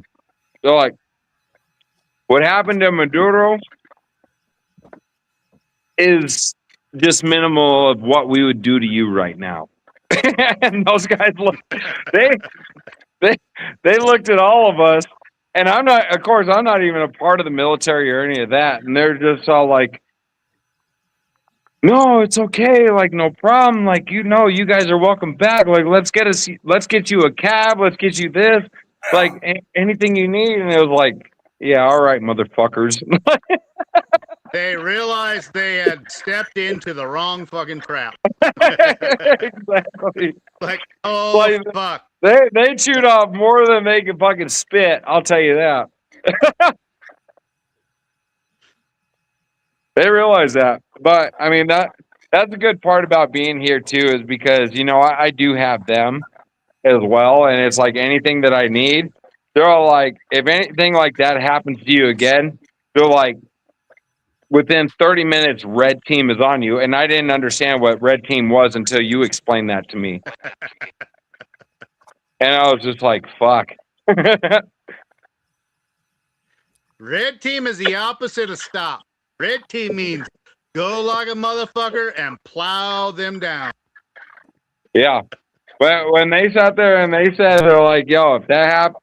They're like, what happened to Maduro is just minimal of what we would do to you right now. And those guys looked, they looked at all of us, and I'm not even a part of the military or any of that. And they're just all like, no, it's okay. Like, no problem. Like, you guys are welcome back. Like, let's get you a cab. Let's get you this, like, anything you need. And it was like, yeah, all right, motherfuckers. They realized they had stepped into the wrong fucking trap. Exactly. Like, oh, like, fuck. They chewed off more than they could fucking spit. I'll tell you that. They realize that. But I mean, that's a good part about being here too, is because, I do have them as well. And it's like anything that I need, they're all like, if anything like that happens to you again, they're like, within 30 minutes, red team is on you. And I didn't understand what red team was until you explained that to me. And I was just like, fuck. Red team is the opposite of stop. Red team means go like a motherfucker and plow them down. Yeah. But when they sat there and they said, they're like, yo, if that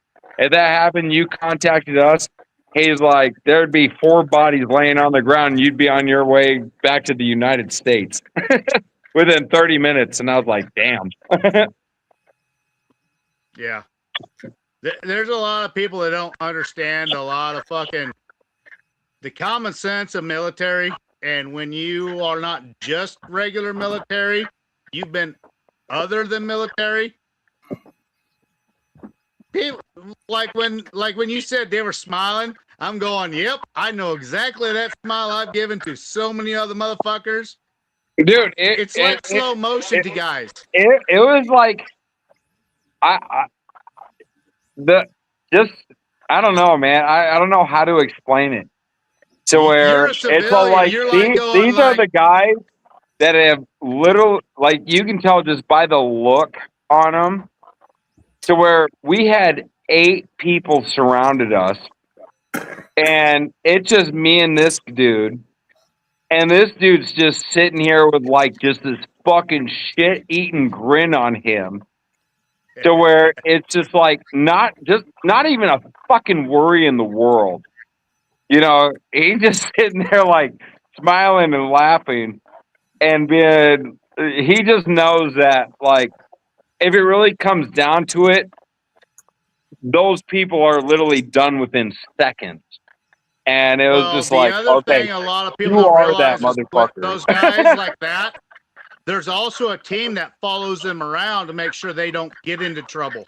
happened, you contacted us. He's like, there'd be 4 bodies laying on the ground, and you'd be on your way back to the United States within 30 minutes. And I was like, damn. Yeah. There's a lot of people that don't understand a lot of fucking the common sense of military. And when you are not just regular military, you've been other than military, people like when you said they were smiling, I'm going, yep, I know exactly that smile I've given to so many other motherfuckers. Dude, It's like slow motion to guys. It was like I don't know, man. I don't know how to explain it. To where You're a it's all civilian. like You're like going these are the guys that have little, like, you can tell just by the look on them, to where we had 8 people surrounded us, and it's just me and this dude, and this dude's just sitting here with like just this fucking shit eating grin on him, to where it's just like not even a fucking worry in the world. You know, he's just sitting there like smiling and laughing, and he just knows that, like, if it really comes down to it, those people are literally done within seconds. And it was just the like, other okay, thing a lot of people you don't are that realize is with motherfucker. those guys like that, there's also a team that follows them around to make sure they don't get into trouble.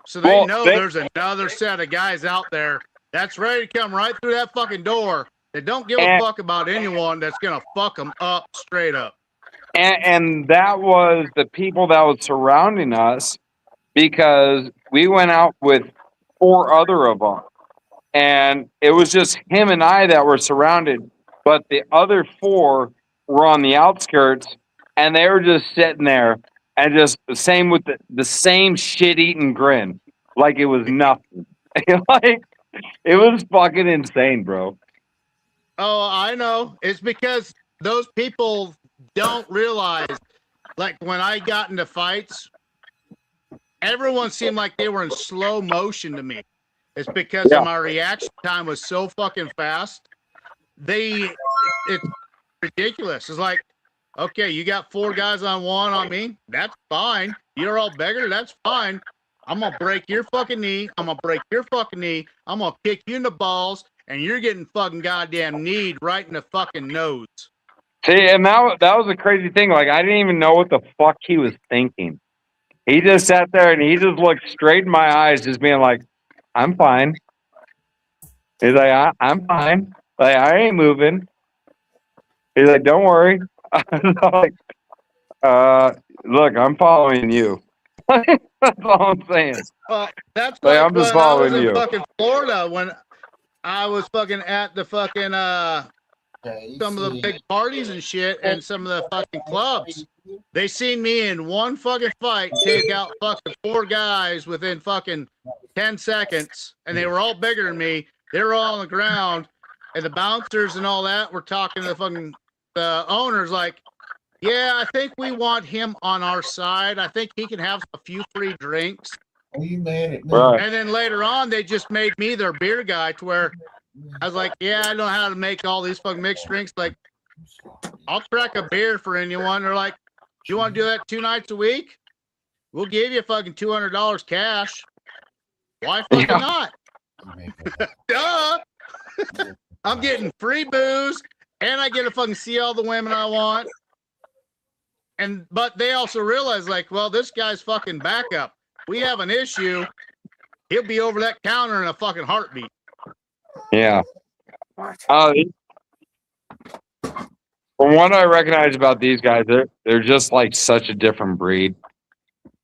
So they know there's another set of guys out there that's ready to come right through that fucking door that don't give a fuck about anyone that's gonna fuck them up straight up. And that was the people that was surrounding us, because we went out with 4 other of them. And it was just him and I that were surrounded, but the other 4 were on the outskirts, and they were just sitting there and just the same with the same shit-eating grin, like it was nothing. Like, it was fucking insane, bro. Oh, I know. It's because those people don't realize, like, when I got into fights, everyone seemed like they were in slow motion to me. It's because of my reaction time was so fucking fast. It's ridiculous. It's like, okay, you got 4 guys on one on me. That's fine. You're all bigger. That's fine. I'm going to break your fucking knee. I'm going to break your fucking knee. I'm going to kick you in the balls, and you're getting fucking goddamn kneed right in the fucking nose. See, and that was a crazy thing. Like, I didn't even know what the fuck he was thinking. He just sat there and he just looked straight in my eyes, just being like, I'm fine. He's like, I'm fine. Like, I ain't moving. He's like, don't worry. I was like, look, I'm following you. That's all I'm saying. Well, that's like, like I'm just when I was following in you. fucking Florida, when I was fucking at the fucking some of the big parties and shit, and some of the fucking clubs. They seen me in one fucking fight take out fucking 4 guys within fucking 10 seconds, and they were all bigger than me. They were all on the ground, and the bouncers and all that were talking to the owners like, yeah, I think we want him on our side. I think he can have a few free drinks. Are you mad at me? Right. And then later on, they just made me their beer guy, to where I was like, yeah, I know how to make all these fucking mixed drinks. Like, I'll crack a beer for anyone. They're like, do you want to do that 2 nights a week? We'll give you fucking $200 cash. Why fucking not? Duh. I'm getting free booze, and I get to fucking see all the women I want. But they also realize, like, well, this guy's fucking backup. We have an issue. He'll be over that counter in a fucking heartbeat. Yeah. From what I recognize about these guys, they're just like such a different breed.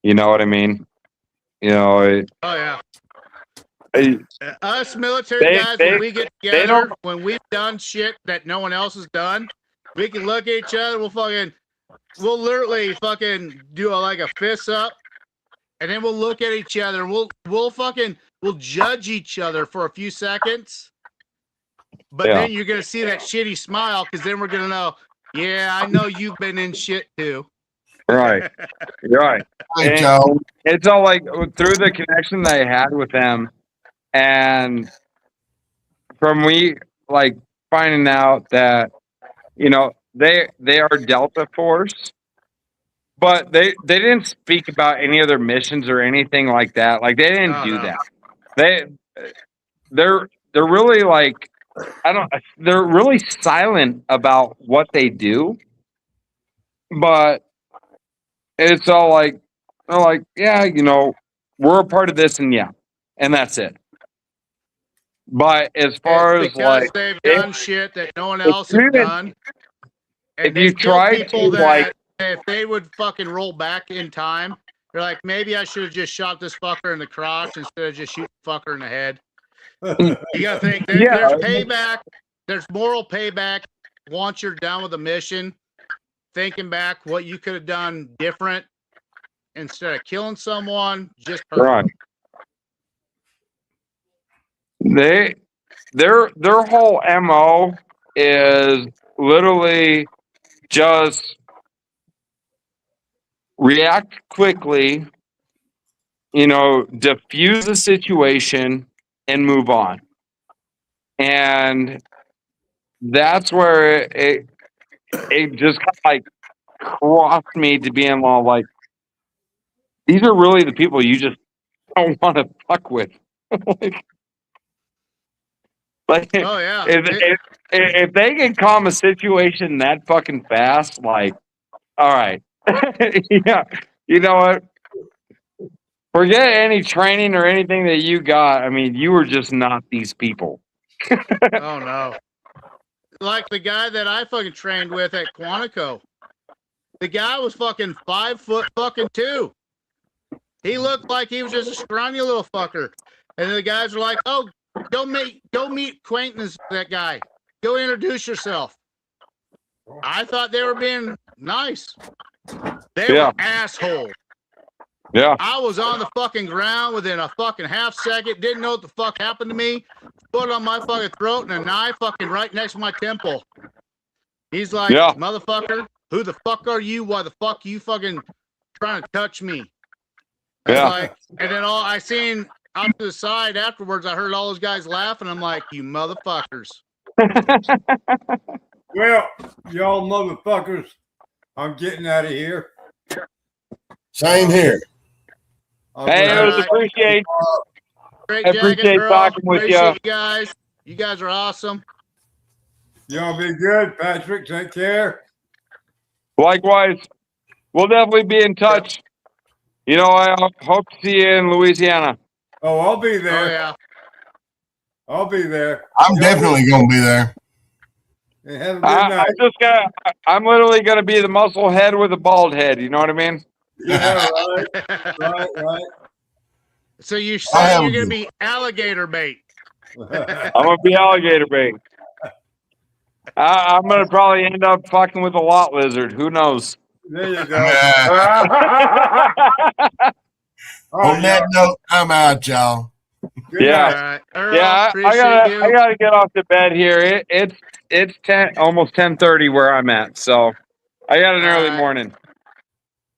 You know what I mean? You know. Oh yeah. Us military guys, when we get together, when we've done shit that no one else has done, we can look at each other. We'll literally fucking do like a fist up, and then we'll look at each other. And we'll judge each other for a few seconds. But then you're going to see that shitty smile, because then we're going to know, yeah, I know you've been in shit too. Right. Right. Hey, Joe. It's all like through the connection that I had with them, and from like finding out that, you know, they are Delta Force, but they didn't speak about any other missions or anything like that. Like, they didn't do that. They're really like, they're really silent about what they do, but it's all like, they're like, yeah, you know, we're a part of this, and yeah, and that's it. But as It's far as because like, they've if, done shit that no one if else has you didn't- done. if And you they've killed try people to that like, if they would fucking roll back in time, they're like, maybe I should have just shot this fucker in the crotch instead of just shooting the fucker in the head. You gotta think Yeah. there's payback, there's moral payback once you're done with the mission, thinking back what you could have done different instead of killing someone, just right. perfect. Their whole MO is literally just react quickly, you know, diffuse the situation and move on. And that's where it just kind of like crossed me to being all like, these are really the people you just don't want to fuck with. like, Oh yeah. if they can calm a situation that fucking fast, like, all right, yeah, you know what? Forget any training or anything that you got. I mean, you were just not these people. Oh no. Like the guy that I fucking trained with at Quantico. The guy was fucking 5'2". He looked like he was just a scrawny little fucker. And the guys were like, "Oh, go meet acquaintance with that guy. Go introduce yourself." I thought they were being nice. They were assholes. Yeah. I was on the fucking ground within a fucking half second. Didn't know what the fuck happened to me. Foot on my fucking throat and a knife fucking right next to my temple. He's like, motherfucker, who the fuck are you? Why the fuck you fucking trying to touch me? Yeah. Like, and then I seen out to the side afterwards, I heard all those guys laughing. I'm like, you motherfuckers. Well, y'all motherfuckers, I'm getting out of here. Same here. Hey, it was appreciate. Great I appreciate girl. talking with Appreciate you. you guys. You guys are awesome. Y'all be good, Patrick. Take care. Likewise, we'll definitely be in touch. You know, I hope to see you in Louisiana. Oh, I'll be there. Oh yeah, I'll be there. I'm definitely gonna be there. And have a good night. I'm literally gonna be the muscle head with a bald head. You know what I mean? Yeah, right. So you say you're gonna be alligator bait? I'm gonna be alligator bait. I'm gonna probably end up fucking with a lot lizard. Who knows? There you go. On that note, I'm out, y'all. Yeah, Earl, yeah. I gotta get off to bed here. It's almost 10:30 where I'm at, so I got an early morning.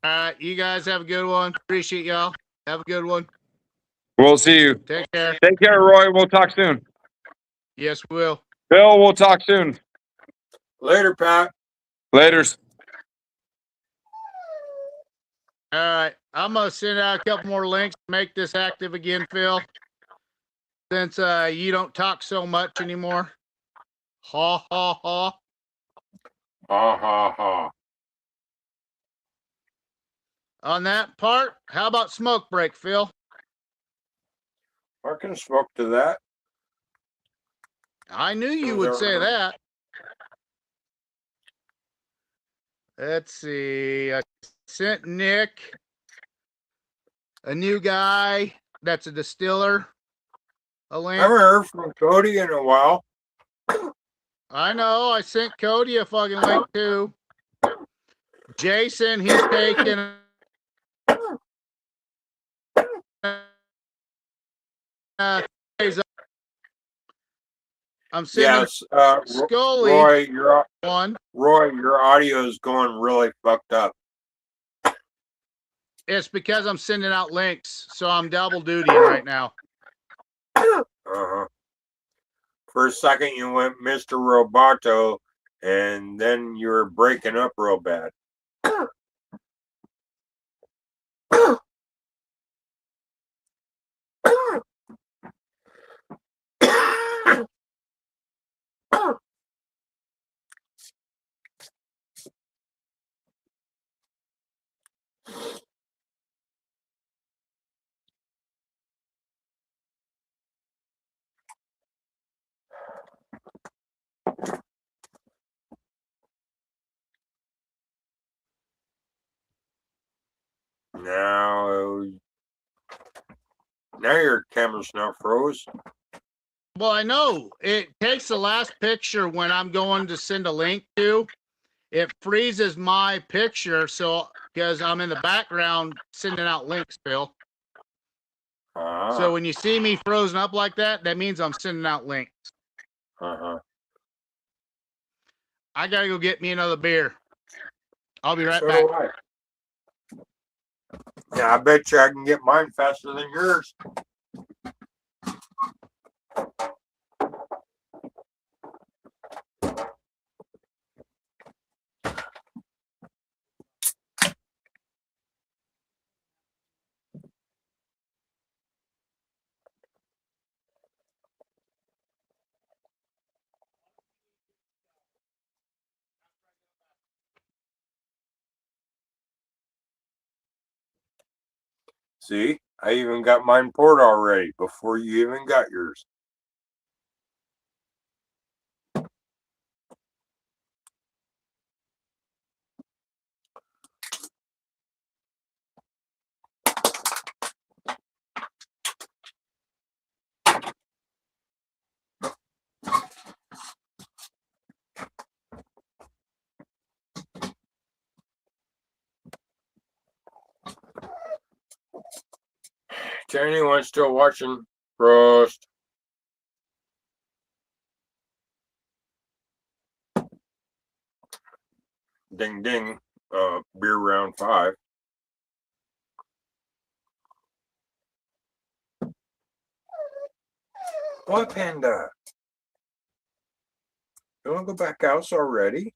All right, you guys have a good one. Appreciate y'all. Have a good one. We'll see you. Take care. Take care, Roy. We'll talk soon. Yes, we will. Bill, we'll talk soon. Later, Pat. Laters. All right, I'm gonna send out a couple more links to make this active again, Phil. Since you don't talk so much anymore. Ha ha ha. Ha ha ha. On that part, how about smoke break, Phil? I can smoke to that. I knew you would say that. Let's see. I sent Nick a new guy that's a distiller. A link. I haven't heard from Cody in a while. I know. I sent Cody a fucking link too. Jason, he's taking. I'm sending Scully Roy, your audio is going really fucked up. It's because I'm sending out links, so I'm double dutying right now. Uh-huh. For a second, you went Mr. Roboto, and then you were breaking up real bad. Now your camera's not froze. Well, I know it takes the last picture when I'm going to send a link to. It freezes my picture, so because I'm in the background sending out links, Phil. So when you see me frozen up like that, that means I'm sending out links. I gotta go get me another beer. I'll be right So back. do I. Yeah, I bet you I can get mine faster than yours. See, I even got mine poured already before you even got yours. To anyone still watching, Frost. Ding ding. Beer round 5. What, Panda? You want to go back out already?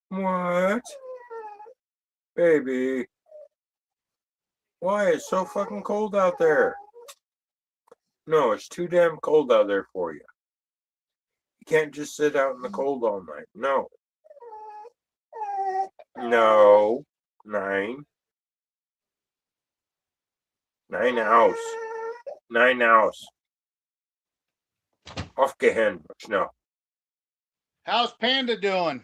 What? Baby. Why? It's so fucking cold out there. No, it's too damn cold out there for you. You can't just sit out in the cold all night. No. No. 9. 9 house. 9 house. Aufgehend. No. How's Panda doing?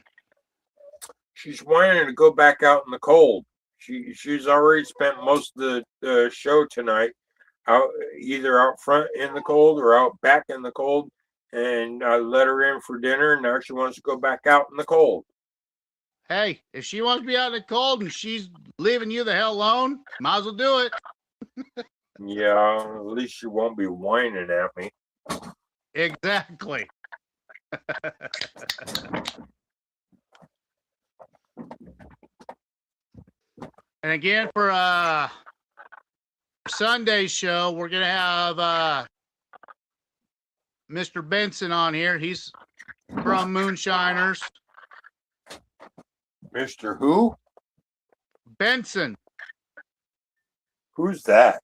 She's wanting to go back out in the cold. She's already spent most of the show tonight out either out front in the cold or out back in the cold, and I let her in for dinner. And now she wants to go back out in the cold. Hey, if she wants to be out in the cold and she's leaving you the hell alone, might as well do it. Yeah, at least she won't be whining at me. Exactly. And again, for Sunday's show, we're gonna have Mr. Benson on here. He's from Moonshiners. Mr. Who? Benson. Who's that?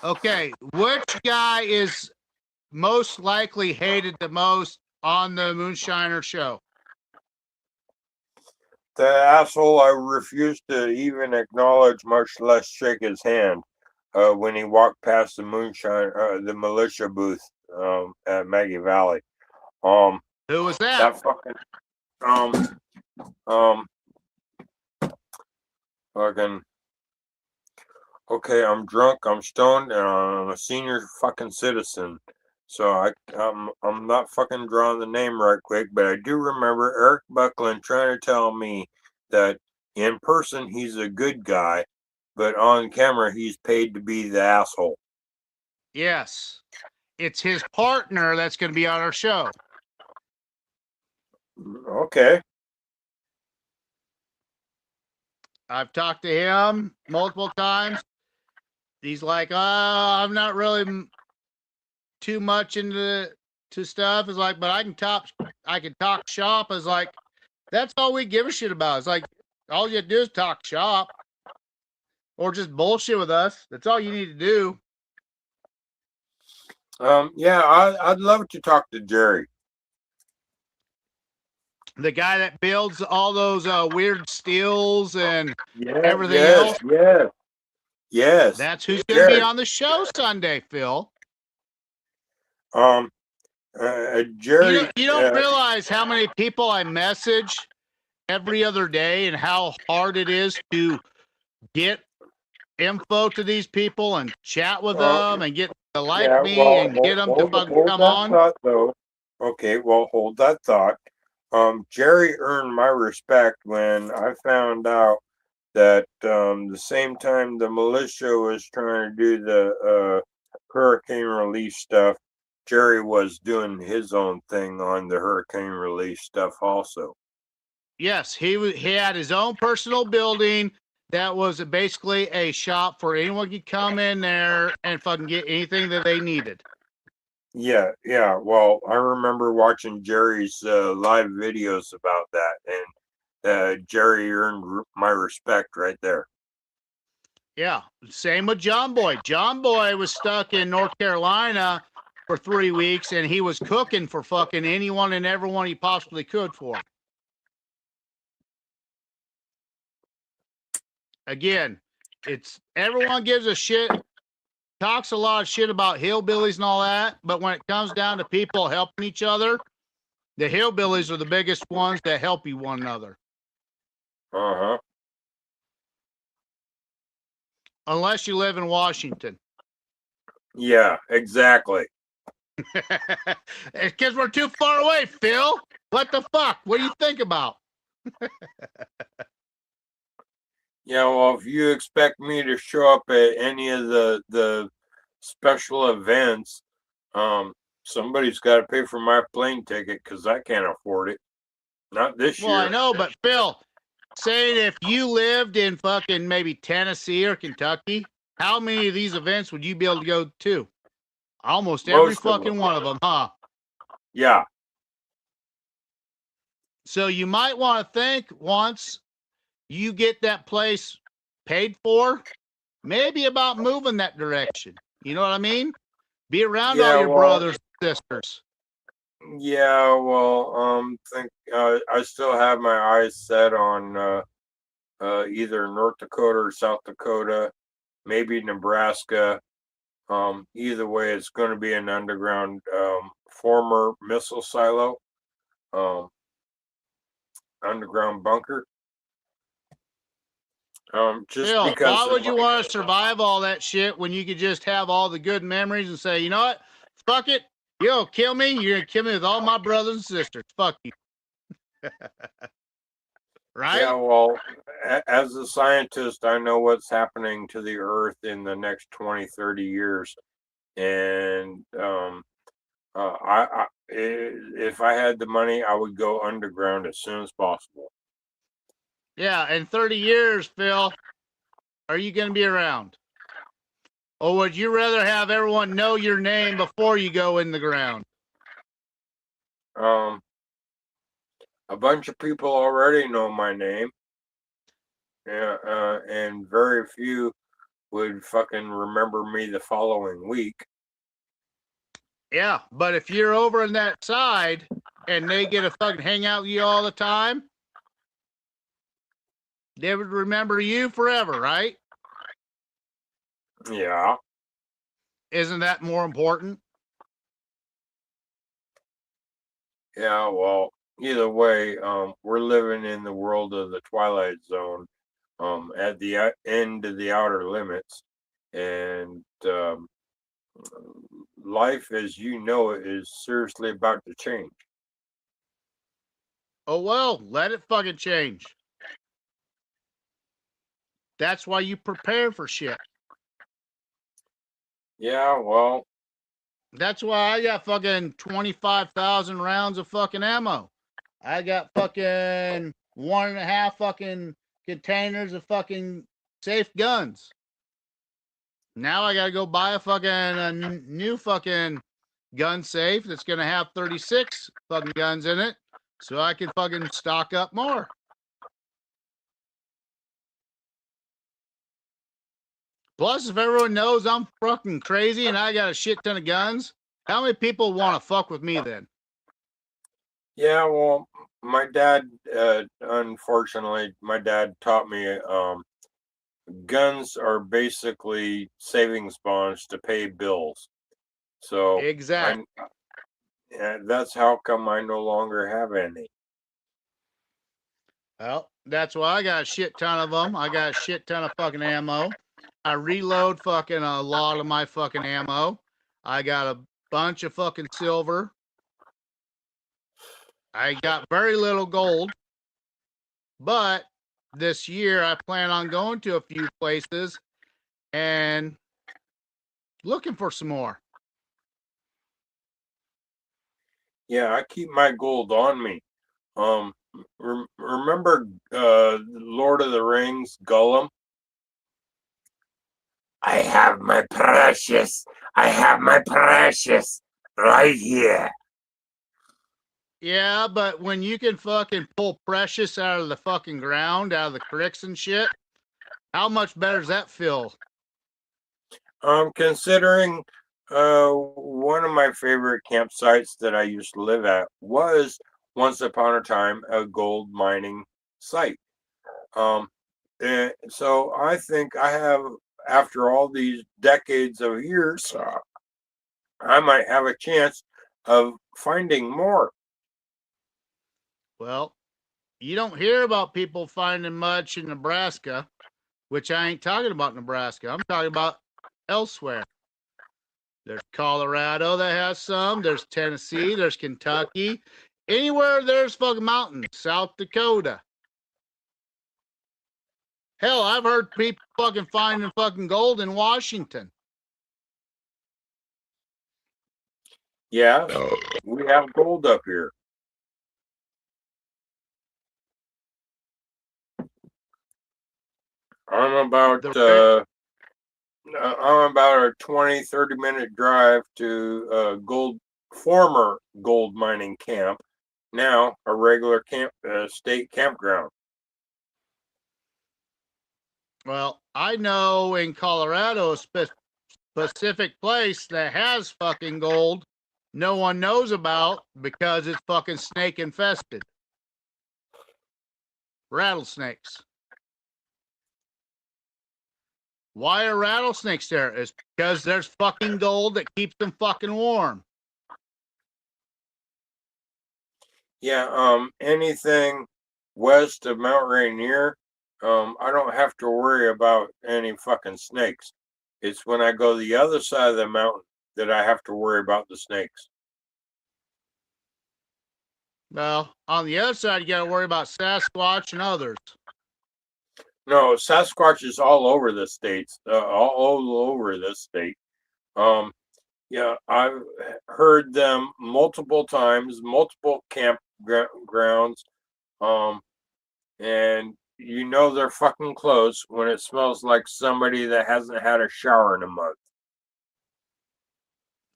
Okay, which guy is most likely hated the most on the Moonshiner show? The asshole I refused to even acknowledge, much less shake his hand, when he walked past the the militia booth at Maggie Valley. Who was that? That fucking fucking. Okay, I'm drunk, I'm stoned, and I'm a senior fucking citizen. So I'm not fucking drawing the name right quick, but I do remember Eric Buckland trying to tell me that in person he's a good guy, but on camera he's paid to be the asshole. Yes. It's his partner that's going to be on our show. Okay. I've talked to him multiple times. He's like, I'm not really too much into stuff. It's like, but I can talk shop. It's like, that's all we give a shit about. It's like, all you do is talk shop or just bullshit with us. That's all you need to do. Yeah, I'd love to talk to Jerry. The guy that builds all those weird steels and everything else. Yes. That's who's going to be on the show Sunday, Phil. Jerry. You don't realize how many people I message every other day and how hard it is to get info to these people and chat with them and get to like Yeah, me well, and get them to fucking hold come that on? thought, though. Okay, well, hold that thought. Jerry earned my respect when I found out that the same time the militia was trying to do the hurricane relief stuff, Jerry was doing his own thing on the hurricane relief stuff also. Yes, he had his own personal building that was basically a shop for anyone could come in there and fucking get anything that they needed. Yeah, yeah. Well, I remember watching Jerry's live videos about that, and Jerry earned my respect right there. Yeah, same with John Boy. John Boy was stuck in North Carolina for 3 weeks, and he was cooking for fucking anyone and everyone he possibly could for. Again, it's everyone gives a shit, talks a lot of shit about hillbillies and all that, but when it comes down to people helping each other, the hillbillies are the biggest ones that help you one another. Uh-huh. Unless you live in Washington. Yeah, exactly. It's because we're too far away, Phil. What the fuck? What do you think about? Yeah, well, if you expect me to show up at any of the special events, somebody's got to pay for my plane ticket because I can't afford it. Not this year. Well, I know, but Phil, saying if you lived in fucking maybe Tennessee or Kentucky, how many of these events would you be able to go to? Almost every Most of fucking them. one of them, huh? Yeah. So you might want to think once you get that place paid for, maybe about moving that direction. You know what I mean? Be around all Yeah, your well, brothers and sisters. Yeah, well, I still have my eyes set on either North Dakota or South Dakota, maybe Nebraska. Either way, it's going to be an underground former missile silo, underground bunker. Just Phil, because why would you want to survive all that shit when you could just have all the good memories and say, you know what? Fuck it. You'll kill me. You're going to kill me with all my brothers and sisters. Fuck you. Right? Yeah, well, as a scientist, I know what's happening to the Earth in the next 20, 30 years. And if I had the money, I would go underground as soon as possible. Yeah, in 30 years, Phil, are you going to be around? Or would you rather have everyone know your name before you go in the ground? A bunch of people already know my name. And very few would fucking remember me the following week. Yeah, but if you're over on that side and they get to fucking hang out with you all the time, they would remember you forever, right? Yeah. Isn't that more important? Yeah, well, either way, we're living in the world of the Twilight Zone, at the end of the outer limits, and life as you know it is seriously about to change. Oh, well, let it fucking change. That's why you prepare for shit. Yeah, well. That's why I got fucking 25,000 rounds of fucking ammo. I got fucking 1.5 fucking containers of fucking safe guns. Now I gotta go buy a new fucking gun safe that's gonna have 36 fucking guns in it, so I can fucking stock up more. Plus, if everyone knows I'm fucking crazy and I got a shit ton of guns, how many people want to fuck with me then? Yeah, well, my dad, unfortunately, my dad taught me guns are basically savings bonds to pay bills. So exactly. That's how come I no longer have any. Well, that's why I got a shit ton of them. I got a shit ton of fucking ammo. I reload fucking a lot of my fucking ammo. I got a bunch of fucking silver. I got very little gold. But this year I plan on going to a few places and looking for some more. Yeah, I keep my gold on me. Remember Lord of the Rings, Gollum? I have my precious right here. Yeah, but when you can fucking pull precious out of the fucking ground, out of the creeks and shit, how much better does that feel? Considering one of my favorite campsites that I used to live at was once upon a time a gold mining site. And so I think I have, after all these decades of years, I might have a chance of finding more. Well, you don't hear about people finding much in Nebraska, which I ain't talking about Nebraska. I'm talking about elsewhere. There's Colorado that has some. There's Tennessee. There's Kentucky. Anywhere there's fucking mountains. South Dakota. Hell, I've heard people fucking finding fucking gold in Washington. Yeah, we have gold up here. I'm about a 20-30 minute drive to a former gold mining camp, now a regular state campground. Well, I know in Colorado a specific place that has fucking gold no one knows about because it's fucking snake infested. Rattlesnakes. Why are rattlesnakes there? It's because there's fucking gold that keeps them fucking warm. Yeah, anything west of Mount Rainier, I don't have to worry about any fucking snakes. It's when I go the other side of the mountain that I have to worry about the snakes. Well, on the other side, you got to worry about Sasquatch and others. No, Sasquatch is all over the states, all over this state. Yeah, I've heard them multiple times, multiple campgrounds, and you know they're fucking close when it smells like somebody that hasn't had a shower in a month.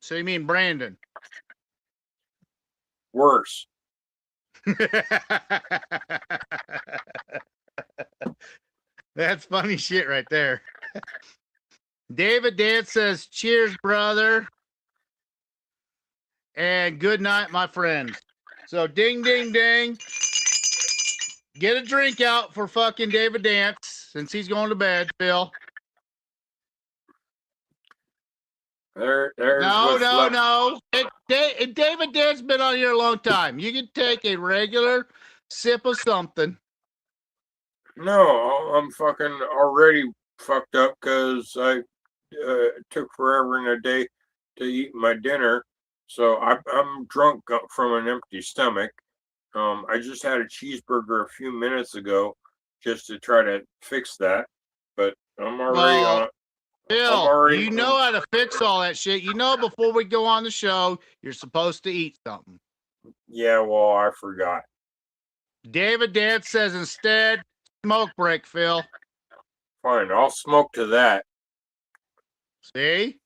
So you mean Brandon? Worse. That's funny shit right there. David Dance says, cheers, brother. And good night, my friends. So ding, ding, ding. Get a drink out for fucking David Dance since he's going to bed, Phil. There's no. David Dance been on here a long time. You can take a regular sip of something. No, I'm fucking already fucked up because I took forever in a day to eat my dinner. So I'm drunk from an empty stomach. I just had a cheeseburger a few minutes ago just to try to fix that. But I'm already on. Phil, you know how to fix all that shit. You know before we go on the show, you're supposed to eat something. Yeah, well, I forgot. David Dance says instead, smoke break, Phil. Fine, I'll smoke to that. See?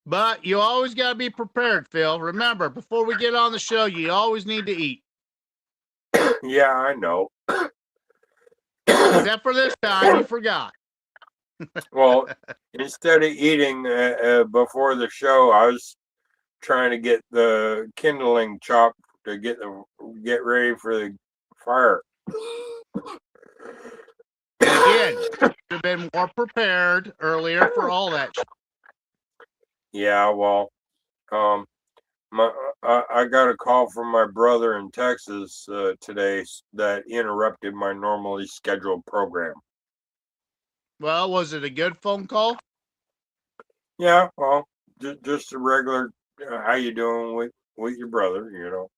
But you always got to be prepared, Phil. Remember, before we get on the show, you always need to eat. Yeah, I know. Except for this time, you forgot. Well, instead of eating before the show, I was trying to get the kindling chopped to get ready for the fire. Again, should have been more prepared earlier for all that. Yeah, well, I got a call from my brother in Texas today that interrupted my normally scheduled program. Well, was it a good phone call? Yeah, well, just a regular. How you doing with your brother? You know.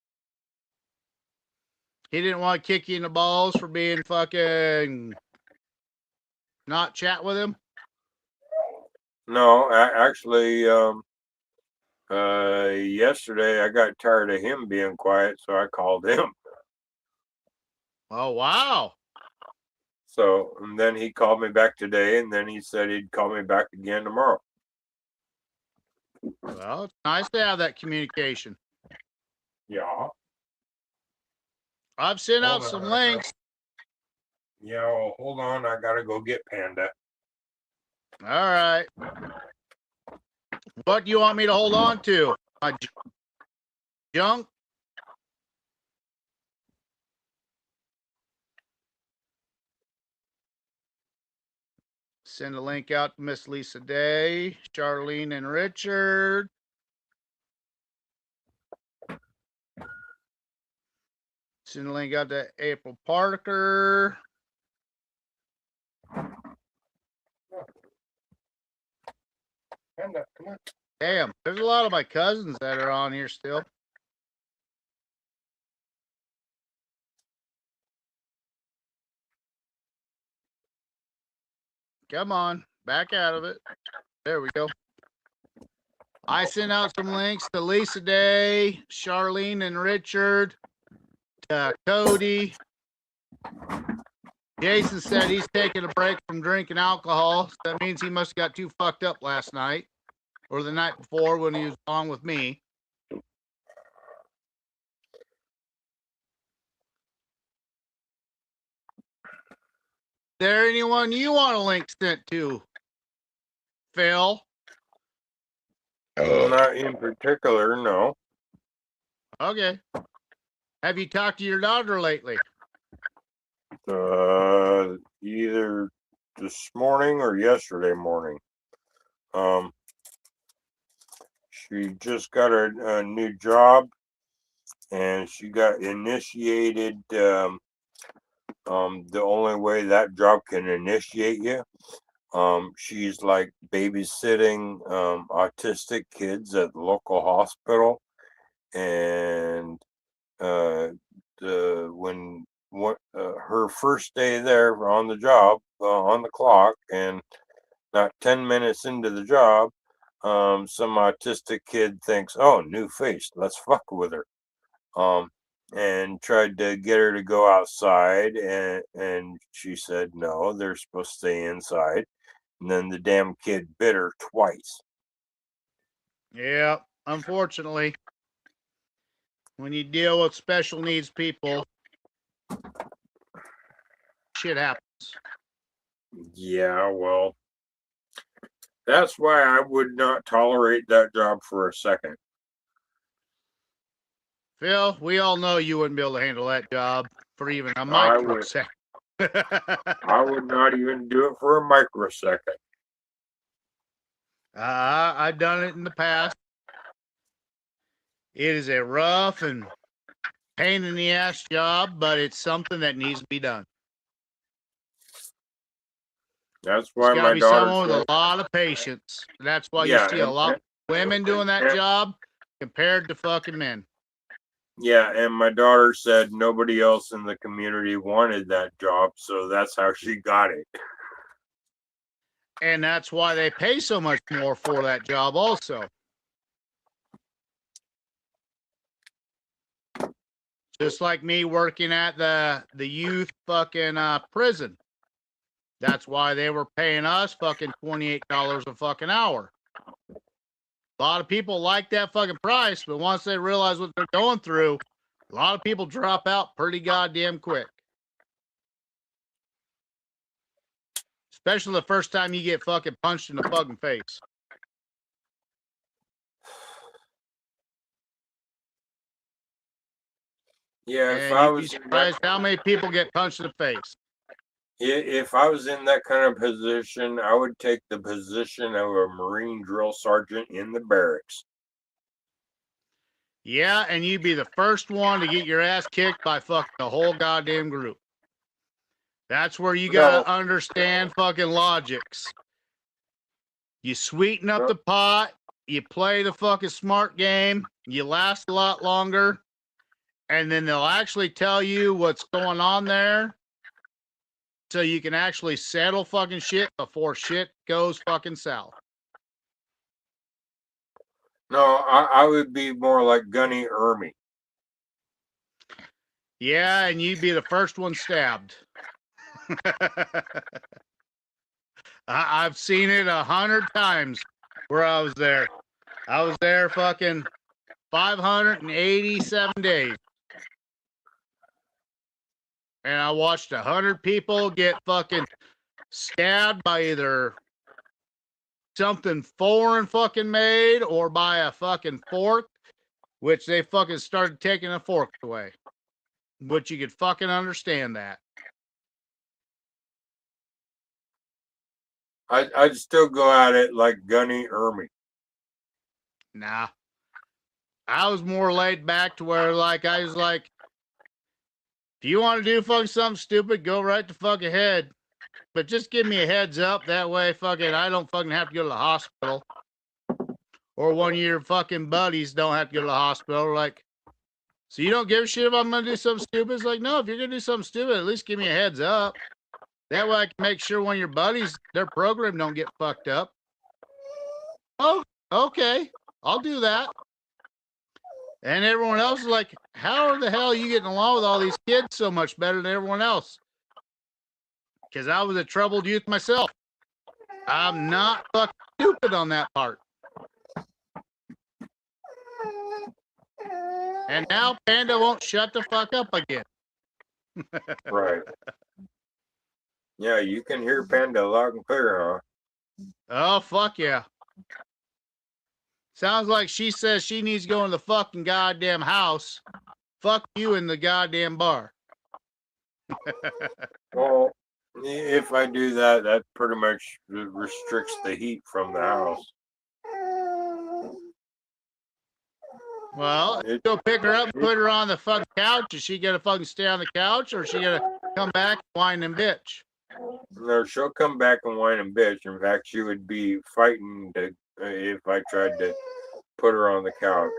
He didn't want to kick you in the balls for being fucking not chat with him. No, actually, yesterday I got tired of him being quiet, so I called him. Oh wow! So and then he called me back today, and then he said he'd call me back again tomorrow. Well, it's nice to have that communication. Yeah. I've sent out Hold some on, links. Yeah, well, hold on. I gotta go get Panda. All right. What do you want me to hold on to? My junk? Send a link out to Miss Lisa Day, Charlene, and Richard. Send a link out to April Parker. Panda, come on. Damn, there's a lot of my cousins that are on here still. Come on, back out of it. There we go. I sent out some links to Lisa Day, Charlene, and Richard, to Cody. Jason said he's taking a break from drinking alcohol. So that means he must have got too fucked up last night or the night before when he was on with me. Is there anyone you want a link sent to, Phil? Not in particular, no. Okay. Have you talked to your daughter lately? Either this morning or yesterday morning. She just got a new job, and she got initiated. The only way that job can initiate you. She's like babysitting autistic kids at the local hospital, and her first day there on the job, on the clock, and not 10 minutes into the job, some autistic kid thinks, oh, new face, let's fuck with her. And tried to get her to go outside, and she said no, they're supposed to stay inside. And then the damn kid bit her twice. Yeah, unfortunately, when you deal with special needs people, shit happens. Yeah, well, that's why I would not tolerate that job for a second. Phil, we all know you wouldn't be able to handle that job for even a microsecond. I would not even do it for a microsecond. I've done it in the past. It is a rough and pain in the ass job, but it's something that needs to be done. That's why my daughter someone with a lot of patience. That's why you see a lot of women doing that job compared to fucking men. Yeah, and my daughter said nobody else in the community wanted that job, so that's how she got it. And that's why they pay so much more for that job also. Just like me working at the youth fucking prison. That's why they were paying us fucking $28 a fucking hour. A lot of people like that fucking price, but once they realize what they're going through, a lot of people drop out pretty goddamn quick. Especially the first time you get fucking punched in the fucking face. Yeah, if and I you'd was be surprised how many people get punched in the face. If I was in that kind of position, I would take the position of a Marine drill sergeant in the barracks. Yeah, and you'd be the first one to get your ass kicked by fucking the whole goddamn group. That's where you gotta understand fucking logics. You sweeten up the pot, you play the fucking smart game, you last a lot longer, and then they'll actually tell you what's going on there so you can actually settle fucking shit before shit goes fucking south. No, I would be more like Gunny Ermy. Yeah, and you'd be the first one stabbed. I've seen it 100 times where I was there. I was there fucking 587 days. And I watched 100 people get fucking stabbed by either something foreign fucking made or by a fucking fork, which they fucking started taking the fork away. But you could fucking understand that. I'd still go at it like Gunny Ermy. Nah. I was more laid back to where like I was like, if you want to do fucking something stupid, go right to fucking ahead. But just give me a heads up. That way fucking I don't fucking have to go to the hospital. Or one of your fucking buddies don't have to go to the hospital. Like, so you don't give a shit if I'm gonna do something stupid? It's like, no, if you're gonna do something stupid, at least give me a heads up. That way I can make sure one of your buddies, their program don't get fucked up. Oh, okay. I'll do that. And everyone else is like, how the hell are you getting along with all these kids so much better than everyone else? Because I was a troubled youth myself. I'm not fucking stupid on that part. And now Panda won't shut the fuck up again. Right. Yeah, you can hear Panda loud and clear, huh? Oh, fuck yeah. Sounds like she says she needs to go in the fucking goddamn house. Fuck you in the goddamn bar. Well, if I do that, that pretty much restricts the heat from the house. Well, go pick her up and put her on the fucking couch. Is she gonna fucking stay on the couch or is she gonna come back and whine and bitch? No, she'll come back and whine and bitch. In fact, she would be fighting to, if I tried to put her on the couch.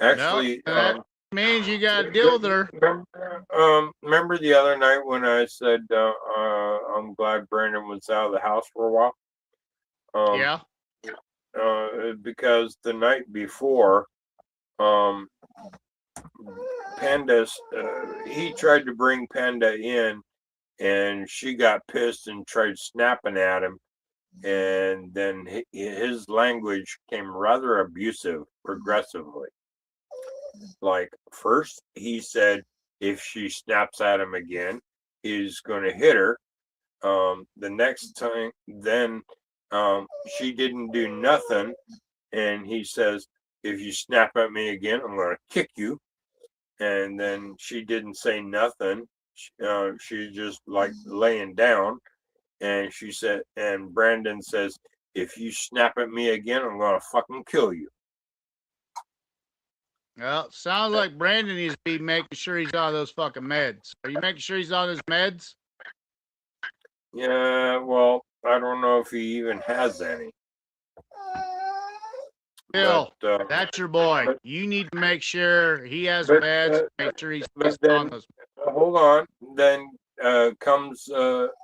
Actually, no, that means you gotta deal with her. Remember the other night when I said I'm glad Brandon was out of the house for a while? Yeah. Because the night before, Panda's he tried to bring Panda in, and she got pissed and tried snapping at him, and then his language came rather abusive progressively. Like, first he said if she snaps at him again, he's going to hit her. The next time, then she didn't do nothing, and he says, if you snap at me again, I'm going to kick you. And then she didn't say nothing. She just like laying down, and she said, and Brandon says, if you snap at me again, I'm going to fucking kill you. Well, sounds like Brandon needs to be making sure he's on those fucking meds. Are you making sure he's on his meds? Yeah, well, I don't know if he even has any. Bill, that's your boy. You need to make sure he has meds. Make sure he's on those. Hold on. Then comes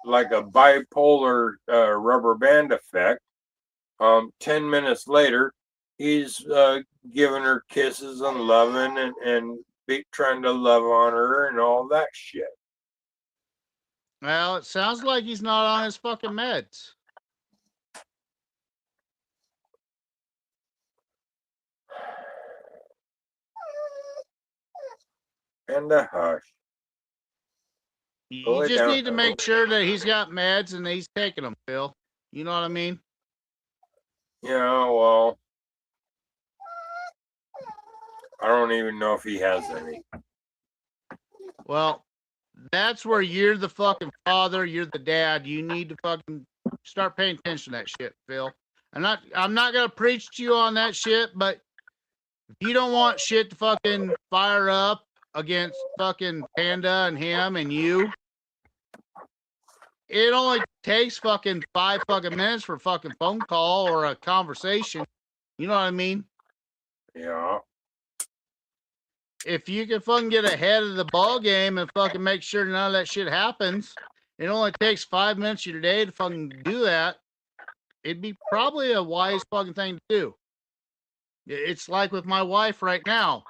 like a bipolar rubber band effect. 10 minutes later, he's giving her kisses and loving and trying to love on her and all that shit. Well, it sounds like he's not on his fucking meds. And a hush. You just need to make sure that he's got meds and he's taking them, Phil. You know what I mean? Yeah, well, I don't even know if he has any. Well, that's where you're the fucking father, you're the dad. You need to fucking start paying attention to that shit, Phil. I'm not gonna preach to you on that shit, but If you don't want shit to fucking fire up against fucking Panda and him and you, it only takes fucking 5 fucking minutes for a fucking phone call or a conversation. You know what I mean? Yeah. If you can fucking get ahead of the ball game and fucking make sure none of that shit happens, it only takes 5 minutes of your day to fucking do that. It'd be probably a wise fucking thing to do. It's like with my wife right now.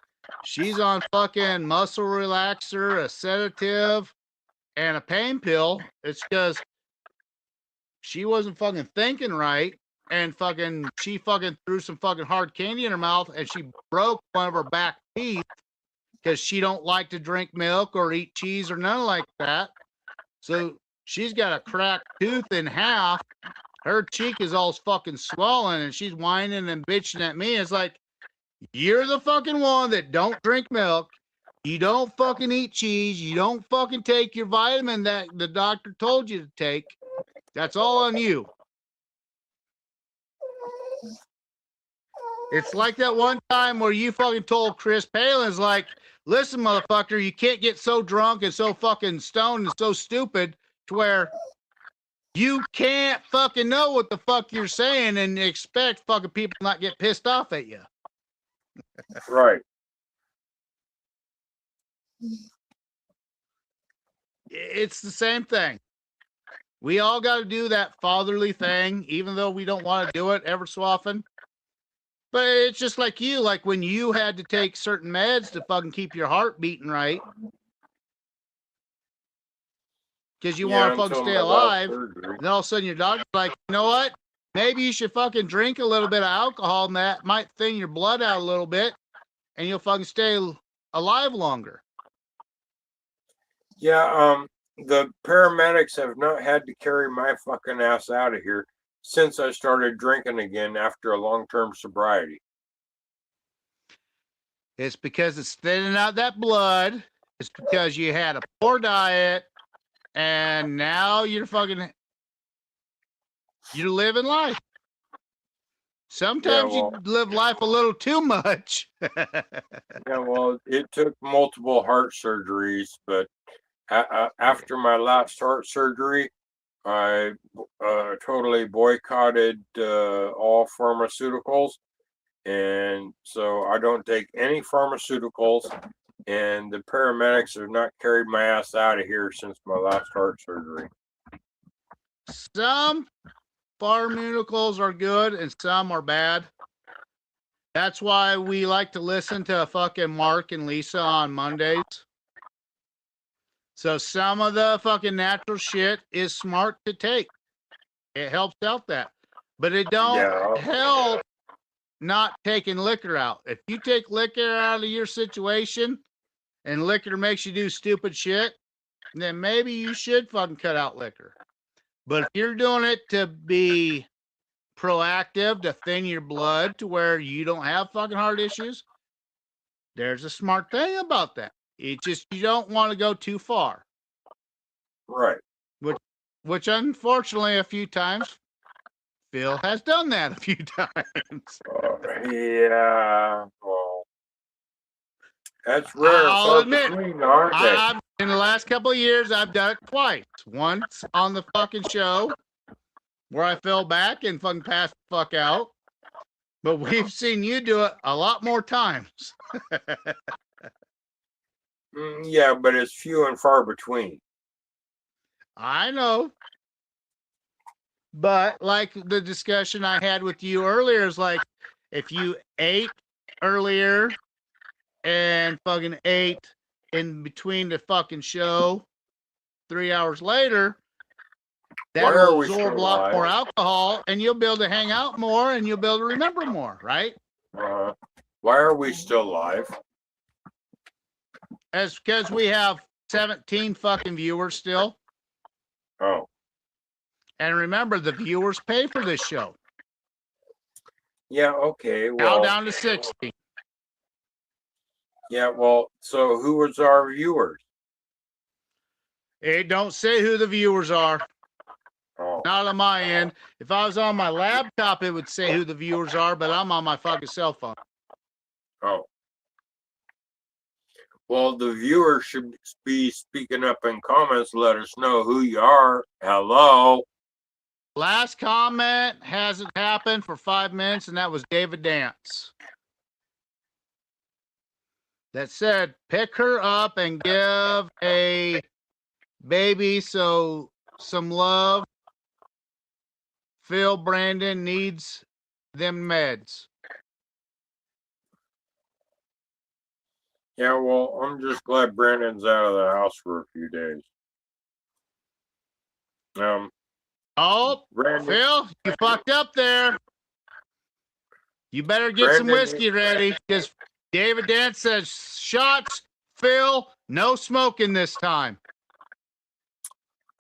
She's on fucking muscle relaxer, a sedative, and a pain pill. It's because she wasn't fucking thinking right, and fucking she fucking threw some fucking hard candy in her mouth, and she broke one of her back teeth because she don't like to drink milk or eat cheese or none like that. So she's got a cracked tooth in half. Her cheek is all fucking swollen, and she's whining and bitching at me. It's like, you're the fucking one that don't drink milk. You don't fucking eat cheese. You don't fucking take your vitamin that the doctor told you to take. That's all on you. It's like that one time where you fucking told Chris Palin's like, listen, motherfucker, you can't get so drunk and so fucking stoned and so stupid to where you can't fucking know what the fuck you're saying and expect fucking people not get pissed off at you. Right. It's the same thing. We all got to do that fatherly thing, even though we don't want to do it ever so often. But it's just like you, like when you had to take certain meds to fucking keep your heart beating right. Because you want to fucking stay alive. And then all of a sudden your doctor's like, you know what? Maybe you should fucking drink a little bit of alcohol and that might thin your blood out a little bit and you'll fucking stay alive longer. Yeah, the paramedics have not had to carry my fucking ass out of here since I started drinking again after a long-term sobriety. It's because it's thinning out that blood. It's because you had a poor diet and now you're living life. Sometimes you live life a little too much. Yeah, well, it took multiple heart surgeries, but after my last heart surgery, I totally boycotted all pharmaceuticals, and so I don't take any pharmaceuticals, and the paramedics have not carried my ass out of here since my last heart surgery. Some pharmaceuticals are good and some are bad. That's why we like to listen to fucking Mark and Lisa on Mondays. So some of the fucking natural shit is smart to take. It helps out that. But it don't help not taking liquor out. If you take liquor out of your situation and liquor makes you do stupid shit, then maybe you should fucking cut out liquor. But if you're doing it to be proactive, to thin your blood to where you don't have fucking heart issues, there's a smart thing about that. It just, you don't want to go too far. Right. Which unfortunately a few times, Phil has done that a few times. Yeah, well, that's rare. I'll admit, aren't they? in the last couple of years, I've done it twice. Once on the fucking show where I fell back and fucking passed the fuck out. But we've seen you do it a lot more times. Yeah, but it's few and far between. I know. But like the discussion I had with you earlier is like, if you ate earlier and fucking ate in between the fucking show 3 hours later, that'll absorb a lot more alcohol and you'll be able to hang out more and you'll be able to remember more, right? Why are we still live? That's because we have 17 fucking viewers still. Oh. And remember, the viewers pay for this show. Yeah, okay. Well, now down to 60. Yeah, well, so who was our viewers? It don't say who the viewers are. Oh. Not on my end. If I was on my laptop, it would say who the viewers are, but I'm on my fucking cell phone. Oh. Well, the viewers should be speaking up in comments. Let us know who you are. Hello. Last comment hasn't happened for 5 minutes, and that was David Dance. That said, pick her up and give a baby some love. Phil Brandon needs them meds. Yeah, well, I'm just glad Brandon's out of the house for a few days. Oh, Brandon, Phil, you fucked up there. You better get some whiskey ready, because David Dance says shots, Phil, no smoking this time.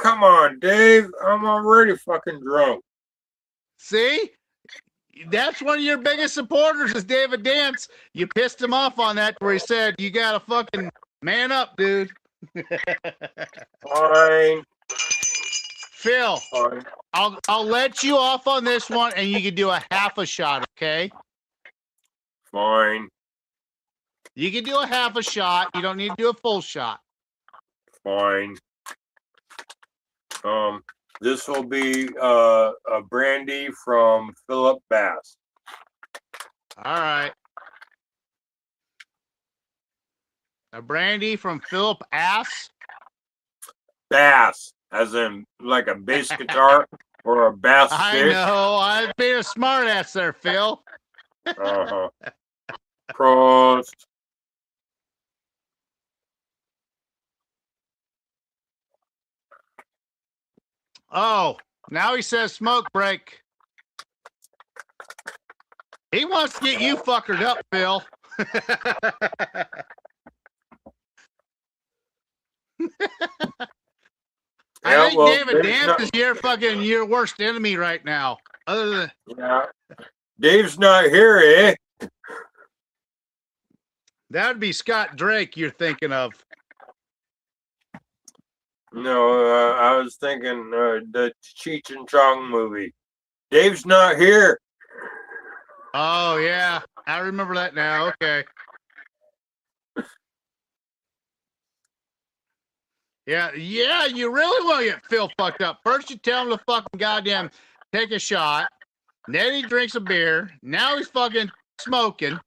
come on, Dave. I'm already fucking drunk. See? That's one of your biggest supporters is David Dance. You pissed him off on that where he said, you gotta fucking man up, dude. Fine. Phil, Fine. I'll let you off on this one, and you can do a half a shot, okay? Fine. You can do a half a shot. You don't need to do a full shot. Fine. This will be a brandy from Philip Bass. All right. A brandy from Philip Ass? Bass, as in like a bass guitar or a bass I fish. know. I've been a smart ass there, Phil. Uh-huh. Prost. Oh, now he says smoke break. He wants to get you fuckered up, Phil. I think David Dance is your worst enemy right now. Other than Dave's not here, eh? that would be Scott Drake you're thinking of. No, I was thinking the Cheech and Chong movie. Dave's not here. Oh yeah, I remember that now. Okay. Yeah, you really want to get Phil fucked up. First you tell him to fucking goddamn take a shot. Then he drinks a beer. Now he's fucking smoking.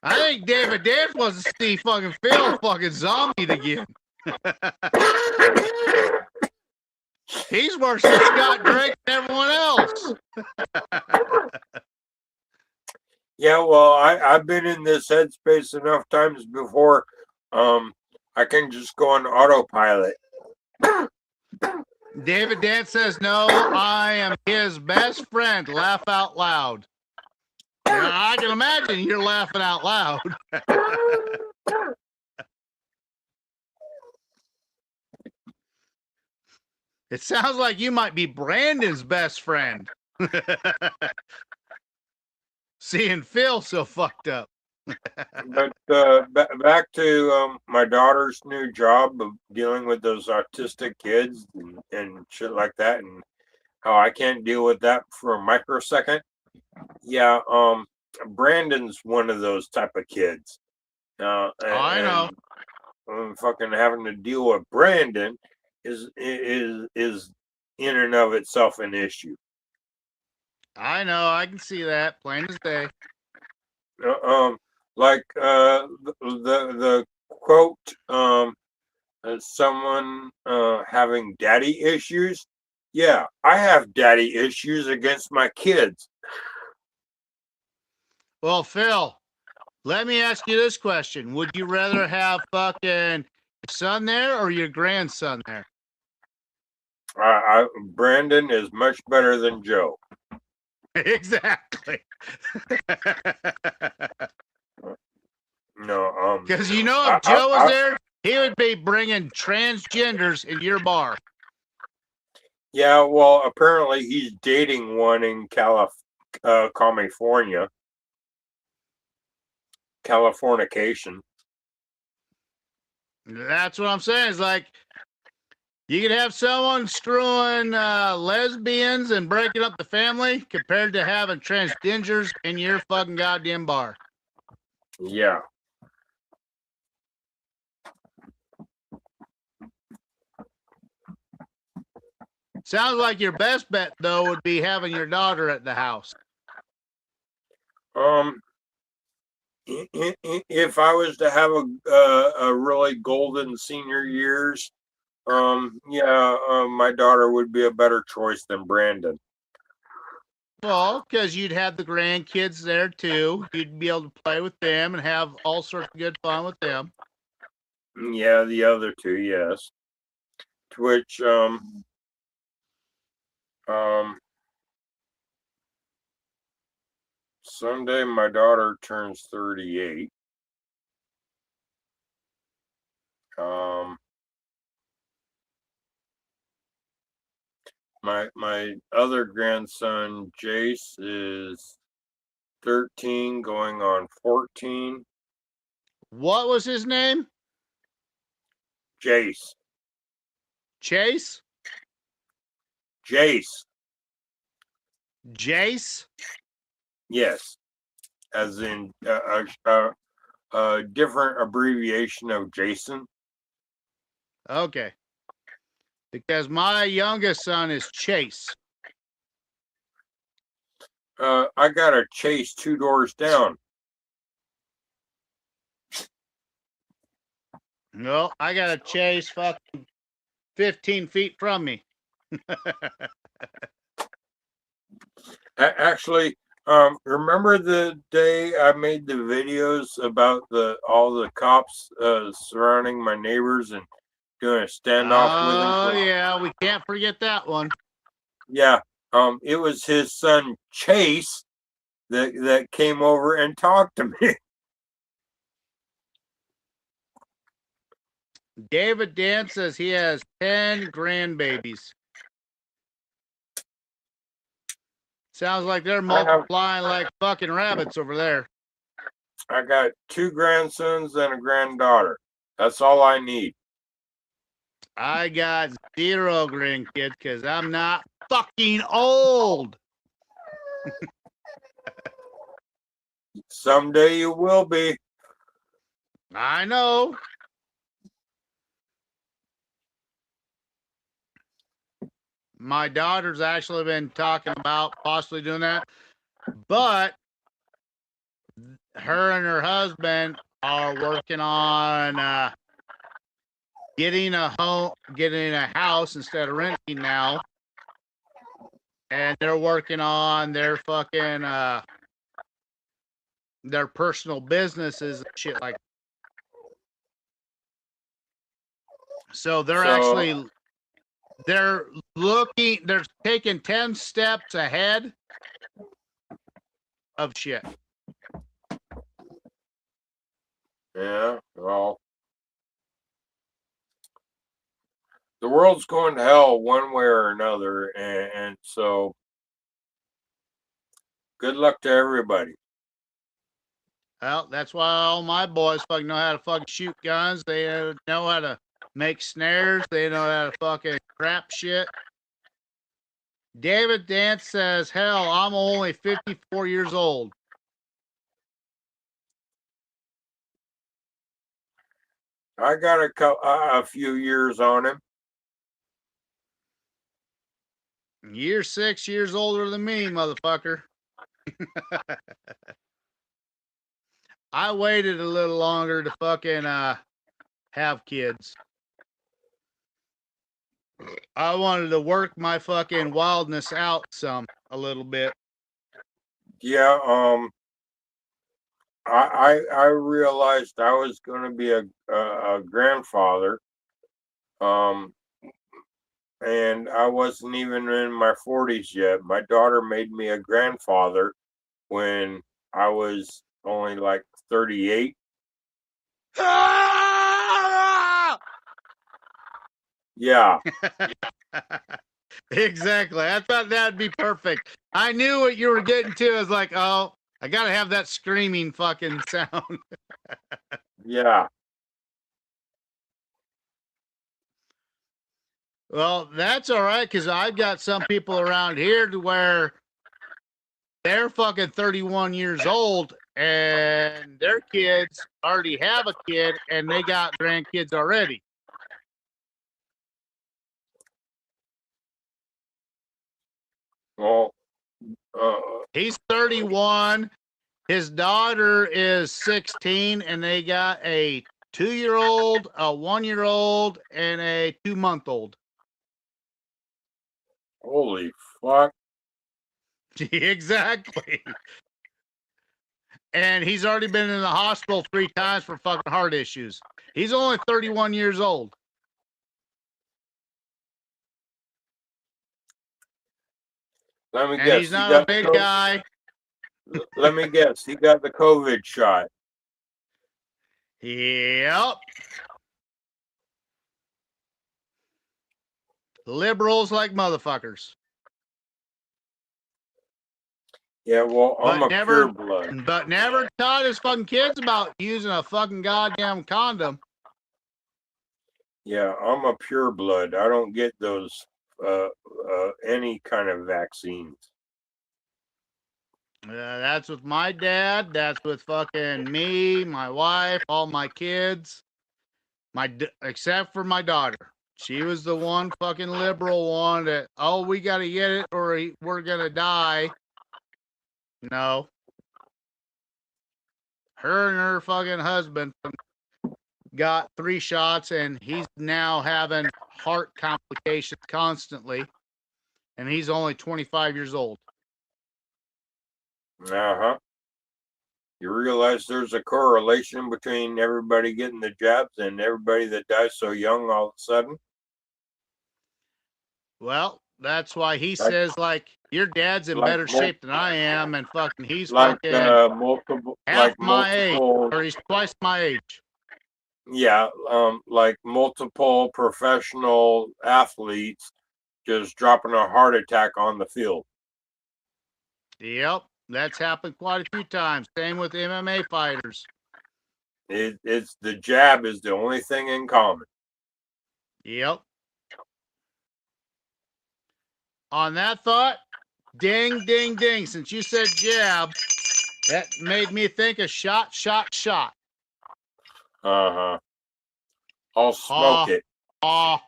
I think David Dance wants to see fucking Phil fucking zombied again. He's worse than Scott Drake and everyone else. Yeah, well, I've been in this headspace enough times before. I can just go on autopilot. David Dance says, no, I am his best friend. Laugh out loud. Now, I can imagine you're laughing out loud. It sounds like you might be Brandon's best friend. Seeing Phil so fucked up. But back to my daughter's new job of dealing with those autistic kids and shit like that, and how I can't deal with that for a microsecond. Yeah, Brandon's one of those type of kids. I know. Fucking having to deal with Brandon is in and of itself an issue. I know. I can see that plain as day. Like the quote, someone having daddy issues. Yeah, I have daddy issues against my kids. Well, Phil, let me ask you this question. Would you rather have fucking your son there or your grandson there? Brandon is much better than Joe. Exactly. No, because if Joe was there, he would be bringing transgenders in your bar. Yeah, well, apparently he's dating one in California. Californication. That's what I'm saying. It's like you could have someone screwing lesbians and breaking up the family compared to having transgenders in your fucking goddamn bar. Yeah. Sounds like your best bet though would be having your daughter at the house. If I was to have a really golden senior years, my daughter would be a better choice than Brandon. Well, because you'd have the grandkids there too. You'd be able to play with them and have all sorts of good fun with them. Yeah, the other two, yes. To which, Sunday my daughter turns 38. My other grandson Jace is 13 going on 14. What was his name? Jace. Chase? Jace. Jace? Yes. As in a different abbreviation of Jason. Okay. Because my youngest son is Chase. I got a Chase 2 doors down. No, I got a Chase fucking 15 feet from me. Actually, remember the day I made the videos about all the cops surrounding my neighbors and doing a standoff with them? Oh yeah, we can't forget that one. Yeah, it was his son Chase that came over and talked to me. David Dan says he has 10 grandbabies. Sounds like they're multiplying like fucking rabbits over there. I got 2 grandsons and a granddaughter. That's all I need. I got 0 grandkids because I'm not fucking old. Someday you will be. I know. My daughter's actually been talking about possibly doing that, but her and her husband are working on getting a house instead of renting now, and they're working on their fucking their personal businesses and shit like that. So they're taking 10 steps ahead of shit. Yeah, well, the world's going to hell one way or another, and so good luck to everybody. Well, that's why all my boys fucking know how to fucking shoot guns. They know how to make snares. They know how to fucking crap shit. David Dance says, hell, I'm only 54 years old. I got a few years on him. You're 6 years older than me, motherfucker. I waited a little longer to fucking have kids. I wanted to work my fucking wildness out a little bit. Yeah, I realized I was going to be a grandfather, and I wasn't even in my 40s yet. My daughter made me a grandfather when I was only like 38. Yeah. Exactly. I thought that'd be perfect. I knew what you were getting to. I was like, oh, I gotta have that screaming fucking sound. Yeah. Well, that's all right, because I've got some people around here to where they're fucking 31 years old and their kids already have a kid, and they got grandkids already. Well, He's 31. His daughter is 16, and they got a 2-year-old, a 1-year-old, and a 2-month-old. holy fuck. Exactly. And he's already been in the hospital 3 times for fucking heart issues. He's only 31 years old. Let me And guess. he's not a big guy. Let me guess. He got the COVID shot. Yep. Liberals like motherfuckers. Yeah, well, I'm But a never, pureblood. but never taught his fucking kids about using a fucking goddamn condom. Yeah, I'm a pureblood. I don't get those any kind of vaccines. That's with my dad. That's with fucking me, my wife, all my kids. Except for my daughter. She was the one fucking liberal one that, oh, we got to get it or we're going to die. No. Her and her fucking husband got 3 shots, and he's now having heart complications constantly. And he's only 25 years old. Uh-huh. You realize there's a correlation between everybody getting the jabs and everybody that dies so young all of a sudden? Well, that's why he says, like, your dad's in better shape than I am, and fucking he's fucking half my age, or he's twice my age. Yeah, like multiple professional athletes just dropping a heart attack on the field. Yep, that's happened quite a few times. Same with MMA fighters. It's the jab is the only thing in common. Yep. On that thought, ding, ding, ding. Since you said jab, that made me think of shot. Uh-huh. I'll smoke it. I'll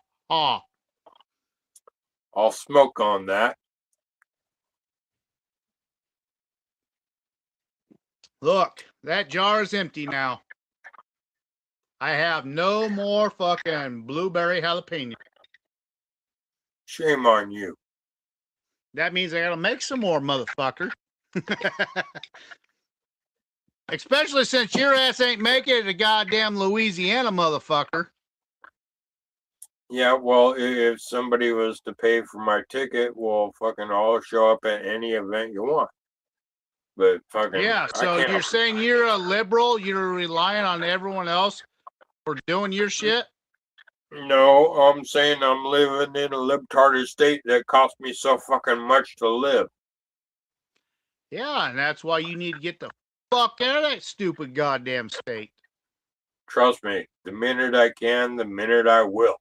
smoke on that. Look, that jar is empty now. I have no more fucking blueberry jalapeno. Shame on you. That means I gotta make some more, motherfucker. Especially since your ass ain't making it to goddamn Louisiana, motherfucker. Yeah, well, if somebody was to pay for my ticket, well, fucking I'll show up at any event you want. But fucking yeah, so you're saying you're a liberal, you're relying on everyone else for doing your shit? No, I'm saying I'm living in a libtarded state that cost me so fucking much to live. Yeah, and that's why you need to get the fuck out of that stupid goddamn state. Trust me, the minute I can, the minute I will.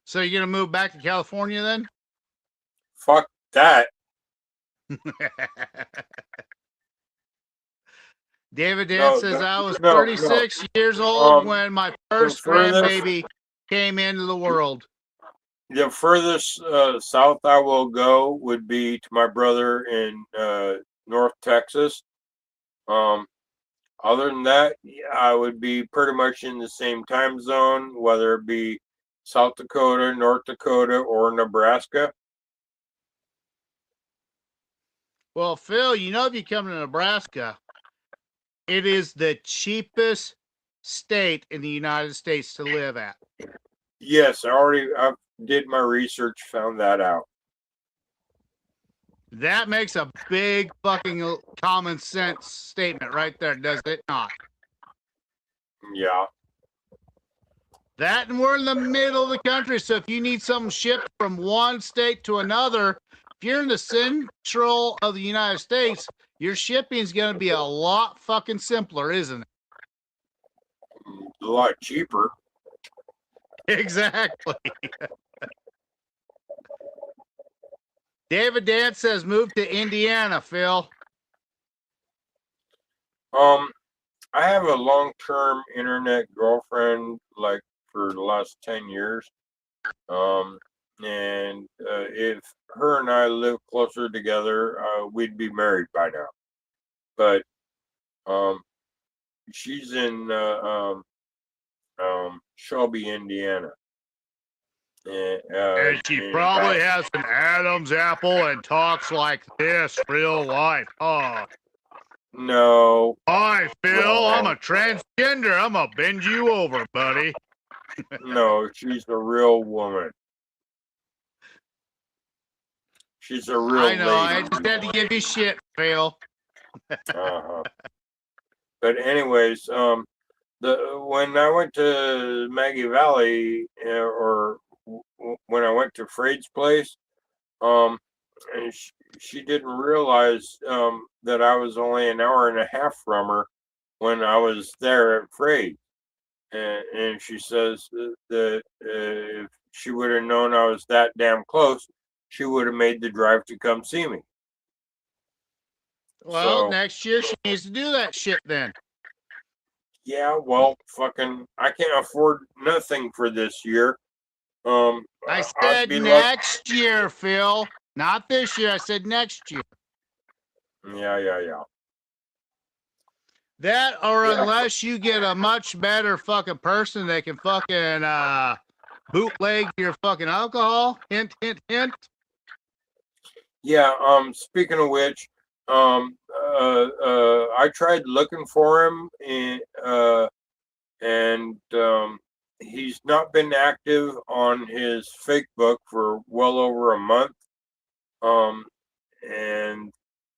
So you're gonna move back to California then? Fuck that. David Dan says I was 36 years old when my first grandbaby came into the world. The furthest south I will go would be to my brother in North Texas. Other than that, I would be pretty much in the same time zone, whether it be South Dakota, North Dakota, or Nebraska. Well, Phil, you know, if you come to Nebraska, it is the cheapest state in the United States to live at. Yes, I did my research, found that out. That makes a big fucking common sense statement right there, does it not? Yeah. That, and we're in the middle of the country, so if you need something shipped from one state to another, if you're in the central of the United States, your shipping is going to be a lot fucking simpler, isn't it? A lot cheaper. Exactly. David Dan says move to Indiana, Phil. I have a long-term internet girlfriend, like for the last 10 years. And if her and I lived closer together, we'd be married by now. But she's in Shelby, Indiana. And she probably has an Adam's apple and talks like this real life. Oh. No. Hi, Phil. I'm a transgender. I'm gonna bend you over, buddy. No, she's a real woman. She's a real I know. lady. I just had to give you shit, Phil. Uh-huh. But anyways, when I went to Maggie Valley, or when I went to Freyd's place, and she didn't realize that I was only an hour and a half from her when I was there at Freyd. And she says that if she would have known I was that damn close, she would have made the drive to come see me. Well, So, next year she needs to do that shit then. yeah, well, fucking, I can't afford nothing for this year. I said next year, Phil. Not this year. I said next year. Yeah. That or unless you get a much better fucking person that can fucking bootleg your fucking alcohol. Hint, hint, hint. Yeah, speaking of which, I tried looking for him and he's not been active on his fake book for well over a month. And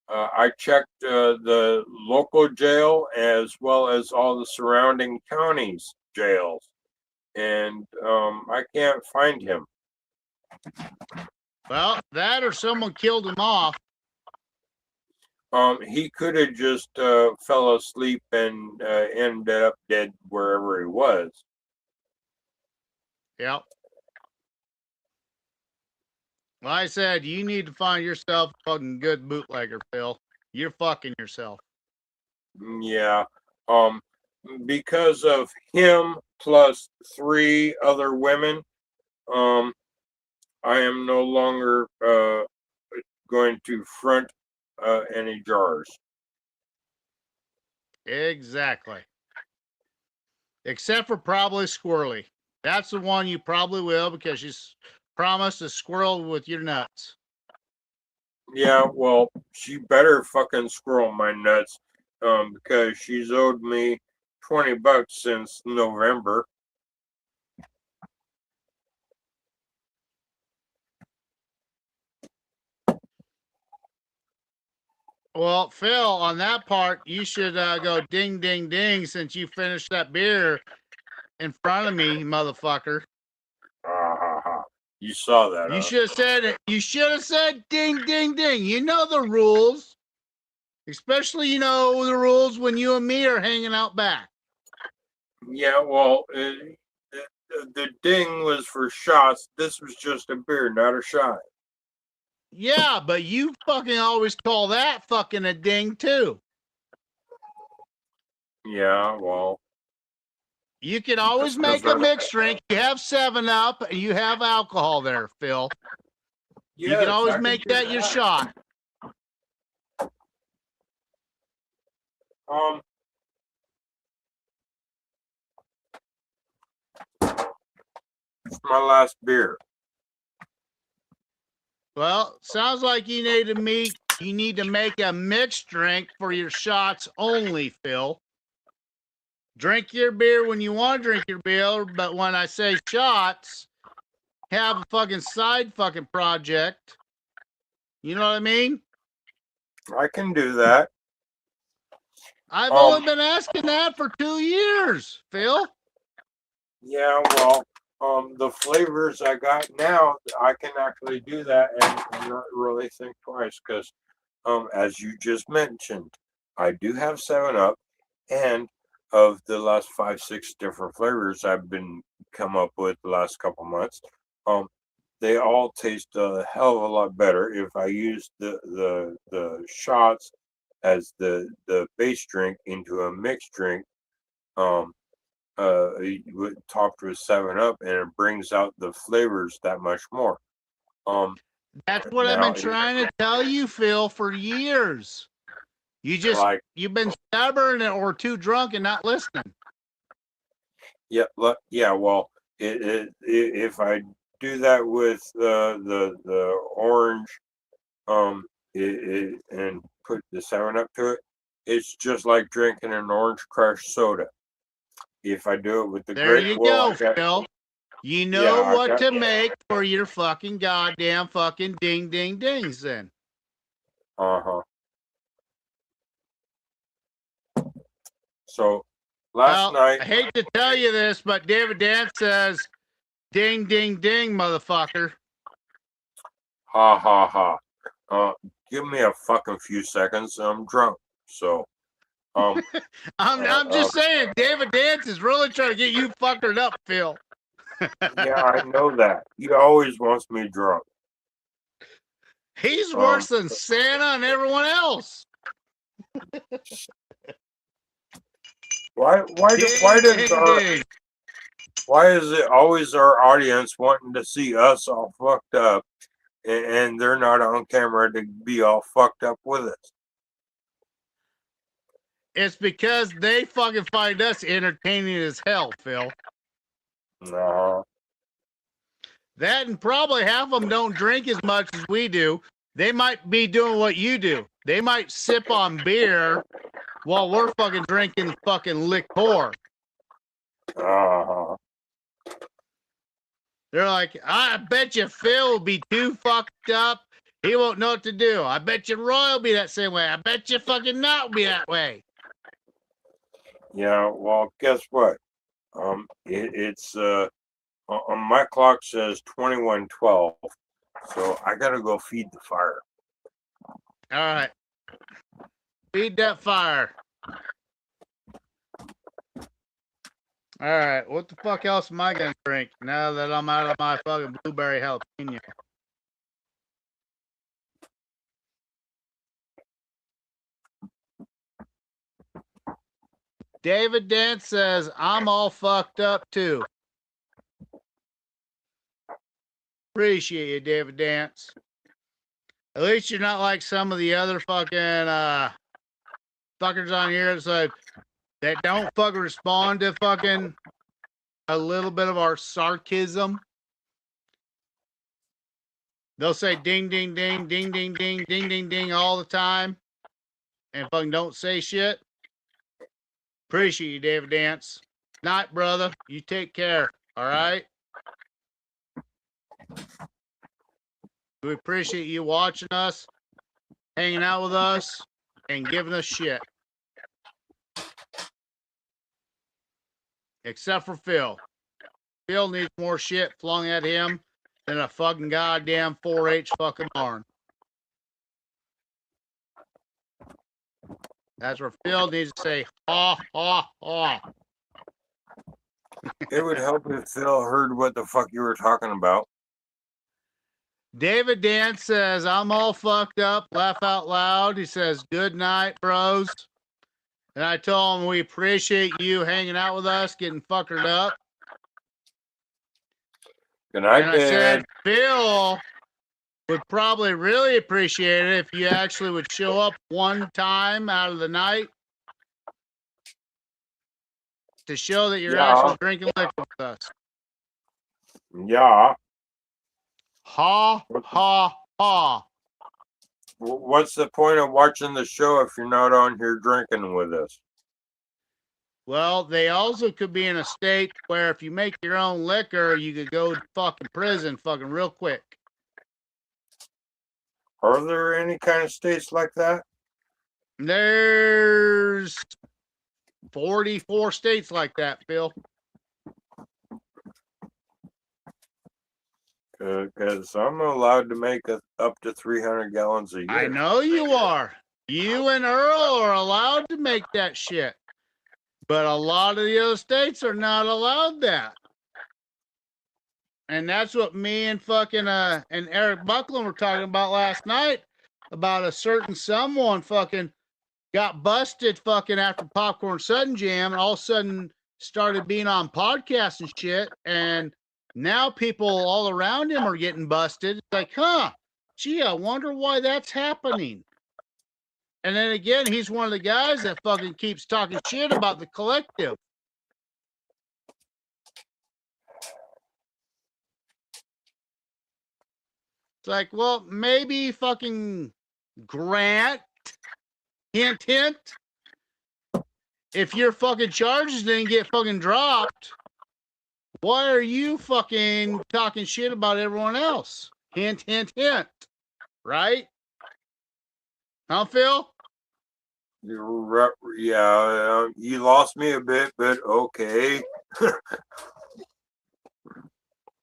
I checked the local jail as well as all the surrounding counties jails, and I can't find him. Well, that or someone killed him off. He could have just fell asleep and ended up dead wherever he was. Yep. Well, I said you need to find yourself a fucking good bootlegger, Phil. You're fucking yourself. Yeah. Because of him plus 3 other women, I am no longer going to front any jars. Exactly. Except for probably Squirrely. That's the one you probably will because she's promised to squirrel with your nuts. Yeah, well, she better fucking squirrel my nuts, because she's owed me $20 since November. Well, Phil, on that part, you should go ding, ding, ding since you finished that beer in front of me, motherfucker. You saw that. You should have said it. You should have said ding, ding, ding. You know the rules. Especially, you know the rules when you and me are hanging out back. Yeah, well, the ding was for shots. This was just a beer, not a shot. Yeah, but you fucking always call that fucking a ding too. Yeah, well. You can always make a mixed drink. You have 7-Up and you have alcohol there, Phil. Yes, you can always make that your shot. It's my last beer. Well, sounds like you need to make a mixed drink for your shots only, Phil. Drink your beer when you want to drink your beer, but when I say shots, have a fucking side fucking project. You know what I mean? I can do that. I've only been asking that for 2 years, Phil. Yeah, well, the flavors I got now, I can actually do that and not really think twice because, as you just mentioned, I do have 7-Up, and of the last 5-6 different flavors I've been come up with the last couple months, they all taste a hell of a lot better if I use the shots as the base drink into a mixed drink, topped with 7-Up, and it brings out the flavors that much more. That's what I've now been trying to tell you, Phil, for years. You've been stubborn or too drunk and not listening. Yeah, well, if I do that with the orange, and put the 7-Up to it, it's just like drinking an orange crush soda. If I do it with the There grape, you go, Phil. You know what to make for your fucking goddamn fucking ding ding dings then. So last night, I hate to tell you this, but David Dance says, "Ding ding ding, motherfucker." ha ha ha. Give me a fucking few seconds. I'm drunk, so. I'm just saying, David Dance is really trying to get you fuckered up, Phil. Yeah, I know that. He always wants me drunk. He's worse than Santa and everyone else. Why is it always our audience wanting to see us all fucked up, and they're not on camera to be all fucked up with us? It's because they fucking find us entertaining as hell, Phil. No. That and probably half of them don't drink as much as we do. They might be doing what you do. They might sip on beer while we're fucking drinking fucking liquor. They're like, I bet you Phil will be too fucked up. He won't know what to do. I bet you Roy will be that same way. I bet you fucking Nat will be that way. Yeah, well, guess what? It's on my clock says 21:12, so I gotta go feed the fire. All right, feed that fire. All right, what the fuck else am I gonna drink now that I'm out of my fucking blueberry jalapeno? David Dance says, I'm all fucked up too. Appreciate you, David Dance. At least you're not like some of the other fucking fuckers on here that don't fucking respond to fucking a little bit of our sarcasm. They'll say ding, ding, ding, ding, ding, ding, ding, ding, ding all the time and fucking don't say shit. Appreciate you, David Dance. Night, brother. You take care. All right? We appreciate you watching us, hanging out with us, and giving us shit. Except for Phil. Phil needs more shit flung at him than a fucking goddamn 4-H fucking barn. That's where Phil needs to say, ha, ha, ha. It would help if Phil heard what the fuck you were talking about. David Dance says, I'm all fucked up. Laugh out loud. He says, good night, bros. And I told him we appreciate you hanging out with us, getting fuckered up. Good night, and I said, David. Phil would probably really appreciate it if you actually would show up one time out of the night to show that you're actually drinking liquor with us. Yeah. Ha, ha, ha. What's the point of watching the show if you're not on here drinking with us? Well, they also could be in a state where if you make your own liquor, you could go to fucking prison fucking real quick. Are there any kind of states like that? There's 44 states like that, Phil. Because I'm allowed to make up to 300 gallons a year. I know you are. You and Earl are allowed to make that shit. But a lot of the other states are not allowed that. And that's what me and fucking and Eric Buckland were talking about last night, about a certain someone fucking got busted fucking after Popcorn Sudden Jam, and all of a sudden started being on podcasts and shit, and now people all around him are getting busted. It's like, gee, I wonder why that's happening. And then again, he's one of the guys that fucking keeps talking shit about the collective. It's like, well, maybe fucking Grant, hint, hint. If your fucking charges didn't get fucking dropped, why are you fucking talking shit about everyone else? Hint, hint, hint. Right? Huh, Phil? Yeah, you lost me a bit, but okay.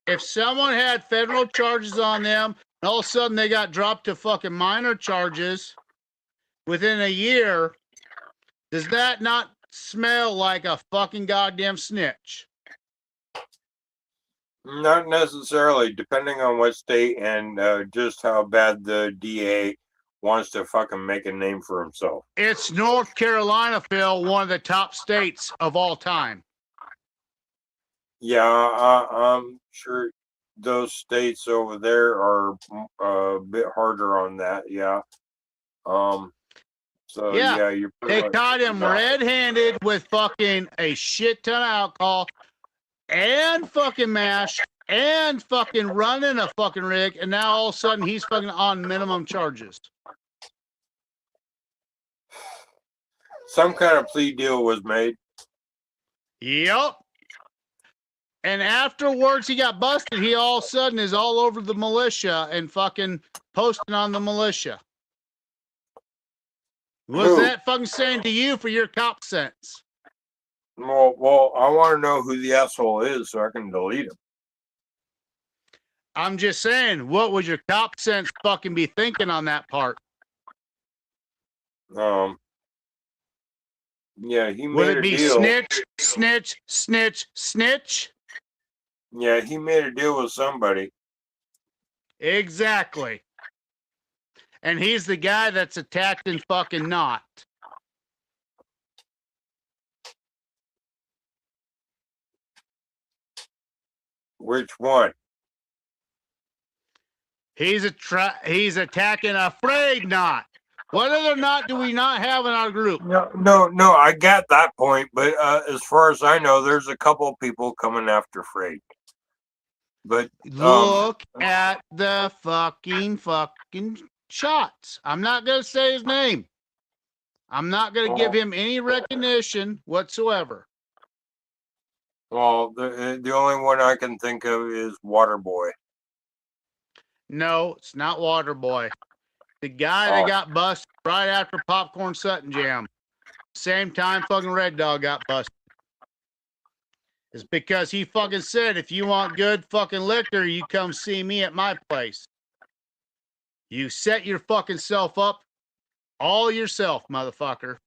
If someone had federal charges on them, and all of a sudden they got dropped to fucking minor charges within a year, does that not smell like a fucking goddamn snitch? Not necessarily, depending on what state and just how bad the DA wants to fucking make a name for himself. It's North Carolina, Phil, one of the top states of all time. Yeah, I'm sure those states over there are a bit harder on that. Yeah. So yeah, you're they caught him red-handed with fucking a shit ton of alcohol and fucking mash and fucking running a fucking rig, and now all of a sudden he's fucking on minimum charges. Some kind of plea deal was made. Yep. And afterwards he got busted. He all of a sudden is all over the militia and fucking posting on the militia. What's that fucking saying to you for your cop sense? Well, I want to know who the asshole is so I can delete him. I'm just saying, what would your cop sense fucking be thinking on that part? Yeah, he made would it a be deal. Snitch, snitch, snitch, snitch? Yeah, he made a deal with somebody. Exactly. And he's the guy that's attacked and fucking not. Which one? He's attacking Afraid Not. What other knot do we not have in our group? No, I got that point, but as far as I know, there's a couple people coming after Freight. But look at the fucking shots. I'm not gonna say his name. I'm not gonna give him any recognition whatsoever. Well, the only one I can think of is Waterboy. No, it's not Waterboy. The guy that got busted right after Popcorn Sutton Jam. Same time fucking Red Dog got busted. It's because he fucking said, if you want good fucking liquor, you come see me at my place. You set your fucking self up all yourself, motherfucker.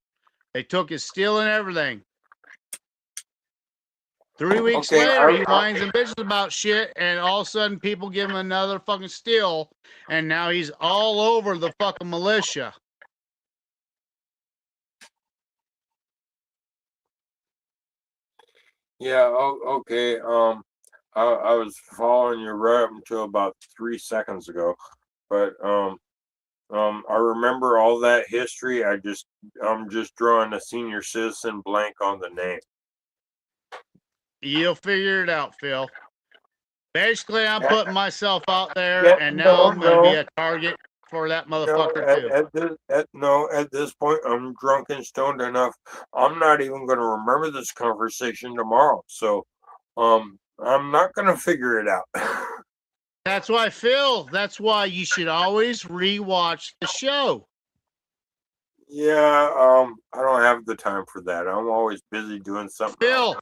They took his steel and everything. 3 weeks later, he whines and bitches about shit, and all of a sudden people give him another fucking steal, and now he's all over the fucking militia. Yeah, okay. I was following you right up until about 3 seconds ago, but I remember all that history. I'm just drawing a senior citizen blank on the name. You'll figure it out, Phil. Basically, I'm putting myself out there, and now I'm going to be a target for that motherfucker too. At this point, I'm drunk and stoned enough. I'm not even going to remember this conversation tomorrow. So, I'm not going to figure it out. That's why, Phil. That's why you should always rewatch the show. Yeah, I don't have the time for that. I'm always busy doing something. Phil,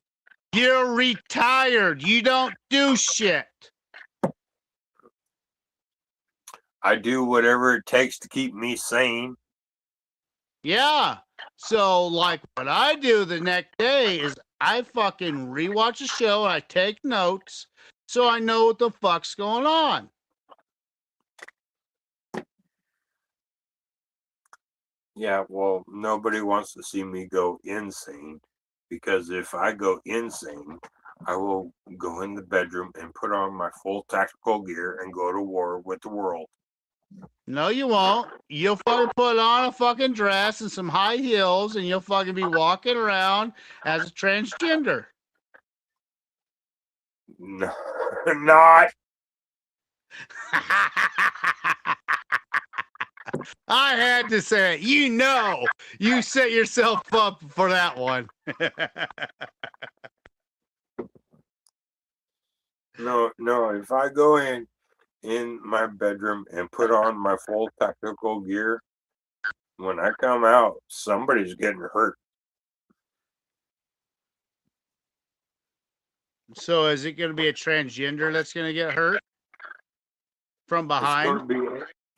you're retired. You don't do shit. I do whatever it takes to keep me sane. Yeah. So, like, what I do the next day is I fucking rewatch the show and I take notes so I know what the fuck's going on. Yeah, well, nobody wants to see me go insane, because if I go insane, I will go in the bedroom and put on my full tactical gear and go to war with the world. No, you won't. You'll fucking put on a fucking dress and some high heels, and you'll fucking be walking around as a transgender. No, not. I had to say it. You know, you set yourself up for that one. No, if I go in my bedroom and put on my full tactical gear, when I come out, somebody's getting hurt. So is it going to be a transgender that's going to get hurt from behind?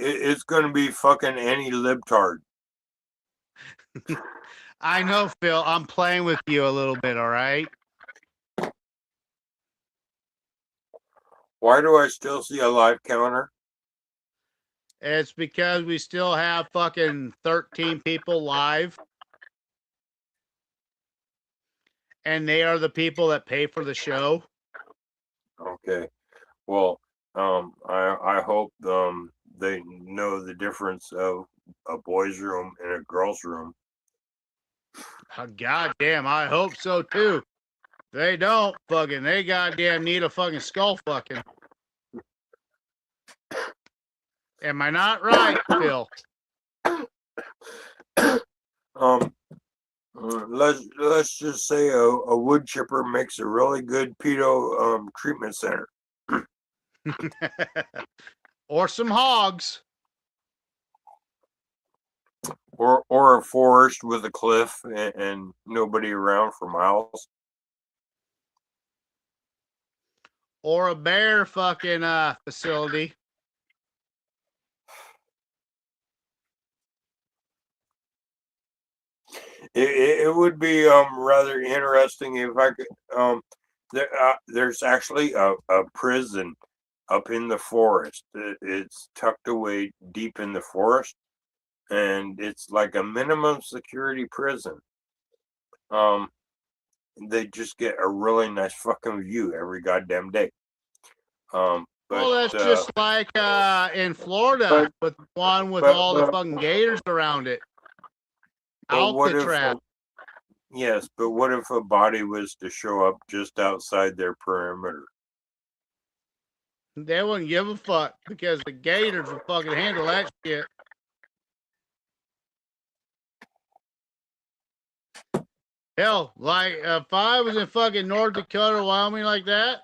It's going to be fucking any libtard. I know, Phil. I'm playing with you a little bit, all right? Why do I still see a live counter? It's because we still have fucking 13 people live. And they are the people that pay for the show. Okay. Well, I hope they know the difference of a boys' room and a girls' room. Oh, goddamn, I hope so too. They don't fucking. They goddamn need a fucking skull fucking. Am I not right, Phil? Let's just say a wood chipper makes a really good pedo treatment center. Or some hogs. Or a forest with a cliff and nobody around for miles. Or a bear fucking facility. It would be rather interesting if I could. There's actually a prison up in the forest. It's tucked away deep in the forest, and it's like a minimum security prison. They just get a really nice fucking view every goddamn day. But, well, that's just like in Florida with one with all the fucking gators around it. Alcatraz. Yes, but what if a body was to show up just outside their perimeter? They wouldn't give a fuck because the gators will fucking handle that shit. Hell, like if I was in fucking North Dakota, Wyoming like that,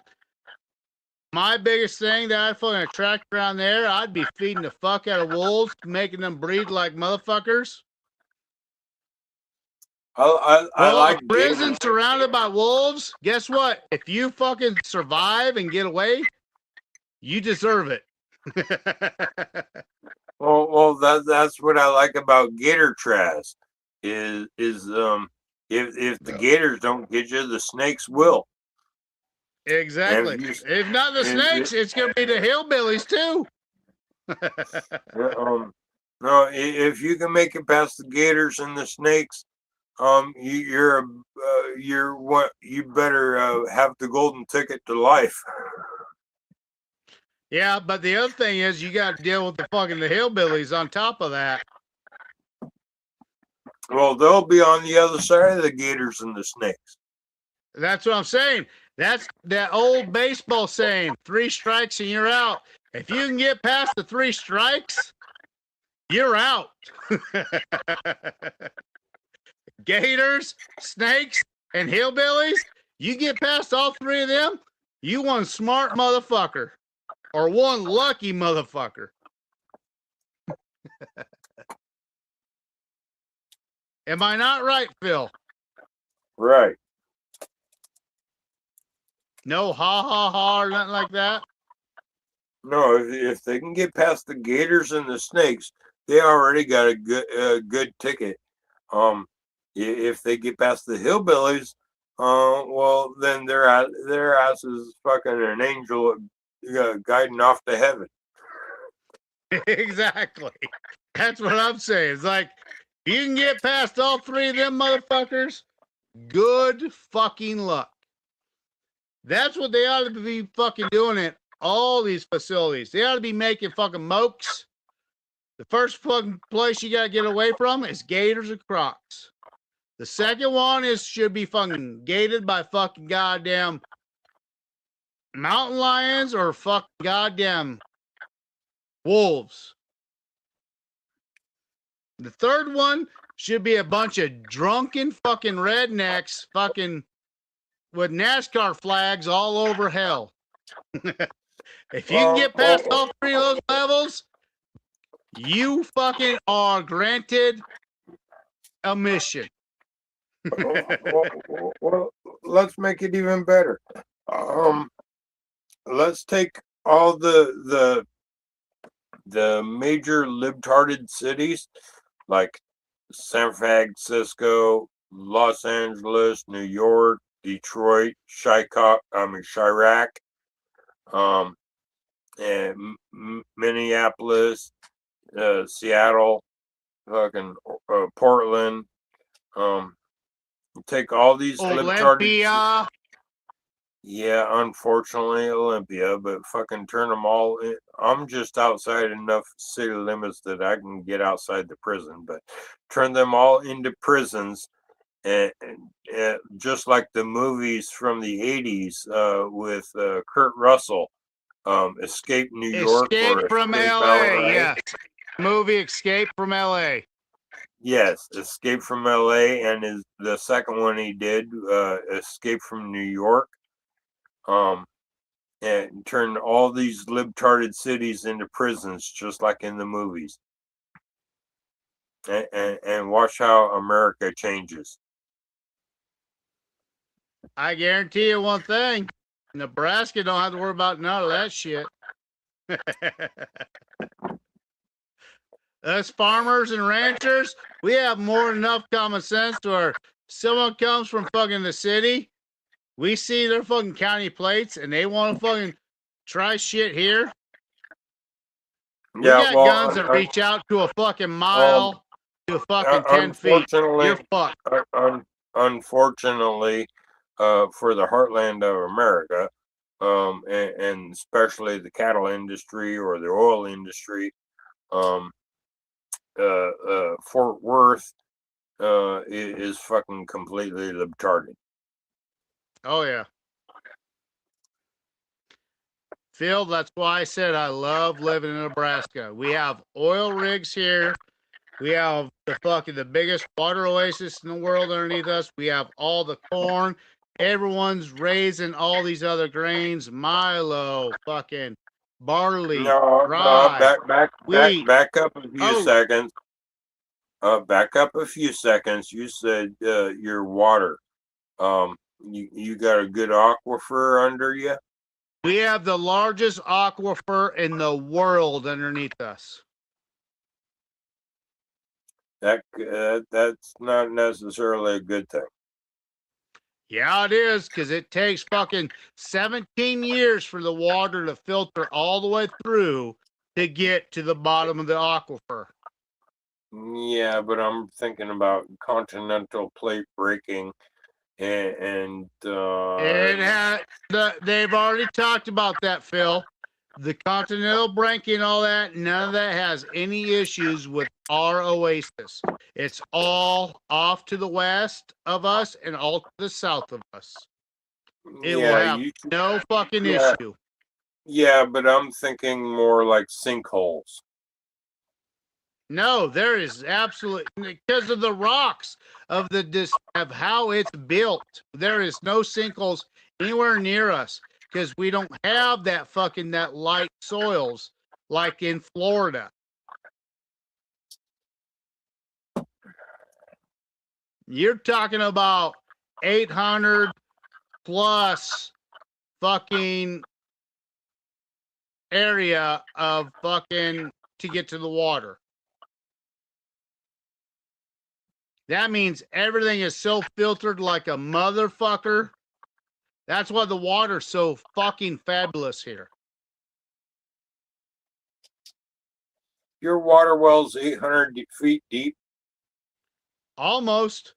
my biggest thing that I'd fucking attract around there, I'd be feeding the fuck out of wolves, making them breed like motherfuckers. I like a prison surrounded by wolves. Guess what? If you fucking survive and get away, you deserve it. well, that's what I like about gator trash. Is if the gators don't get you, the snakes will. Exactly. If not the snakes, it's gonna be the hillbillies too. No, if you can make it past the gators and the snakes, you're what you better have the golden ticket to life. Yeah, but the other thing is you got to deal with the hillbillies on top of that. Well, they'll be on the other side of the gators and the snakes. That's what I'm saying. That's that old baseball saying, 3 strikes and you're out. If you can get past the 3 strikes, you're out. Gators, snakes, and hillbillies, you get past all 3 of them, you one smart motherfucker. Or one lucky motherfucker. Am I not right, Phil? Right. No ha ha ha or nothing like that? No, if they can get past the gators and the snakes, they already got a good ticket. If they get past the hillbillies, well, then their ass is fucking an angel guiding off to heaven. Exactly. That's what I'm saying. It's like You can get past all three of them motherfuckers. Good fucking luck. That's what they ought to be fucking doing at all these facilities. They ought to be making fucking mokes. The first fucking place you gotta get away from is gators and crocs. The second one should be fucking gated by fucking goddamn mountain lions or fucking goddamn wolves. The third one should be a bunch of drunken fucking rednecks fucking with NASCAR flags all over hell. If you can get past all three of those levels, you fucking are granted a mission. Well, let's make it even better. Let's take all the major libtarded cities like San Francisco, Los Angeles, New York, Detroit, Chirac, and Minneapolis, Seattle, fucking Portland. Take all these Olympia. Yeah, unfortunately, Olympia, but fucking turn them all in. I'm just outside enough city limits that I can get outside the prison, but turn them all into prisons, and just like the movies from the 80s with Kurt Russell, Escape New York Escape or from Escape LA. Yes. Movie Escape from LA. Yes, Escape from LA, and the second one he did, Escape from New York. And turn all these libtarded cities into prisons, just like in the movies. And watch how America changes. I guarantee you one thing: Nebraska don't have to worry about none of that shit. Us farmers and ranchers, we have more than enough common sense to where someone comes from fucking the city. We see their fucking county plates and they want to fucking try shit here. We got guns that reach out to a fucking mile to fucking 10 feet. You're fucked. Unfortunately, for the heartland of America, and especially the cattle industry or the oil industry, Fort Worth is fucking completely libtarded. Oh, yeah. Phil, that's why I said I love living in Nebraska. We have oil rigs here. We have the biggest water oasis in the world underneath us. We have all the corn. Everyone's raising all these other grains, Milo, fucking barley, rye, wheat. Back up a few seconds. Back up a few seconds. You said your water. You got a good aquifer under you? We have the largest aquifer in the world underneath us. That's not necessarily a good thing. Yeah, it is, because it takes fucking 17 years for the water to filter all the way through to get to the bottom of the aquifer. Yeah, but I'm thinking about continental plate breaking and they've already talked about that, Phil. The continental breaking, all that, none of that has any issues with our oasis. It's all off to the west of us and all to the south of us. It will have no fucking issue. Yeah, but I'm thinking more like sinkholes. No, there is absolutely, because of the rocks of how it's built. There is no sinkholes anywhere near us because we don't have that light soils like in Florida. You're talking about 800 plus fucking area of fucking to get to the water. That means everything is so filtered like a motherfucker. That's why the water's so fucking fabulous here. Your water well's 800 feet deep. Almost.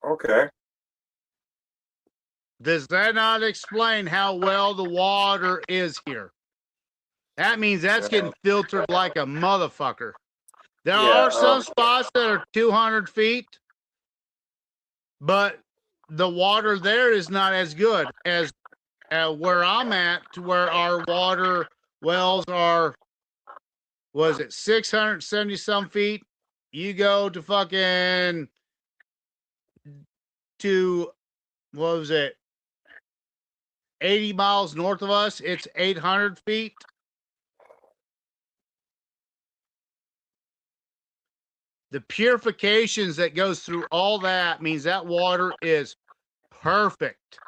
Okay. Does that not explain how well the water is here? That means that's getting filtered like a motherfucker. There are some spots that are 200 feet, but the water there is not as good as where I'm at, to where our water wells are, was it 670 some feet? You go to fucking, to, what was it, 80 miles north of us, it's 800 feet. The purifications that goes through all that means that water is perfect.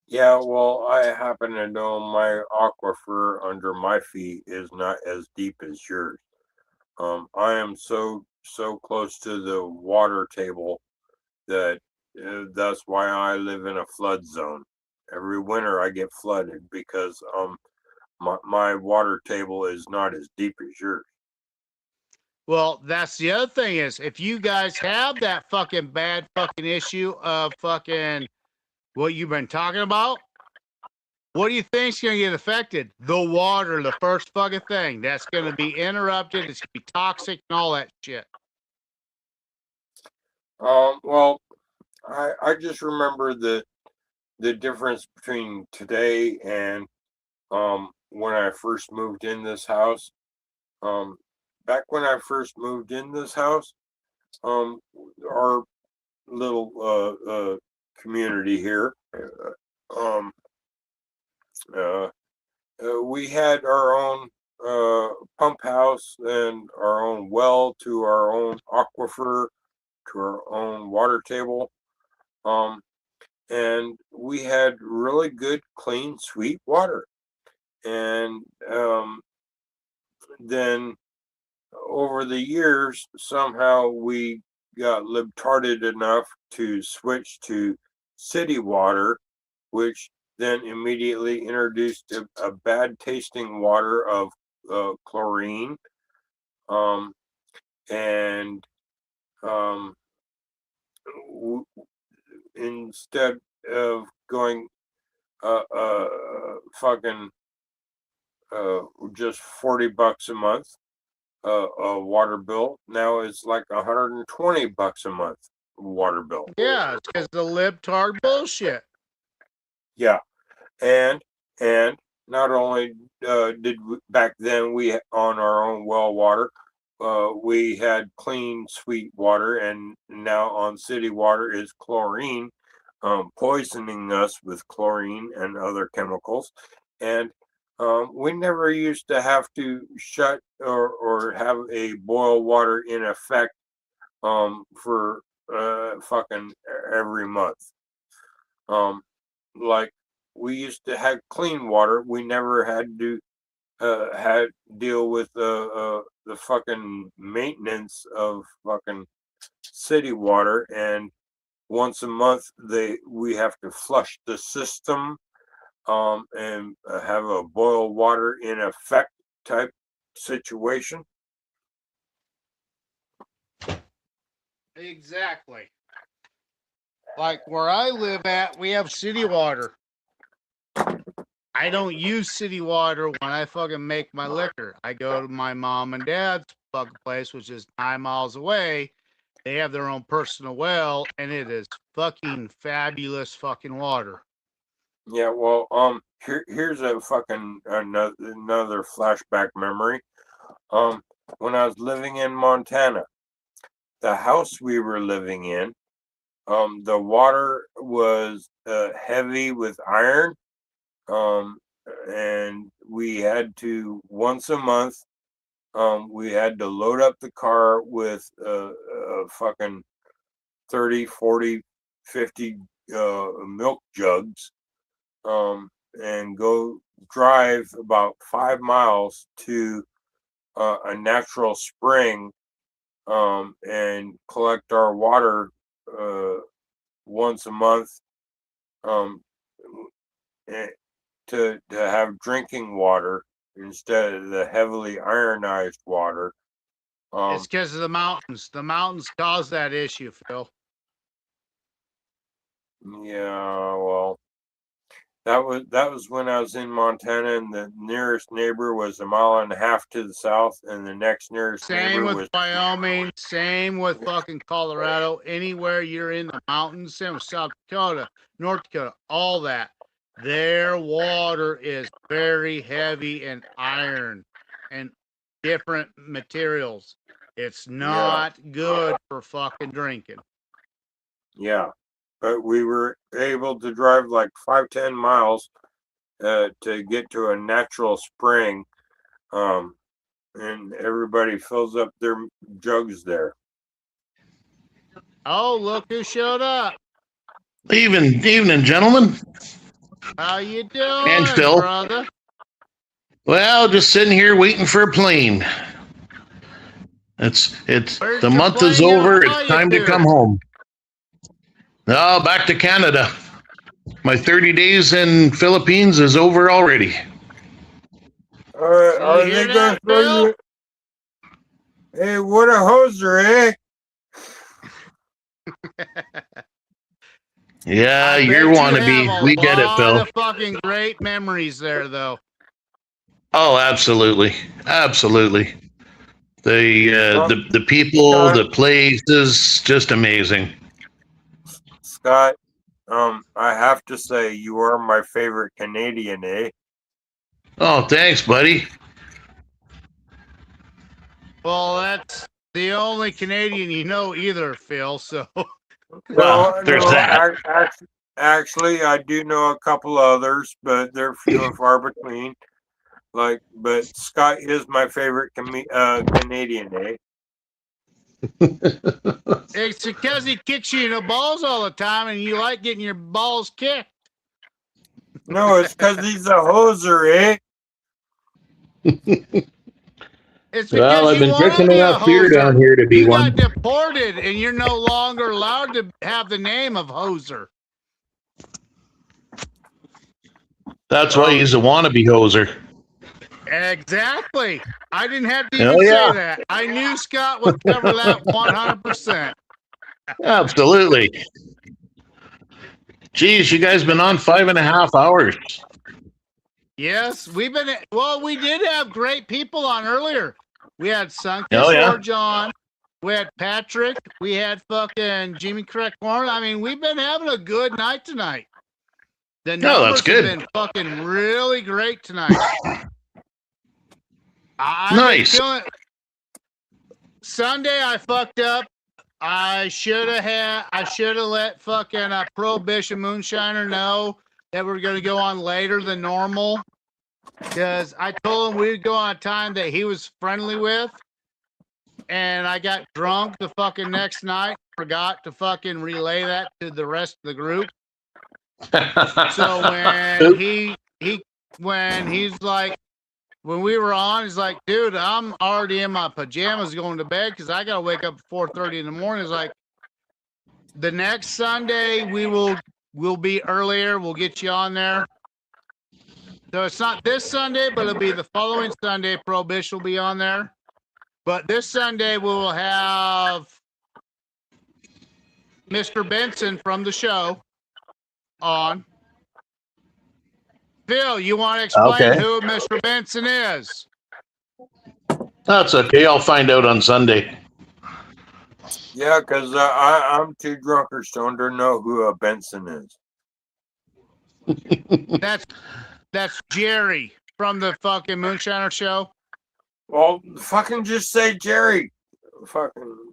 Yeah, well, I happen to know my aquifer under my feet is not as deep as yours. I am so close to the water table that that's why I live in a flood zone. Every winter I get flooded because my water table is not as deep as yours. Well, that's the other thing is, if you guys have that fucking bad fucking issue of fucking what you've been talking about, what do you think's going to get affected? The water, the first fucking thing. That's going to be interrupted. It's going to be toxic and all that shit. Well, I just remember the difference between today and when I first moved in this house. Back when I first moved in this house, our little community here, we had our own pump house and our own well to our own aquifer to our own water table. And we had really good, clean, sweet water. And then over the years, somehow we got libtarded enough to switch to city water, which then immediately introduced a bad tasting water of chlorine. And instead of going fucking just $40 a month a water bill, now it's like $120 a month water bill. Yeah, it's because the libtard bullshit. Yeah, and not only did we, back then we on our own well water, we had clean sweet water, and now on city water is chlorine, poisoning us with chlorine and other chemicals, and we never used to have to shut or have a boil water in effect for fucking every month. Like we used to have clean water. We never had to had deal with the fucking maintenance of fucking city water, and once a month we have to flush the system and have a boil water in effect type situation. Exactly. Like where I live at, we have city water. I don't use city water when I fucking make my liquor. I go to my mom and dad's fucking place, which is 9 miles away. They have their own personal well, and it is fucking fabulous fucking water. Yeah, well, here's a fucking another flashback memory. When I was living in Montana, the house we were living in, the water was heavy with iron, and we had to once a month, we had to load up the car with fucking 30, 40, 50 milk jugs, and go drive about 5 miles to a natural spring, and collect our water once a month. to have drinking water instead of the heavily ironized water. It's because of the mountains. The mountains cause that issue, Phil. Yeah, well, that was when I was in Montana, and the nearest neighbor was 1.5 miles to the south, and the next nearest Same neighbor with was Wyoming. Same with fucking Colorado. Anywhere you're in the mountains, same with South Dakota, North Dakota, all that. Their water is very heavy in iron and different materials. It's not good for fucking drinking. yeah. But we were able to drive like 5-10 miles to get to a natural spring, and everybody fills up their jugs there. Oh, look who showed up. Evening, gentlemen. How you doing, And Phil. brother? Well, just sitting here waiting for a plane. It's Where's the your month is plane over. gonna fly It's you time to come home. Oh, back to Canada. My 30 days in Philippines is over already. Are You they hear going that, to throw Phil? you? Hey, what a hoser, eh? Yeah, I you're bet you wannabe. have a We get it, lot Phil. of fucking great memories there, though. Oh, absolutely, absolutely. The people, Scott, the places, just amazing. Scott, I have to say you are my favorite Canadian, eh? Oh, thanks, buddy. Well, that's the only Canadian you know either, Phil. So Well, there's that. Actually, I do know a couple others, but they're few and far between. But Scott is my favorite Canadian, eh? it's because he kicks you in the balls all the time, and you like getting your balls kicked. No, it's because he's a hoser, eh? It's Well, because I've you been want to drinking be a enough beer down hoser. here to be You one. got deported, and you're no longer allowed to have the name of hoser. That's why he's a wannabe hoser. Exactly. I didn't have to Oh, even say yeah. that. I knew Scott would cover that 100%. Absolutely. Geez, you guys been on 5.5 hours. Yes, we did have great people on earlier. We had Sunkiss Oh, yeah. or John. We had Patrick. We had fucking Jimmy Crackmore. I mean, we've been having a good night tonight. The numbers good. have been fucking really great tonight. Nice. Sunday I fucked up. I should have let fucking Prohibition Moonshiner know that we're gonna go on later than normal. Because I told him we'd go on a time that he was friendly with. And I got drunk the fucking next night. Forgot to fucking relay that to the rest of the group. So when we were on, he's like, dude, I'm already in my pajamas going to bed because I gotta wake up at 4:30 in the morning. He's like, the next Sunday we'll be earlier. We'll get you on there. So it's not this Sunday, but it'll be the following Sunday. Prohibition will be on there. But this Sunday we will have Mr. Benson from the show on. Phil, you want to explain who Mr. Benson is? That's okay. I'll find out on Sunday. Yeah, because I'm too drunk or stoned to know who Benson is. That's Jerry from the fucking Moonshiner show. Well, fucking just say Jerry. Fucking,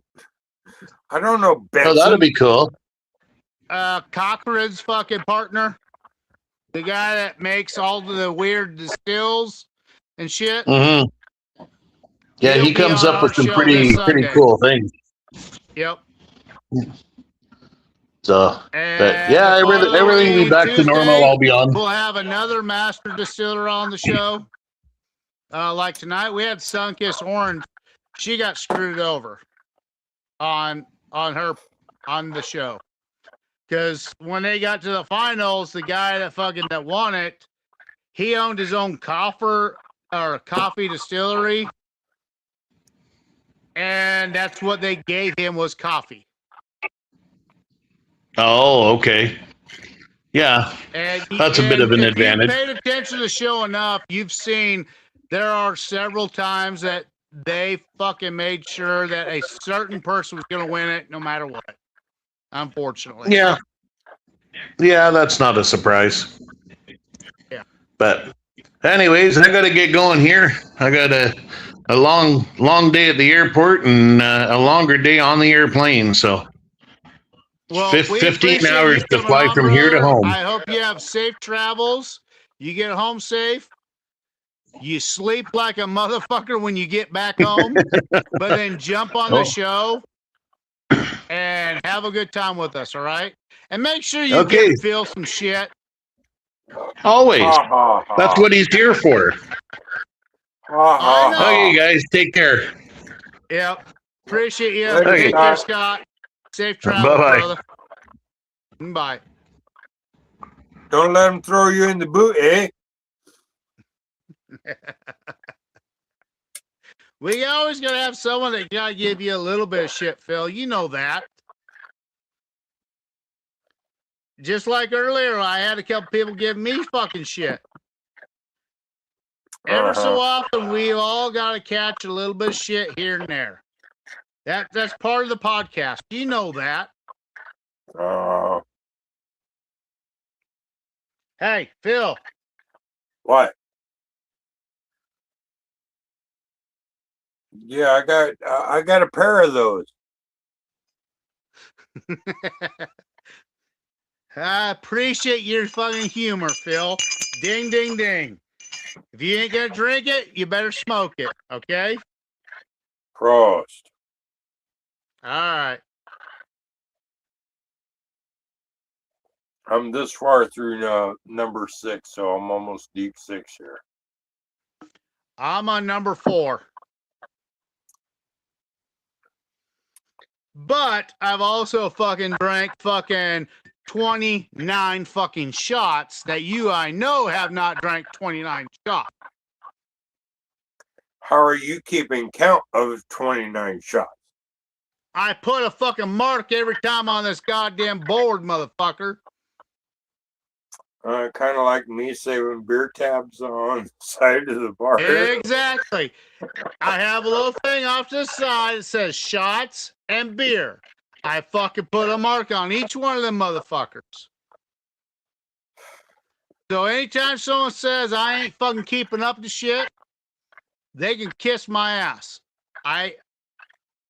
I don't know Benson. Oh, that'd be cool. Cochrane's fucking partner. The guy that makes all the weird distills and shit. Mm-hmm. Yeah, he comes up with some pretty cool things. Yep. So, but yeah, everything will be back to normal. I'll be on. We'll have another master distiller on the show. Like tonight, we had Sunkiss Orange. She got screwed over on the show. Because when they got to the finals, the guy that won it, he owned his own coffee distillery, and that's what they gave him was coffee. Oh, okay. Yeah, And that's a bit of an if advantage. you paid attention to the show enough, you've seen there are several times that they fucking made sure that a certain person was going to win it no matter what. Unfortunately. Yeah. Yeah, that's not a surprise. Yeah. But anyways, I got to get going here. I got a long day at the airport and a longer day on the airplane. So well, 15 hours to fly from here to home. I hope you have safe travels. You get home safe. You sleep like a motherfucker when you get back home, but then jump on the show and have a good time with us, all right? And make sure you give Phil some shit. Always. That's what he's here for. Okay, guys, take care. Yep. Appreciate you. Okay. Take care, Scott. Safe travels, brother. Bye. Don't let him throw you in the boot, eh? We always gotta have someone that gotta give you a little bit of shit, Phil. You know that. Just like earlier, I had a couple people give me fucking shit. Ever so often, we all gotta catch a little bit of shit here and there. That's part of the podcast. You know that. Hey, Phil. What? Yeah, I got a pair of those. I appreciate your fucking humor, Phil. Ding, ding, ding. If you ain't gonna drink it, you better smoke it, okay? Prost. All right. I'm this far through number 6, so I'm almost deep 6 here. I'm on number 4. But I've also fucking drank fucking 29 fucking shots that I know have not drank 29 shots. How are you keeping count of 29 shots? I put a fucking mark every time on this goddamn board, motherfucker. Kind of like me saving beer tabs on the side of the bar. Exactly. I have a little thing off to the side that says shots and beer. I fucking put a mark on each one of them motherfuckers. So anytime someone says I ain't fucking keeping up to shit, they can kiss my ass.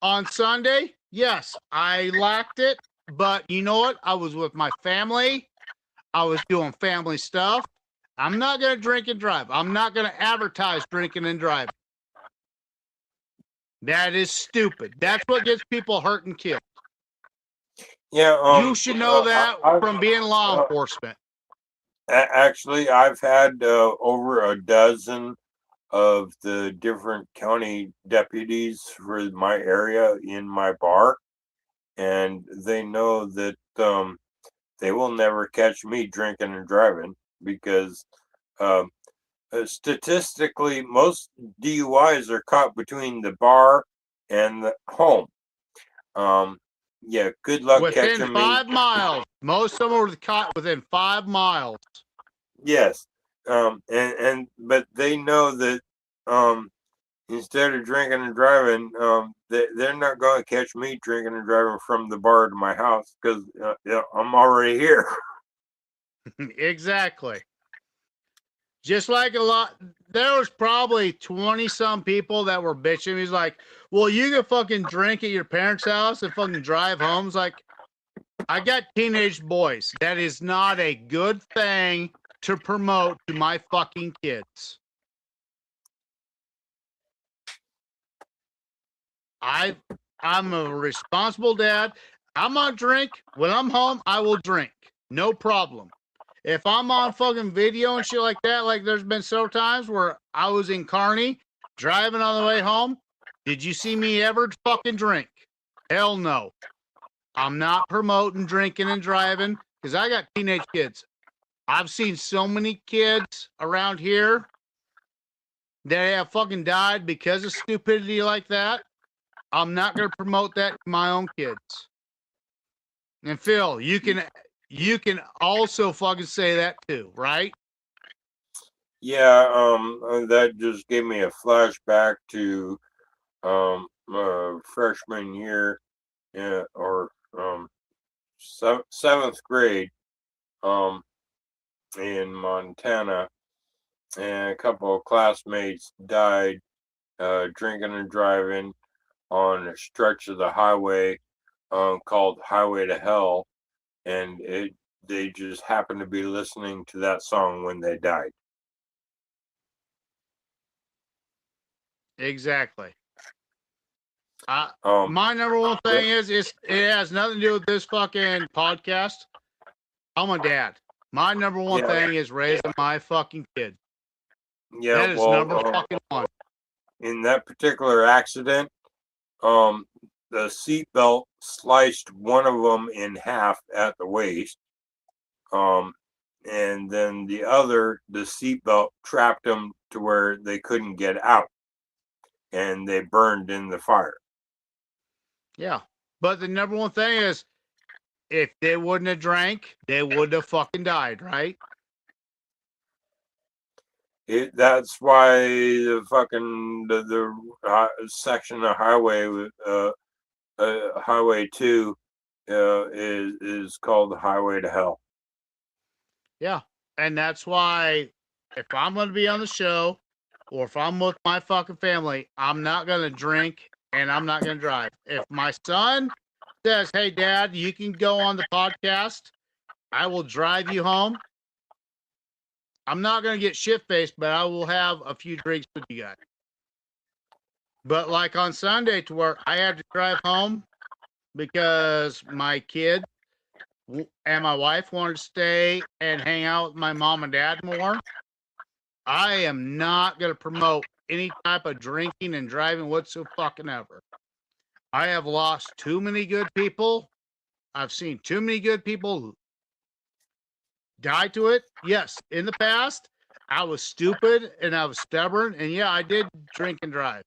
On Sunday, yes, I lacked it, but you know what? I was with my family. I was doing family stuff. I'm not going to drink and drive. I'm not going to advertise drinking and driving. That is stupid. That's what gets people hurt and killed. Yeah, you should know that from being law enforcement. Actually, I've had over a dozen of the different county deputies for my area in my bar, and they know that they will never catch me drinking and driving because statistically, most DUIs are caught between the bar and the home. Yeah, good luck catching me. Within 5 miles. Most of them were caught within 5 miles. Yes. But they know that instead of drinking and driving, they're not going to catch me drinking and driving from the bar to my house because I'm already here. Exactly. Just like there was probably 20-some people that were bitching. He's like, well, you can fucking drink at your parents' house and fucking drive home. It's like, I got teenage boys. That is not a good thing to promote to my fucking kids. I'm a responsible dad. I'm gonna drink. When I'm home, I will drink. No problem. If I'm on fucking video and shit like that, like there's been several times where I was in Kearney driving on the way home. Did you see me ever fucking drink? Hell no. I'm not promoting drinking and driving because I got teenage kids. I've seen so many kids around here that have fucking died because of stupidity like that. I'm not going to promote that to my own kids. And Phil, you can also fucking say that too, right? Yeah, that just gave me a flashback to freshman year, or seventh grade, in Montana, and a couple of classmates died drinking and driving on a stretch of the highway called Highway to Hell, and they just happened to be listening to that song when they died. Exactly. My number one thing is it has nothing to do with this fucking podcast. I'm a dad. My number one thing is raising my fucking kid. Yeah, that is number fucking one. In that particular accident, the seatbelt sliced one of them in half at the waist, and then the seatbelt trapped them to where they couldn't get out, and they burned in the fire. Yeah, but the number one thing is, if they wouldn't have drank, they would have fucking died, right? That's why the fucking the section of highway, Highway 2, is called the Highway to Hell. Yeah, and that's why if I'm going to be on the show, or if I'm with my fucking family, I'm not going to drink and I'm not going to drive. If my son says, "Hey, Dad, you can go on the podcast, I will drive you home," I'm not going to get shit-faced, but I will have a few drinks with you guys. But like on Sunday, to where I had to drive home because my kid and my wife wanted to stay and hang out with my mom and dad more, I am not going to promote any type of drinking and driving whatsoever. I have lost too many good people. I've seen too many good people die to it. Yes, in the past, I was stupid and I was stubborn, and yeah, I did drink and drive.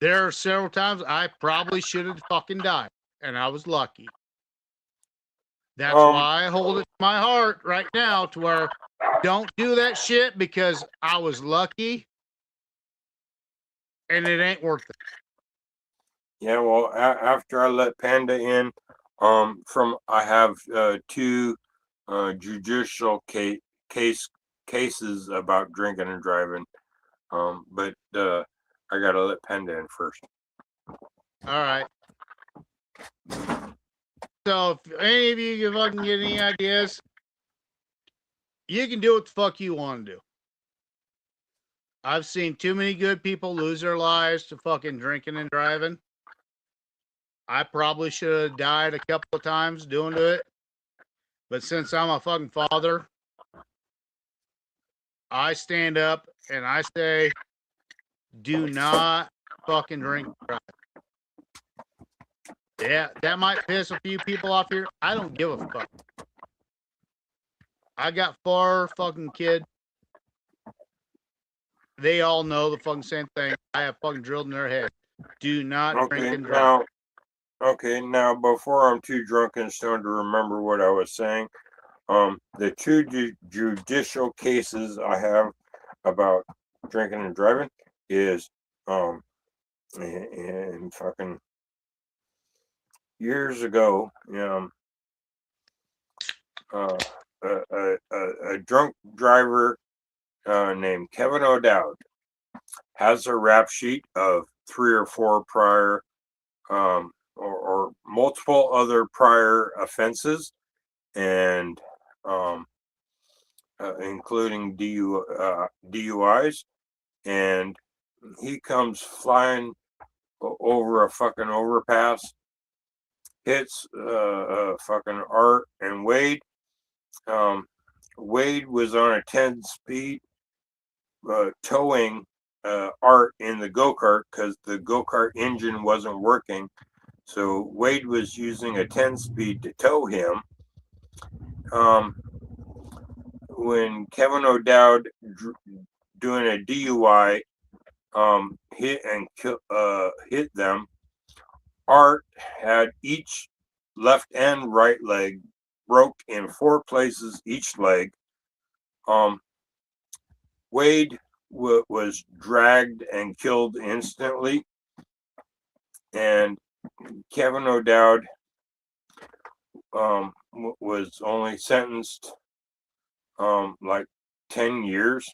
There are several times I probably should have fucking died, and I was lucky. That's why I hold it to my heart right now, to where don't do that shit, because I was lucky and it ain't worth it. Yeah, well, after I let Panda in, I have two judicial cases about drinking and driving, but I gotta let Panda in first. All right. So if any of you can fucking get any ideas, you can do what the fuck you want to do. I've seen too many good people lose their lives to fucking drinking and driving. I probably should have died a couple of times doing it. But since I'm a fucking father, I stand up and I say, do not fucking drink and drive. Yeah, that might piss a few people off here. I don't give a fuck. I got 4 fucking kids. They all know the fucking same thing. I have fucking drilled in their head. Do not drink and drive. Now, before I'm too drunk and stoned to remember what I was saying, the two judicial cases I have about drinking and driving is, and fucking years ago, a drunk driver named Kevin O'Dowd has a rap sheet of 3 or 4 prior or multiple other prior offenses, and including DUIs, and he comes flying over a fucking overpass, hits fucking Art and Wade. Wade was on a 10-speed towing Art in the go-kart because the go-kart engine wasn't working. So Wade was using a 10-speed to tow him. when Kevin O'Dowd doing a DUI, hit them. Art had each left and right leg broke in 4 places each leg. Wade was dragged and killed instantly, and Kevin O'Dowd was only sentenced like 10 years,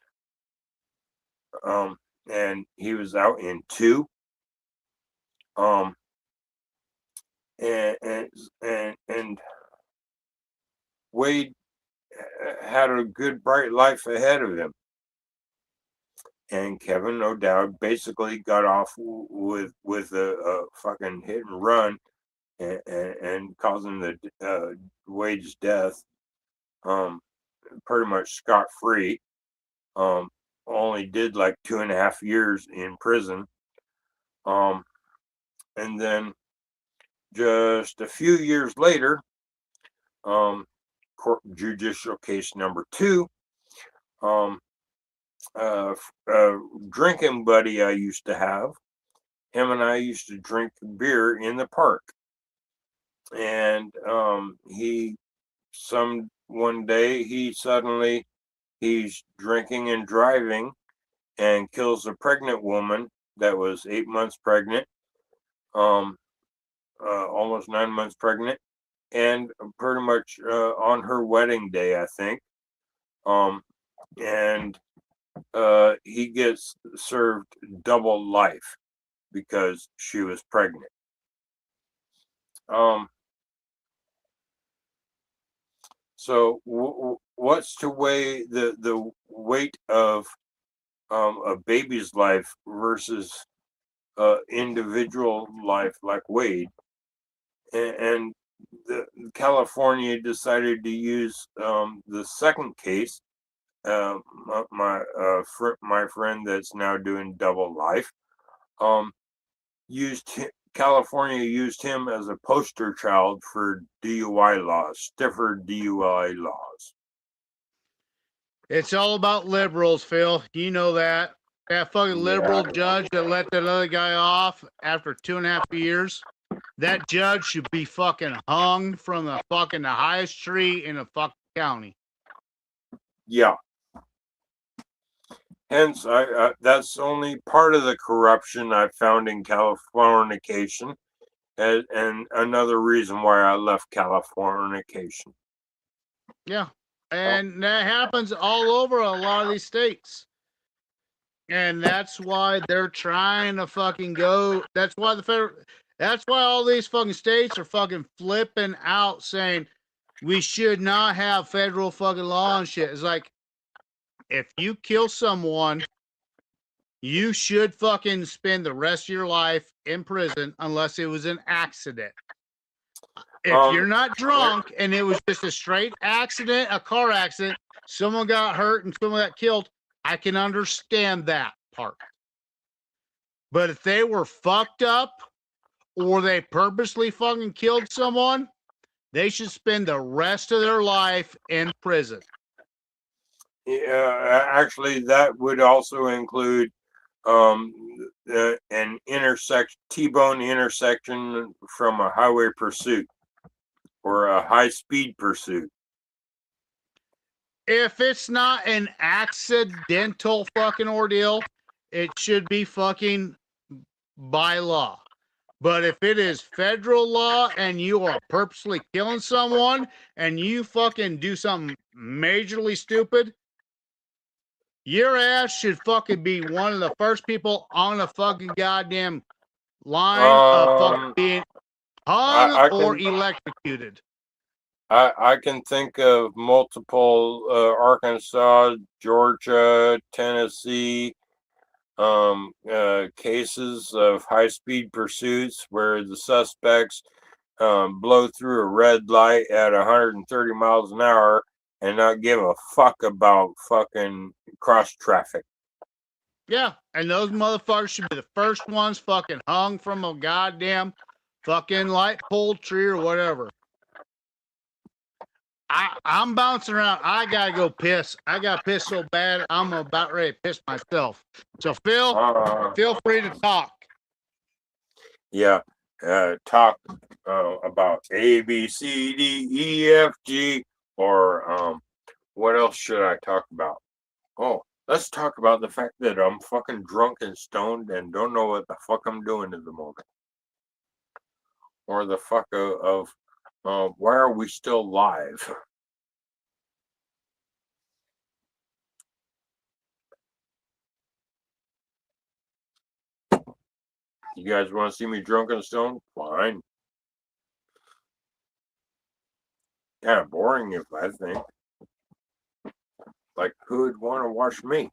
and he was out in 2. And Wade had a good bright life ahead of him, and Kevin O'Dowd basically got off with a fucking hit and run, and causing the Wade's death, pretty much scot-free. Only did like 2.5 years in prison, and then just a few years later, judicial case number 2, a drinking buddy I used to have, him and I used to drink beer in the park, and one day he's drinking and driving and kills a pregnant woman that was 8 months pregnant, almost 9 months pregnant, and pretty much on her wedding day, I think. And he gets served double life because she was pregnant. So what's to weigh the weight of a baby's life versus individual life like Wade? And California decided to use the second case. My friend that's now doing double life, California used him as a poster child for DUI laws, stiffer DUI laws. It's all about liberals, Phil. You know that. That fucking liberal judge that let that other guy off after 2.5 years, that judge should be fucking hung from the highest tree in the fucking county. Yeah. Hence, that's only part of the corruption I found in Californication, and another reason why I left Californication. Yeah, and that happens all over a lot of these states, and that's why they're trying to fucking go. That's why all these fucking states are fucking flipping out, saying we should not have federal fucking law and shit. It's like, if you kill someone, you should fucking spend the rest of your life in prison unless it was an accident. If you're not drunk and it was just a straight accident, a car accident, someone got hurt and someone got killed, I can understand that part. But if they were fucked up or they purposely fucking killed someone, they should spend the rest of their life in prison. Actually, that would also include an T-bone intersection from a highway pursuit or a high-speed pursuit. If it's not an accidental fucking ordeal, it should be fucking by law. But if it is federal law and you are purposely killing someone and you fucking do something majorly stupid, your ass should fucking be one of the first people on the fucking goddamn line of fucking being hung or electrocuted. I can think of multiple Arkansas, Georgia, Tennessee cases of high-speed pursuits where the suspects blow through a red light at 130 miles an hour and not give a fuck about fucking cross traffic. Yeah, and those motherfuckers should be the first ones fucking hung from a goddamn fucking light pole tree or whatever. I'm bouncing around. I gotta go piss. I got pissed so bad. I'm about ready to piss myself. So Phil, feel free to talk. Yeah. Talk about A, B, C, D, E, F, G, or what else should I talk about? Oh, let's talk about the fact that I'm fucking drunk and stoned and don't know what the fuck I'm doing at the moment. Or the fuck of why are we still live? You guys want to see me drunk and stoned? Fine. Kind of boring if I think. Like, who'd want to watch me?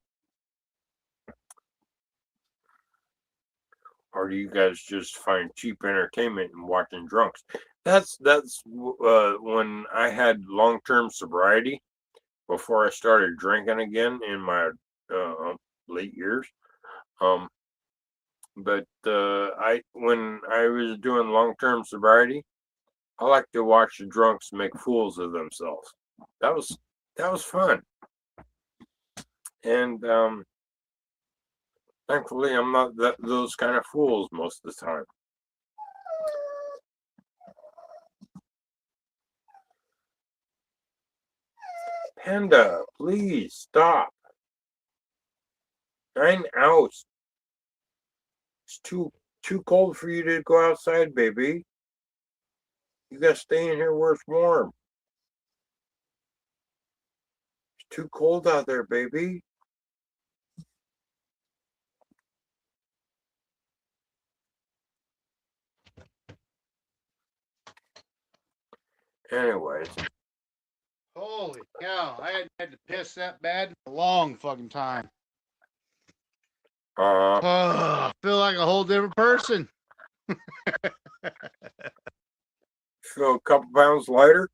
Or do you guys just find cheap entertainment in watching drunks? That's when I had long-term sobriety before I started drinking again in my late years. But when I was doing long-term sobriety, I like to watch the drunks make fools of themselves. That was fun. And thankfully, I'm not those kind of fools most of the time. Panda, please stop. 9 hours. It's too cold for you to go outside, baby. You gotta stay in here where it's warm. It's too cold out there, baby. Anyways. Holy cow! I hadn't had to piss that bad in a long fucking time. I feel like a whole different person. Feel a couple pounds lighter?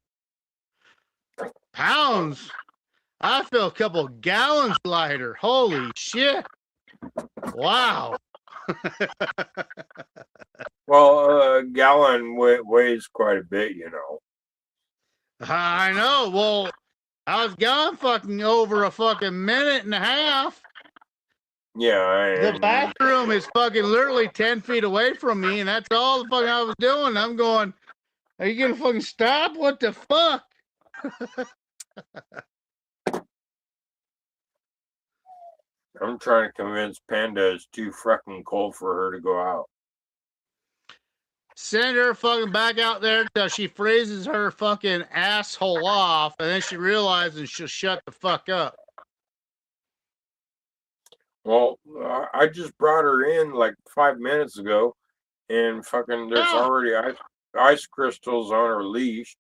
Pounds? I feel a couple gallons lighter. Holy shit. Wow. Well, a gallon weighs quite a bit, you know. I know. Well, I was gone fucking over a fucking minute and a half. Yeah. The bathroom is fucking literally 10 feet away from me, and that's all the fucking I was doing. I'm going, are you gonna fucking stop? What the fuck? I'm trying to convince Panda it's too fucking cold for her to go out. Send her fucking back out there till she freezes her fucking asshole off, and then she realizes she'll shut the fuck up. Well, I just brought her in like 5 minutes ago, and fucking there's already ice crystals on her leash,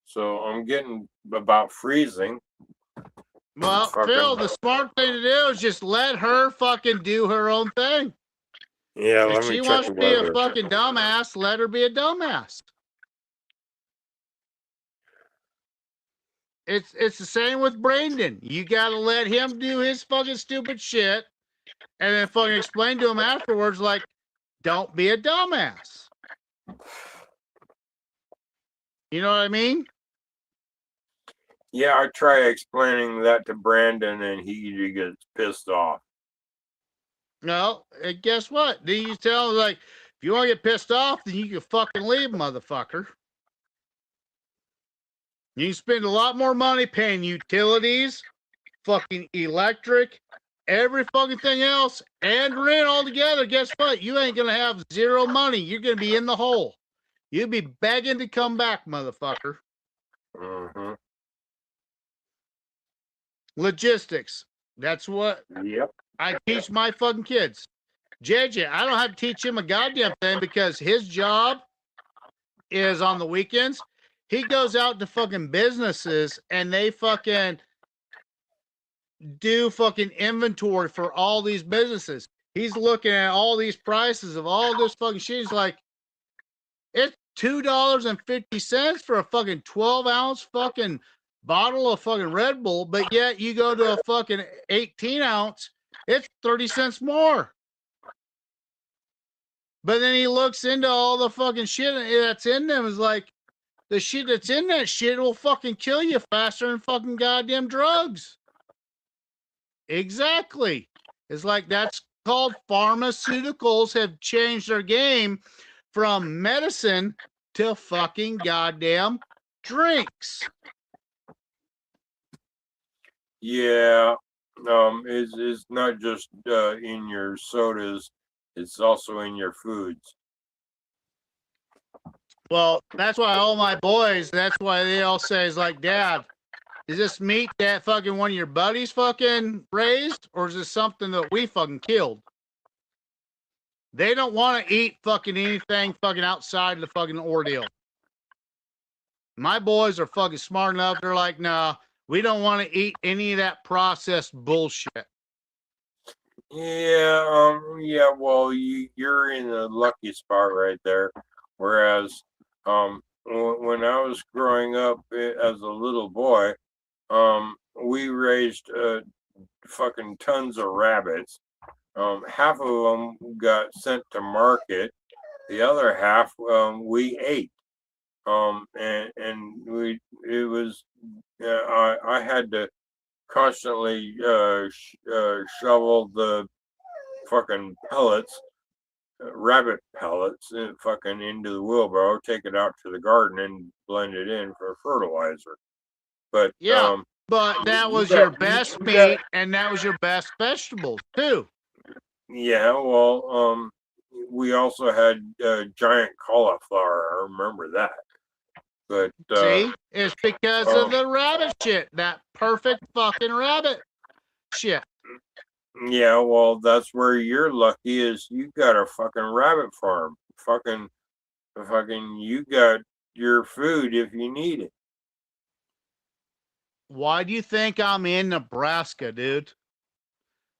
so I'm getting about freezing. Well, Phil, the smart thing to do is just let her fucking do her own thing. Yeah, if she wants to be a fucking dumbass, let her be a dumbass. It's the same with Brandon. You gotta let him do his fucking stupid shit, and then fucking explain to him afterwards, like, don't be a dumbass. You know what I mean? Yeah, I try explaining that to Brandon, and he gets pissed off. No, and guess what? Then you tell him, like, if you want to get pissed off, then you can fucking leave, motherfucker. You can spend a lot more money paying utilities, fucking electric, every fucking thing else, and rent all together. Guess what? You ain't gonna have zero money. You're gonna be in the hole. You'll be begging to come back, motherfucker. Mm-hmm. Logistics. That's what I teach my fucking kids. JJ, I don't have to teach him a goddamn thing because his job is on the weekends. He goes out to fucking businesses and they fucking do fucking inventory for all these businesses. He's looking at all these prices of all this fucking shit. He's like, it's $2.50 for a fucking 12-ounce fucking bottle of fucking Red Bull, but yet you go to a fucking 18-ounce, it's 30 cents more. But then he looks into all the fucking shit that's in them, is like, the shit that's in that shit will fucking kill you faster than fucking goddamn drugs. Exactly. It's like that's called pharmaceuticals have changed their game from medicine to fucking goddamn drinks. Yeah. It's not just in your sodas, it's also in your foods. Well, that's why all my boys, that's why they all say is like, Dad, is this meat that fucking one of your buddies fucking raised, or is this something that we fucking killed? They don't want to eat fucking anything fucking outside of the fucking ordeal. My boys are fucking smart enough. They're like, nah, we don't want to eat any of that processed bullshit. Yeah, yeah, well, you're in a lucky spot right there. Whereas, when I was growing up as a little boy, we raised fucking tons of rabbits. Half of them got sent to market. The other half, we ate. And it was, I had to constantly shovel the fucking pellets, rabbit pellets, fucking into the wheelbarrow, take it out to the garden and blend it in for fertilizer. But yeah, but that was your best meat and that was your best vegetables too. Yeah, well, we also had giant cauliflower. I remember that. But see, it's because of the rabbit shit. That perfect fucking rabbit shit. Yeah, well, that's where you're lucky is you got a fucking rabbit farm. Fucking, you got your food if you need it. Why do you think I'm in Nebraska, dude?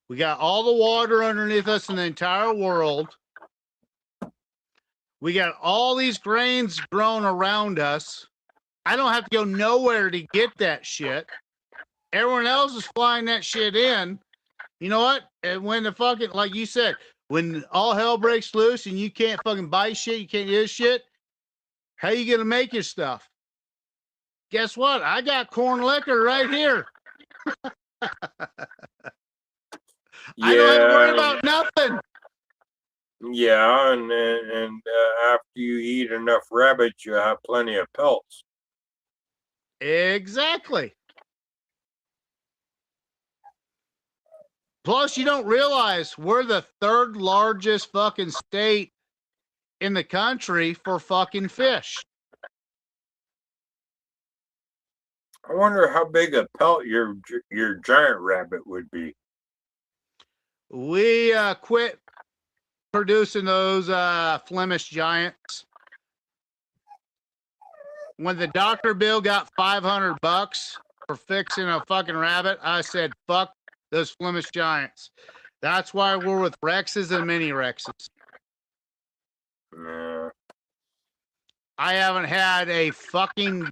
We got all the water underneath us in the entire world. We got all these grains grown around us. I don't have to go nowhere to get that shit. Everyone else is flying that shit in. You know what? And when the fucking, like you said, when all hell breaks loose and you can't fucking buy shit, you can't do shit, how you gonna make your stuff? Guess what? I got corn liquor right here. I don't have to worry about nothing. Yeah, and after you eat enough rabbits, you have plenty of pelts. Exactly. Plus, you don't realize we're the third largest fucking state in the country for fucking fish. I wonder how big a pelt your giant rabbit would be. We quit producing those Flemish giants. When the doctor bill got $500 for fixing a fucking rabbit, I said, fuck those Flemish giants. That's why we're with Rexes and mini Rexes. I haven't had a fucking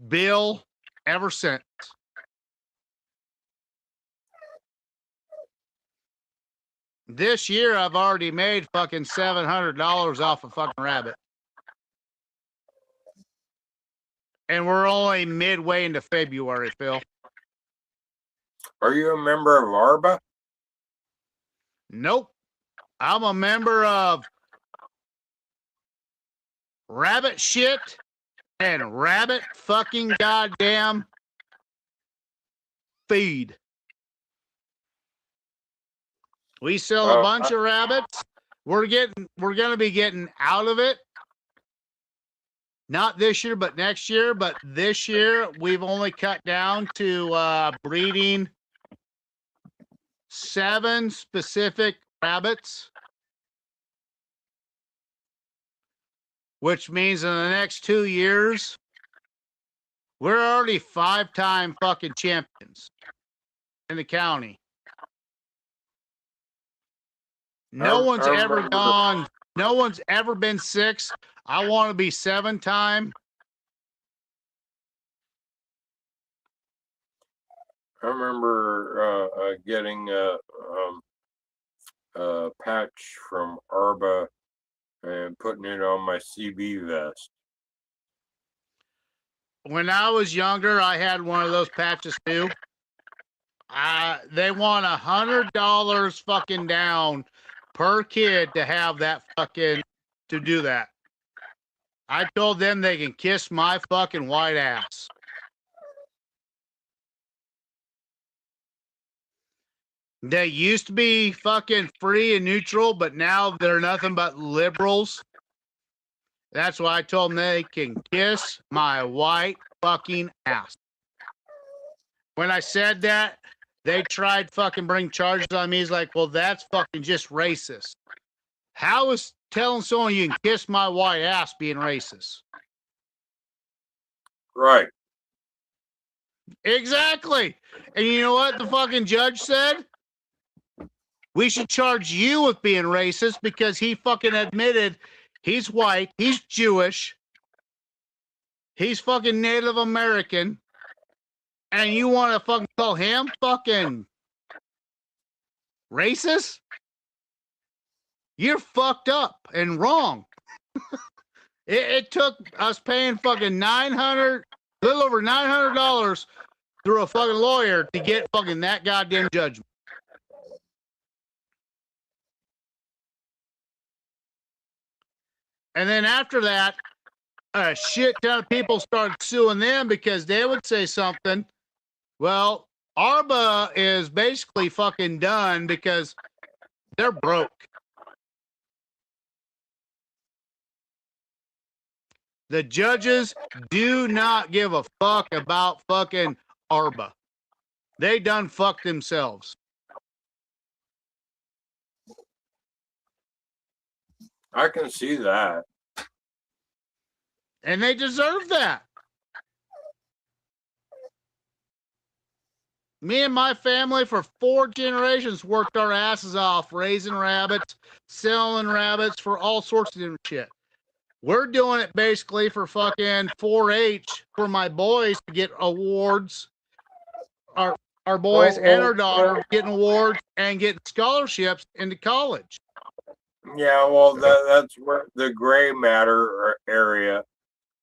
bill ever since. This year, I've already made fucking $700 off a fucking rabbit. And we're only midway into February, Phil. Are you a member of ARBA? Nope. I'm a member of Rabbit Shit and Rabbit fucking goddamn Feed. We sell a bunch of rabbits. We're gonna be getting out of it. Not this year, but next year. But this year, we've only cut down to breeding 7 specific rabbits, which means in the next 2 years, we're already 5-time fucking champions in the county. No one's ever gone. No one's ever been 6. I want to be 7-time. I remember getting a patch from ARBA and putting it on my CB vest. when I was younger, I had one of those patches too. They want $100 fucking down per kid to have that fucking, to do that. I told them they can kiss my fucking white ass. They used to be fucking free and neutral, but now they're nothing but liberals. That's why I told them they can kiss my white fucking ass. When I said that, they tried fucking bring charges on me. He's like, well, that's fucking just racist. How is telling someone you can kiss my white ass being racist? Right. Exactly. And you know what the fucking judge said? We should charge you with being racist because he fucking admitted he's white, he's Jewish, he's fucking Native American, and you want to fucking call him fucking racist? You're fucked up and wrong. It took us paying fucking little over $900 through a fucking lawyer to get fucking that goddamn judgment. And then after that, a shit ton of people started suing them because they would say something. Well, ARBA is basically fucking done because they're broke. The judges do not give a fuck about fucking ARBA. They done fucked themselves. I can see that. And they deserve that. Me and my family for 4 generations worked our asses off raising rabbits, selling rabbits for all sorts of different shit. We're doing it basically for fucking 4-H for my boys to get awards. Our boys and our daughter getting awards and getting scholarships into college. Yeah, well, that's where the gray matter area,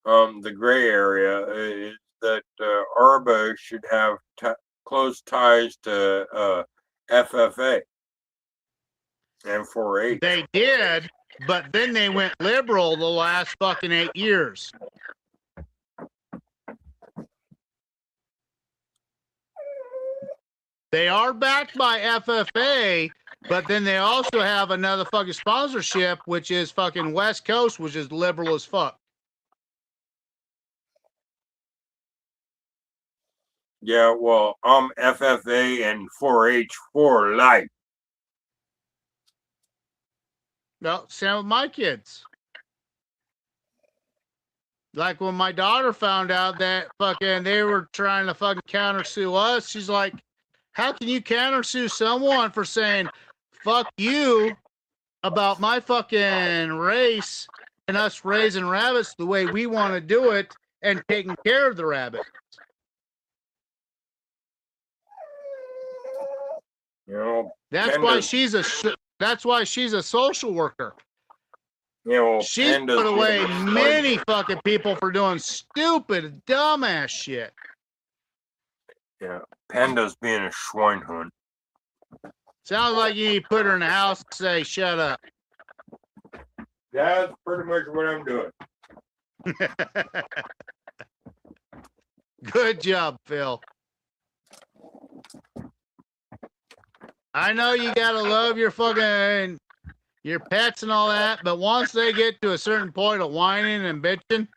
the gray area is that ARBA should have close ties to FFA and 4-H. They did, but then they went liberal the last fucking 8 years. They are backed by FFA, but then they also have another fucking sponsorship, which is fucking West Coast, which is liberal as fuck. Yeah, well, I'm FFA and 4-H for life. No, same with my kids. Like when my daughter found out that fucking they were trying to fucking countersue us, she's like, how can you countersue someone for saying, fuck you about my fucking race and us raising rabbits the way we want to do it and taking care of the rabbits? You know, that's why she's a social worker. You know, she's put away many fucking people for doing stupid, dumbass shit. Yeah, Panda's being a schweinhund. Sounds like you need to put her in the house and say, shut up. That's pretty much what I'm doing. Good job, Phil. I know you gotta love your fucking your pets and all that, but once they get to a certain point of whining and bitching,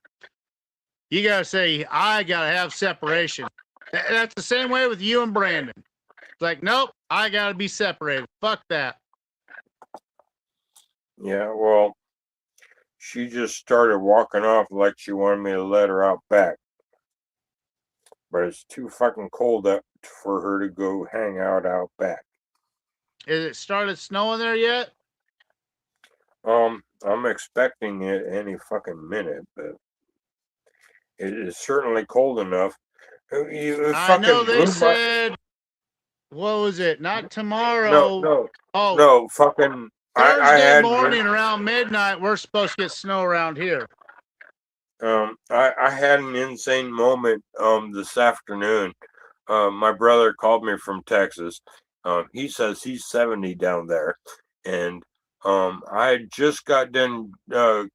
you gotta say, I gotta have separation. That's the same way with you and Brandon. It's like, nope, I gotta be separated. Fuck that. Yeah, well, she just started walking off like she wanted me to let her out back. But it's too fucking cold up for her to go hang out back. Is it started snowing there yet? I'm expecting it any fucking minute, but it is certainly cold enough. I know they said, what was it? Not tomorrow. No, fucking Thursday morning around midnight, we're supposed to get snow around here. I had an insane moment this afternoon. My brother called me from Texas. He says he's 70 down there, and I had just got done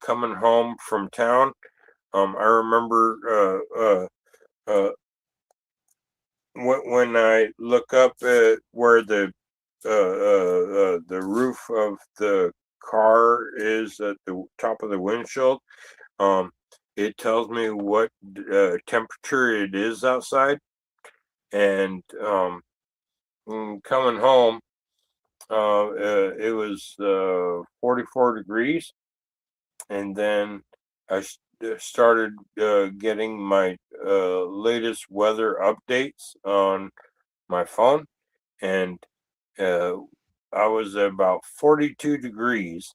coming home from town. I remember when I look up at where the roof of the car is at the top of the windshield. It tells me what temperature it is outside, and coming home, it was 44 degrees, and then I started getting my latest weather updates on my phone, and I was at about 42 degrees.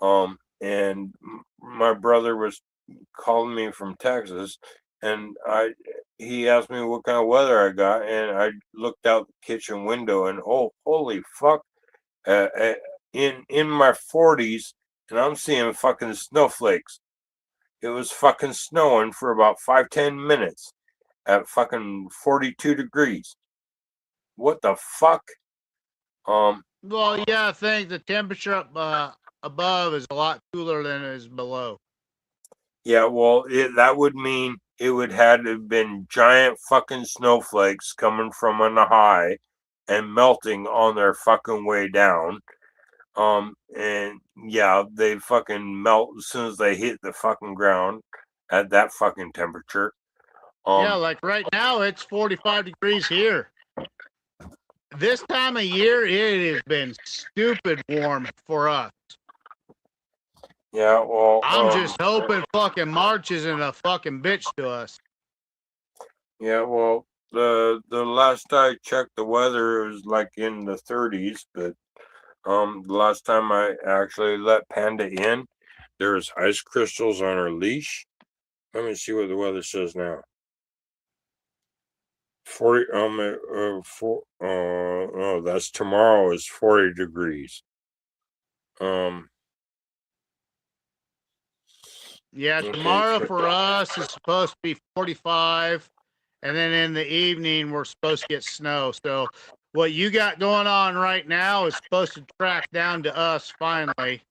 And my brother was calling me from Texas, and he asked me what kind of weather I got, and I looked out the kitchen window, and oh, holy fuck, in my 40s, and I'm seeing fucking snowflakes. It was fucking snowing for about 5-10 minutes at fucking 42 degrees. What the fuck? Well, yeah, I think the temperature up above is a lot cooler than it is below. Yeah, well, that would mean it would had to have been giant fucking snowflakes coming from on the high and melting on their fucking way down. And yeah, they fucking melt as soon as they hit the fucking ground at that fucking temperature. Yeah, like right now it's 45 degrees here. This time of year, it has been stupid warm for us. Yeah, well, I'm just hoping fucking March isn't a fucking bitch to us. Yeah, well, the last I checked the weather, it was like in the 30s, but the last time I actually let Panda in, there's ice crystals on her leash. Let me see what the weather says now. 40 oh, that's tomorrow is 40 degrees. Yeah, okay, tomorrow so- for us is supposed to be 45, and then in the evening we're supposed to get snow. So what you got going on right now is supposed to track down to us finally.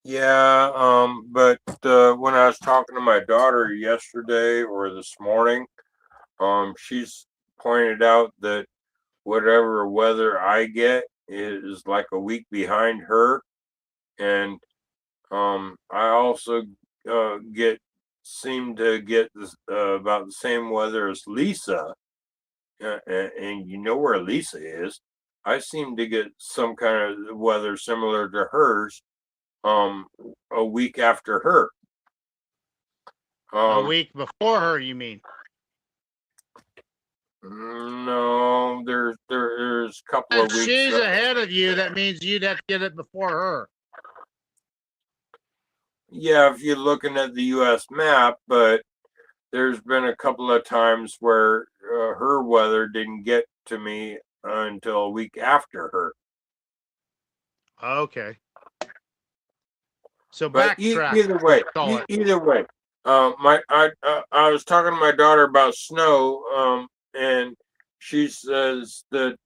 Yeah, but when I was talking to my daughter yesterday or this morning, she's pointed out that whatever weather I get is like a week behind her, and I also seem to get this about the same weather as Lisa, and you know where Lisa is. I seem to get some kind of weather similar to hers, a week after her. A week before her, you mean? No, there's a couple of If weeks. she's ahead of you, that means you'd have to get it before her. Yeah, if you're looking at the U.S. map, but there's been a couple of times where her weather didn't get to me until a week after her. Okay. So But backtrack. either way, I was talking to my daughter about snow, and she says that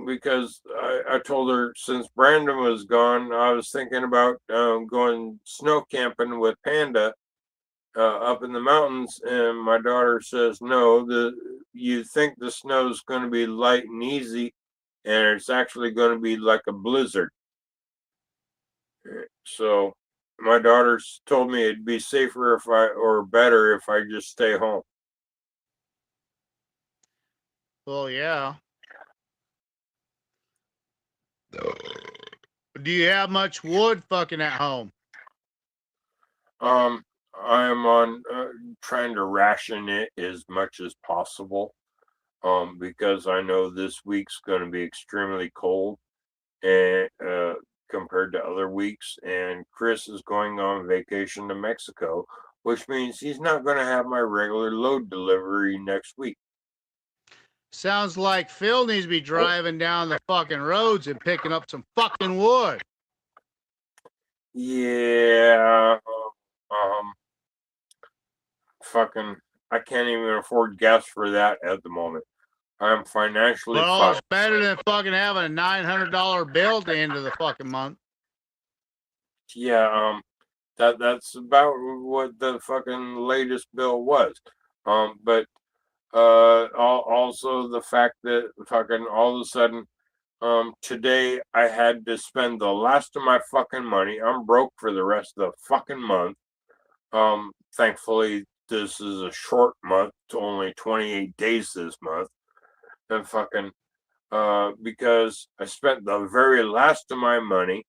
because I told her since Brandon was gone, I was thinking about going snow camping with Panda up in the mountains, and my daughter says no. You think the snow is going to be light and easy, and it's actually going to be like a blizzard. So my daughter's told me it'd be safer or better if I just stay home. Well, yeah. Do you have much wood fucking at home? I am on trying to ration it as much as possible, because I know this week's going to be extremely cold, and compared to other weeks. And Chris is going on vacation to Mexico, which means he's not going to have my regular load delivery next week. Sounds like Phil needs to be driving down the fucking roads and picking up some fucking wood. Yeah, fucking, I can't even afford gas for that at the moment. I'm financially Well, it's fucked. better than fucking having a $900 bill at the end of the fucking month. Yeah, that's about what the fucking latest bill was. But also the fact that fucking all of a sudden, today I had to spend the last of my fucking money. I'm broke for the rest of the fucking month. Thankfully this is a short month, only 28 days this month, and fucking because I spent the very last of my money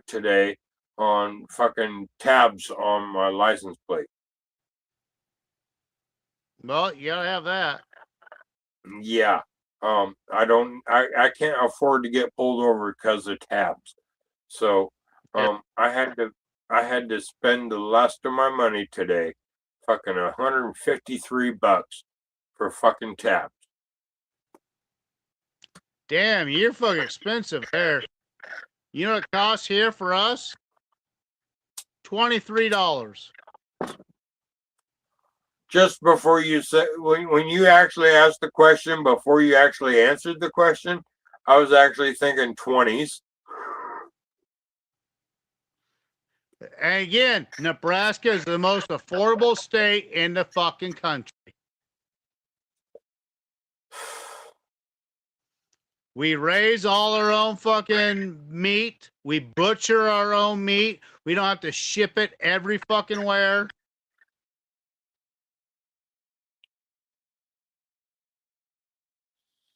today on fucking tabs on my license plate. Well, you gotta have that. Yeah. I can't afford to get pulled over because of tabs. So I had to spend the last of my money today, fucking $153 for fucking tabs. Damn, you're fucking expensive there. You know what it costs here for us? $23. Just before you said, when you actually asked the question, before you actually answered the question, I was actually thinking 20s. And again, Nebraska is the most affordable state in the fucking country. We raise all our own fucking meat. We butcher our own meat. We don't have to ship it every fucking where.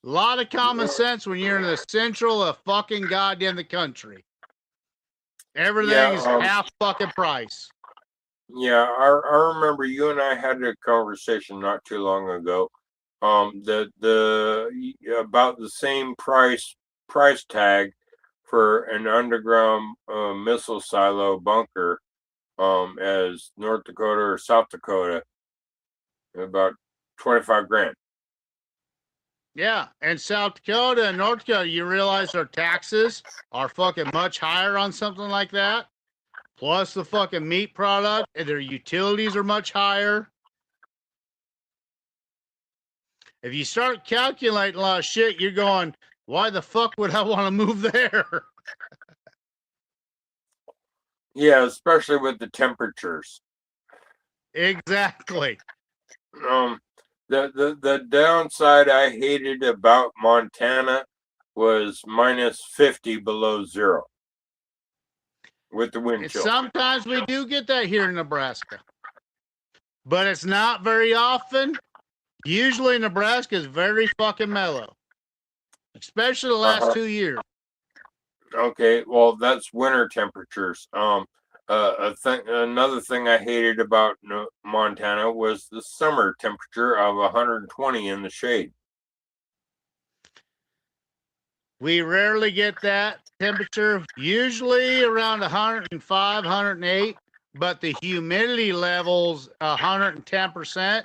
A lot of common sense when you're in the central of fucking goddamn the country. Everything is half fucking price. Yeah, I remember you and I had a conversation not too long ago. The about the same price tag for an underground missile silo bunker as North Dakota or South Dakota, about 25 grand. Yeah, and South Dakota and North Dakota, you realize their taxes are fucking much higher on something like that. Plus the fucking meat product, and their utilities are much higher. If you start calculating a lot of shit, you're going, why the fuck would I want to move there? Yeah, especially with the temperatures. Exactly. The downside I hated about Montana was minus 50 below zero with the wind chill. Sometimes we do get that here in Nebraska, but it's not very often. Usually Nebraska is very fucking mellow, especially the last 2 years. Okay, well that's winter temperatures. Another thing I hated about Montana was the summer temperature of 120 in the shade. We rarely get that temperature, usually around 105, 108, but the humidity level's 110%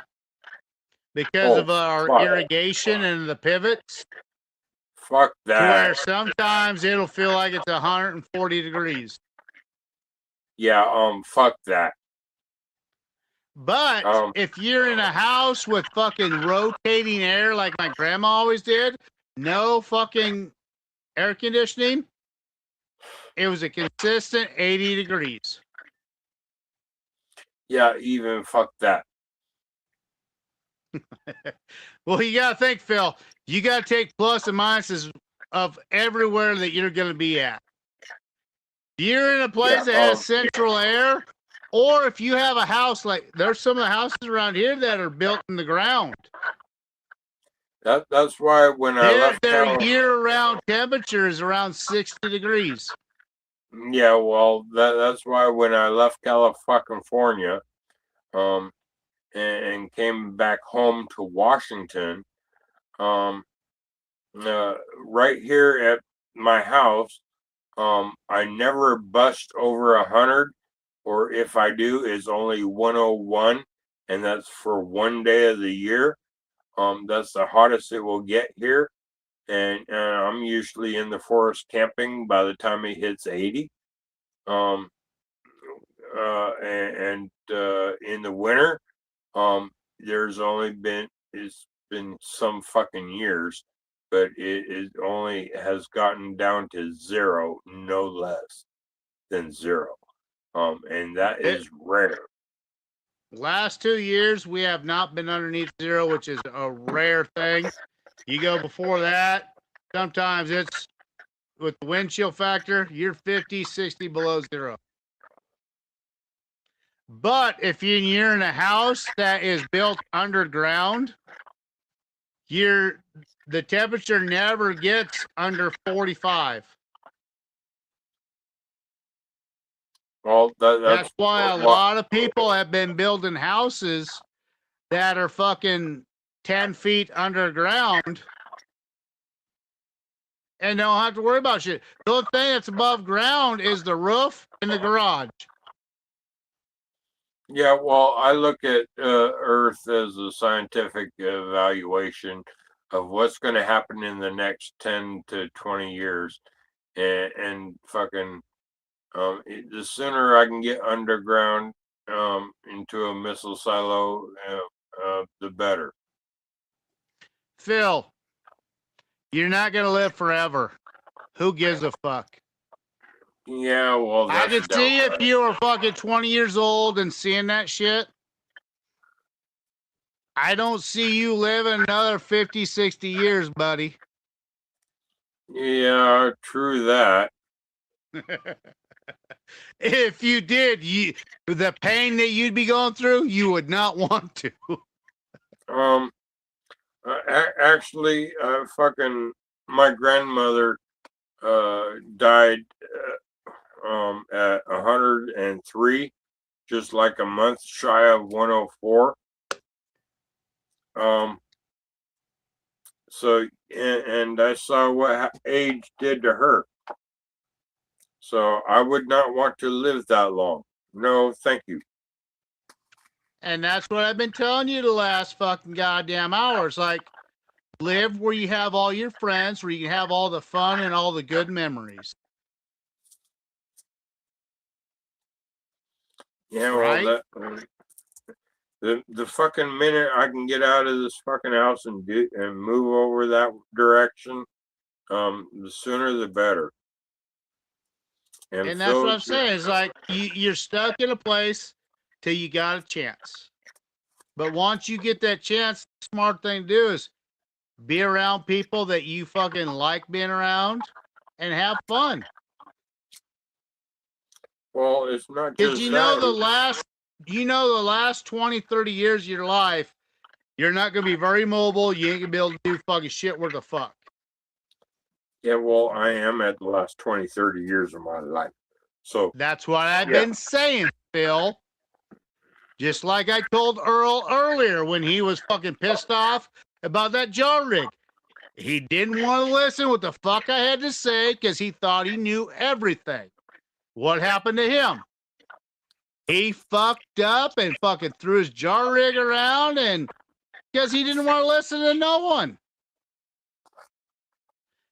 because of our irrigation and the pivots. Fuck that. To where sometimes it'll feel like it's 140 degrees. Yeah, fuck that. But if you're in a house with fucking rotating air like my grandma always did, no fucking air conditioning, it was a consistent 80 degrees. Yeah, even fuck that. Well, you got to think, Phil, you got to take plus and minuses of everywhere that you're going to be at. You're in a place that has central air, or if you have a house like there's some of the houses around here that are built in the ground. That's why when I left their year-round temperature is around 60 degrees. Yeah, well, that's why when I left California, and came back home to Washington, right here at my house, I never bust over 100, or if I do, it's only 101, and that's for one day of the year. That's the hottest it will get here, and I'm usually in the forest camping by the time it hits 80. and in the winter, there's only it's been some fucking years, but it only has gotten down to 0, no less than 0. And that is rare. Last 2 years, we have not been underneath 0, which is a rare thing. You go before that, sometimes it's with the wind chill factor, you're 50, 60 below 0. But if you're in a house that is built underground, the temperature never gets under 45. Well, that's why a lot of people have been building houses that are fucking 10 feet underground and don't have to worry about shit. The only thing that's above ground is the roof and the garage. Yeah, well, I look at Earth as a scientific evaluation of what's going to happen in the next 10 to 20 years. And fucking, the sooner I can get underground into a missile silo, the better. Phil, you're not going to live forever. Who gives a fuck? Yeah, well, I could see if you were fucking 20 years old and seeing that shit. I don't see you living another 50, 60 years, buddy. Yeah, true that. If you did, the pain that you'd be going through, you would not want to. Actually, fucking, my grandmother died at 103, just like a month shy of 104. So, and I saw what age did to her. So I would not want to live that long. No, thank you. And that's what I've been telling you the last fucking goddamn hours. Like, live where you have all your friends, where you can have all the fun and all the good memories. Yeah, right? Well, the fucking minute I can get out of this fucking house and move over that direction, the sooner the better. And that's what I'm saying. It's like you're stuck in a place till you got a chance. But once you get that chance, the smart thing to do is be around people that you fucking like being around and have fun. Well, it's not just because the last 20, 30 years of your life, you're not going to be very mobile. You ain't going to be able to do fucking shit worth a fuck. Yeah, well, I am at the last 20, 30 years of my life. So that's what I've been saying, Phil. Just like I told Earl earlier when he was fucking pissed off about that jar rig. He didn't want to listen what the fuck I had to say because he thought he knew everything. What happened to him? He fucked up and fucking threw his jar rig around and because he didn't want to listen to no one.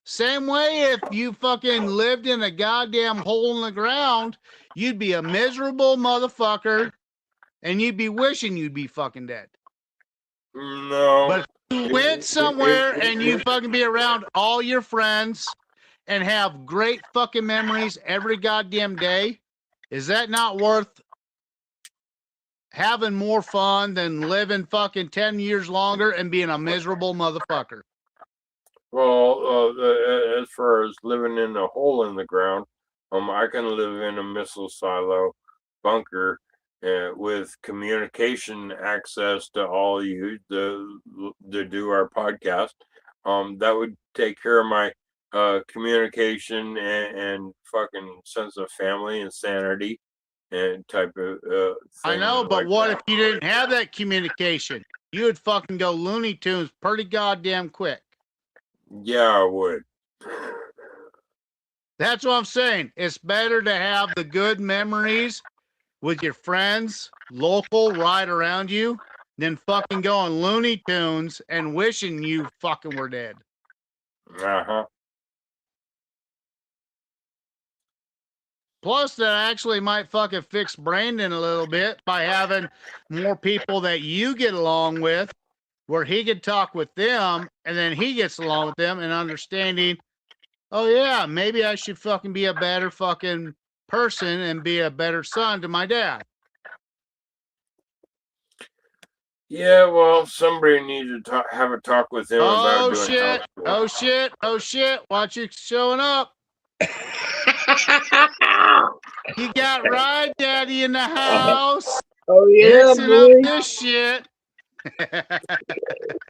Same way if you fucking lived in a goddamn hole in the ground, you'd be a miserable motherfucker and you'd be wishing you'd be fucking dead. No. But if you went somewhere and you fucking be around all your friends and have great fucking memories every goddamn day, is that not worth having more fun than living fucking 10 years longer and being a miserable motherfucker? Well, as far as living in a hole in the ground, I can live in a missile silo bunker with communication access to all you to do our podcast. That would take care of my communication and fucking sense of family and sanity and type of I know, but like what if you didn't have that communication? You would fucking go Looney Tunes pretty goddamn quick. Yeah, I would. That's what I'm saying. It's better to have the good memories with your friends, local, right around you, than fucking going Looney Tunes and wishing you fucking were dead. Uh-huh. Plus, that actually might fucking fix Brandon a little bit by having more people that you get along with, where he could talk with them, and then he gets along with them and understanding, oh yeah, maybe I should fucking be a better fucking person and be a better son to my dad. Yeah, well, somebody needs to have a talk with him about doing shit. house work. Oh shit. Oh shit. Watch you showing up. You got Ride Daddy in the house. Oh yeah, Mixing boy. up this shit.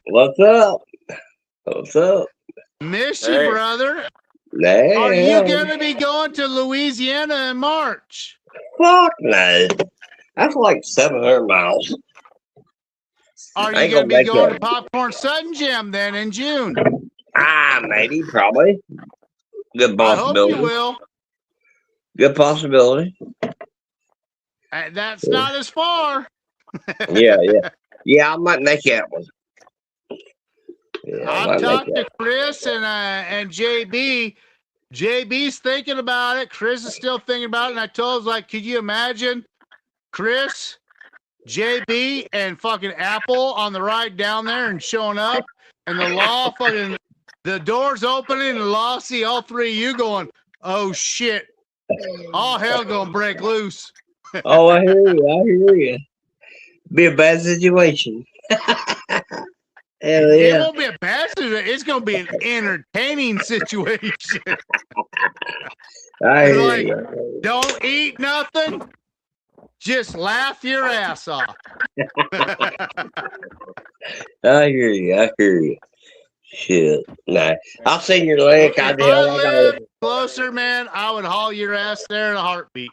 What's up? What's up? Miss you, brother. Man. Are you gonna be going to Louisiana in March? Fuck no. That's like 700 miles. Are I you ain't gonna be make going that. to Popcorn Sudden Jam then in June? Maybe, probably. Good I hope possibility. you will. Good possibility. That's not as far. Yeah, I might make that one. Yeah, I've talked to Chris and JB. JB's thinking about it. Chris is still thinking about it. And I told him, like, could you imagine Chris, JB, and fucking Apple on the ride down there and showing up, and the law fucking, the doors opening, and the law see all three of you going, oh shit, all hell gonna break loose. Oh, I hear you. I hear you. Be a bad situation. Hell It yeah. won't be a bad situation. It's gonna be an entertaining situation. I hear Like, you. don't eat nothing. Just laugh your ass off. I hear you. I hear you. Shit. Nah. I'll send your link. If I lived closer, man, I would haul your ass there in a heartbeat.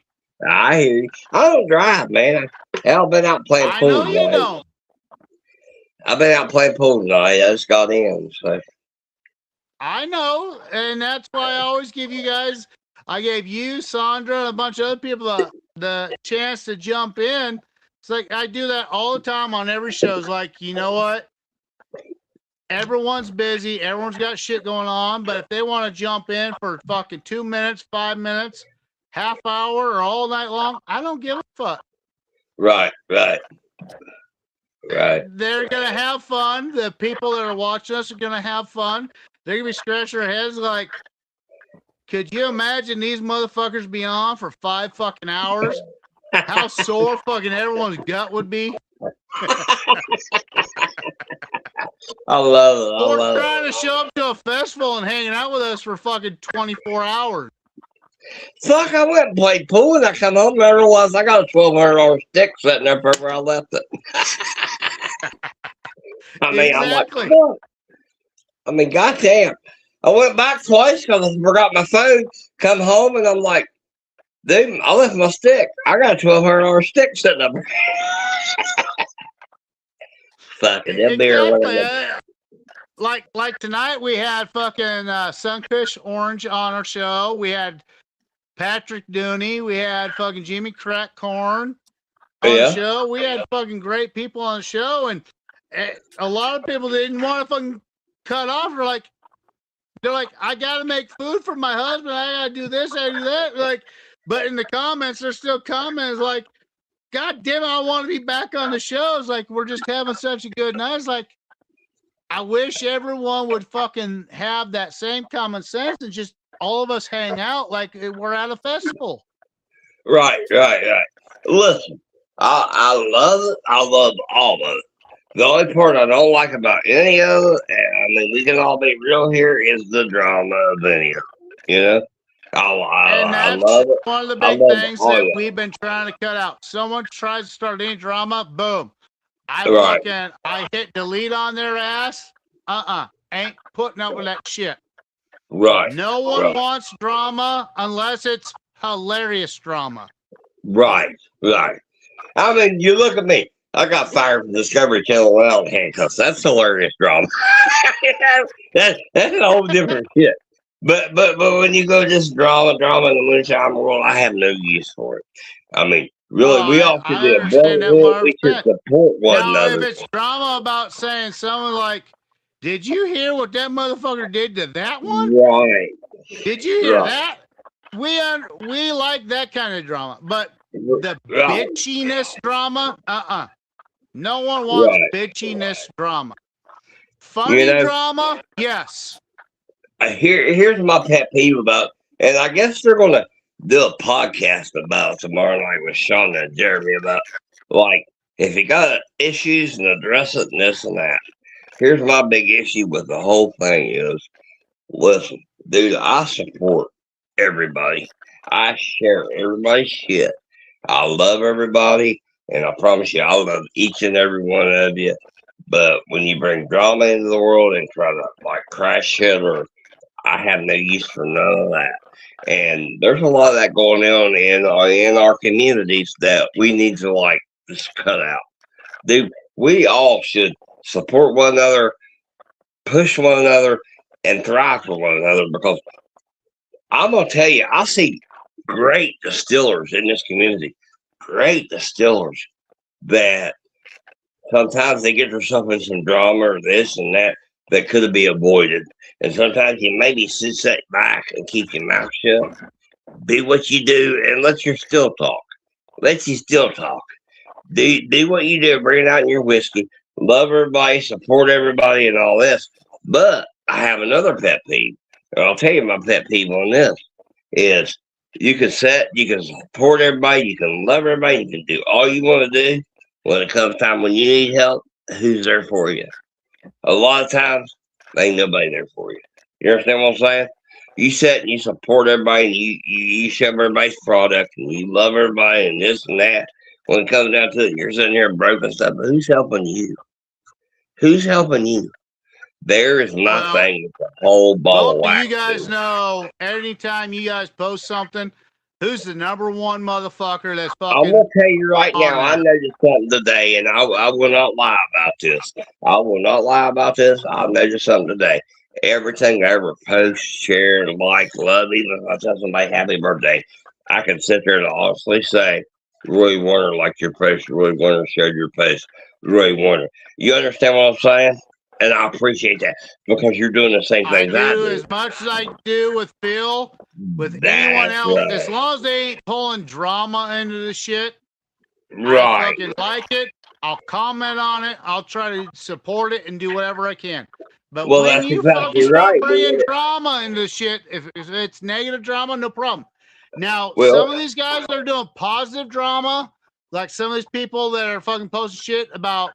I hear you. I don't drive, man. I've been out playing I pool know you tonight. don't. I've been out playing pool tonight. I just got in. So I know, and that's why I always give you guys. I gave you, Sandra, and a bunch of other people the chance to jump in. It's like I do that all the time on every show. It's like, you know what? Everyone's busy. Everyone's got shit going on. But if they want to jump in for fucking 2 minutes, 5 minutes, half hour, or all night long, I don't give a fuck. right. They're gonna have fun. The people that are watching us are gonna have fun. They're gonna be scratching their heads like, could you imagine these motherfuckers be on for 5 fucking hours? How sore fucking everyone's gut would be. I love it. I Or love trying it. to show up to a festival and hanging out with us for fucking 24 hours. Fuck, I went and played pool and I come home and I realized I got a $1,200 stick sitting there for where I left it. I mean, Exactly. I'm like, fuck. I mean, goddamn. I went back twice because I forgot my phone. Come home and I'm like, dude, I left my stick. I got a $1,200 stick sitting up there. Fucking that beer. Exactly. Like tonight we had fucking Sunfish Orange on our show. We had Patrick Dooney. We had fucking Jimmy Crackcorn on the show. We had fucking great people on the show, and a lot of people didn't want to fucking cut off. They're like, I gotta make food for my husband. I gotta do this. I do that. Like, but in the comments, there's still comments like, God damn it, I want to be back on the show. It's like, we're just having such a good night. It's like, I wish everyone would fucking have that same common sense and just all of us hang out like we're at a festival. Right. Listen, I love it. I love all of it. The only part I don't like about any of it, and I mean, we can all be real here, is the drama of any of it. You know? I love it. One of the big things that we've been trying to cut out. Someone tries to start any drama, boom. I hit delete on their ass. Ain't putting up with that shit. Right. No one wants drama unless it's hilarious drama. Right. I mean, you look at me. I got fired from Discovery Channel without handcuffs. That's hilarious drama. that's a whole different shit. But when you go just drama in the moonshine world, I have no use for it. I mean, really, we all should be a brotherhood. We should support one another. If it's drama about saying someone like, did you hear what that motherfucker did to that one? Right. Did you hear that? we like that kind of drama, but the Right. bitchiness drama, no one wants bitchiness drama. Funny You know, drama, yes. here's my pet peeve about, and I guess they're gonna do a podcast about it tomorrow night with Shauna and Jeremy about like if you got issues and address it and this and that. Here's my big issue with the whole thing is, listen, dude, I support everybody. I share everybody's shit. I love everybody, and I promise you, I love each and every one of you. But when you bring drama into the world and try to like crash shit, or I have no use for none of that. And there's a lot of that going on in our communities that we need to like just cut out. Dude, we all should support one another, push one another, and thrive for one another. Because I'm gonna tell you, I see great distillers in this community, great distillers that sometimes they get themselves in some drama or this and that could have been avoided. And sometimes you maybe sit back and keep your mouth shut, do what you do, and let your still talk. Let you still talk. Do what you do, bring it out in your whiskey, love everybody, support everybody, and all this. But I have another pet peeve, and I'll tell you my pet peeve on this is you can support everybody, you can love everybody, you can do all you want to do. When it comes time when you need help, who's there for you? A lot of times, ain't nobody there for you. You understand what I'm saying? You sit and you support everybody, and you shove everybody's product, and you love everybody, and this and that. When it comes down to it, you're sitting here broken stuff. But who's helping you? Who's helping you? There is my thing with the whole ball of wax. You guys know, anytime you guys post something, who's the number one motherfucker that's fucking? I'm gonna tell you right now. I noticed something today, and I will not lie about this. I will not lie about this. I noticed something today. Everything I ever post, share, like, love, even if I tell somebody happy birthday, I can sit there and honestly say, Roy Warner liked your post, Roy Warner shared your post, Roy Warner. You understand what I'm saying? And I appreciate that because you're doing the same thing I do. As much as I do with Phil, with anyone else, as long as they ain't pulling drama into the shit, I fucking like it. I'll comment on it. I'll try to support it and do whatever I can. But when you fucking start bringing drama into shit, if it's negative drama, no problem. Now, some of these guys that are doing positive drama, like some of these people that are fucking posting shit about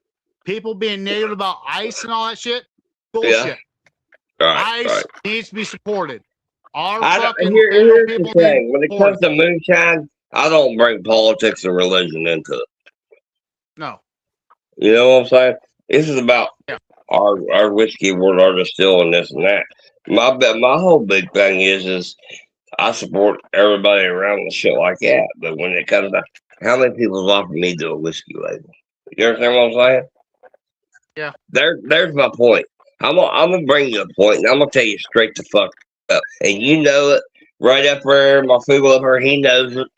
people being negative about ice and all that shit, bullshit. Ice needs to be supported. Here's the thing. When it comes to moonshine, I don't bring politics and religion into it. No. You know what I'm saying? This is about our whiskey, our distill, and this and that. My whole big thing is I support everybody around and shit like that. But when it comes to how many people have offered me to do a whiskey label? You understand what I'm saying? Yeah. There's my point. I'm gonna bring you a point, and I'm gonna tell you straight the fuck up. And you know it. Right up there, my food lover, he knows it.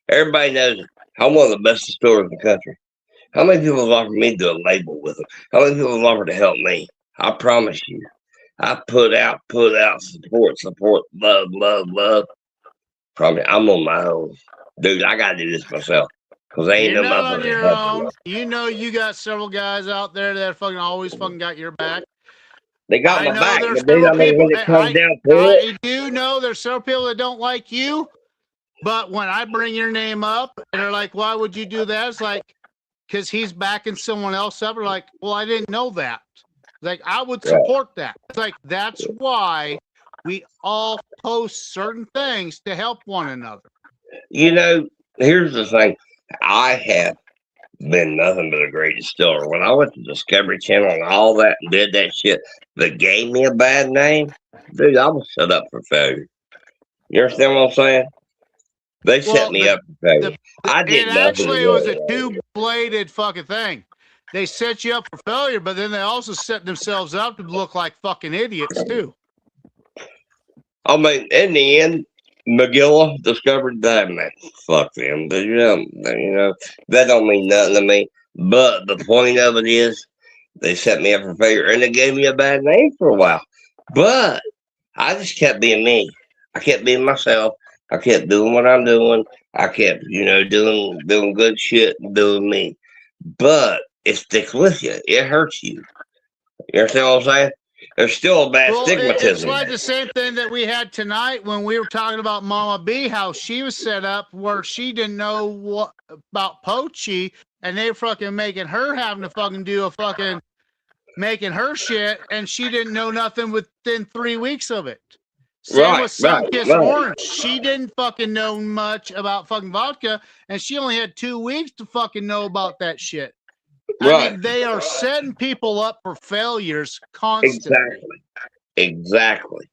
Everybody knows it. I'm one of the best distillers in the country. How many people have offered me to do a label with them? How many people have offered to help me? I promise you. I put out, support, love. Promise, I'm on my own. Dude, I gotta do this myself. Because ain't no motherfucker helping me. You know you got several guys out there that fucking always fucking got your back. They got my back, but they don't know when it comes down to it. I do know there's several people that don't like you, but when I bring your name up and they're like, why would you do that? It's like, because he's backing someone else up. They're like, well, I didn't know that. Like, I would support that. It's like, that's why we all post certain things to help one another. You know, here's the thing. I have been nothing but a great distiller. When I went to Discovery Channel and all that and did that shit that gave me a bad name, dude, I was set up for failure. You understand what I'm saying? They set me up for failure. I did nothing. Actually, it was a two-bladed fucking thing. They set you up for failure, but then they also set themselves up to look like fucking idiots too. I mean, in the end, McGilla discovered that, man. Fuck them. You know, that don't mean nothing to me. But the point of it is, they set me up for failure, and they gave me a bad name for a while. But I just kept being me. I kept being myself. I kept doing what I'm doing. I kept, doing good shit and doing me. But it sticks with you. It hurts you. You understand what I'm saying? There's still a bad Well, it's stigmatism. like the same thing that we had tonight when we were talking about Mama B, how she was set up where she didn't know what about Pochi, and they were fucking making her having to fucking do a fucking making her shit, and she didn't know nothing within 3 weeks of it. Same with Sunkiss Orange. She didn't fucking know much about fucking vodka, and she only had 2 weeks to fucking know about that shit. I mean, they are setting people up for failures constantly. Exactly.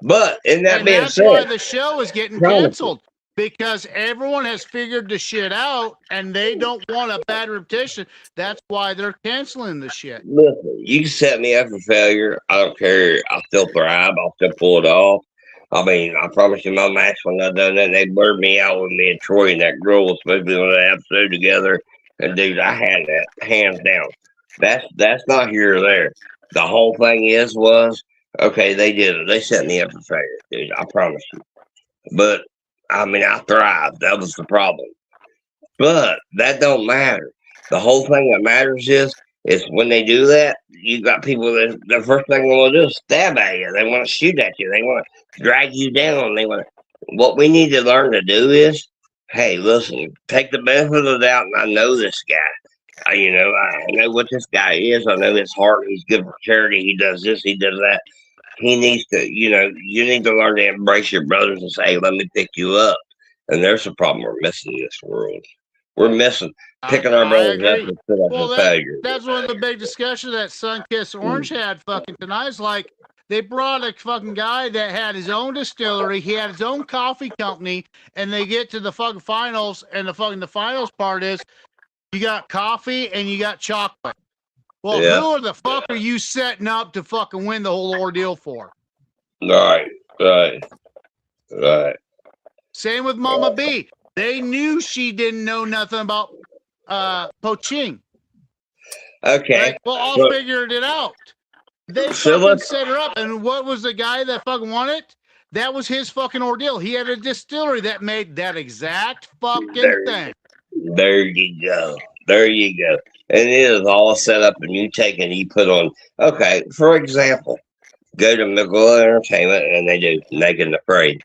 But in that and being that's said, why the show is getting canceled, because everyone has figured the shit out and they don't want a bad repetition. That's why they're canceling the shit. listen, you can set me up for failure. I don't care. I'll still thrive. I'll still pull it off. I mean, I promise you, my match when I done that, they blurred me out with me and Troy and that girl, especially on that episode together. And dude, I had that hands down. That's not here or there. The whole thing was okay. They did it. They set me up for failure, dude. I promise you. But I mean, I thrived. That was the problem. But that don't matter. The whole thing that matters is when they do that, you got people that the first thing they want to do is stab at you. They want to shoot at you. They want to drag you down. They want to. What we need to learn to do is, hey, listen, take the benefit of the doubt. And I know this guy. I know what this guy is. I know his heart. He's good for charity. He does this. He does that. He needs to, you need to learn to embrace your brothers and say, hey, let me pick you up. And there's a problem we're missing in this world. We're missing picking our brothers up instead of a failure. That's one of the big discussions that Sunkiss Orange had fucking tonight. Is like they brought a fucking guy that had his own distillery, he had his own coffee company, and they get to the fucking finals, and the finals part is you got coffee and you got chocolate. Well, who the fuck are you setting up to fucking win the whole ordeal for? Right. Same with Mama B. They knew she didn't know nothing about poaching. Okay. Like, well, all figured it out. They fucking set her up. And what was the guy that fucking won it? That was his fucking ordeal. He had a distillery that made that exact fucking thing. There you go. And it is all set up, and you take and you put on. Okay, for example, go to Michael Entertainment, and they do Naked and Afraid.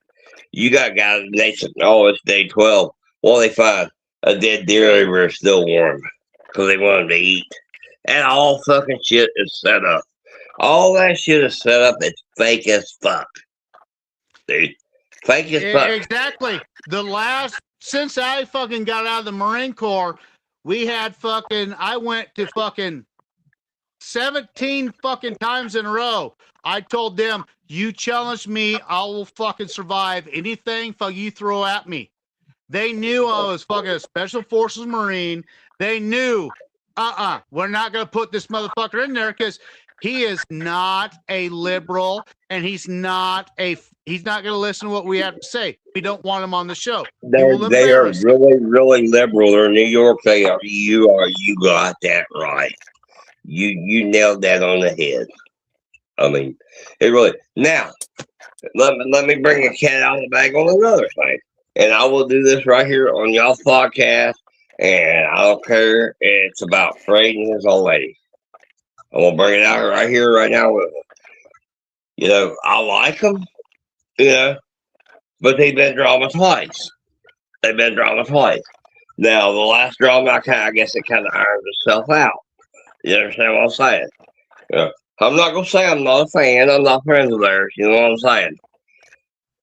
You got guys, they said, oh, it's day 12. Well, they find a dead deer liver is still warm because they want them to eat. And all fucking shit is set up. All that shit is set up. It's fake as fuck. Dude. Fake as fuck. Exactly. Since I fucking got out of the Marine Corps, we had I went to fucking 17 fucking times in a row. I told them, you challenge me, I will fucking survive anything you throw at me. They knew I was fucking a Special Forces Marine. They knew, we're not going to put this motherfucker in there because he is not a liberal and he's not going to listen to what we have to say. We don't want him on the show. They are really, really liberal. They're in New York. They are. You got that right. You nailed that on the head. I mean, it really. Now, let me bring a cat out of the bag on another thing, and I will do this right here on y'all's podcast. And I don't care. It's about Fred and his old lady. I'm gonna bring it out right here, right now with them. I like them, but they've been drama twice. Now, the last drama, I guess it kind of irons itself out. You understand what I'm saying? I'm not gonna say I'm not a fan. I'm not friends with theirs. You know what I'm saying?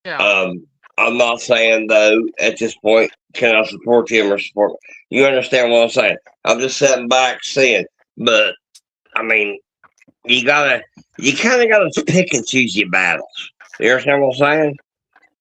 Yeah. I'm not saying though at this point can I support him or support me? You understand what I'm saying? I'm just sitting back seeing, but I mean, you kind of gotta pick and choose your battles. You understand what I'm saying?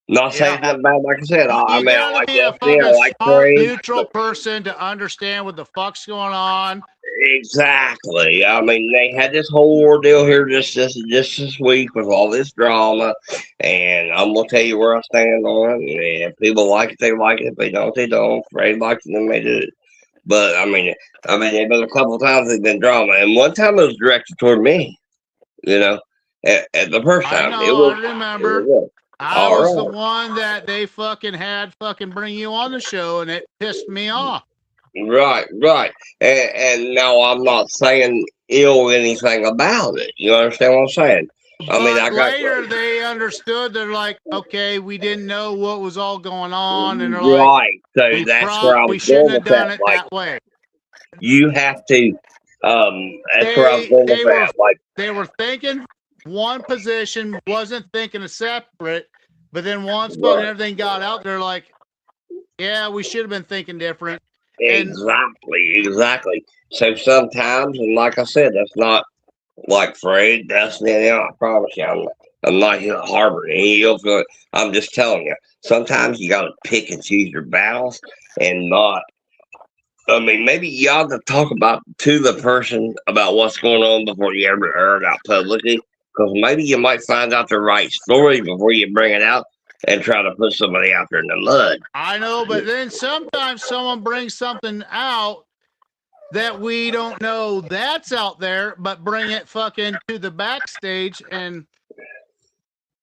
Not saying that bad, like I said. I like be a fucking smart, neutral person to understand what the fuck's going on. Exactly. I mean, they had this whole ordeal here just this week with all this drama, and I'm gonna tell you where I stand on it. And if people like it, they like it. If they don't, they don't. Ray likes it, then they do it. But I mean, there's been a couple of times there's been drama, and one time it was directed toward me. At the first time, I remember. I was the one that they fucking had fucking bring you on the show, and it pissed me off. Right, right. And now I'm not saying ill anything about it. You understand what I'm saying? I mean, I got later they understood. They're like, okay, we didn't know what was all going on, and they're right. So like, that's where I we was shouldn't going have with done that. it Like, that way. you have to. That's where I was going with that. Like, they were thinking one position, wasn't thinking a separate, but then once fucking everything got out, they're like, yeah, we should have been thinking different. Exactly. So sometimes, and like I said, that's not like Fred, Dustin, I promise you, I'm not here harboring any ill feeling. I'm just telling you, sometimes you got to pick and choose your battles and not. I mean, maybe you ought to talk about to the person about what's going on before you ever air it out publicly, because maybe you might find out the right story before you bring it out and try to put somebody out there in the mud. I know, but then sometimes someone brings something out that we don't know that's out there, but bring it fucking to the backstage. And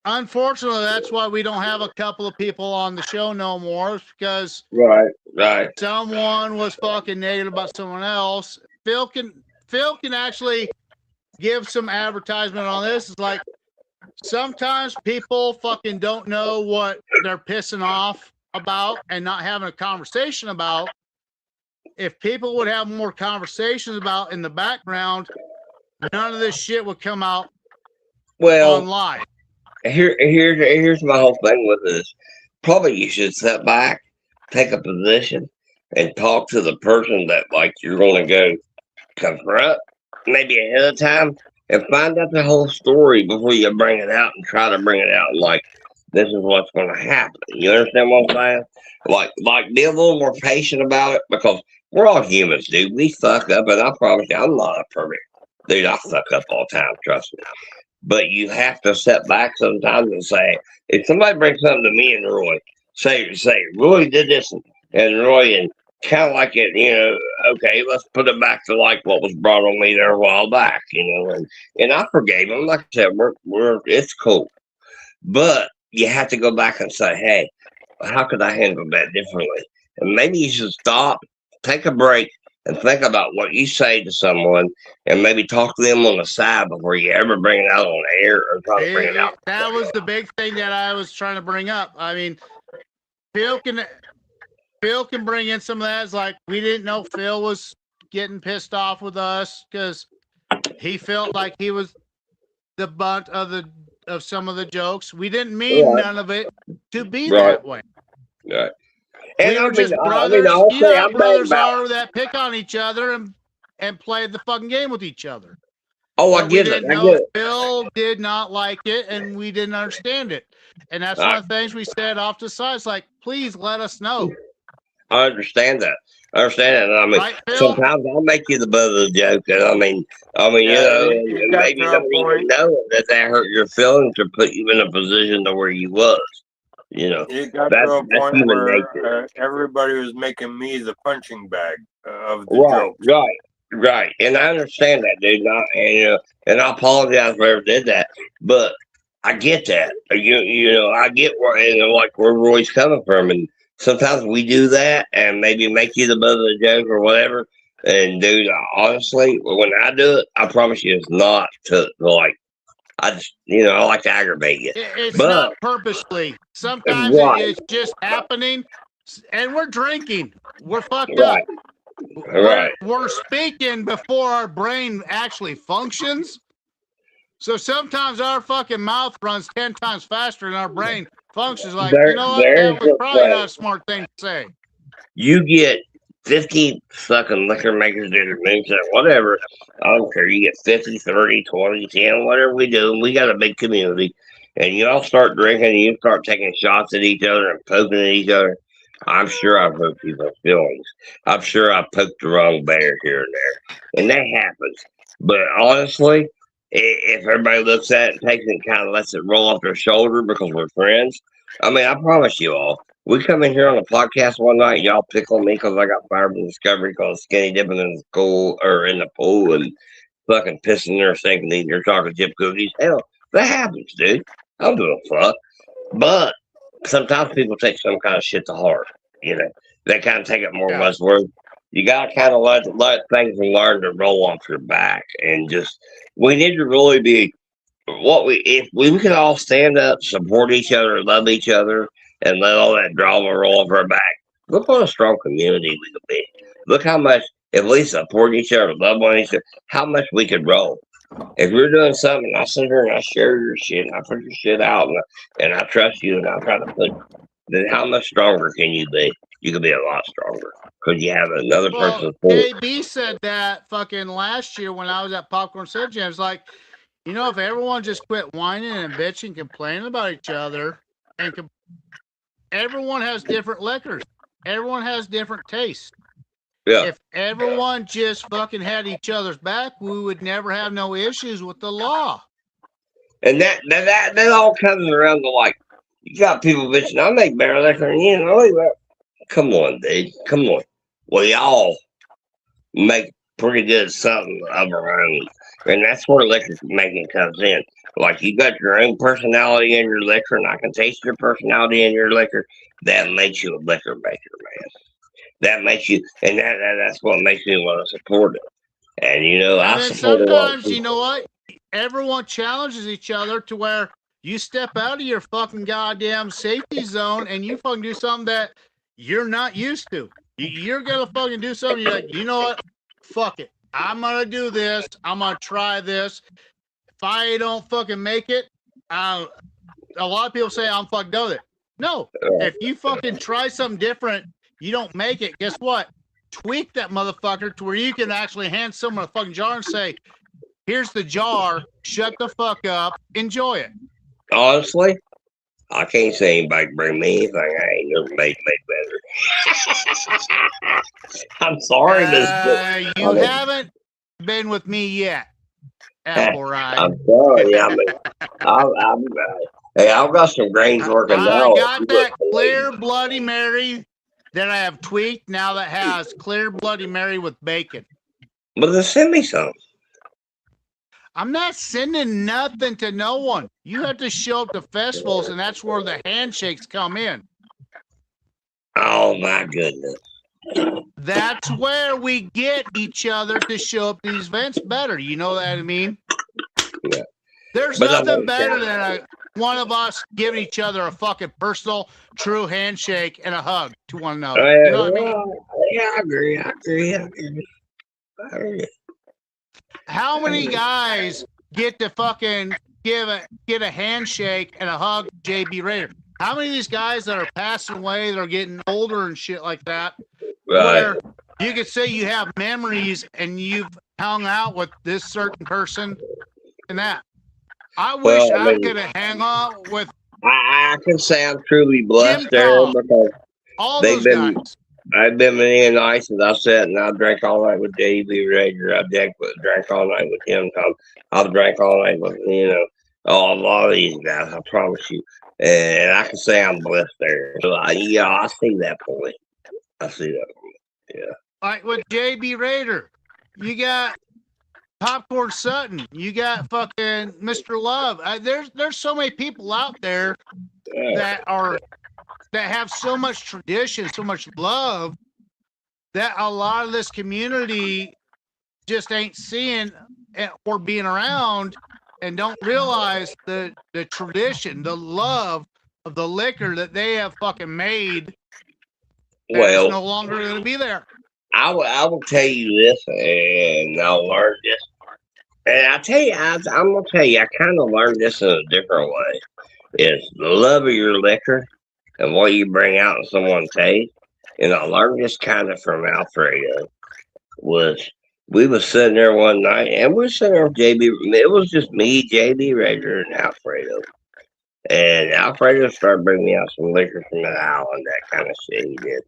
unfortunately, that's why we don't have a couple of people on the show no more, because right. Someone was fucking negative about someone else. Phil can actually give some advertisement on this. It's like sometimes people fucking don't know what they're pissing off about and not having a conversation about. If people would have more conversations about in the background, none of this shit would come out online. Here's my whole thing with this. Probably you should step back, take a position, and talk to the person that like you're going to go confront, maybe ahead of time, and find out the whole story before you bring it out and try to bring it out like this is what's going to happen. You understand what I'm saying? Like be a little more patient about it, because we're all humans, dude. We fuck up, and I promise you, I'm not a perfect dude. I fuck up all the time, trust me. But you have to step back sometimes and say, if somebody brings something to me and Roy, say Roy did this and Roy, and kind of like it, okay, let's put it back to like what was brought on me there a while back, and I forgave him. Like I said, it's cool, but you have to go back and say, hey, how could I handle that differently? And maybe you should stop, take a break, and think about what you say to someone, and maybe talk to them on the side before you ever bring it out on air or try to bring it out. That was the big thing that I was trying to bring up. I mean, Phil can bring in some of that. It's like we didn't know Phil was getting pissed off with us because he felt like he was the butt of some of the jokes. We didn't mean none of it to be that way. Right. And we were just brothers. You know how brothers are that pick on each other and play the fucking game with each other. Oh, I get it. Phil did not like it, and we didn't understand it. And that's one of the things we said off to the side. It's like, please let us know. I understand that. And I mean, sometimes I'll make you the butt of the joke. And I mean, and maybe you don't even know that hurt your feelings or put you in a position to where you was. It got to a point where everybody was making me the punching bag of the jokes. Right. And I understand that, dude. And I apologize for ever did that, but I get that. I get where Roy's coming from, and sometimes we do that and maybe make you the butt of the joke or whatever. And dude, honestly, when I do it, I promise you, it's not to like. I just, I like to aggravate you. It's not purposely. Sometimes it's just happening, and we're drinking. We're fucked up. We're speaking before our brain actually functions. So sometimes our fucking mouth runs 10 times faster than our brain functions. Like, you know what? That was probably not a smart thing to say. You get 50 fucking liquor makers that are moonshine, whatever. I don't care. You get 50, 30, 20, 10, whatever we do. And we got a big community. And you all start drinking and you start taking shots at each other and poking at each other. I'm sure I've hurt people's feelings. I'm sure I poked the wrong bear here and there. And that happens. But honestly, if everybody looks at it and takes it and kind of lets it roll off their shoulder because we're friends, I mean, I promise you all, we come in here on a podcast one night, and y'all pick on me because I got fired from Discovery because skinny dipping in the pool and fucking pissing their sink and eating their chocolate chip cookies. Hell, that happens, dude. I don't give a fuck. But sometimes people take some kind of shit to heart. You know, they kind of take it more Yeah. as word. You got to kind of let things learn to roll off your back, and just we need to really be if we could all stand up, support each other, love each other, and let all that drama roll off our back. Look what a strong community we could be. Look how much if we support each other, love on each other, how much we could roll. If you're doing something, I sit here and I share your shit, and I put your shit out, and I trust you, and I try to put. Then how much stronger can you be? You could be a lot stronger because you have another Well, person's support. KB said that fucking last year when I was at Popcorn City Jam. It's like, you know, if everyone just quit whining and bitching, complaining about each other, and everyone has different liquors, everyone has different tastes. Yeah. If everyone just fucking had each other's back, we would never have no issues with the law. And that all comes around to like, you got people bitching, I make better liquor than you know. Come on, dude. Come on. We all make pretty good something of our own. And that's where liquor making comes in. Like you got your own personality in your liquor, and I can taste your personality in your liquor. That makes you a liquor maker, man. That makes you, and that's what makes me want to support it. And you know, I And then support a lot of sometimes, you people. know what? Everyone challenges each other to where you step out of your fucking goddamn safety zone and you fucking do something that you're not used to. You're gonna fucking do something. You're like, you know what? Fuck it. I'm gonna do this. I'm gonna try this. If I don't fucking make it, a lot of people say I'm fucking done with it. No, if you fucking try something different, you don't make it. Guess what? Tweak that motherfucker to where you can actually hand someone a fucking jar and say, here's the jar, shut the fuck up, enjoy it. Honestly, I can't say anybody can bring me anything I ain't never made better. I'm sorry, You haven't been with me yet, Apple Ride. I'm sorry. I mean, hey, I've got some grains working now. I got that clear Bloody Mary that I have tweaked now that has clear Bloody Mary with bacon. But then send me some. I'm not sending nothing to no one. You have to show up to festivals, and that's where the handshakes come in. Oh my goodness. That's where we get each other to show up to these events better. You know what I mean? Yeah. There's nothing better than one of us giving each other a fucking personal, true handshake and a hug to one another. You know what I mean? Yeah, I agree. How many guys get to fucking get a handshake and a hug to JB Raider? How many of these guys that are passing away, that are getting older and shit like that, where you could say you have memories and you've hung out with this certain person and that? I wish I could have hung out with. I can say I'm truly blessed there because all those guys. I've been many nights as I sat and I drank all night with JB Rager. I drank all night with him. I drank all night with a lot of these guys. I promise you, and I can say I'm blessed there. So I see that point. I see that point. Yeah. Like with JB Raider, you got Popcorn Sutton, you got fucking Mr. Love. There's so many people out there that have so much tradition, so much love, that a lot of this community just ain't seeing or being around and don't realize the tradition, the love of the liquor that they have fucking made. Well, it's no longer going to be there. I will tell you this, and I'll learn this. And I tell you, I'm going to tell you, I kind of learned this in a different way. Is the love of your liquor and what you bring out in someone's taste. And I learned this kind of from Alfredo. We was sitting there one night, and we were sitting there with JB. It was just me, JB Rager, and Alfredo. And Alfredo started bringing me out some liquor from the island, that kind of shit he did.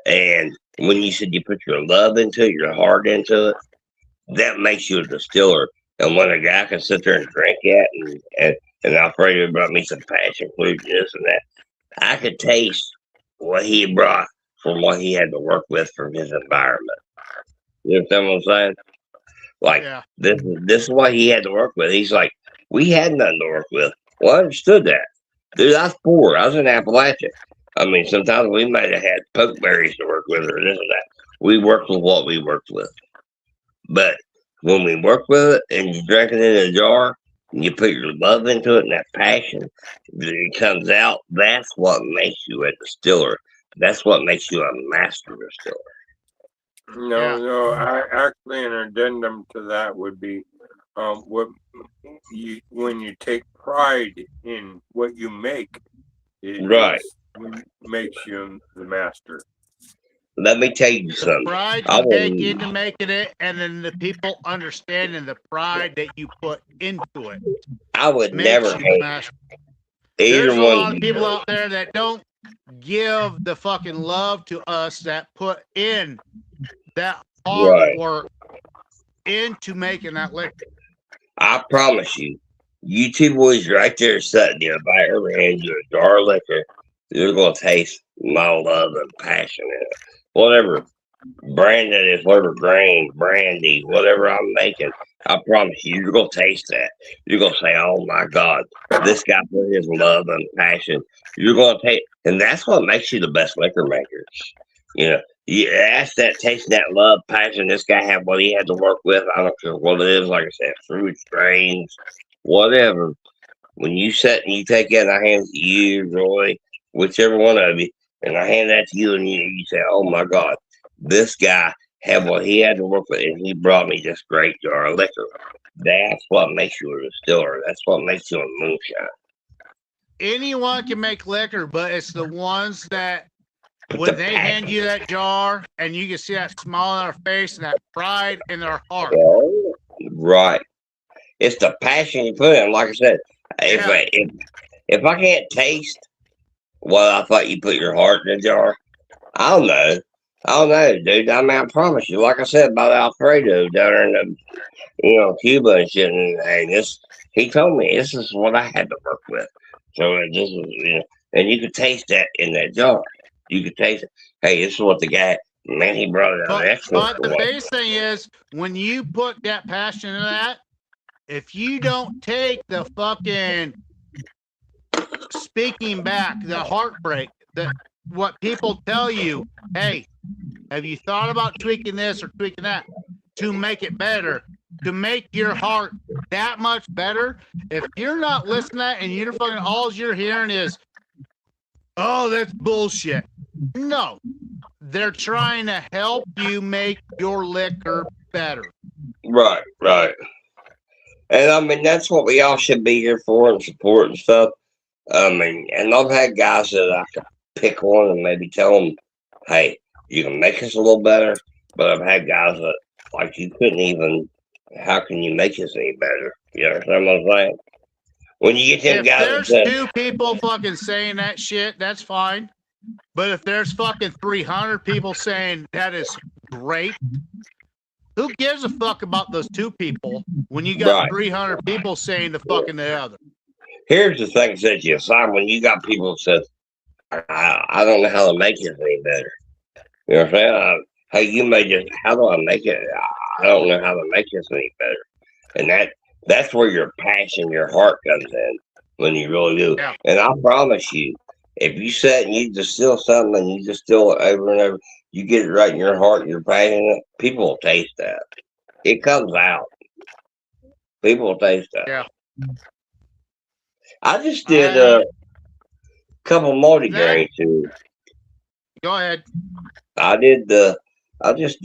And when you said you put your love into it, your heart into it, that makes you a distiller. And when a guy can sit there and drink that, and Alfredo brought me some passion fruit and this and that, I could taste what he brought from what he had to work with from his environment. You understand what I'm saying? Like, this is what he had to work with. He's like, we had nothing to work with. Well, I understood that. Dude, I was poor. I was in Appalachia. I mean, sometimes we might have had pokeberries to work with or this and that. We worked with what we worked with. But when we work with it and you drink it in a jar, and you put your love into it and that passion, it comes out. That's what makes you a distiller. That's what makes you a master distiller. No, actually, an addendum to that would be when you take pride in what you make, Right. makes you the master. Let me tell you something. Pride you take into making it, and then the people understanding the pride that you put into it. I would never hate There's either a one. lot of people out there that don't give the fucking love to us that put in that hard work into making that liquor. I promise you, you two boys right there sitting in the back of your hand, you a jar of liquor, you're going to taste my love and passion in it. Whatever brand it is, whatever grain, brandy, whatever I'm making, I promise you, you're going to taste that. You're going to say, oh my God, this guy put his love and passion. You're going to take, and that's what makes you the best liquor makers. You know, you ask that, tasting that love, passion. This guy had what he had to work with. I don't care what it is. Like I said, fruits, grains, whatever. When you sit and you take it, and I hand it to you, Roy, whichever one of you, and I hand that to you, and you say, oh my God, this guy had what he had to work with, and he brought me this great jar of liquor. That's what makes you a distiller. That's what makes you a moonshine. Anyone can make liquor, but it's the ones that when they hand you that jar and you can see that smile on their face and that pride in their heart. Oh, right. It's the passion you put in. Like I said, if I can't taste what I thought you put your heart in the jar, I don't know. I don't know, dude. I mean, I promise you, like I said about Alfredo down there in the, Cuba and shit, and he told me this is what I had to work with. So it just, and you could taste that in that jar. You could taste it. Hey, this is what the guy, man, he brought it out excellent. But the base thing is, when you put that passion in that, if you don't take the fucking speaking back, the heartbreak, what people tell you, hey, have you thought about tweaking this or tweaking that to make it better, to make your heart that much better? If you're not listening to that and you're fucking, all you're hearing is, oh, that's bullshit. No, they're trying to help you make your liquor better. Right. And I mean, that's what we all should be here for and support and stuff. I mean, and I've had guys that I could pick on and maybe tell them, hey, you can make us a little better. But I've had guys that, like, you couldn't even, how can you make us any better? You understand what I'm saying? When you get them guys there's two people fucking saying that shit, that's fine. But if there's fucking 300 people saying that is great, who gives a fuck about those two people when you got 300 people saying the fucking the other? Here's the thing that you assign when you got people that says, I don't know how to make it any better. You know what I'm saying? Hey, you made this. How do I make it? I don't know how to make this any better. And that's where your passion, your heart comes in when you really do. Yeah. And I promise you, if you sit and you distill something and you distill it over and over, you get it right in your heart and you're passionate, people will taste that. It comes out. People will taste that. Yeah. I just did a couple multi-grain too. Go ahead. I just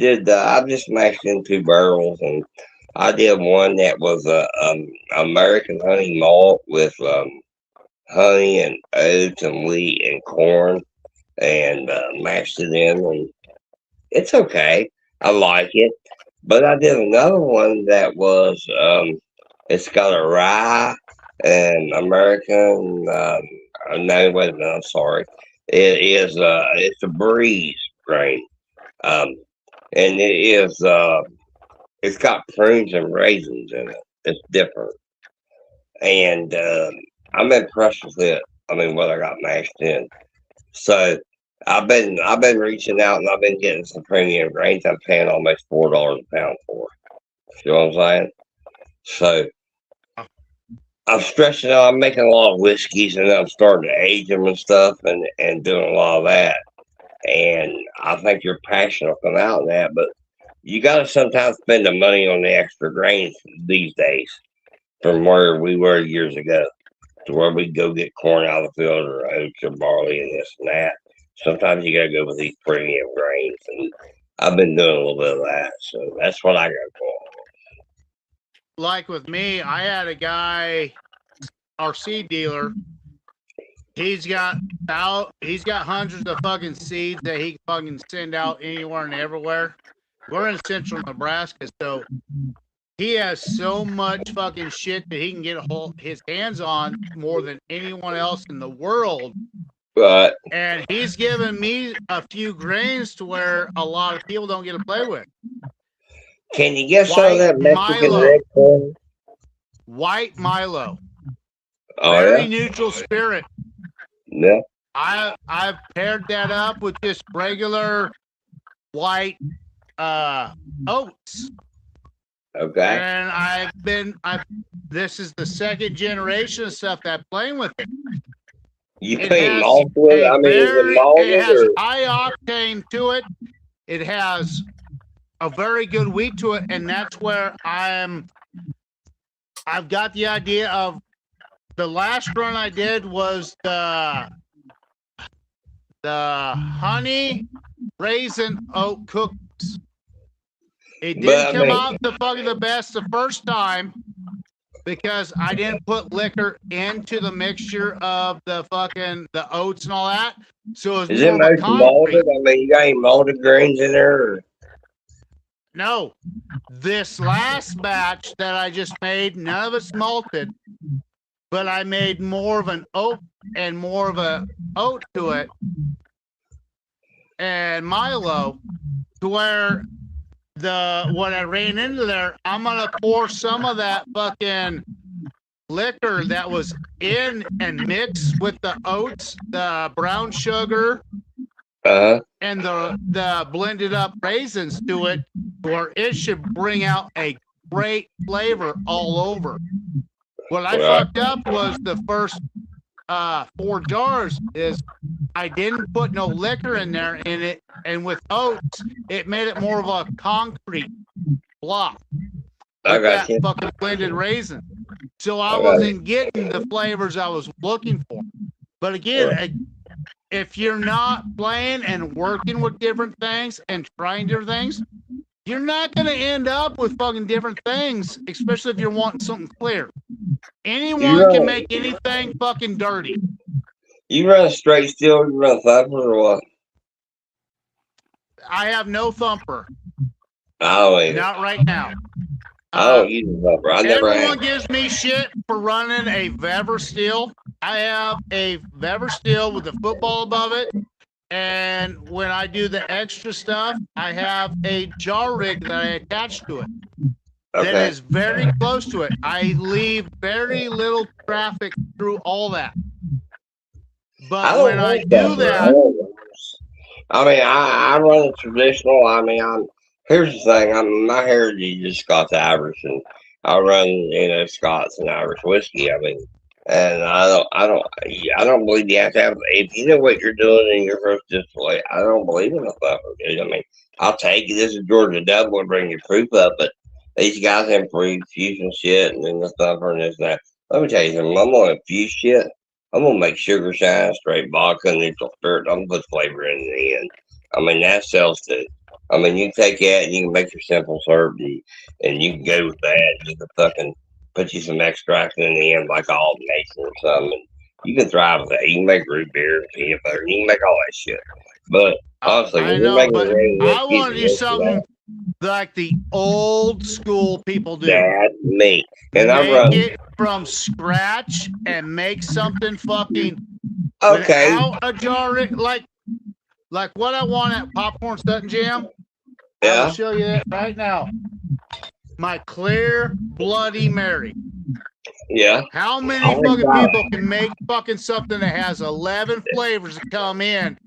mashed in 2 barrels, and I did one that was American honey malt with honey and oats and wheat and corn, and mashed it in, and it's okay. I like it. But I did another one that was it's got a rye and American. No, wait a minute. I'm sorry. It is it's a breeze grain, and it is it's got prunes and raisins in it. It's different, and I'm impressed with it. I mean, what I got mashed in. So I've been reaching out and I've been getting some premium grains. I'm paying almost $4 a pound for. You know what I'm saying? So I'm stretching out. I'm making a lot of whiskeys, and I'm starting to age them and stuff, and doing a lot of that. And I think your passion will come out in that. But you got to sometimes spend the money on the extra grains these days from where we were years ago, to where we go get corn out of the field or oats or barley and this and that. Sometimes you got to go with these premium grains, and I've been doing a little bit of that. So that's what I got going on. Like with me, I had a guy, our seed dealer. He's got hundreds of fucking seeds that he can fucking send out anywhere and everywhere. We're in central Nebraska, so he has so much fucking shit that he can get his hands on more than anyone else in the world. Right. And he's given me a few grains to where a lot of people don't get to play with. Can you get some of that Mexican Milo. red corn? White Milo. Oh, Very yeah? neutral spirit. Yeah. I've paired that up with just regular white oats. Okay. And this is the second generation of stuff that I'm playing with it. You playing malt with it? I mean, is it malted? It has Or? high octane to it. It has a very good wheat to it, and that's where I've got the idea of the last run I did was the honey raisin oat cookies. It didn't come out the best the first time because I didn't put liquor into the mixture of the oats and all that. So Is it mostly malted? I mean, you got any malted grains in there? Or? No. This last batch that I just made, none of it's malted, but I made more of an oat and more of a oat to it and Milo to where when I ran into there, I'm gonna pour some of that fucking liquor that was in and mix with the oats, the brown sugar, and the blended up raisins to it, where it should bring out a great flavor all over. What I fucked up was the first 4 jars is I didn't put no liquor in there in it, and with oats, it made it more of a concrete block. I got you. Fucking blended raisin. So I wasn't getting the flavors I was looking for. But again, if you're not playing and working with different things and trying different things, you're not going to end up with fucking different things, especially if you're wanting something clear. Anyone can make anything fucking dirty. You run straight steel, you run thumper or what? I have no thumper. I don't either. Not right now. I don't use a thumper. I never have. Everyone gives me shit for running a Vever steel. I have a Vever steel with a football above it. And when I do the extra stuff, I have a jar rig that I attach to it. That is very close to it. I leave very little traffic through all that. But when I do that, I mean, I run a traditional. I mean, here's the thing. My heritage is Scots-Irish, and I run, Scots and Irish whiskey. I mean, and I don't believe you have to have. If you know what you're doing in your first distillate, I don't believe in the thumper, dude. I mean, I'll take you. This is Georgia Double and bring your proof up, but these guys improve fusion shit and then the thumper and this and that. Let me tell you something. I'm gonna infuse shit. I'm gonna make sugar shine, straight vodka, neutral spirit. I'm gonna put flavor in the end. I mean, that sells too. I mean, you can take that and you can make your simple syrup and you can go with that. You can fucking put you some extract in the end, like All Nation or something. And you can thrive with that. You can make root beer and peanut butter. And you can make all that shit. But honestly, I know, but I want to do something like the old school people do. That's me. And I make run it from scratch and make something fucking without a jar, like what I want at Popcorn Sutton Jam. Yeah. I'll show you that right now. My clear Bloody Mary. Yeah. How many fucking people can make fucking something that has 11 flavors that come in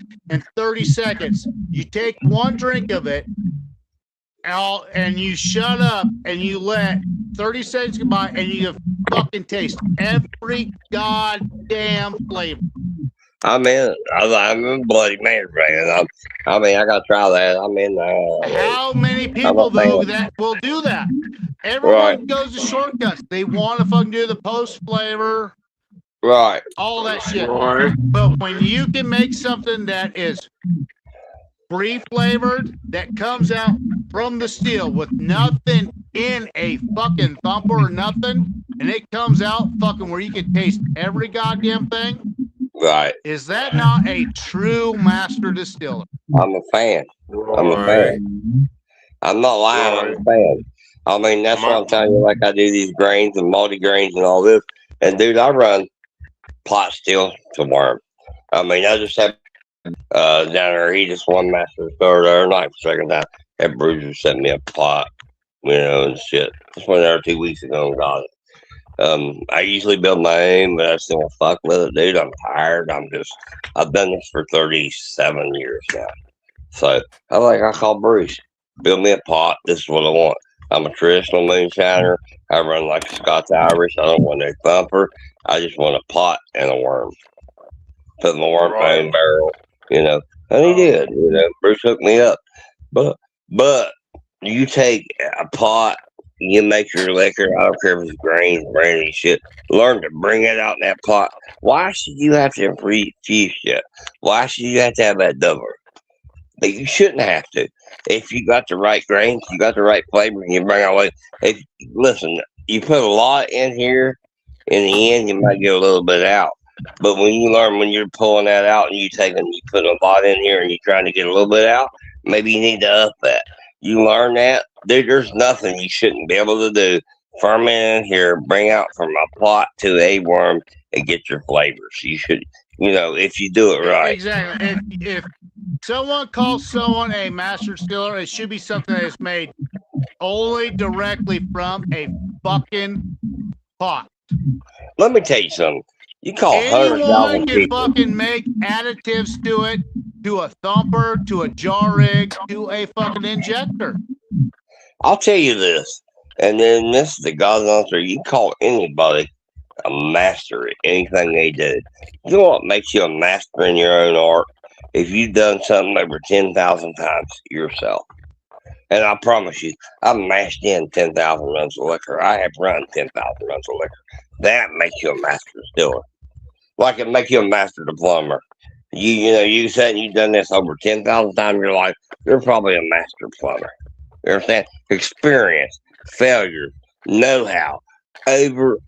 30 seconds? You take one drink of it and you shut up and you let 30 seconds go by and you fucking taste every goddamn flavor. I'm a Bloody Mary fan. I gotta try that. How many people though that will do that? Everyone goes to shortcuts. They want to fucking do the post flavor, Right. all that shit. Right. But when you can make something that is free flavored, that comes out from the steel with nothing in a fucking thumper or nothing, and it comes out fucking where you can taste every goddamn thing. Right. Is that not a true master distiller? I'm a fan. I'm a fan. I'm not lying. I'm a fan. I mean, that's what I'm telling you. Like, I do these grains and multi grains and all this. And dude, I run pot still to worm. I mean, I just had down there. He just won master distiller the other night for second time. That Bruiser sent me a pot, and shit. Just went there 2 weeks ago and got it. I usually build my own, but I still don't fuck with it, dude. I'm tired. I've done this for 37 years now. So I call Bruce, build me a pot. This is what I want. I'm a traditional moonshiner. I run like a Scots Irish. I don't want no thumper. I just want a pot and a worm. Put my worm in my own barrel, And he did, Bruce hooked me up. But you take a pot, you make your liquor. I don't care if it's grains, brandy, shit. Learn to bring it out in that pot. Why should you have to infuse shit? Why should you have to have that doubler? But you shouldn't have to. If you got the right grains, you got the right flavor, and you bring out like. Listen, you put a lot in here. In the end, you might get a little bit out. But when you learn, when you're pulling that out, and you put a lot in here, and you're trying to get a little bit out, maybe you need to up that. You learn that, dude, there's nothing you shouldn't be able to do. Ferment in here, bring out from a pot to a worm, and get your flavors. You should, if you do it right. Exactly. If someone calls someone a master distiller, it should be something that is made only directly from a fucking pot. Let me tell you something. You call anyone can fucking make additives to it, to a thumper, to a jar rig, to a fucking injector. I'll tell you this, and then this is the God's answer. You call anybody a master at anything they do. You know what makes you a master in your own art? If you've done something over 10,000 times yourself. And I promise you, I've mashed in 10,000 runs of liquor. I have run 10,000 runs of liquor. That makes you a master distiller. Like it makes you a master plumber. You said you've done this over 10,000 times in your life. You're probably a master plumber. You understand? Experience, failure, know-how, over.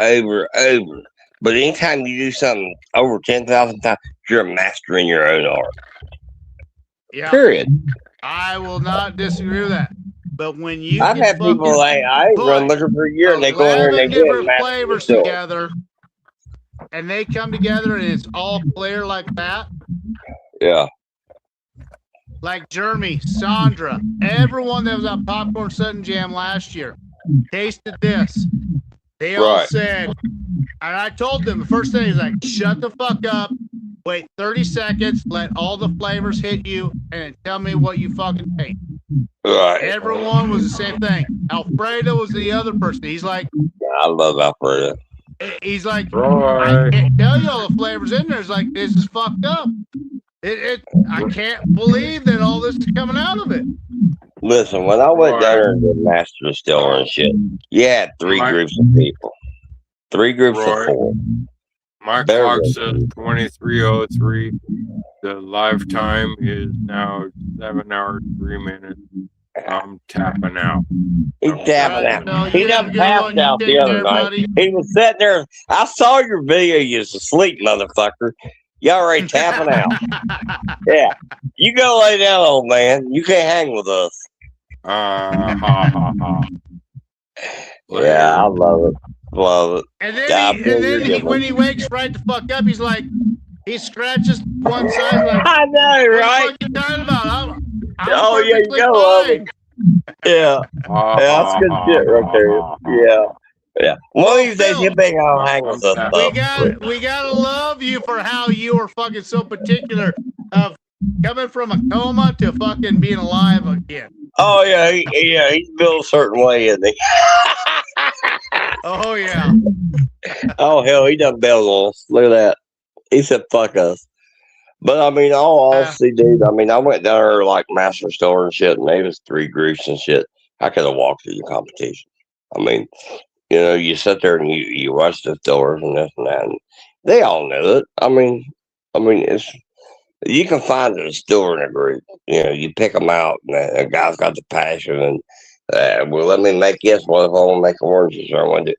But anytime you do something over 10,000 times, you're a master in your own art. Yeah. Period. I will not disagree with that. But when you I've had people like I run liquor for a year and they go in there and they get different flavors together, and they come together and it's all clear like that. Yeah. Like Jeremy, Sandra, everyone that was at Popcorn Sutton Jam last year tasted this. They all said, and I told them the first thing is like, shut the fuck up, wait 30 seconds, let all the flavors hit you, and tell me what you fucking taste. Right. Everyone was the same thing. Alfredo was the other person. He's like, I love Alfredo. He's like, I can't tell you all the flavors in there. It's like, this is fucked up. I can't believe that all this is coming out of it. Listen, when I went down there and did master distiller and shit, you had three groups of people. 3 groups of 4. My clock says 23:03. The live time is now 7 hours 3 minutes. I'm tapping out. He's tapping out. He done passed out the other night. He was sitting there. I saw your video. You was asleep, motherfucker. You already tapping out. Yeah. You go lay down, old man. You can't hang with us. Yeah, I love it. Love it. And then, when he wakes right the fuck up, he's like, he scratches one side. Like, I know, right? What the fuck you talking about? I'm yeah, you go, fine. Yeah. Yeah, that's good shit right there. Yeah. Yeah. One of these days, you think I'll hang with us. We gotta love you for how you were fucking so particular of coming from a coma to fucking being alive again. Oh yeah, he's built a certain way, isn't he? Oh yeah. Oh hell, he done bailed on us. Look at that. He said fuck us. But I mean, all honesty, dude. I mean, I went down there like Master Store and shit, and they was 3 groups and shit. I could have walked through the competition. I mean, you sit there and you watch the stores and this and that, and they all knew it. I mean, it's you can find a distiller in a group. You pick them out, and a guy's got the passion, and well, let me make this. What if I want to make oranges or I want to do?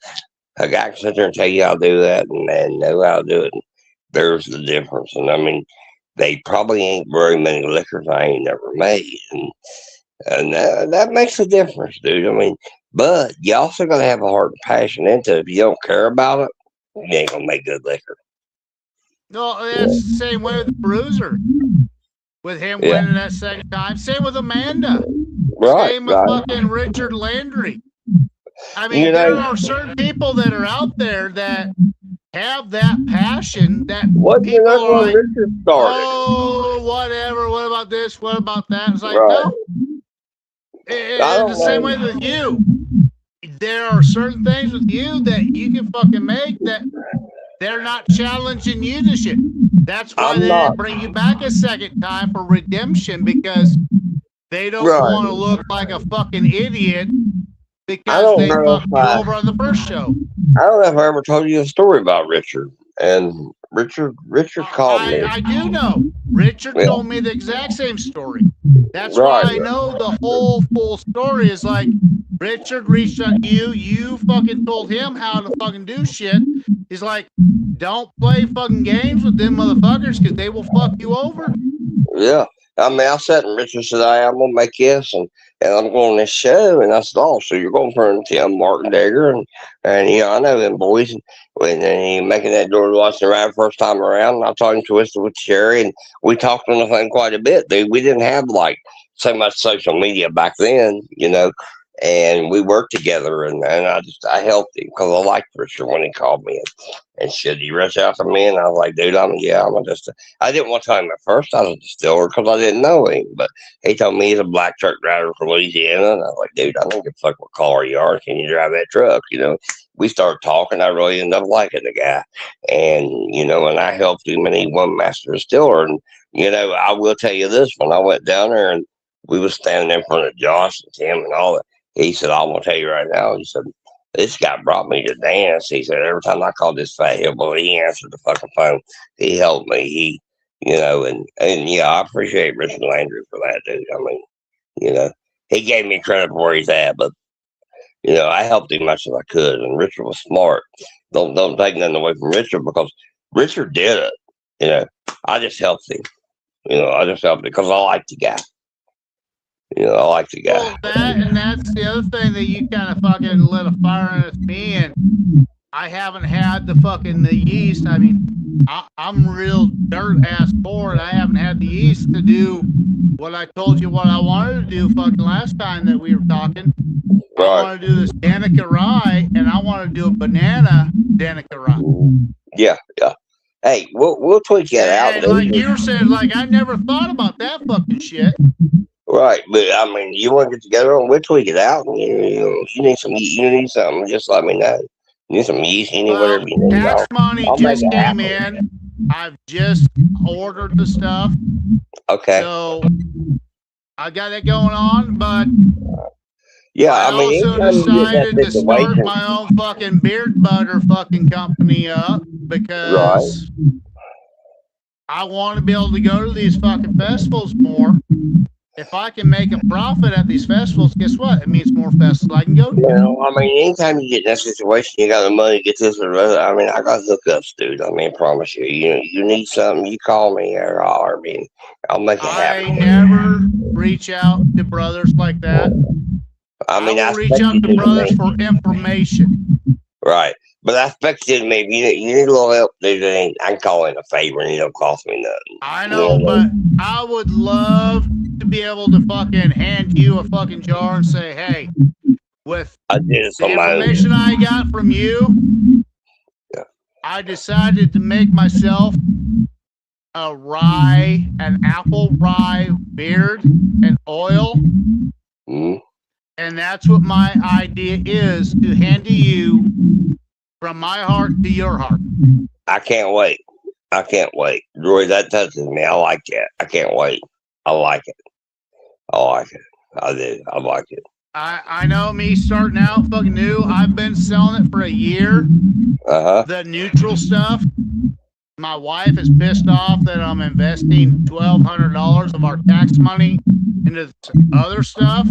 A guy can sit there and tell you how to do that, and know how to do it. And there's the difference, and I mean, they probably ain't very many liquors I ain't never made, and that makes a difference, dude. I mean, but you also got to have a heart and passion into it. If you don't care about it, you ain't gonna make good liquor. No, that's the same way with the Bruiser. With him winning that second time. Same with Amanda. Right. Same with fucking Richard Landry. I mean, there are certain people that are out there that have that passion that people are like, oh, whatever, what about this, what about that? It's like, no. It's the same way with you. There are certain things with you that you can fucking make that they're not challenging you to shit. That's why they didn't bring you back a second time for redemption, because they don't want to look like a fucking idiot because they fucked you over on the first show. I don't know if I ever told you a story about Richard. And Richard called me. I do know. Richard told me the exact same story. That's why I know the whole full story is like, Richard reached out to you. You fucking told him how to fucking do shit. He's like, don't play fucking games with them motherfuckers because they will fuck you over. Yeah. I mean, I sat and Richard said, I'm going to make this and I'm going on this show. And I said, oh, so you're going for Tim Martindegger. And I know them boys. And then he making that door watching around first time around. And I talking Twisted with Sherry. And we talked on the thing quite a bit, dude. We didn't have like so much social media back then, and we worked together, and I helped him because I liked Richard when he called me and shit. He reached out to me, and I was like, dude, I didn't want to tell him at first I was a distiller because I didn't know him, but he told me he's a black truck driver from Louisiana, and I was like, dude, I don't give a fuck what color you are. Can you drive that truck? We started talking. I really ended up liking the guy, and and I helped him, and he won master distiller. And I will tell you this: when I went down there and we was standing in front of Josh and Tim and all that. He said, I'm going to tell you right now. He said, this guy brought me to dance. He said, every time I called this fat hillbilly, he answered the fucking phone. He helped me. And I appreciate Richard Landry for that, dude. I mean, he gave me credit for where he's at, but, I helped him much as I could. And Richard was smart. Don't take nothing away from Richard because Richard did it. I just helped him. I just helped him because I like the guy. I like the guy. Well, that's the other thing that you kind of fucking lit a fire in me, and I haven't had the yeast. I mean, I'm real dirt ass poor, and I haven't had the yeast to do what I told you what I wanted to do fucking last time that we were talking. Right. I want to do this Danica rye, and I want to do a banana Danica rye. Yeah. Hey, we'll tweak that out. And like you were saying, like I never thought about that fucking shit. Right, but I mean, you want to get together and we'll tweak it out. And, you need something, just let me know. You need some yeast, you need whatever you need. Tax money just came in. I've just ordered the stuff. Okay. So I got it going on, but yeah, I also decided to start my own fucking beard butter fucking company up because I want to be able to go to these fucking festivals more. If I can make a profit at these festivals, guess what? It means more festivals I can go to. I mean, anytime you get in that situation, you got the money to get this or that. I mean, I got hookups, dude. I mean, I promise you. You need something, you call me or I'll make it happen. I never reach out to brothers like that. I will reach out to brothers for information. Right. But I expect you to maybe you need a little help, dude. I can call in a favor and it don't cost me nothing. I know, but I would love to be able to fucking hand you a fucking jar and say, hey, with the information I got from you, I decided to make myself an apple rye beard and oil. Mm-hmm. And that's what my idea is, to hand to you From my heart to your heart. I can't wait. I can't wait. Roy, that touches me. I like that. I can't wait. I like it. I like it. I do. I like it. I know me starting out fucking new. I've been selling it for a year. The neutral stuff. My wife is pissed off that I'm investing $1,200 of our tax money into this other stuff.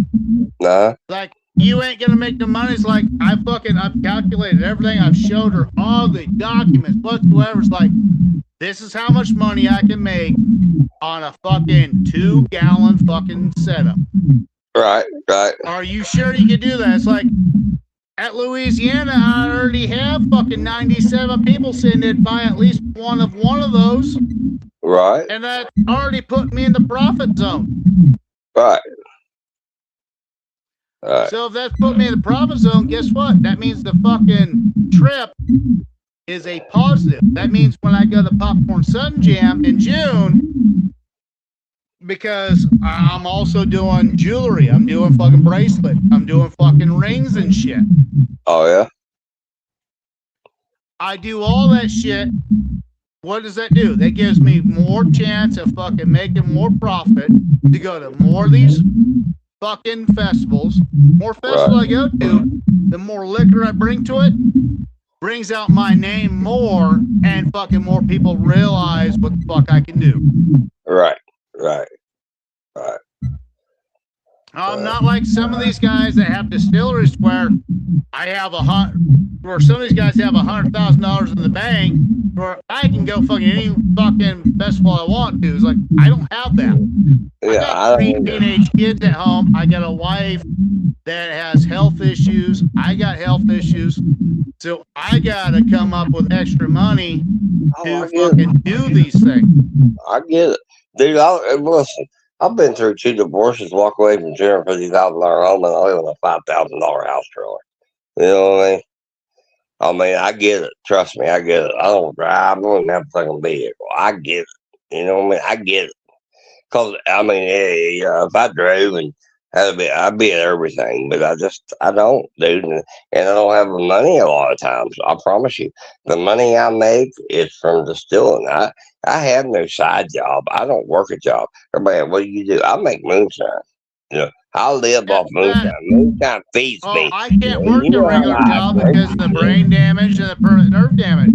Like, you ain't gonna make the money. It's like I've calculated everything. I've showed her all the documents whatsoever. It's like, this is how much money I can make on a fucking 2-gallon fucking setup. Right. Are you sure you can do that? It's like, at Louisiana, I already have fucking 97 people saying they'd buy at least one of those. Right. And that already put me in the profit zone. Right. So if that's put me in the profit zone, guess what? That means the fucking trip is a positive. That means when I go to Popcorn Sun Jam in June, because I'm also doing jewelry, I'm doing fucking bracelet, I'm doing fucking rings and shit. Oh yeah. I do all that shit. What does that do? That gives me more chance of fucking making more profit to go to more of these fucking festivals. More festivals I go to, the more liquor I bring to it, brings out my name more, and fucking more people realize what the fuck I can do. Right. I'm not like some of these guys that have distilleries where I have where some of these guys have $100,000 in the bank, where I can go fucking any fucking festival I want to. It's like, I don't have that. I got 3 teenage kids at home. I got a wife that has health issues. I got health issues. So I gotta come up with extra money to fucking do these things. I get it. Dude, listen, I've been through 2 divorces, walk away from $250,000 home, and I live in a $5,000 house trailer. You know what I mean? I get it. Trust me, I get it. I don't drive. I don't have a fucking vehicle. I get it. You know what I mean? I get it. Because, if I drove and I'd be at everything, but I don't, dude. And I don't have the money a lot of times. I promise you. The money I make is from distilling. I have no side job. I don't work a job. Everybody, what do? I make moonshine. You know, I live off moonshine. Moonshine feeds me. I can't work a regular job because of the brain damage and the permanent nerve damage.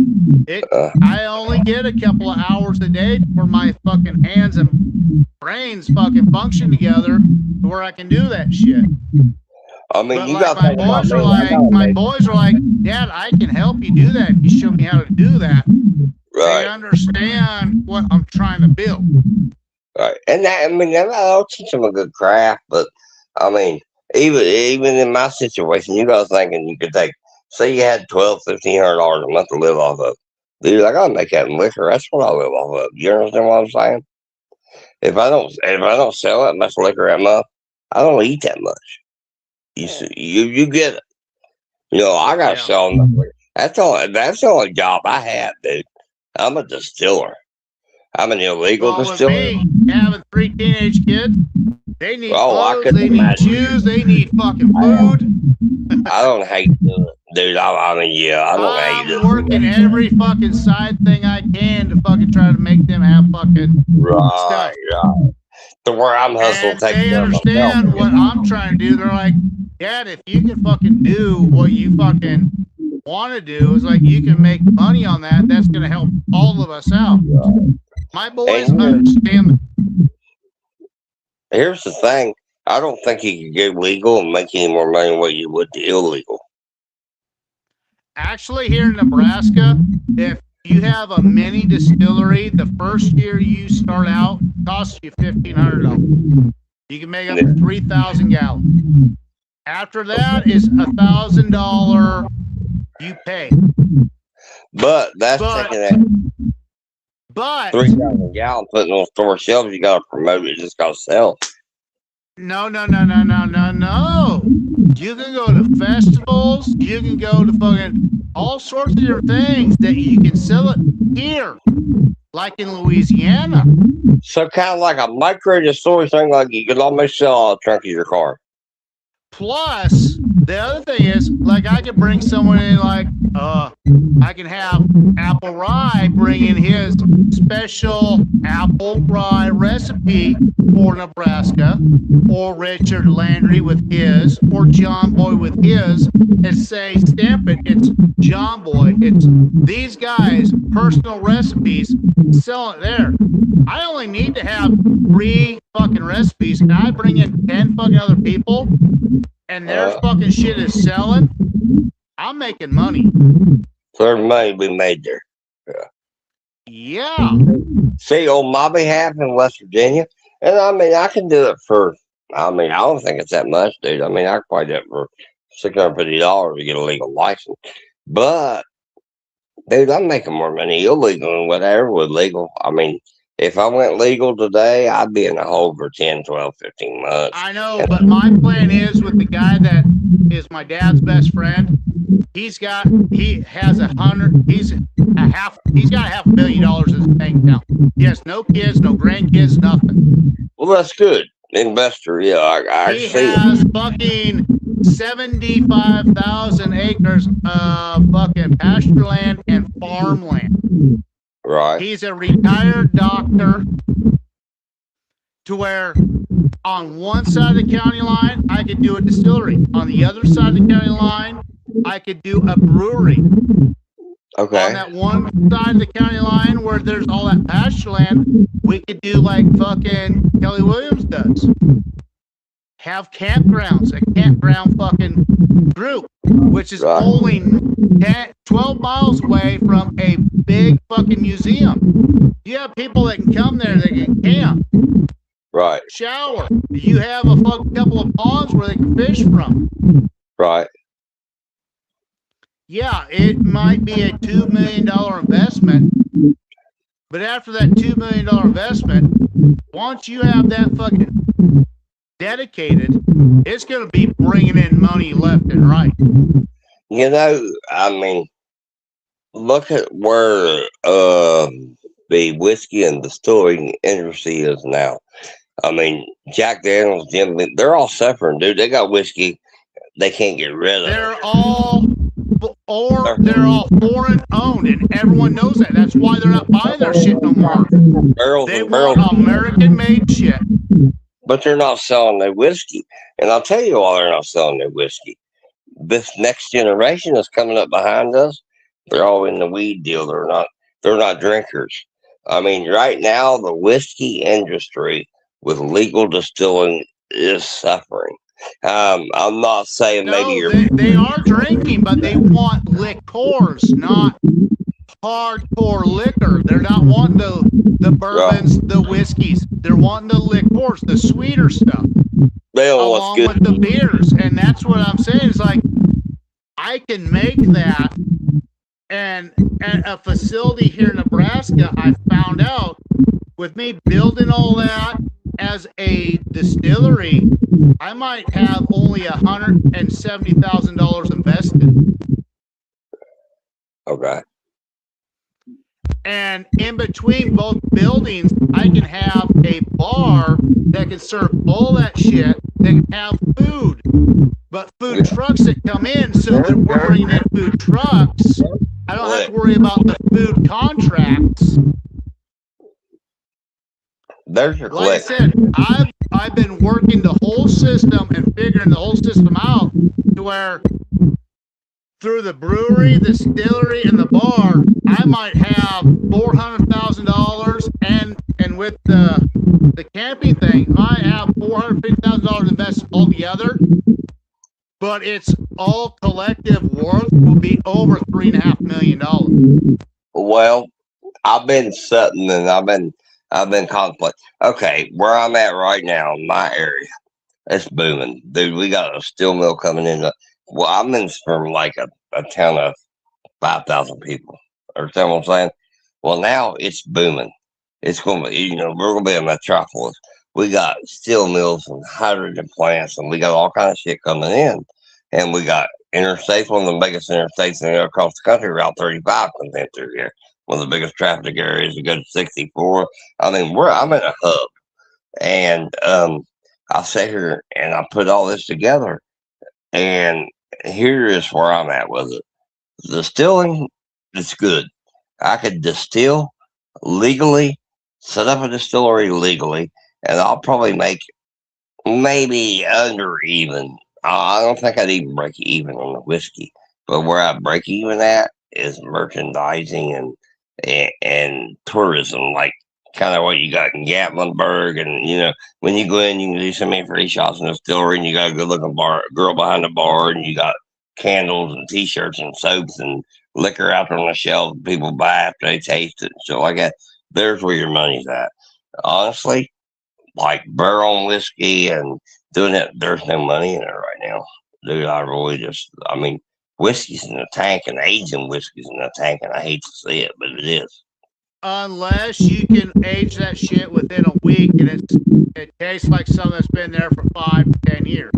I only get a couple of hours a day where my fucking hands and brains fucking function together to where I can do that shit. You got my boys are like, Dad, I can help you do that if you show me how to do that. Right. They understand what I'm trying to build. Right. And I'll teach them a good craft, but even in my situation, you guys thinking you could say you had $1,200-$1,500 a month to live off of. Dude, I gotta make that in liquor. That's what I live off of. You understand what I'm saying? If I don't sell that much liquor that month, I don't eat that much. You get it. You know, I gotta sell enough liquor. That's the only job I have, dude. I'm a distiller. I'm an illegal distiller. With me, having 3 teenage kids, they need clothes, they need imagine. shoes, they need fucking food. I don't hate it, dude. I don't hate it. I'm working every fucking side thing I can to fucking try to make them have fucking stuff. Right. To where I'm hustling, they understand what I'm trying to do. They're like, Dad, if you can fucking do what you fucking want to do, it's like you can make money on that. That's going to help all of us out. My boys understand. Here's the thing. I don't think you can go legal and make any more money than what you would illegal. Actually, here in Nebraska, if you have a mini distillery, the first year you start out costs you $1,500. You can make up to 3,000 gallons. After that is $1,000 you pay. But that's taking that. But 3,000 gallons putting on store shelves, you gotta promote it, just gotta sell. No. You can go to festivals, you can go to fucking all sorts of different things that you can sell it here, like in Louisiana. So kind of like a micro distillery thing, like you could almost sell out a trunk of your car. Plus, The other thing is, like, I could bring someone in, like, I can have Apple Rye bring in his special apple rye recipe for Nebraska, or Richard Landry with his, or John Boy with his, and say, stamp it, it's John Boy, it's these guys' personal recipes, sell it there. I only need to have 3 fucking recipes, and I bring in 10 fucking other people, and their fucking shit is selling, I'm making money. There's money to be made there. Yeah. See, on my behalf in West Virginia, and I mean, I can do it for, I mean, I don't think it's that much, dude. I mean, I could probably do it for $650 to get a legal license. But, dude, I'm making more money illegal than whatever with legal. I mean, if I went legal today, I'd be in the hole for 10, 12, 15 months. I know, but my plan is with the guy that is my dad's best friend. He has got $500 million in his bank account. He has no kids, no grandkids, nothing. Well, that's good. Investor, yeah, I he see has it. fucking 75,000 acres of fucking pasture land and farmland. Right. He's a retired doctor, to where on one side of the county line, I could do a distillery. On the other side of the county line, I could do a brewery. Okay. On that one side of the county line where there's all that pasture land, we could do like fucking Kelly Williams does. Have campgrounds, a campground fucking group, which is only 12 miles away from a big fucking museum. You have people that can come there, that can camp. Right. Shower. You have a fucking couple of ponds where they can fish from. Right. Yeah, it might be a $2 million investment, but after that $2 million investment, once you have that fucking dedicated, it's going to be bringing in money left and right. You know, I mean, look at where the whiskey and distillery industry is now. I mean, Jack Daniels, Jim, they're all suffering, dude. They got whiskey they can't get rid of. They're all foreign owned, and everyone knows that. That's why they're not buying their shit no more. They want American made shit. But they're not selling their whiskey. And I'll tell you why they're not selling their whiskey. This next generation that's coming up behind us, they're all in the weed deal. They're not drinkers. I mean, right now the whiskey industry with legal distilling is suffering. I'm not saying they are drinking, but they want liqueurs, not hardcore liquor. They're not wanting the bourbons, the whiskeys. They're wanting the liqueurs, the sweeter stuff, along with the beers. And that's what I'm saying. It's like, I can make that, and at a facility here in Nebraska, I found out with me building all that as a distillery, I might have only $170,000 invested. Okay. And in between both buildings, I can have a bar that can serve all that shit. They can have food, but food trucks that come in, so that we're bringing in food trucks. I don't have to worry about the food contracts. There's your like I said, I've been working the whole system and figuring the whole system out to where through the brewery, the distillery, and the bar, I might have $400,000, and with the camping thing, I have $450,000 invested altogether. But it's all collective worth will be over $3.5 million. Well, I've been sitting and I've been contemplating. Okay, where I'm at right now, my area, it's booming, dude. We got a steel mill coming in. Well, I'm in from like a town of 5,000 people. Understand what I'm saying? Well, now it's booming. It's going to be, we're going to be a metropolis. We got steel mills and hydrogen plants, and we got all kinds of shit coming in. And we got interstates, one of the biggest interstates across the country, Route 35 comes in through here. One of the biggest traffic areas. We go to 64. I mean, I'm in a hub. And I sit here and I put all this together. And here is where I'm at with it. Distilling is good. I could distill legally, set up a distillery legally, and I'll probably make maybe under even. I don't think I'd even break even on the whiskey, but where I break even at is merchandising and tourism, like kind of what you got in Gatlinburg, and when you go in, you can do so many free shots in the distillery, and you got a good looking girl behind the bar, and you got candles and T-shirts and soaps and liquor out there on the shelf. People buy after they taste it and shit like that. There's where your money's at. Honestly, like barrel whiskey and doing it, there's no money in it right now, dude. I mean, whiskey's in the tank and aging whiskey's in the tank, and I hate to see it, but it is. Unless you can age that shit within a week and it tastes like something that's been there for 5 to 10 years.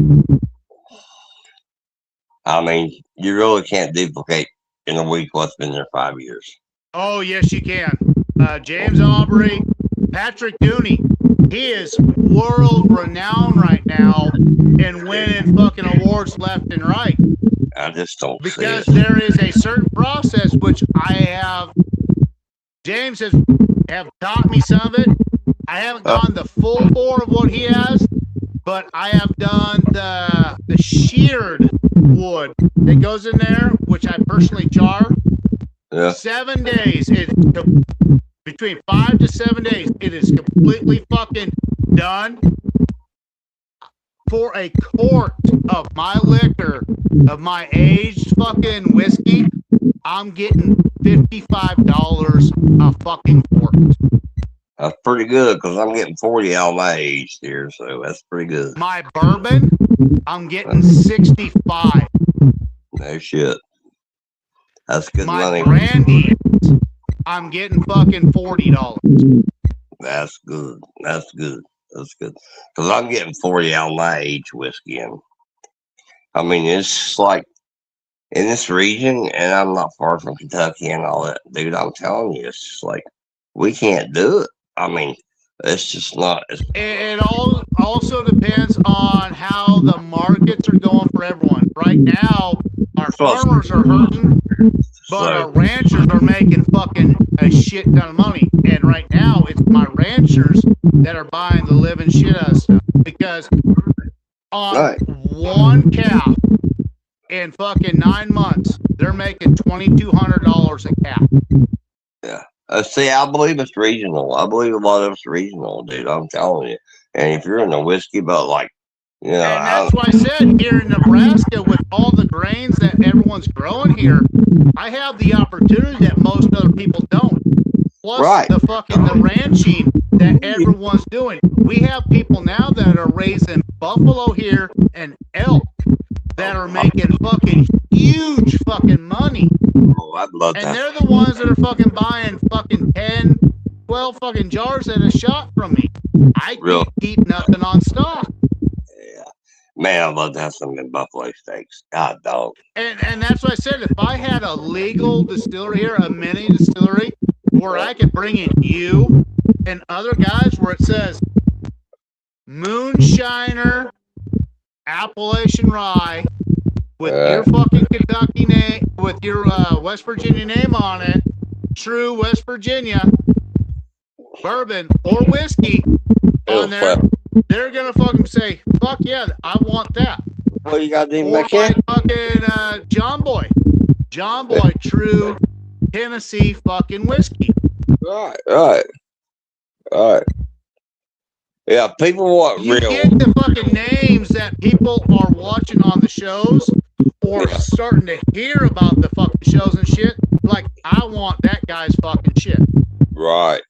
I mean, you really can't duplicate in a week what's been there 5 years. Oh, yes, you can. James Aubrey, Patrick Dooney, he is world renowned right now and winning fucking awards left and right. I just don't see because it. there is a certain process which James have taught me some of it. I haven't gone the full bore of what he has, but I have done the sheared wood that goes in there, which I personally char. Yeah. 7 days. Between 5 to 7 days, it is completely fucking done. For a quart of my liquor, of my aged fucking whiskey, I'm getting $55 a fucking quart. That's pretty good because I'm getting 40 out of my age here, so that's pretty good. My bourbon, I'm getting 65. No shit. That's good money. My brandy, I'm getting fucking $40. That's good. That's good. That's good. Because I'm getting 40 out of my age whiskey. And I mean, it's like in this region, and I'm not far from Kentucky and all that, dude. I'm telling you, it's just like we can't do it. I mean, it's just not. It all also depends on how the markets are going for everyone. Right now, our farmers are hurting, but our ranchers are making fucking a shit ton of money. And right now, it's my ranchers that are buying the living shit out of stuff. Because on one cow in fucking 9 months, they're making $2,200 a cow. Yeah. See, I believe it's regional. I believe a lot of it's regional, dude. I'm telling you. And if you're in the whiskey, but like, and that's why I said here in Nebraska, with all the grains that everyone's growing here, I have the opportunity that most other people don't. Plus the ranching that everyone's doing. We have people now that are raising buffalo here and elk that are making fucking huge fucking money. Oh, I'd love that. And they're the ones that are fucking buying fucking 10, 12 fucking jars at a shot from me. I can't keep nothing on stock. Yeah. Man, I'd love to have some in buffalo steaks. God, dog. And that's what I said. If I had a legal distillery here, a mini distillery, where I could bring in you and other guys where it says Moonshiner Appalachian Rye with your fucking Kentucky name, with your West Virginia name on it, true West Virginia bourbon or whiskey on there, they're gonna fucking say, fuck yeah, I want that. Well, you gotta do like fucking John Boy, true Tennessee fucking whiskey. Right. Yeah, people want you real. Get the fucking names that people are watching on the shows or starting to hear about the fucking shows and shit. Like, I want that guy's fucking shit. Right.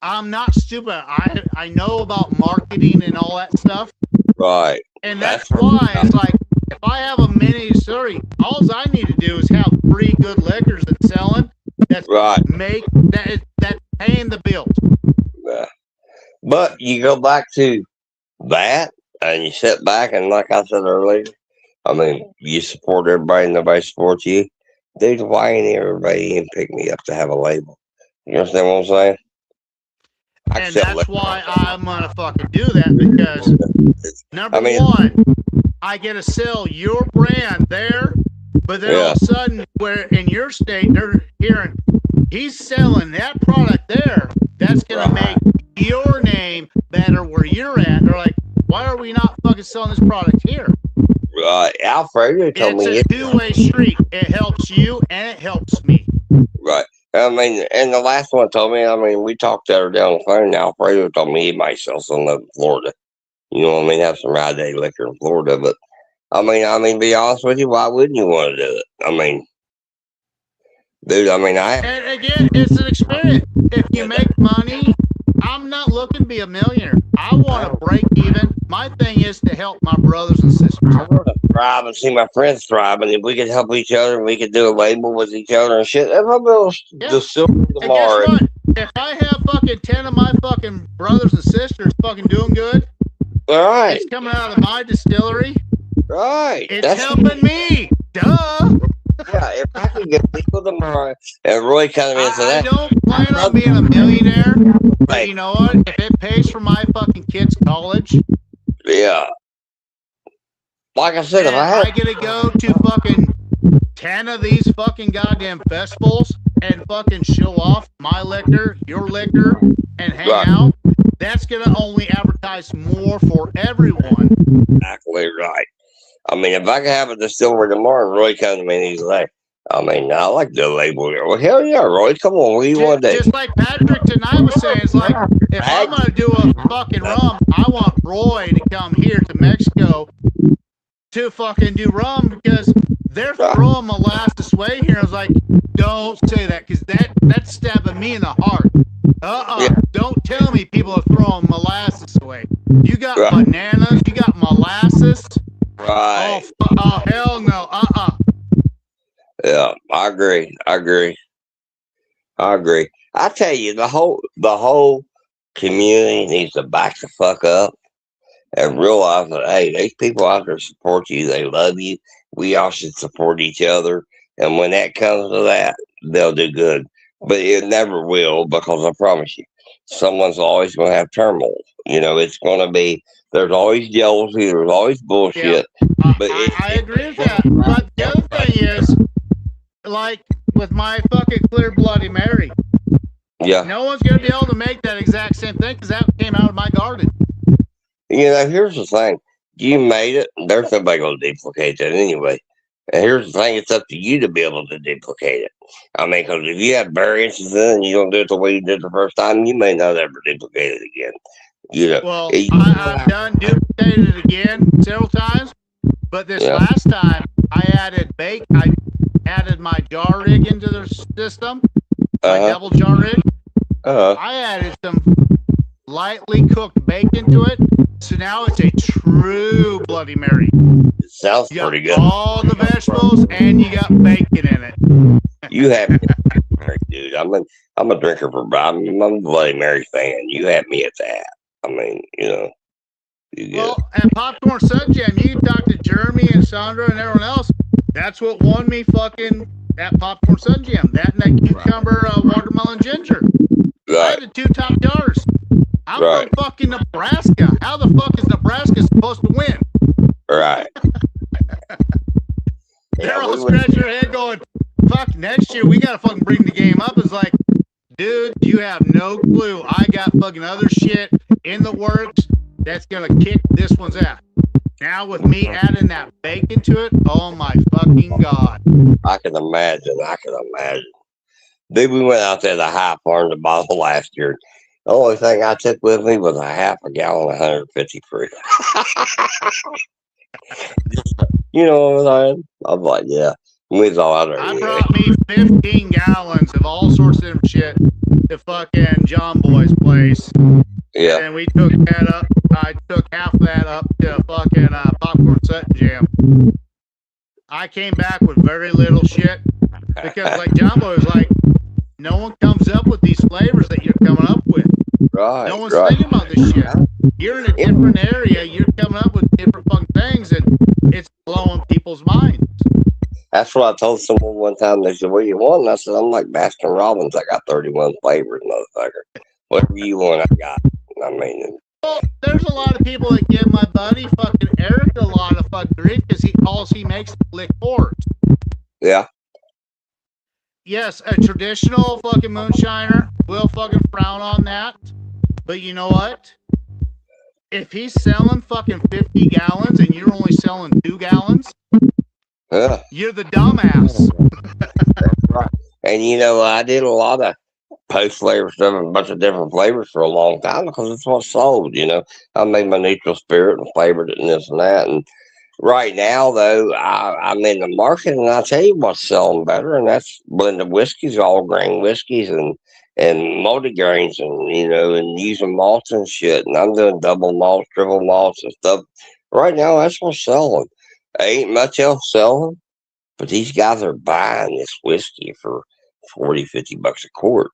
I'm not stupid. I know about marketing and all that stuff. Right. And that's why it's like, if I have a mini distillery, all I need to do is have 3 good liquors that's selling. That's that's paying the bills. Yeah. But you go back to that, and you sit back, and like I said earlier, I mean, you support everybody, and nobody supports you. Dude, why ain't everybody in pick me up to have a label? You understand what I'm saying? accept that's liquor. why I'm gonna fucking do that, because number one, I get to sell your brand there, but then all of a sudden, where in your state they're hearing he's selling that product there, that's gonna make your name better where you're at. They're like, why are we not fucking selling this product here? Alfredo told me it's a two-way street. It helps you and it helps me. Right. I mean, and the last one told me, I mean, we talked to her down the phone, and Alfredo told me he might sell some in Florida. You know what I mean? Have some ride day liquor in Florida. But I mean, be honest with you, why wouldn't you want to do it? I mean, dude, I mean, and again, it's an experience. If you make money, I'm not looking to be a millionaire. I want to break even. My thing is to help my brothers and sisters. I want to thrive and see my friends thrive, and if we could help each other, and we could do a label with each other and shit. If I build the silver tomorrow, and guess what? If I have fucking 10 of my fucking brothers and sisters fucking doing good, right? It's coming out of my distillery, right? It's helping me. Duh. Yeah, if I could get people tomorrow and Roy coming into that. I don't plan on being a millionaire, but you know what? If it pays for my fucking kids' college, yeah. Like I said, if I get to go to fucking 10 of these fucking goddamn festivals and fucking show off my liquor, your liquor, and hang out, that's gonna only advertise more for everyone. Exactly right. I mean, if I could have a distillery tomorrow, and Roy comes to me and he's like, I mean, I like the label here. Well, hell yeah, Roy, come on, what do you want to do? Just like Patrick tonight was saying, it's like, if I'm going to do a fucking rum, I want Roy to come here to Mexico to fucking do rum, because they're throwing molasses away here. I was like, don't say that, because that's stabbing me in the heart. Don't tell me people are throwing molasses away. You got bananas, you got molasses. Right. Oh, hell no. Yeah, I agree. I tell you, the whole community needs to back the fuck up and realize that, hey, these people out there support you. They love you. We all should support each other. And when that comes to that, they'll do good. But it never will, because I promise you, someone's always going to have turmoil. You know, it's going to be, there's always jealousy, there's always bullshit. Yeah, but I agree with that. But the other thing is, like with my fucking clear Bloody Mary, no one's going to be able to make that exact same thing, because that came out of my garden. You know, here's the thing. You made it. There's nobody going to duplicate that anyway. And here's the thing. It's up to you to be able to duplicate it. I mean, because if you have variances in it and you don't do it the way you did the first time, you may not ever duplicate it again. You know, well, I've done duplicated it again several times, but this last time I added my jar rig into the system, my double jar rig. I added some lightly cooked bacon to it, so now it's a true Bloody Mary. It sounds pretty good. All the vegetables and you got bacon in it. You have me, dude. I'm a drinker I'm a Bloody Mary fan. You have me at that. I mean, you know. And Popcorn Sun Jam, you can talk to Jeremy and Sandra and everyone else. That's what won me fucking at Popcorn Sun Jam. That and that cucumber watermelon ginger. I had the two top jars. I'm from fucking Nebraska. How the fuck is Nebraska supposed to win? Right. They're all scratching their head going, fuck, next year we gotta fucking bring the game up. It's like, dude, you have no clue. I got fucking other shit in the works that's gonna kick this one's ass. Now with me adding that bacon to it, oh my fucking god. I can imagine. Dude, we went out there to High Farm to bottle last year. The only thing I took with me was a half a gallon of 150 proof. You know what I'm saying? I'm like, yeah. We was all out there. I brought me 15 gallons of all sorts of different shit to fucking John Boy's place. Yeah. And we took that up. I took half of that up to fucking Popcorn Sun Jam. I came back with very little shit because, like, John Boy was like, no one comes up with these flavors that you're coming up with. Right. No one's thinking about this shit. You're in a different area. You're coming up with different fucking things, and it's blowing people's minds. That's what I told someone one time. They said, what do you want? And I said, I'm like Baskin Robbins. I got 31 flavors, motherfucker. Whatever you want, I got. I mean, well, there's a lot of people that give my buddy fucking Eric a lot of fucking grief because he makes liqueurs. yeah. Yes, a traditional fucking moonshiner will fucking frown on that. But you know what? If he's selling fucking 50 gallons and you're only selling 2 gallons, you're the dumbass. That's right. And you know, I did a lot of post flavor stuff, a bunch of different flavors for a long time because it's what sold. You know, I made my neutral spirit and flavored it and this and that. And right now, though, I'm in the market, and I tell you what's selling better, and that's blended whiskeys, all grain whiskeys, and multi-grains, and you know, and using malts and shit. And I'm doing double malts, triple malts, and stuff. Right now, that's what's selling. Ain't much else selling, but these guys are buying this whiskey for $40-50 a quart.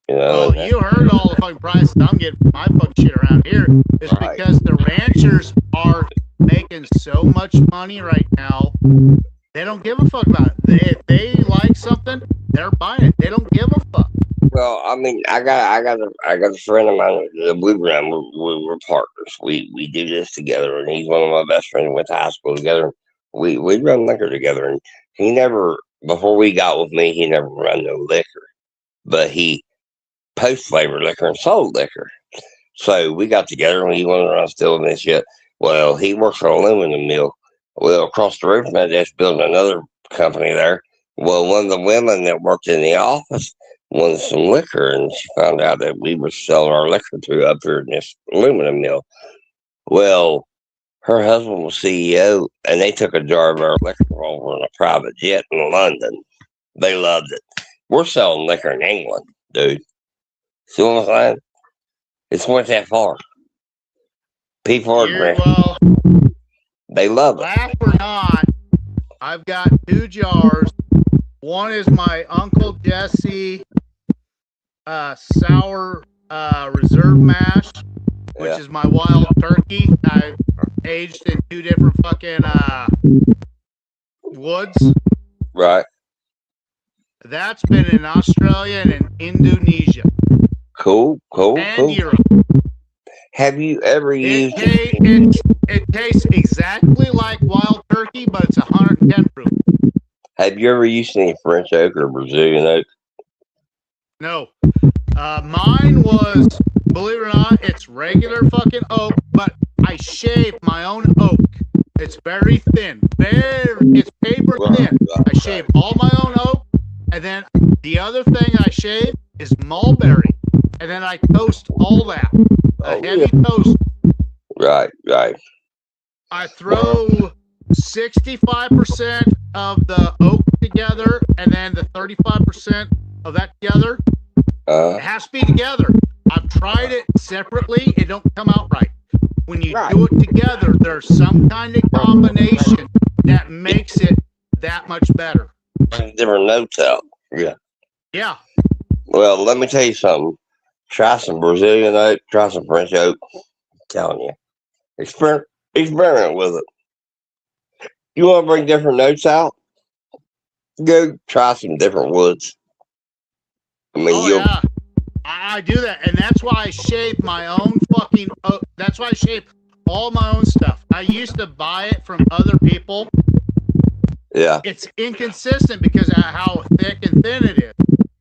You know, well, you heard all the fucking prices I'm getting for my fucking shit around here. It's because the ranchers are making so much money right now. They don't give a fuck about it. If they like something, they're buying it. They don't give a fuck. Well, I mean, I got a friend of mine, the Blue Ground. We're partners. We do this together, and he's one of my best friends. We went to high school together. We run liquor together, and he never, before we got with me, he never run no liquor, but he post flavored liquor and sold liquor. So we got together, and he wanted to run still and this shit. Well, he works for an aluminum mill. Well, across the road from that, that's building another company there. Well, one of the women that worked in the office wanted some liquor, and she found out that we were selling our liquor to up here in this aluminum mill. Well, her husband was CEO, and they took a jar of our liquor over on a private jet in London. They loved it. We're selling liquor in England, dude. See what I'm saying? It's went that far. People are well, they love it. Laugh or not, I've got 2 jars. One is my Uncle Jesse sour reserve mash, which is my wild turkey. I aged in 2 different fucking woods. Right. That's been in Australia and in Indonesia. Cool. And Europe. Have you ever used it tastes exactly like wild turkey, but it's 110 proof. Have you ever used any French oak or Brazilian oak? No. Mine was, believe it or not, it's regular fucking oak, but I shave my own oak. It's very thin. It's paper thin. I shave all my own oak, and then the other thing I shave is mulberry. And then I toast all that. Heavy toast. Right. I throw 65% of the oak together, and then the 35% of that together. It has to be together. I've tried it separately. It don't come out right. When you do it together, there's some kind of combination that makes it that much better. Different notes out. Yeah. Well, let me tell you something. Try some Brazilian oak. Try some French oak. I'm telling you. Experiment with it. You want to bring different notes out? Go try some different woods. I mean, I do that, and that's why I shape my own fucking oak. That's why I shape all my own stuff. I used to buy it from other people. Yeah. It's inconsistent because of how thick and thin it is.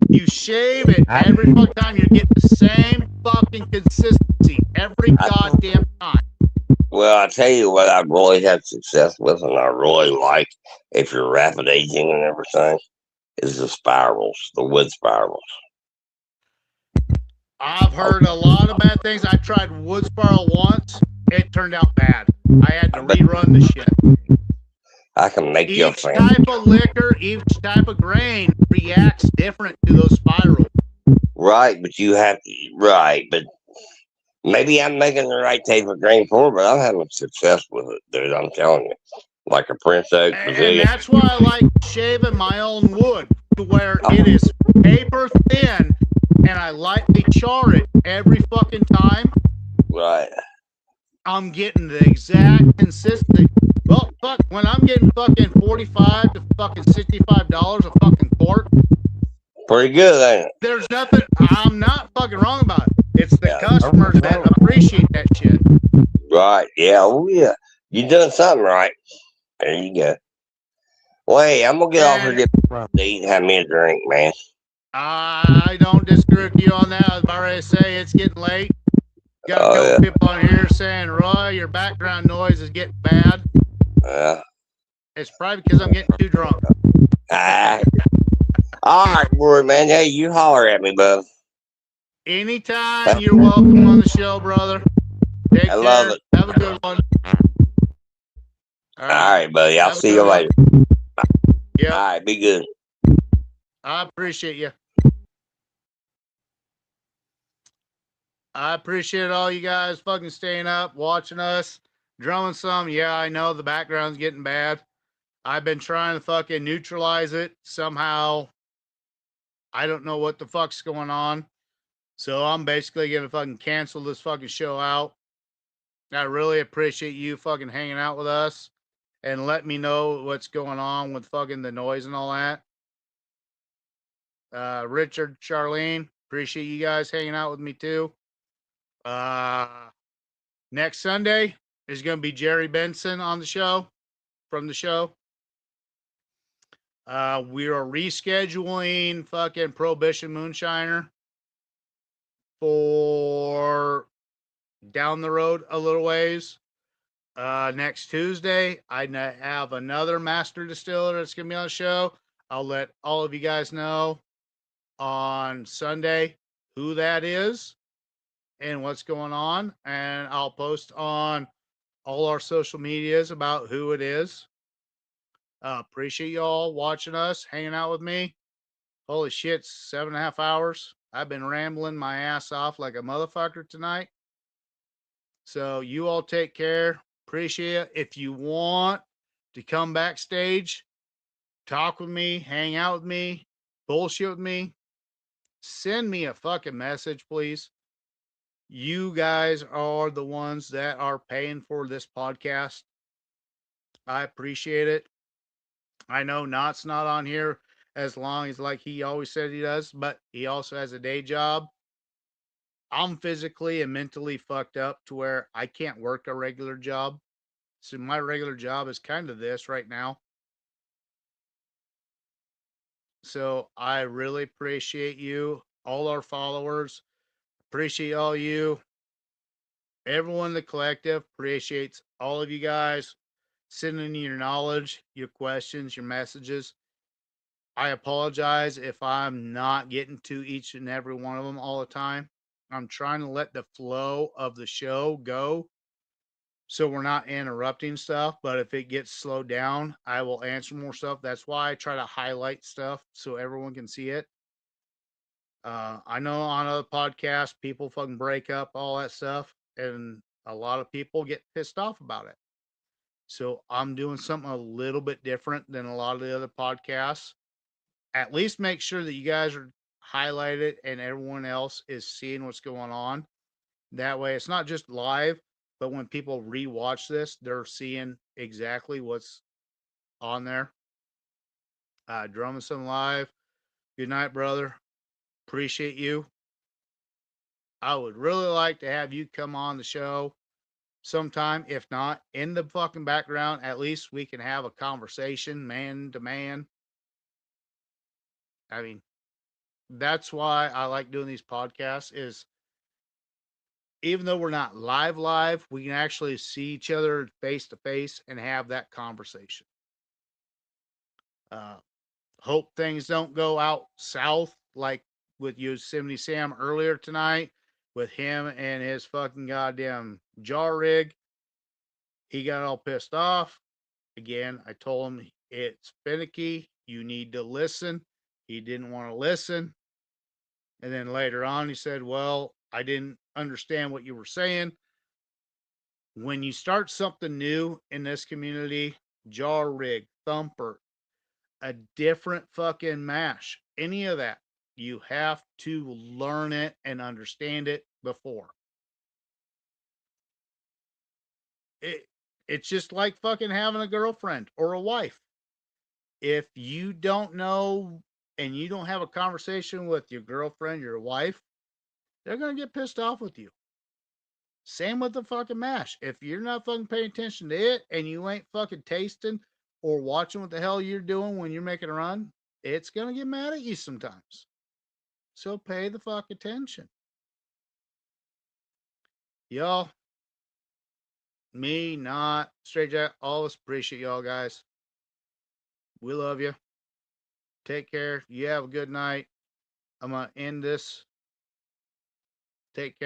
You shave it every fucking time, you get the same fucking consistency every goddamn time. Well, I tell you what I've really had success with, and I really like, if you're rapid aging and everything, is the spirals, the wood spirals. I've heard a lot of bad things. I tried wood spiral once. It turned out bad. I had to rerun the shit. I can make you a fan. Each type of liquor, each type of grain reacts different to those spirals. Right, but you have to, but maybe I'm making the right type of grain for it, but I'm having success with it, dude. I'm telling you. Like a Prince Oak. And that's why I like shaving my own wood to where it is paper thin, and I lightly char it every fucking time. Right. I'm getting the exact consistency. Well, fuck, when I'm getting fucking $45 to fucking $65 a fucking quart, Pretty good, ain't it? There's nothing. I'm not fucking wrong about it. It's the customers that appreciate that shit. Right. Yeah. Oh, yeah. You done something right. There you go. Well, hey, I'm going to get off here and get to eat and have me a drink, man. I don't disagree with you on that. I was about ready to say it's getting late. Got a couple people on here saying, Roy, your background noise is getting bad. Yeah. It's probably because I'm getting too drunk. All right, boy, man. Hey, you holler at me, bud. Anytime, you're welcome on the show, brother. Take care. Love it. Have a good one. All right, buddy. I'll see you later. Yeah. All right, be good. I appreciate you. I appreciate all you guys fucking staying up, watching us, drumming some. Yeah, I know the background's getting bad. I've been trying to fucking neutralize it somehow. I don't know what the fuck's going on. So I'm basically going to fucking cancel this fucking show out. I really appreciate you fucking hanging out with us and let me know what's going on with fucking the noise and all that. Richard, Charlene, appreciate you guys hanging out with me too. Next Sunday is going to be Jerry Benson on the show, from the show. We are rescheduling fucking Prohibition Moonshiner for down the road a little ways. Next Tuesday, I have another master distiller that's going to be on the show. I'll let all of you guys know on Sunday who that is and what's going on. And I'll post on all our social medias about who it is. Appreciate you all watching us, hanging out with me. Holy shit, 7.5 hours. I've been rambling my ass off like a motherfucker tonight. So you all take care. Appreciate it. If you want to come backstage, talk with me, hang out with me, bullshit with me, send me a fucking message, please. You guys are the ones that are paying for this podcast. I appreciate it. I know Knott's not on here as long as like he always said he does, but he also has a day job. I'm physically and mentally fucked up to where I can't work a regular job. So my regular job is kind of this right now. So I really appreciate you, all our followers. Appreciate all you. Everyone in the collective appreciates all of you guys sending your knowledge, your questions, your messages. I apologize if I'm not getting to each and every one of them all the time. I'm trying to let the flow of the show go so we're not interrupting stuff. But if it gets slowed down, I will answer more stuff. That's why I try to highlight stuff so everyone can see it. I know on other podcasts, people fucking break up all that stuff, and a lot of people get pissed off about it. So I'm doing something a little bit different than a lot of the other podcasts. At least make sure that you guys are highlighted and everyone else is seeing what's going on. That way, it's not just live, but when people rewatch this, they're seeing exactly what's on there. Drummond Live. Good night, brother. Appreciate you. I would really like to have you come on the show sometime. If not, in the fucking background, at least we can have a conversation man to man. I mean, that's why I like doing these podcasts is even though we're not live, we can actually see each other face to face and have that conversation. Hope things don't go out south like with Yosemite Sam earlier tonight with him and his fucking goddamn jar rig. He got all pissed off. Again, I told him it's finicky. You need to listen. He didn't want to listen. And then later on, he said, well, I didn't understand what you were saying. When you start something new in this community, jar rig, thumper, a different fucking mash, any of that, you have to learn it and understand it before. It's just like fucking having a girlfriend or a wife. If you don't know and you don't have a conversation with your girlfriend, your wife, they're going to get pissed off with you. Same with the fucking mash. If you're not fucking paying attention to it and you ain't fucking tasting or watching what the hell you're doing when you're making a run, it's going to get mad at you sometimes. So pay the fuck attention. Y'all, me, not, Straight Jack, always appreciate y'all guys. We love you. Take care. You have a good night. I'm going to end this. Take care.